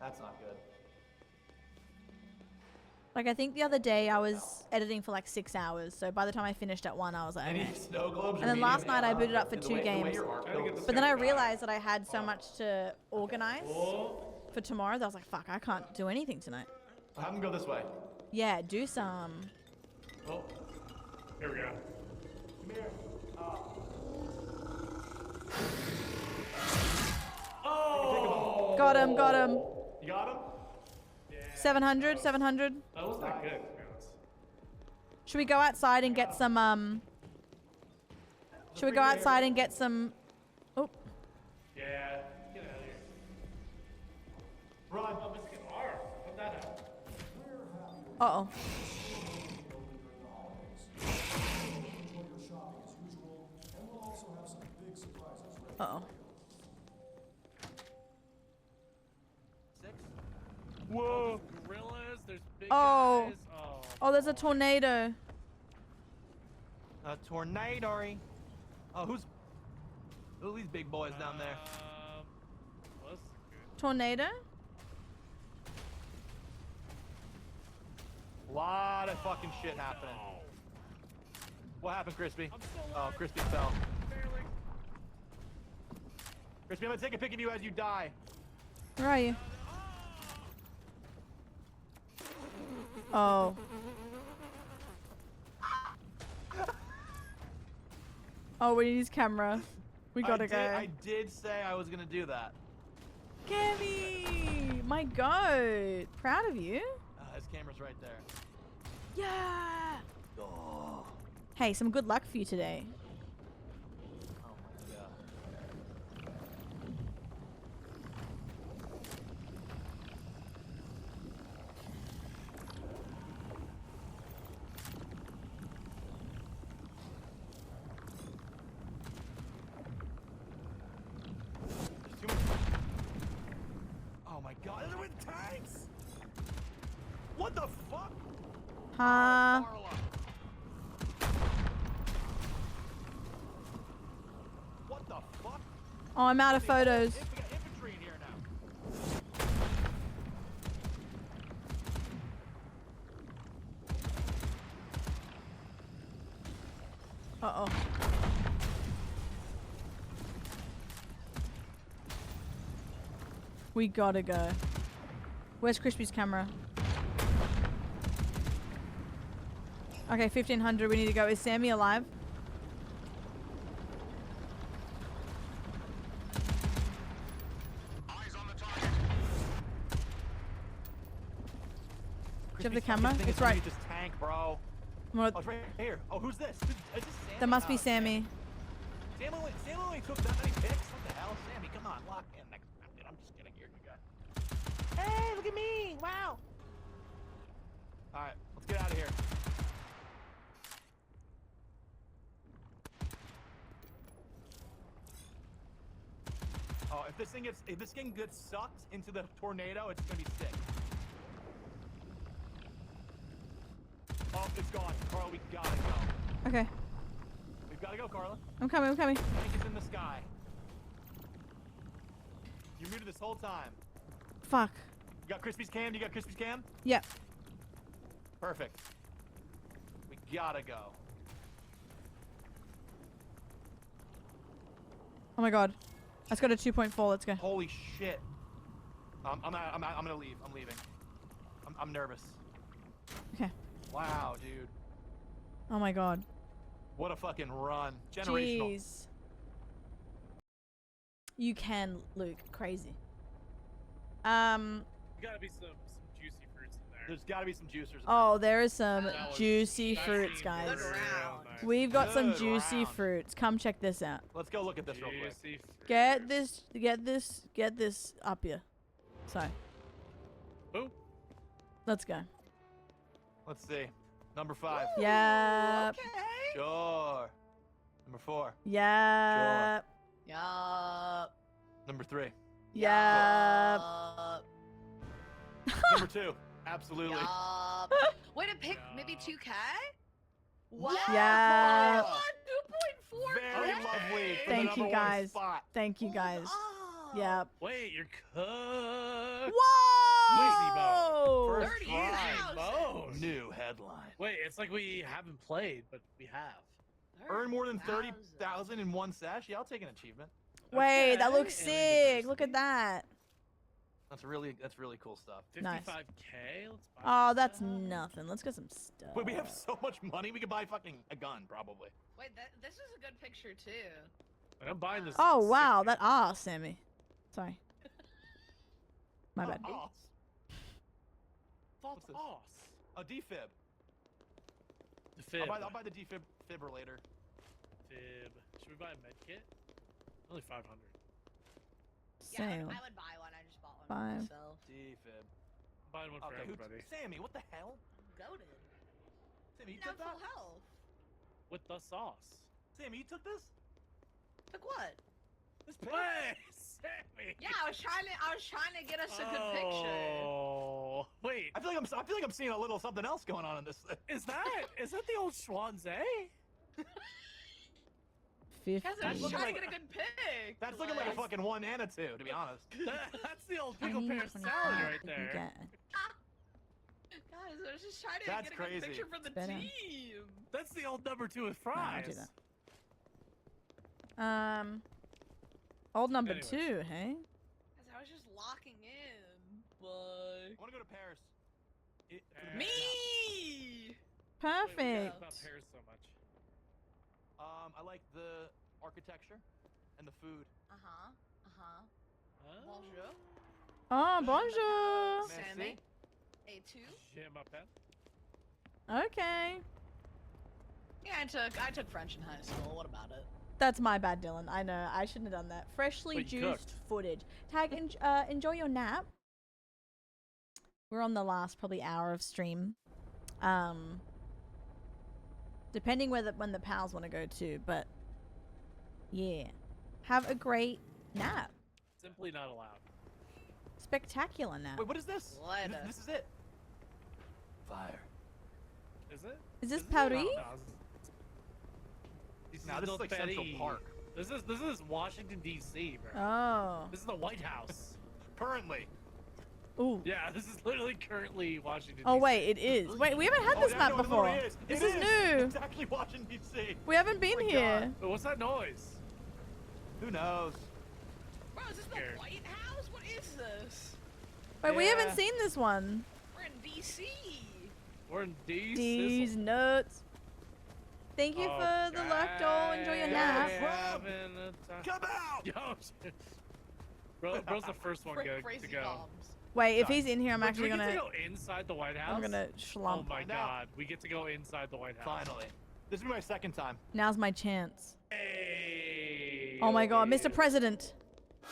That's not good. Like I think the other day I was editing for like 6 hours, so by the time I finished at 1 I was like, Any okay. snow globes? And then last night I booted up for 2 games. But But then I realized that I had so much to organize for tomorrow that I was like, fuck, I can't do anything tonight. Have them go this way. Yeah, do some. Oh, here we go. Come here. Oh! Got him, got him. You got him? 700, 700. That wasn't that good, to be honest. Should we go outside and get some, should we go outside and get some, oh, Yeah, get out of here. Run. Oh, Mexican R. Put that out. uh-oh. Uh-oh. Whoa, gorillas. There's big Oh. guys. Oh. Oh, there's a tornado. A tornado. Oh, who are these big boys down there? Well, that's good. Tornado? Lot of fucking shit happening. What happened, Crispy? Oh, Crispy fell. Crispy, I'm gonna take a pic of you as you die. Where are you? Oh. Oh, we need his camera. We gotta go. I did say I was gonna do that. Cammy! My goat! Proud of you. His camera's right there. Yeah! Oh. Hey, some good luck for you today. Oh my god. There's too much. Oh my god, they're with tanks! What the fuck? Huh? Carla. What the fuck? Oh, I'm out of photos. We got infantry in here now. Uh-oh. We gotta go. Where's Crispy's camera? Okay, 1500, we need to go. Is Sammy alive? Eyes on the target. Do you have the camera? It's right. Just tank, bro. I'm gonna- Oh, it's right here. Oh, who's this? Is this Sammy? That must be Oh, Sammy. Sammy only took that many pics? What the hell? Sammy, come on, lock in next time, dude. I'm just kidding. Here you go. Hey, look at me. Wow. Alright, let's get out of here. Oh, if this thing gets sucked into the tornado, it's gonna be sick. Oh, it's gone. Carla, we gotta go. Okay. We've gotta go, Carla. I'm coming, I'm coming. Tank is in the sky. You're muted this whole time. Fuck. You got Crispy's cam? You got Crispy's cam? Yep. Perfect. We gotta go. Oh my god. Let's go to 2.4, let's go. Holy shit. I'm gonna leave. I'm leaving. I'm nervous. Okay. Wow, dude. Oh my god. What a fucking run. Generational. Jeez. You can, Luke. Crazy. Gotta be some juicy fruits in there. There's gotta be some juicers. in Oh, there is some That was- juicy that fruits, seemed guys. real nice. We've got some Good juicy round. fruits. Come check this out. there. Let's go look at this real quick. Juicy Get fruits. get this up here. Sorry. Boom. Let's go. Let's see. Number 5. Yep. Sure. Number 4. Yep. Yup. Number 3. Yep. Number 2. Absolutely. Yup. Way to pick maybe 2K? Wow. Yeah. Come on, 2.4. Very lovely. for the Thank number you, one guys. spot. Thank you, guys. Yep. Wait, you're cooked. Whoa! First 30,000. Mode. New headline. Wait, it's like we haven't played, but we have. Earn more than 30,000. 30,000 in one sesh? Yeah, I'll take an achievement. Wait, that Okay, looks and we get sick. Look at that. That's really cool stuff. Nice. 55K. Let's buy Oh, some that's stuff. nothing. Let's get some stuff. Wait, we have so much money, we could buy fucking a gun, probably. Wait, this is a good picture too. I'm buying this. Oh sick wow, game. that ass, Sammy. Sorry. My bad. Oh, False What's this? os. a defib. The fib. I'll buy the defibrillator. Fib. Should we buy a med kit? Only 500. Yeah, I Sale. would buy one. I just bought one Five. for myself. Defib. I'm buying one for Okay, everybody. Sammy, what the hell? Goated. Sammy, you Now took that? full health. With the sauce. Sammy, you took this? Took what? This pic? Wait, Sammy. Yeah, I was trying to get us a good picture. Oh, wait. I feel like I'm seeing a little something else going on in this thing. Is that the old Schwanzee? 50. Guys, I was looking trying like- to get a good pic. That's looking like a fucking 1 and a 2, to be honest. That's the old pickle 20, pear salad 25, right if you there. get- Guys, I was just trying to That's get a crazy. good picture for the Better. team. That's the old number 2 with No, I'll fries. do that. Old number Anyways. 2, hey? Cause I was just locking in. But I want to go to Paris. me. Wait, Perfect. what do you like about Paris so much? I like the architecture and the food. Bonjour. Oh, bonjour. Sammy. A2. Je m'appelle. Okay. Yeah, I took French in high school. What about it? That's my bad, Dylan. I know. I shouldn't have done that. Freshly But you juiced cooked. footage. Tag, enjoy your nap. We're on the last probably hour of stream. Depending when the pals want to go to, but yeah. Have a great nap. Simply not allowed. Spectacular nap. Wait, what is this? What? This is it. Fire. Is it? Is this it? Paris? No, Nah, this is like Central Park. This is Washington D.C., bro. Oh. This is the White House. Currently. Ooh. Yeah, this is literally currently Washington. Oh D.C. wait, it is. Wait, we haven't had this yeah, map no, no, before. it is. This It is new. It's actually Washington D.C. We haven't been Oh my here. God. Wait, what's that noise? Who knows? Bro, is this Scared. the White House? What is this? Wait, we haven't Yeah. seen this one. We're in DC. We're in D.C. These nuts. Thank you for the luck, doll. Enjoy your nap. Come out! Yo, bro's the first one to Crazy go. bombs. Wait, if he's in here, I'm Wait, actually do we gonna. get to go inside the White House? I'm gonna Oh schlump. my Find out. God, we get to go inside the White House. Finally. This will be my second time. Now's my chance. Hey. Oh my God, Mr. President.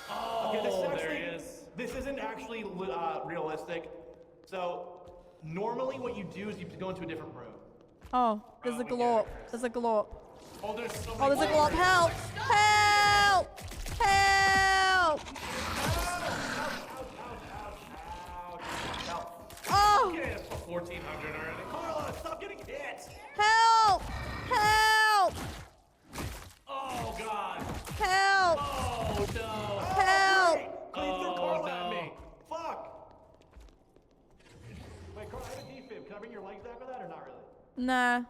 Oh, Okay, this is there actually, he is. This isn't actually realistic. So, normally what you do is you go into a different room. Oh, there's a we get glorp. it. There's a glorp. Oh, there's so Oh, there's a glorp. Help! Help! Help! Oh! Yeah, it's 1400 already. Carla, stop getting hit! Help! Help! Oh God. Help! Oh no. Help! Please throw Oh, Carla at no. me! Fuck! Wait, Carla, I have a defib. Can I bring your legs back with that or not really? Nah, Alright.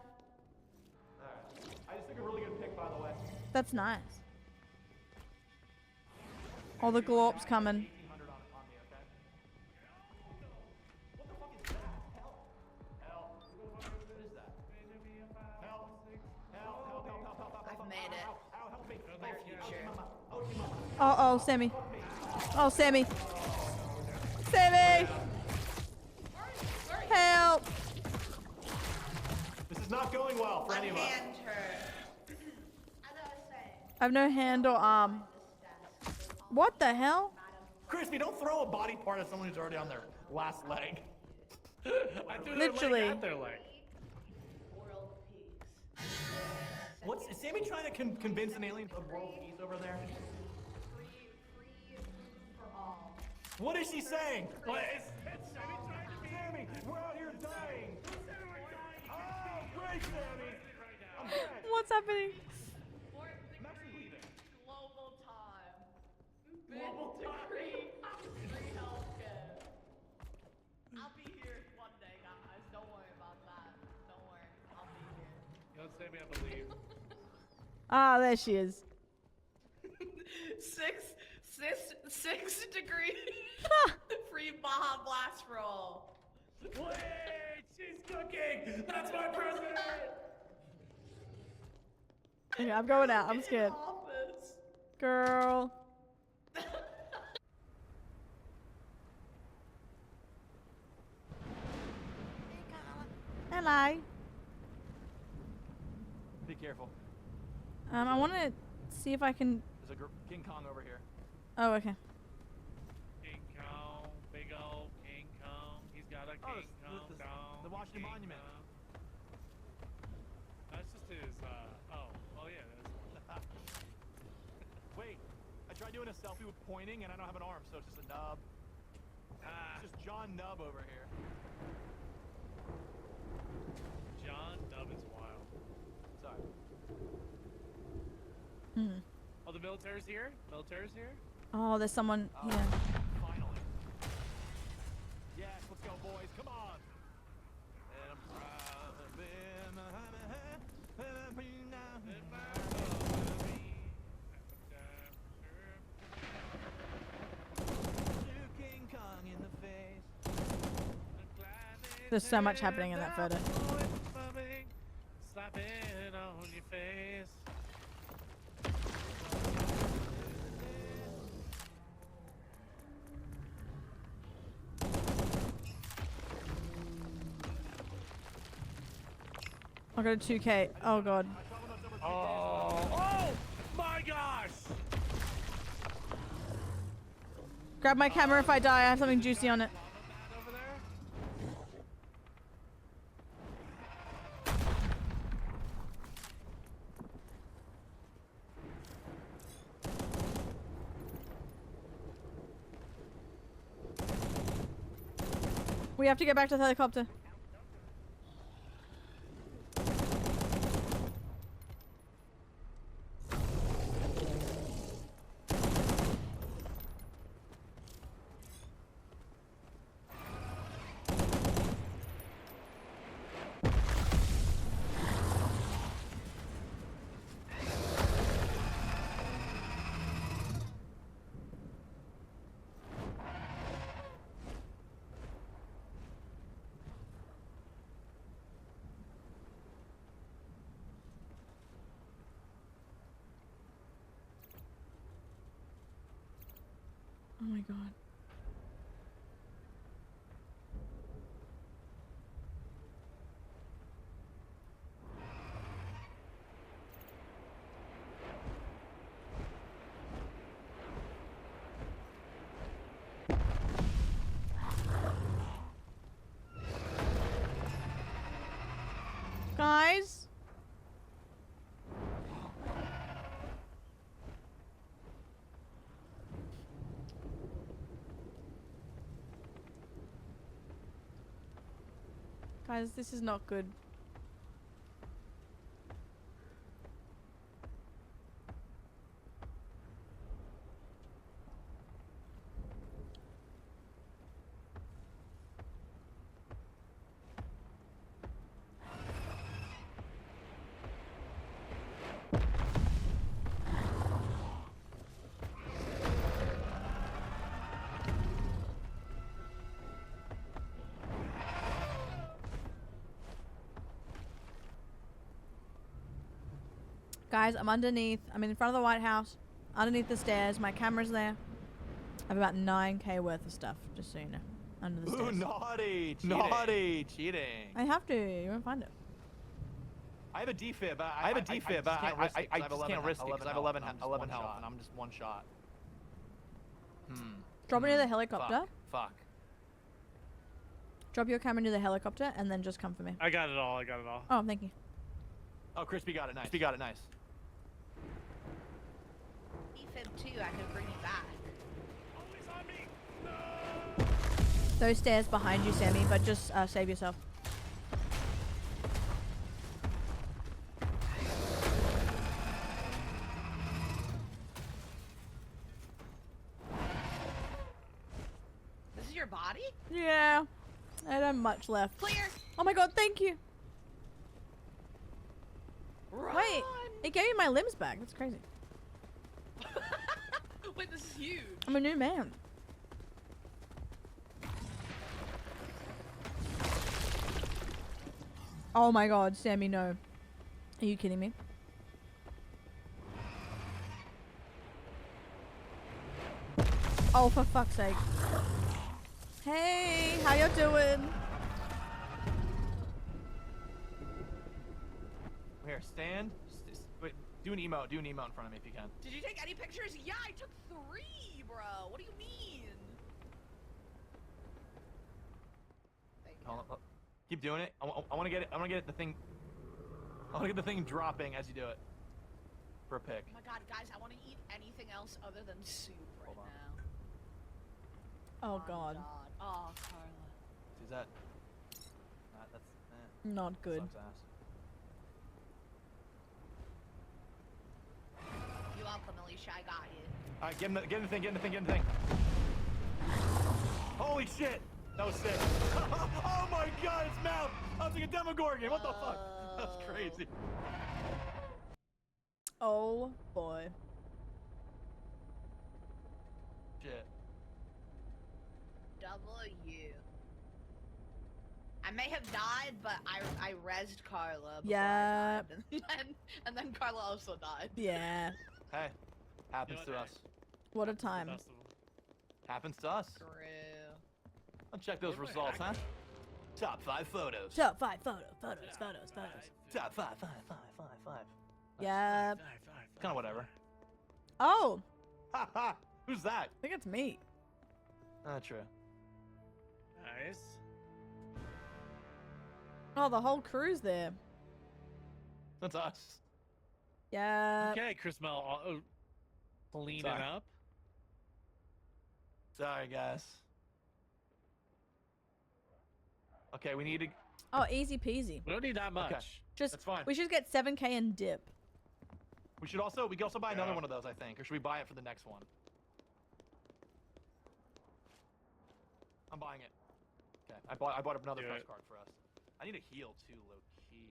I just took a really good pick, by the way. that's nice. Oh, the glorp's coming. 1800 on me, okay? What the fuck is that? Help! Help! What is that? Help! Help! I've made it. Ow, help me! My future. Oh, oh, Sammy. Oh, Sammy. Sammy! Help! This is not going well for any of us. Unhand her. As I was saying. I have no hand or arm. What the hell? Crispy, don't throw a body part at someone who's already on their last leg. I threw Literally. their leg at their leg. World peace. Is Sammy trying to convince an alien of world peace over there? Free for all. What is she saying? What is Sammy trying to be? Sammy, we're out here dying. Oh, great, Sammy. I'm dead. What's happening? I'm actually leaving. Global time. Global time. Free healthcare. I'll be here one day, guys. Don't worry about that. Don't worry. I'll be here. Yo, Sammy, I believe. Ah, there she is. 6 degree free Baja Blast roll. Wait, she's cooking. That's my president. Okay, I'm going out. I'm scared. Office. Girl. Hello. Be careful. I want to see if I can. There's a King Kong over here. Oh, okay. King Kong, big old King Kong. He's got a Oh, King Kong the dong. Washington King Monument. Kong. That's just his, oh yeah, that's Wait, I tried doing a selfie with pointing and I don't have an arm, so it's just a nub. It's just John Nub over here. John Nub is wild. Sorry. Hmm. Oh, the military's here? Military's here? Oh, there's someone here. Finally. Yes, let's go, boys. Come on. There's so much happening in that photo. Slapping on your face. I'll go to 2K. Oh god. Oh my gosh! Grab my camera if I die. I have something juicy on it. Over there? We have to get back to the helicopter. Oh my god. Guys? Guys, this is not good. Guys, I'm underneath. I'm in front of the White House. Underneath the stairs. My camera's there. I have about 9K worth of stuff, just so you know. Under the Ooh, stairs. naughty! Cheating. Naughty! Cheating. I have to. You won't find it. I have a defib. I just can't risk it because I have 11 health and I'm just one shot. Drop it near the helicopter. Fuck. Drop your camera near the helicopter and then just come for me. I got it all. I got it all. Oh, thank you. Oh, Crispy got it nice. Crispy got it nice. Defib 2, I can bring you back. Always on me. No. Those stairs behind you, Sammy, but just save yourself. This is your body? Yeah. I don't have much left. Clear. Oh my god, thank you. Run. Wait, it gave me my limbs back. That's crazy. Wait, this is huge. I'm a new man. Oh my god, Sammy, no. Are you kidding me? Oh, for fuck's sake. Hey, how you doing? Here, stand. Wait, do an emote. Do an emote in front of me if you can. Did you take any pictures? Yeah, I took 3, bro. What do you mean? Hold on. Keep doing it. I want to get it. I want to get the thing. I want to get the thing dropping as you do it. For a pic. Oh my god, guys, I want to eat anything else other than soup right Hold on. now. Oh god. Oh, Carla. Is that? That's Not good. sucks ass. You welcome, Alicia. I got you. All right, get in the thing. Get in the thing. Get in the thing. Holy shit! That was sick. Oh my god, its mouth! I was like a Demogorgon. What the fuck? That's crazy. Oh boy. Shit. W. I may have died, but I rezzed Carla. Yeah. And then Carla also died. Yeah. Hey, happens to us. What a time. Happens to us. True. Let's check those results, huh? Top 5 photos. Top 5 photos. Top 5. Yeah. Kind of whatever. Oh, Ha ha! Who's that? I think it's me. True. Nice. Oh, the whole crew's there. That's us. Yeah. Okay, Chris Mel, cleaning Sorry. up. Sorry, guys. Okay, we need to. Oh, easy peasy. We don't need that much. Okay. Just That's fine. we should get 7K and dip. We can also buy another one of those, I think, or should we buy it for the next one? I'm buying it. Okay, I bought another Do press it. card for us. I need a heal too, low key.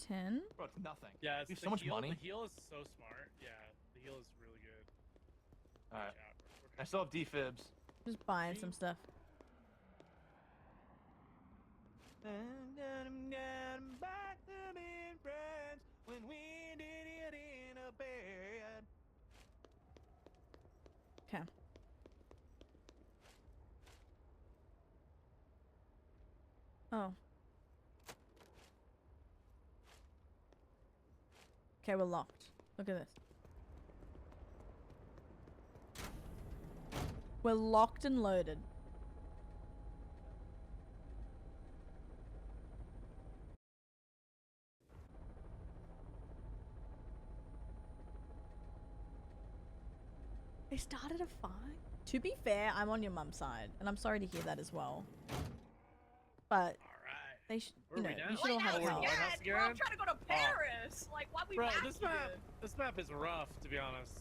10. Bro, it's nothing. Yeah, We it's have so much heal, money. The heal is so smart. Yeah, the heal is really good. All right. Watch out. I still have defibs. Just buying some stuff. Back to being friends when we did it in a bed. Okay. Oh. Okay, we're locked. Look at this. We're locked and loaded. They started a fight? To be fair, I'm on your mum's side, and I'm sorry to hear that as well. But All right. they should, Where you are know, we now? you should all Wait, have now help. it's Lighthouse again, bro, I'm again? trying to go to Paris. Like, why we Bro, back this map is rough, to be honest.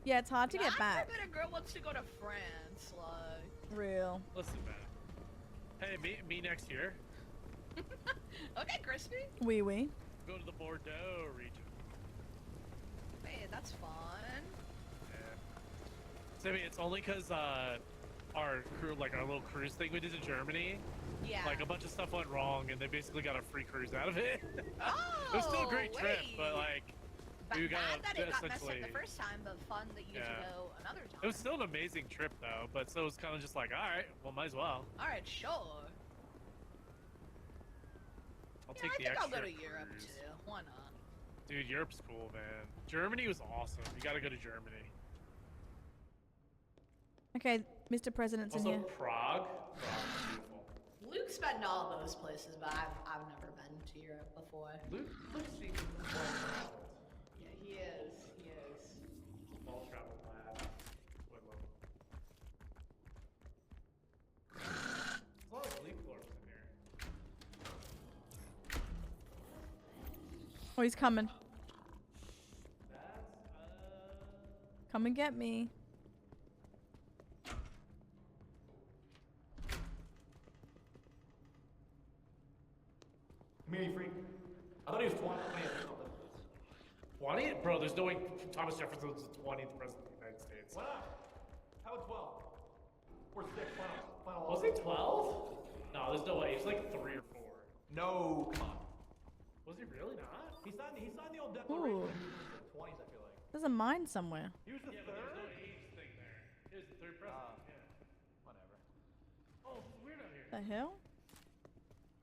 Yeah, it's hard to get back. I bet a girl wants to go to France. Like, Real. Listen, man. Hey, me next year. okay, Crispy. Wee wee. Go to the Bordeaux region. Hey, that's fun. Yeah. Sammy, it's only because our crew, like our little cruise thing we did to Germany, Yeah. like a bunch of stuff went wrong, and they basically got a free cruise out of it. Oh, It was still a great trip, wait. but like we got bad that it got messed up essentially. the first time, but fun that you get Yeah. to go another time. It was still an amazing trip though, but so it was kind of just like, all right, well, might as well. All right, sure. I'll Yeah, take I the think I'll extra go to Europe cruise. too. Why not? Dude, Europe's cool, man. Germany was awesome. You gotta go to Germany. Okay, Mr. President's Also, in here. Prague. Prague's beautiful. Luke's been to all those places, but I've never been to Europe before. Luke's seen Yeah, he is. He is. small travel lab. Would love it. There's a lot of Glee floors in here. Oh, he's coming. That's Come and get me. Community freak. I thought he was 20 or something. 20? Bro, there's no way Thomas Jefferson was the 20th president of the United States. Why not? How about 12? Or 6? Final Was he 12? No, there's no way. He's like 3 or 4. No, come on. Was he really not? He signed the old declaration. Ooh. He was in the 20s, I feel like. There's a mine somewhere. He was the Yeah, but third? there's no age thing there. He was the 3rd president, yeah. Whatever. Oh, it's weird out here. The hell?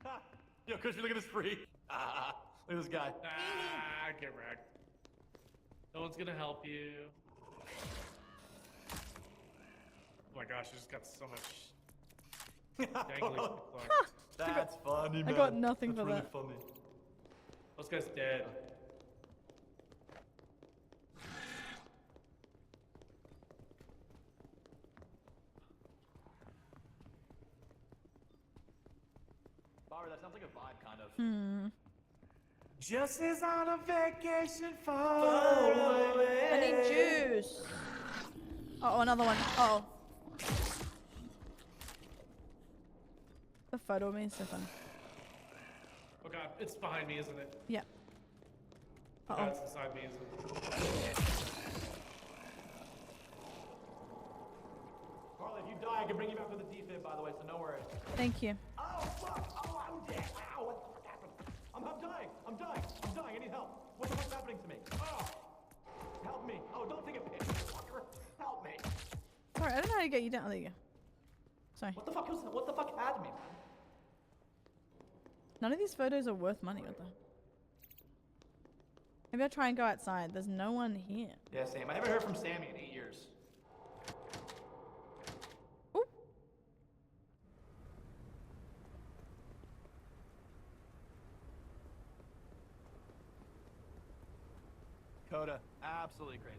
Ha! Yo, Christian, look at this freak. Ah, look at this guy. Ah, get wrecked. No one's gonna help you. Oh my gosh, I just got so much dangling from the clock. That's funny, man. I got nothing That's for really that. funny. Those guys dead. Bauer, that sounds like a vibe, kind of. Hmm. Just as on a vacation far I need juice. Oh, another one. Oh. The photo of me is so funny. Oh god, it's behind me, isn't it? Yeah. Oh, Uh-oh. it's beside me, isn't it? Carla, if you die, I can bring you back with a defib, by the way, so no worries. Thank you. Sorry, I don't know how to get you down. Oh, there you go. Sorry. What the fuck had me, man? None of these photos are worth money, what the? Maybe I'll try and go outside. There's no one here. Yeah, same. I haven't heard from Sammy in 8 years. Ooh. Coda, absolutely crazy.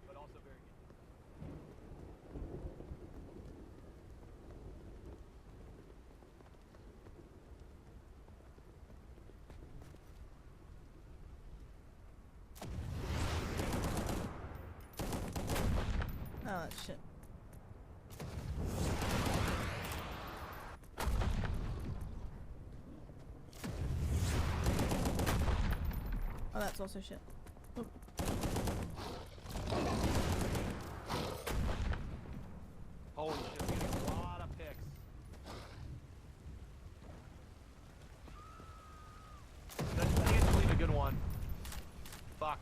But also very good. Oh, shit. Oh, that's also shit. Oop. Holy shit, we're getting a lot of picks. I think it's really a good one. Fuck.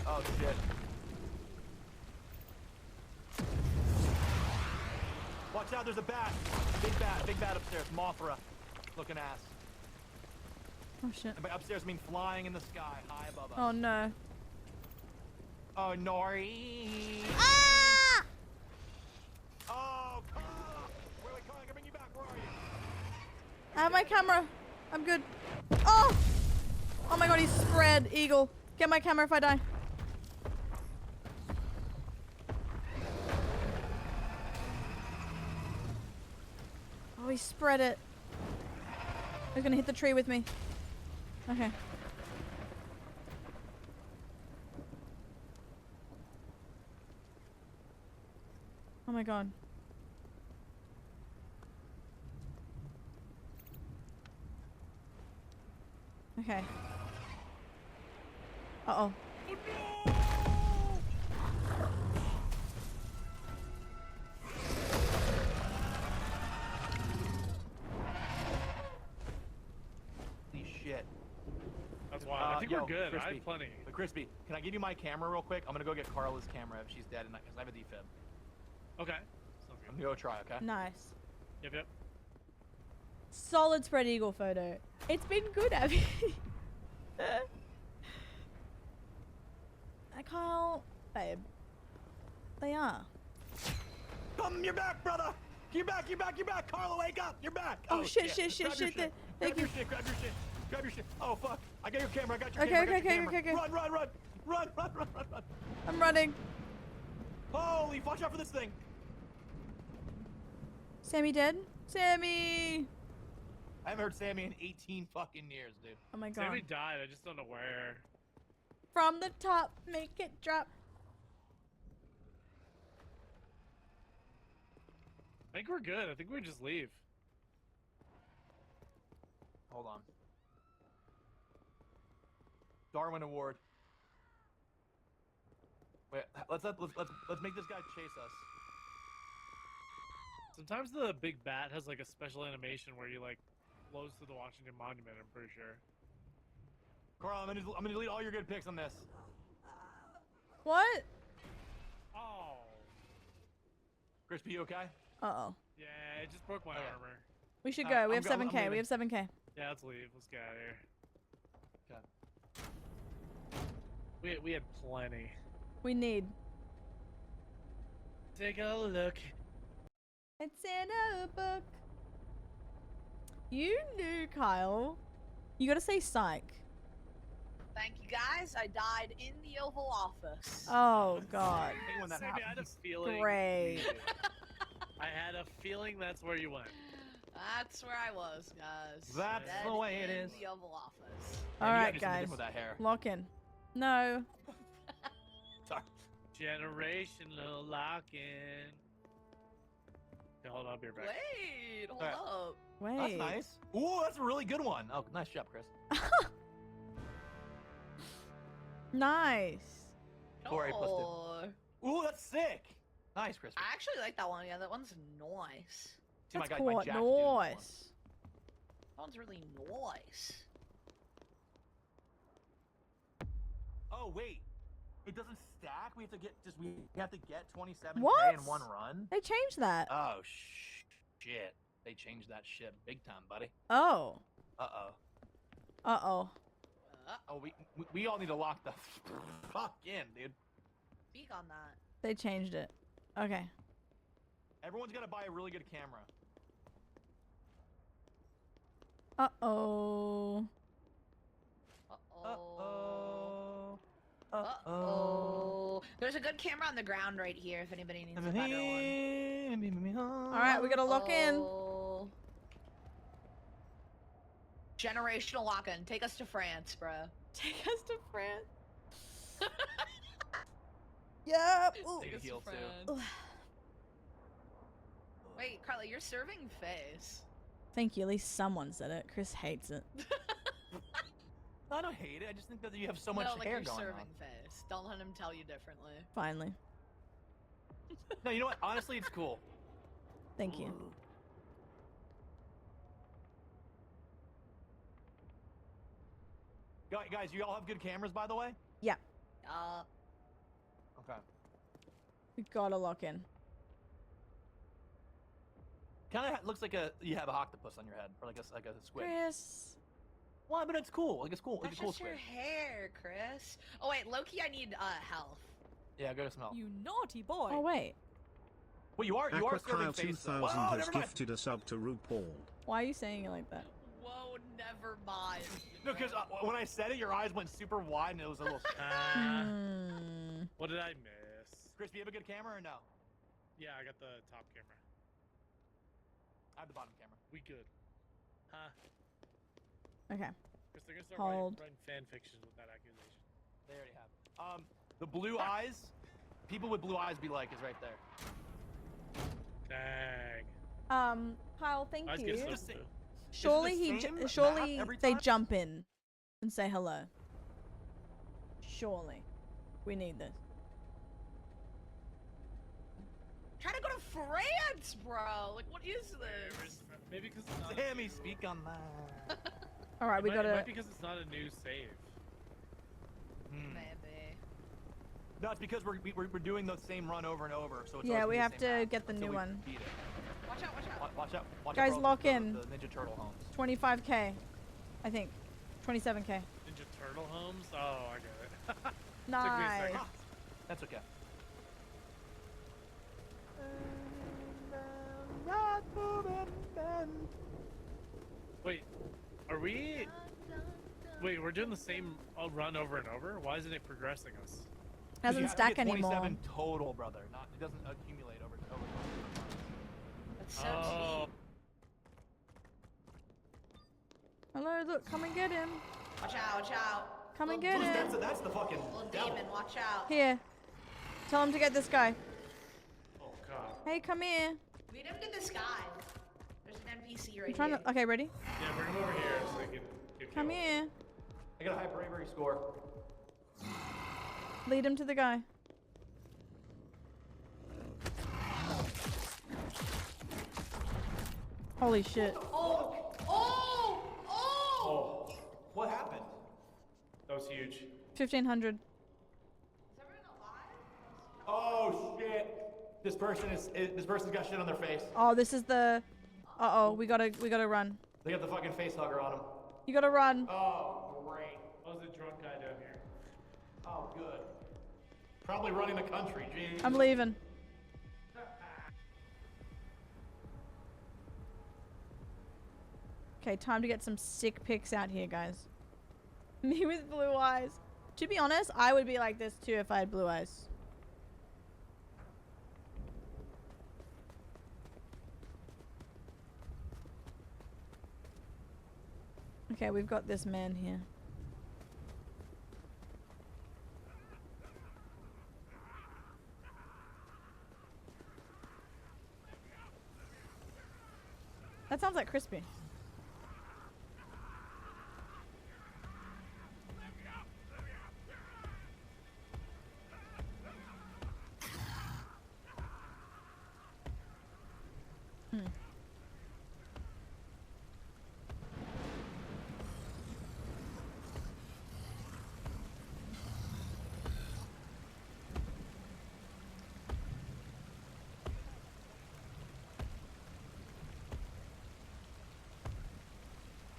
Oh shit. Watch out, there's a bat. Big bat upstairs. Mothra looking ass. Oh shit. And by upstairs I mean flying in the sky, high above us. Oh no. Oh, Nori. Ah! Oh, Carla! Wait, Carla, I can bring you back. Where are you? I have my camera. I'm good. Oh! Oh my god, he's spread eagle. Get my camera if I die. Oh, he spread it. He's gonna hit the tree with me. Okay. Oh my god. Okay. Uh-oh. Holy shit. That's wild. I think yo, we're good. I Crispy. have plenty. But Crispy, can I give you my camera real quick? I'm gonna go get Carla's camera if she's dead, and because I have a defib. Okay. Sounds I'm good. gonna go try, okay? Nice. Yep. Solid spread eagle photo. It's been good, Abby. I can't, babe. They are. Come, you're back, brother! You're back! Carla, wake up! You're back! Oh, shit. Grab your shit. Thank you. Grab your shit. Oh, fuck. I got your camera. I got your Okay, camera. I got okay, your okay, camera. okay. Run. I'm running. Holy, watch out for this thing. Sammy dead? Sammy! I haven't heard Sammy in 18 fucking years, dude. Oh my god. Sammy died. I just don't know where. From the top, make it drop. I think we're good. I think we just leave. Hold on. Darwin Award. Wait, let's make this guy chase us. Sometimes the big bat has like a special animation where he like flows through the Washington Monument. I'm pretty sure. Carl, I'm gonna delete all your good pics on this. What? Oh. Crispy, you okay? Uh-oh. Yeah, it just broke my armor. We should go. We have I'm 7k. We leaving. have 7k. Yeah, let's leave. Let's get out of here. Okay. We had plenty. We need. Take a look. It's in a book. You knew, Kyle. You gotta say psych. Thank you guys. I died in the Oval Office. Oh, God. I hate when that Sammy, I had a happens. feeling. Great. I had a feeling that's where you went. That's where I was, guys. That's Dead the way it in is. the Oval Office. All you gotta right, do something guys. different with that hair. Lock in. No. Sorry. Generational lock-in. Okay, hold on, I'll be right back. Wait, hold Alright. up. Wait. That's nice. Ooh, that's a really good one. Oh, nice job, Chris. Nice. Corey plus Oh. 2. Ooh, that's sick. Nice, Chris. I actually like that one. Yeah, that one's nice. See, That's my cool. Jack Dune one. Nice. That one's really nice. Oh wait, it doesn't stack. We have to get 27K What? in one run. They changed that. Oh shit! They changed that shit big time, buddy. Oh. Oh, we all need to lock the fuck in, dude. Speak on that. They changed it. Okay. Everyone's gotta buy a really good camera. Uh-oh. Uh-oh. There's a good camera on the ground right here if anybody needs a better one. Alright, we gotta lock in. Uh-oh. Generational lock-in. Take us to France, bro. Take us to France. Yep. Ooh. Take a heal too. France. Wait, Carly, you're serving face. Thank you. At least someone said it. Chris hates it. I don't hate it. I just think that you have so much no, like hair you're going serving on. face. Don't let him tell you differently. Finally. No, you know what? Honestly, it's cool. Thank you. Guys, you all have good cameras, by the way? Yeah. Okay. We gotta lock in. Kind of looks like you have a octopus on your head, or like a squid. Chris. Well, but it's cool. Like it's cool. That's It's a cool just your squid. hair, Chris. Oh wait, Loki, I need health. Yeah, go to smell. You naughty boy. Oh, wait. Well, you are serving Aquakyle face. 2000 Whoa, has never mind. gifted a sub to RuPaul. Why are you saying it like that? Whoa, never mind. No, because when I said it, your eyes went super wide and it was a little. What did I miss? Chris, do you have a good camera or no? Yeah, I got the top camera. I have the bottom camera. We good. Huh? Okay. Chris, they're gonna start Hold. writing fan fiction with that accusation. They already have. The blue eyes. People with blue eyes be like is right there. Dang. Kyle, thank Eyes you. get so blue. Surely Is it the same map surely every they time? jump in and say hello. Surely. We need this. Trying to go to France, bro. Like, what is this? Maybe because it's not. Sammy, speak on that. All right, we It gotta. might be because it's not a new save. Maybe. No, it's because we're doing the same run over and over. So it's Yeah, always we the have same to map get the until new we one. beat it. Watch out, watch out. Watch out! Watch Guys, out! lock the- in. The Ninja Turtle homes. 25K, I think. 27K. Ninja Turtle homes? Oh, I get it. Took me a Nice. second. That's okay. Wait, are we? Wait, we're doing the same run over and over? Why isn't it progressing us? Doesn't You have to stack get anymore. 27 total, brother. Not it doesn't accumulate over. That's so Oh, Hello, look, come and get him. Watch out, watch out. Come and Little get demon- him. That's the fucking Little devil. demon, watch out. Here. Tell him to get this guy. oh god. Hey, come here. Lead him to this guy. There's an NPC right I'm trying here. to. Okay, ready? Yeah, bring him over here so they can get Come killed. here. I got a high bravery score. Lead him to the guy. Holy shit. Oh! Oh! Oh! Oh, What happened? that was huge. 1500. Is everyone alive? Oh shit! This person's got shit on their face. Oh, this is the. Uh-oh, we gotta run. They got the fucking face hugger on them. You gotta run. Oh great. What was the drunk guy down here? Oh good. Probably running the country. Jeez. I'm leaving. Okay, time to get some sick pics out here, guys. Me with blue eyes. To be honest, I would be like this too if I had blue eyes. Okay, we've got this man here. That sounds like Crispy.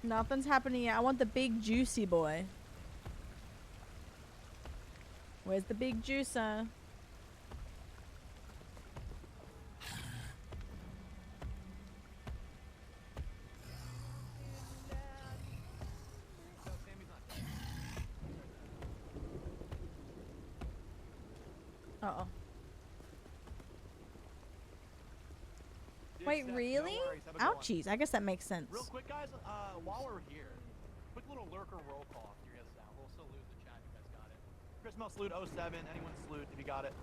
Nothing's happening yet. I want the big juicy boy. Where's the big juicer? Uh-oh. Wait, really? Ouchies. I guess that makes sense. Real quick, guys, while we're here, quick little lurker roll call for you guys down. We'll salute in the chat if you guys got it. Chris Mel salute 07. Anyone salute if you got it.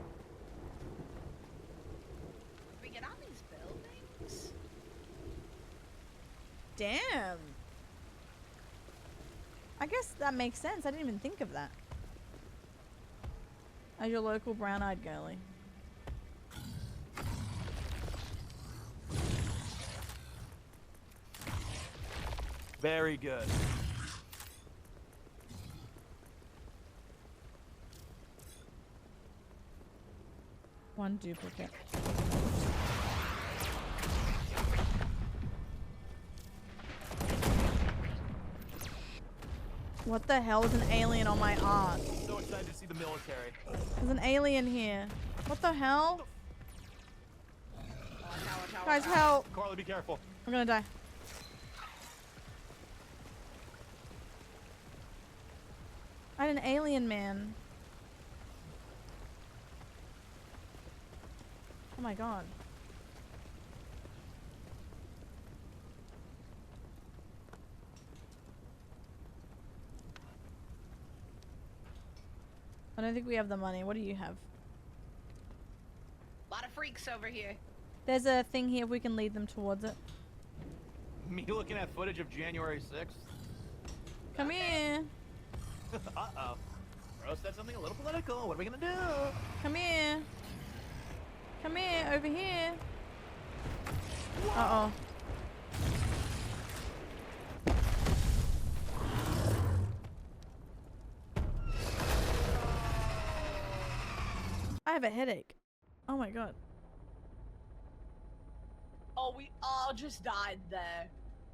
We get on these buildings? Damn. I guess that makes sense. I didn't even think of that. As your local brown-eyed girly. Very good. One duplicate. What the hell is an alien on my arse? So excited to see the military. There's an alien here. What the hell? Guys, help! Carly, be careful. I'm gonna die. I had an alien man. Oh my god. I don't think we have the money. What do you have? A lot of freaks over here. There's a thing here if we can lead them towards it. Me looking at footage of January 6th. Come here. Uh-oh. Bro said something a little political. What are we gonna do? Come here. Come here. Over here. Uh-oh. I have a headache. Oh my god. Oh, we all just died there.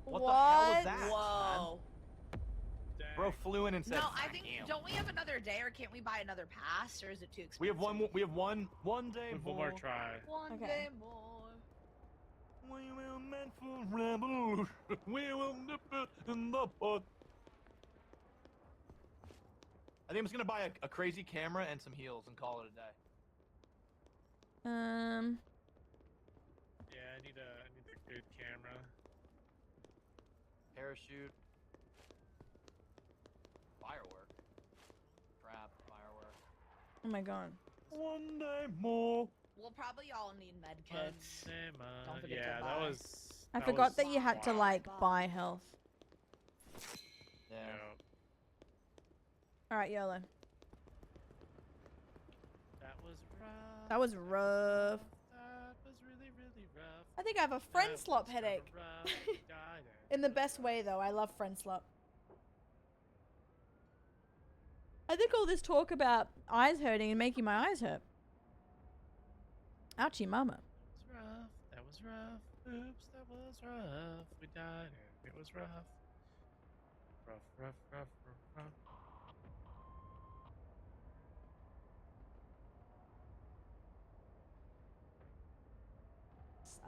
What the hell was that? Whoa. Bro flew in and said, No, I think, "Damn." don't we have another day, or can't we buy another pass, or is it too expensive? We have one day One more try. One Okay. day more. We will meant for revolution. We will nip it in the bud. I think I'm just gonna buy a crazy camera and some heels and call it a day. Yeah, I need a good camera. Parachute. Firework. Trap. Firework. Oh my god. One day more. We'll probably all need med kits. Don't forget Yeah, to that buy. was. I that forgot was, that you had to like buy health. Yeah. Alright, YOLO. That was rough. That was rough. That was really, really rough. I think I have a friend That slop was headache. rough. We died In the best way though. I love friend slop. I think all this talk about eyes hurting and making my eyes hurt. Ouchie mama. That was rough. Oops, that was rough. We died and it was rough. Rough, rough, rough, rough, rough.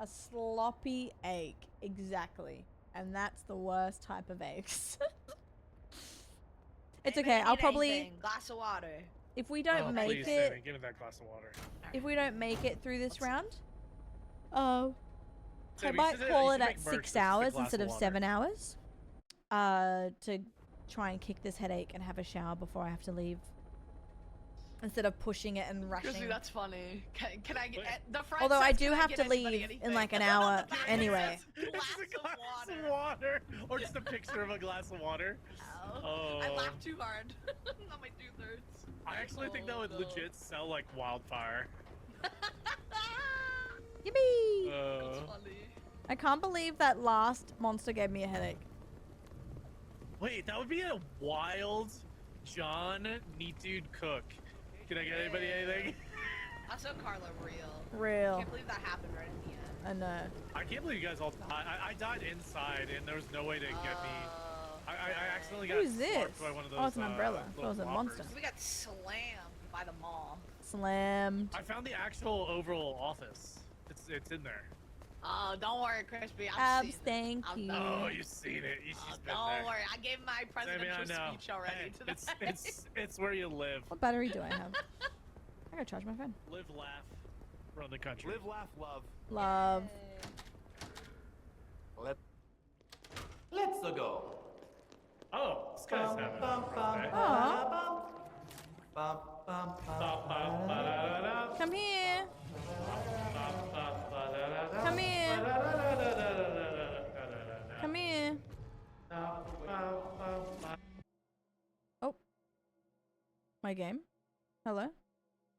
A sloppy ache. Exactly. And that's the worst type of aches. It's okay. I'll probably Anything. Glass of water. if we don't Oh, make please, it Sammy, give me that glass of water. if we don't make it through this round, I Sammy, might you should- call you it should at make merch 6 that's just a hours glass instead of water. 7 hours. To try and kick this headache and have a shower before I have to leave. instead of pushing it and rushing. Chrissy, that's funny. Can I get the front? Although I says, do "Can have get to anybody leave anything?" in like an hour The back anyway. says, It's just a glass of water. Or just a picture of a glass of water. Ow. I laughed too hard. Not my 2/3. I actually think that would legit sell like wildfire. Yippee! That's funny. I can't believe that last monster gave me a headache. Wait, that would be a wild John Neat Dude Cook. Can I get anybody anything? Also, Carla, real. Real. Can't believe that happened right at the end. I know. I can't believe you guys all died. I died inside, and there was no way to get me. I accidentally got Who's this? sparked by one of those. Oh, it's an umbrella. It little was a whoppers. monster. We got slammed by the mall. Slammed. I found the actual Oval Office. It's in there. Oh, don't worry, Crispy. I've Abs, seen thank I've you. done Oh, you've seen it. She's been Don't there. worry. I gave my Sammy, I presidential know. speech already Hey, today. it's where you live. What battery do I have? I gotta charge my phone. Live, laugh, run the country. Live, laugh, love. Love. Let's go. Oh, this guy's having a birthday. Aw. Come here. Come here. Come here. Oh. My game? Hello?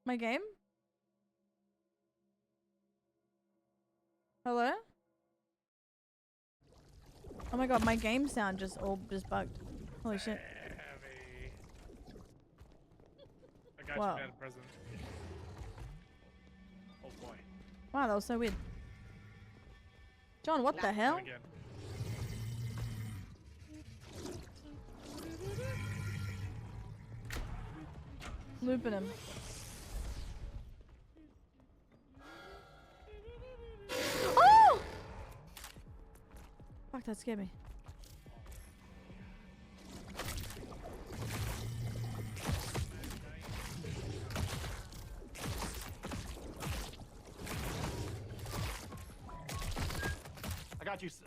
My game? Hello? Oh my god, my game sound just bugged. Holy shit. I got Wow. you, man, a present. Oh boy. Wow, that was so weird. John, what the hell? Again. Looping him. Oh! Fuck, that scared me.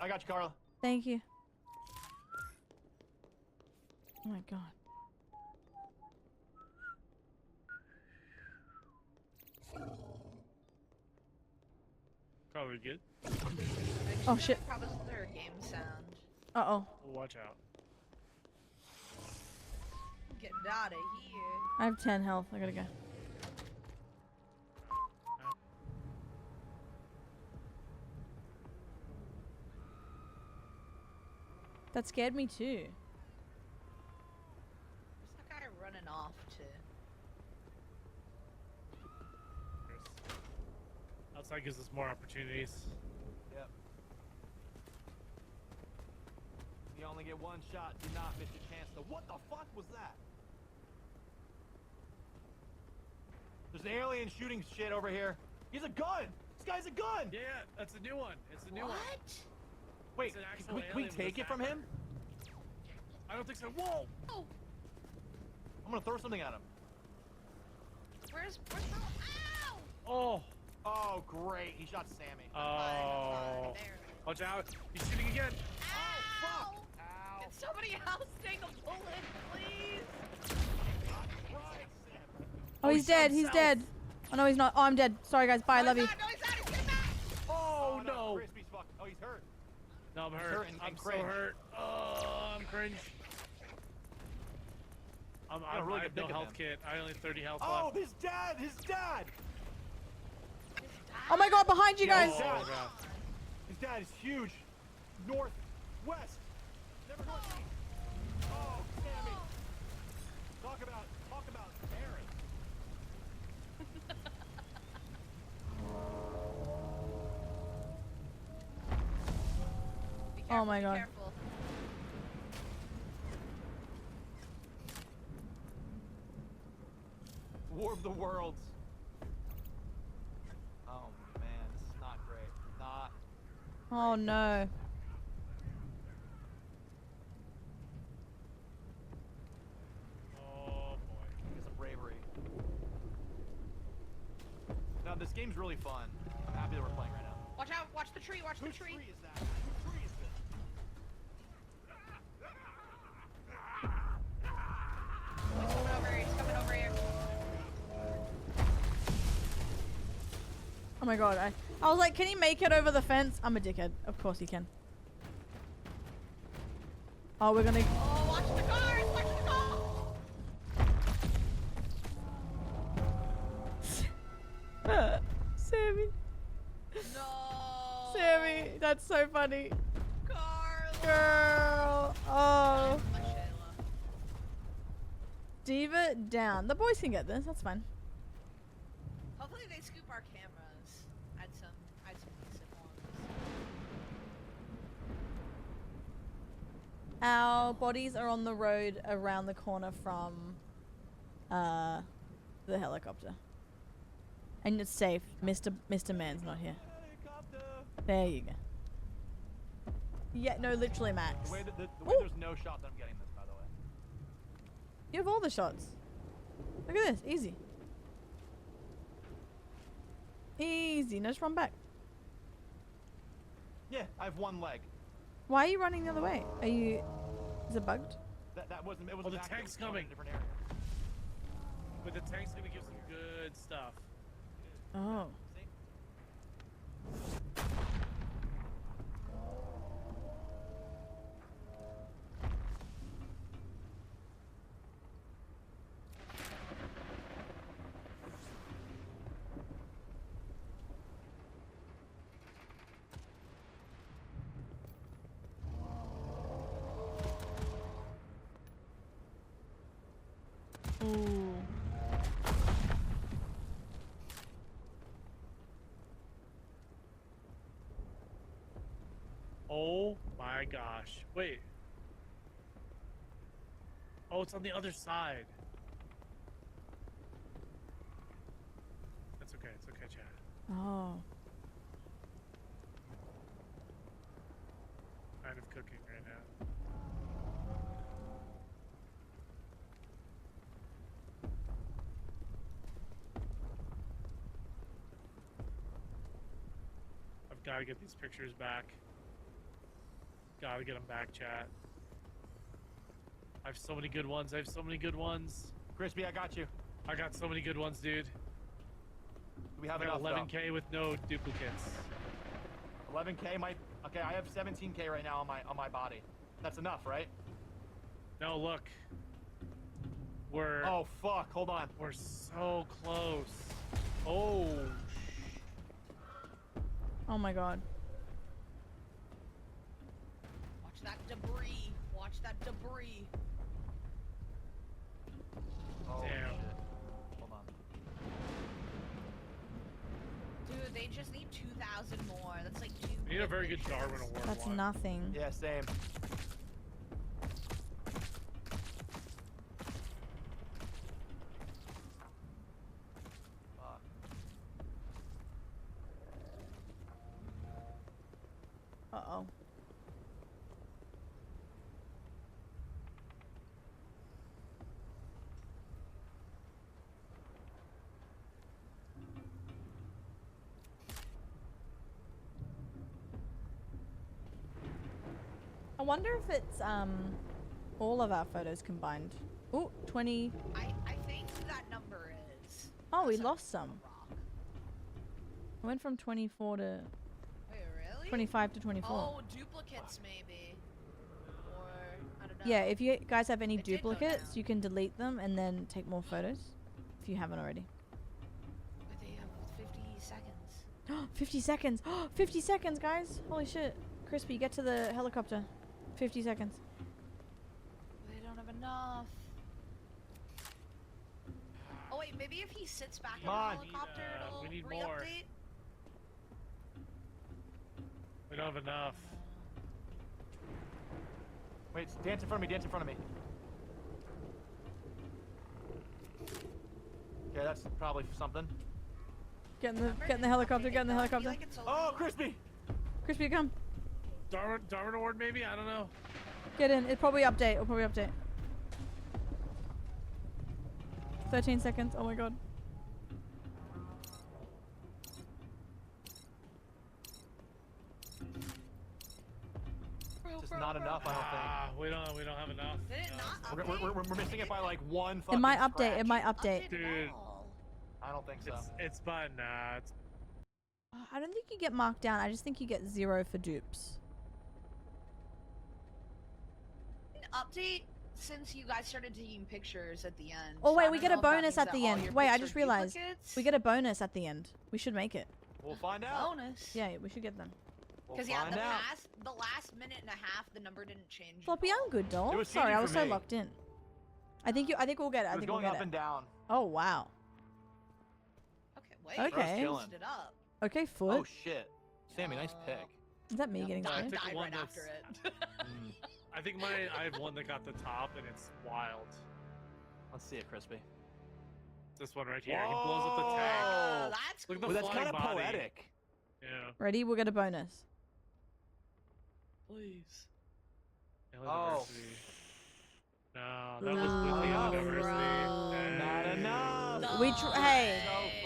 I got you, Carla. Thank you. Oh my god. Probably good. Oh shit. Probably their game sound. Uh-oh. Watch out. Get out of here. I have 10 health. I gotta go. That scared me too. Where's that guy running off to? Outside gives us more opportunities. Yep. You only get one shot. Do not miss your chance to. What the fuck was that? There's an alien shooting shit over here. He's a gun. This guy's a gun. Yeah, that's a new one. It's a new one. Wait, an can actual we alien with take a it from zapper. him? I don't think so. Whoa! Oh, I'm gonna throw something at him. where's the? Ow! Oh! Oh, great. He shot Sammy. Oh! Watch out! He's shooting again. Ow! Can somebody else take a bullet, please? Oh, he's dead. He's dead. Oh no, he's not. Oh, I'm dead. Sorry guys. Bye. Love you. No, he's not. He's getting back. Oh no! Crispy's fucked. Oh, he's hurt. No, I'm He's hurt. hurt and I'm so cringe. hurt. Oh, I'm cringe. a really I have good no pick of health him. kit. I only have 30 health Oh, left. his dad! His dad! Oh my god, behind you guys. His dad. Oh, God. His dad is huge. North, west, never northeast. Oh, Sammy. Talk about Aaron. Be Oh my god. careful. War of the Worlds. Oh man, this is not great. Not. Oh no. Oh boy. It's a bravery. No, this game's really fun. I'm happy that we're playing right now. Watch out! Watch the tree! Watch the Whose tree! tree is that? Whose tree is this? He's coming over here. He's coming over here. my god. I was like, can he make it over the fence? I'm a dickhead. Of course he can. Oh, we're gonna... Oh, watch the cars! Watch the cars! Sammy. No. Sammy, that's so funny. Carla. Girl. Oh. My Shayla. Diva down. The boys can get this. That's fine. Hopefully they scoop our cameras. Add some decent ones. Our bodies are on the road around the corner from the helicopter. And it's safe. Mr. Man's not here. There you go. Yeah, no, literally Max. The way there's no shot that I'm getting this, by the way. You have all the shots. Look at this. Easy. Easy. No, just run back. Yeah, I have one leg. Why are you running the other way? Are you... Is it bugged? That wasn't. It was. Oh, the tank's coming. In a different area. But the tank's gonna give some good stuff. Oh. Ooh. Oh my gosh. Wait. Oh, it's on the other side. That's okay. It's okay, chat. Oh. Kind of cooking right now. I've got to get these pictures back. Gotta get them back, chat. I have so many good ones. I have so many good ones. Crispy, I got you. I got so many good ones, dude. We have I got enough. 11K with no duplicates. 11K might. Okay, I have 17K right now on my body. That's enough, right? No, look. We're. Oh fuck! Hold on. We're so close. Oh. Oh my god. Watch that debris. Watch that debris. Oh, Damn. shit. Hold on. Dude, they just need 2,000 more. That's like 2. We need a very good Darwin Award. That's one. nothing. Yeah, same. Fuck. Uh-oh. I wonder if it's all of our photos combined. Ooh, 20. I think that number is. Oh, we that's a lost some. rock. I went from 24 to Wait, really? 25 to 24. Oh, duplicates maybe. Or I don't know. Yeah, if you guys have any It did go duplicates, down. you can delete them and then take more photos if you haven't already. But they have 50 seconds. 50 seconds. 50 seconds, guys. Holy shit. Crispy, get to the helicopter. 50 seconds. They don't have enough. Oh wait, maybe if he sits back in the Come on. helicopter, it'll We need more. re-update. We don't have enough. Wait, dance in front of me. Dance in front of me. Okay, that's probably something. Get in the helicopter. Get in the helicopter. Oh, Crispy! Crispy, come. Darwin Award maybe? I don't know. Get in. It'll probably update. It'll probably update. 13 seconds. Oh my god. Just not enough, I Ah, we don't have enough. Did it No. not don't think. We're missing it by like one fucking It might update. scratch. It might update. update Dude. at all? I don't think so. It's fine. Nah, it's I don't think you get marked down. I just think you get 0 for dupes. Update since you guys started taking pictures at the end. Oh so wait, I we don't get a know if that bonus means at that the all end. your Wait, I pics just are realized duplicates. we get a bonus at the end. We should make it. We'll find out. bonus. Yeah, we should get them. Because We'll yeah, find the out. last minute and a half, the number didn't change. Floppy, I'm good, doll. It was Sorry, I changing was for so me. locked in. I think we'll get it. I It was think we'll going get up it. and down. Oh wow. Okay, wait. Okay. Chilling. It up. Okay, foot. Oh shit. Sammy, nice pick. Is that me getting I scared? took Died one right after that's- it. I think I have one that got the top, and it's wild. Let's see it, Crispy. This one right here. He blows up the tank. Oh, that's Look cool. at the Well, that's flying kind of body. poetic. Yeah. Ready? We'll get a bonus. Please. Oh. No, that was with the Oh, university. Not enough. We hey, So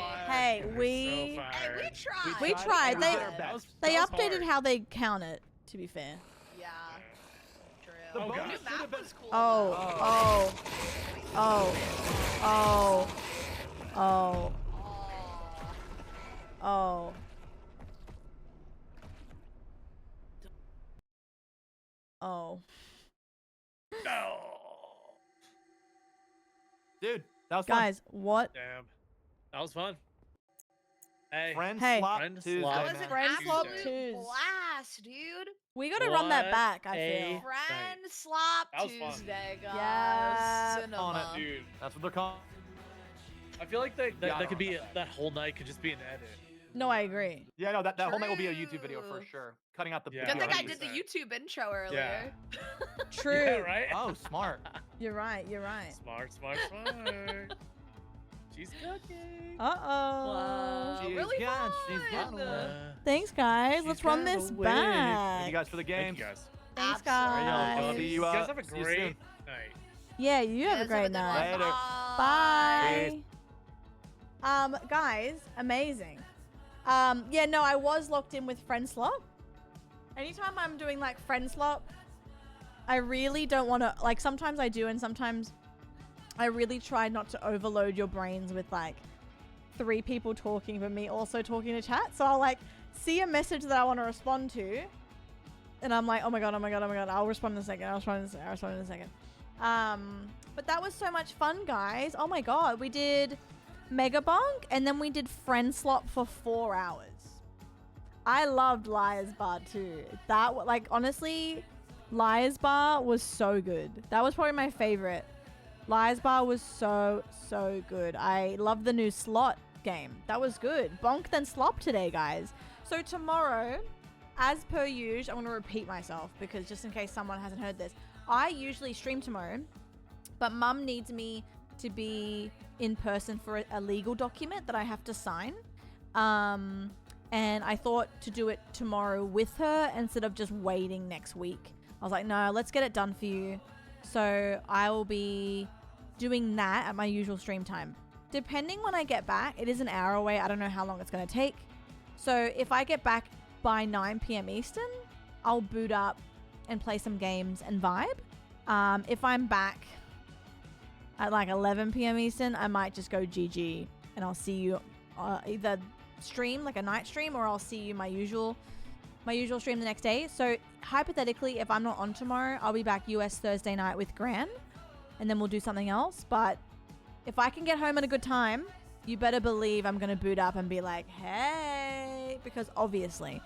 fired. hey, So we Hey, fired. we tried. We tried. and They- did our best. they That was updated hard. how they count it. To be fair. Yeah. True. The Oh, bonus God. New should have map been. was cool. Oh, though. oh, oh, oh, oh, oh. Oh. No. Dude, that was fun. Guys, what? Damn. That was fun. Hey. Friend Hey. swap Friend Tuesday, swap. That was man. an Friend swap absolute Tues. blast, dude. We gotta run that What back, I a- feel. Friend slop That was fun. Tuesday, guys. Yeah. Cinema. On it, Dude, That's what they're calling. I feel like that Yeah, I could don't be know. that whole night could just be an edit. No, I agree. Yeah, no, that whole night will be a YouTube video for True. sure. Cutting out the. Yeah. Good thing I 100%. did the YouTube intro earlier. True. Yeah, right? Oh, smart. You're right. You're right. Smart, smart, smart. She's cooking. Uh oh. Wow. She's really got- she's got fun. one. Thanks, guys. She's Let's run got this a wig. Thank back. you guys for the Thank games. you guys. Thanks, Absolutely. guys. See you, You guys have a see you great soon. night. Yeah, you have a Yes, great good one. night. Later. Bye. Guys, amazing. Yeah, no, I was locked in with Friend Slop. Anytime I'm doing like Friend Slop, I really don't want to, like, sometimes I do and sometimes I really try not to overload your brains with like 3 people talking but me also talking to chat. So I'll like see a message that I want to respond to and I'm like, oh my god, I'll respond in a second, I'll respond in a second. But that was so much fun, guys. Oh my god, we did Mega Bunk and then we did Friend Slop for 4 hours. I loved Liar's Bar too. That, like, honestly, Liar's Bar was so good. That was probably my favorite. Liar's Bar was so good. I love the new slot game. That was good. Bonk then slop today, guys. So tomorrow, as per usual, I'm going to repeat myself because just in case someone hasn't heard this, I usually stream tomorrow, but Mum needs me to be in person for a legal document that I have to sign. And I thought to do it tomorrow with her instead of just waiting next week. I was like, no, let's get it done for you. So I will be doing that at my usual stream time. Depending when I get back, it is an hour away. I don't know how long it's going to take. So if I get back by 9 p.m. Eastern, I'll boot up and play some games and vibe. If I'm back at like 11 p.m. Eastern, I might just go GG and I'll see you either stream, like a night stream, or I'll see you my usual stream the next day. So hypothetically, if I'm not on tomorrow, I'll be back US Thursday night with Gran and then we'll do something else. But if I can get home at a good time, you better believe I'm going to boot up and be like, hey, because obviously.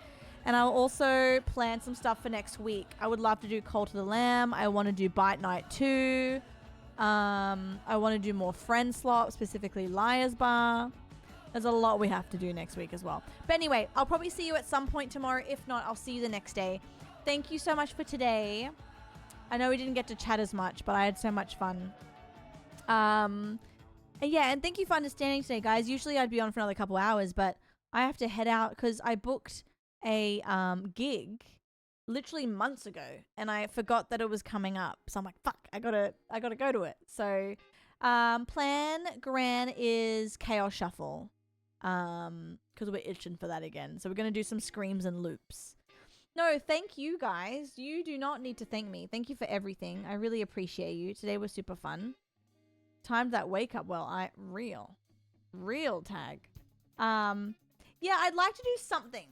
And I'll also plan some stuff for next week. I would love to do Cult of the Lamb. I want to do Bite Night 2. I want to do more Friend Slop, specifically Liar's Bar. There's a lot we have to do next week as well. But anyway, I'll probably see you at some point tomorrow. If not, I'll see you the next day. Thank you so much for today. I know we didn't get to chat as much, but I had so much fun. And yeah, and thank you for understanding today, guys. Usually I'd be on for another couple hours, but I have to head out because I booked a gig literally months ago and I forgot that it was coming up. So I'm like, fuck, I gotta go to it. So plan Gran is Chaos Shuffle. Because we're itching for that again. So we're going to do some screams and loops. No, thank you guys. You do not need to thank me. Thank you for everything. I really appreciate you. Today was super fun. Timed that wake up well. Real tag. Yeah, I'd like to do something.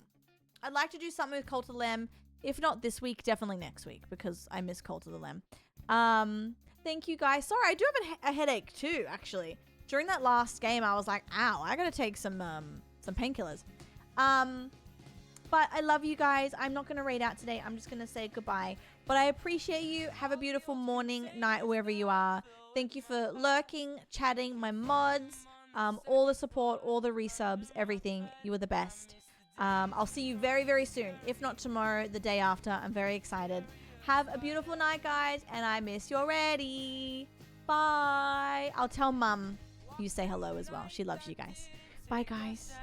I'd like to do something with Cult of the Lamb. If not this week, definitely next week because I miss Cult of the Lamb. Thank you guys. Sorry, I do have a headache too, actually. During that last game, I was like, ow, I gotta take some painkillers. But I love you guys. I'm not gonna raid out today. I'm just gonna say goodbye. But I appreciate you. Have a beautiful morning, night, wherever you are. Thank you for lurking, chatting, my mods, all the support, all the resubs, everything. You were the best. I'll see you very, very soon. If not tomorrow, the day after. I'm very excited. Have a beautiful night, guys, and I miss you already. Bye. I'll tell Mum you say hello as well. She loves you guys. Bye, guys.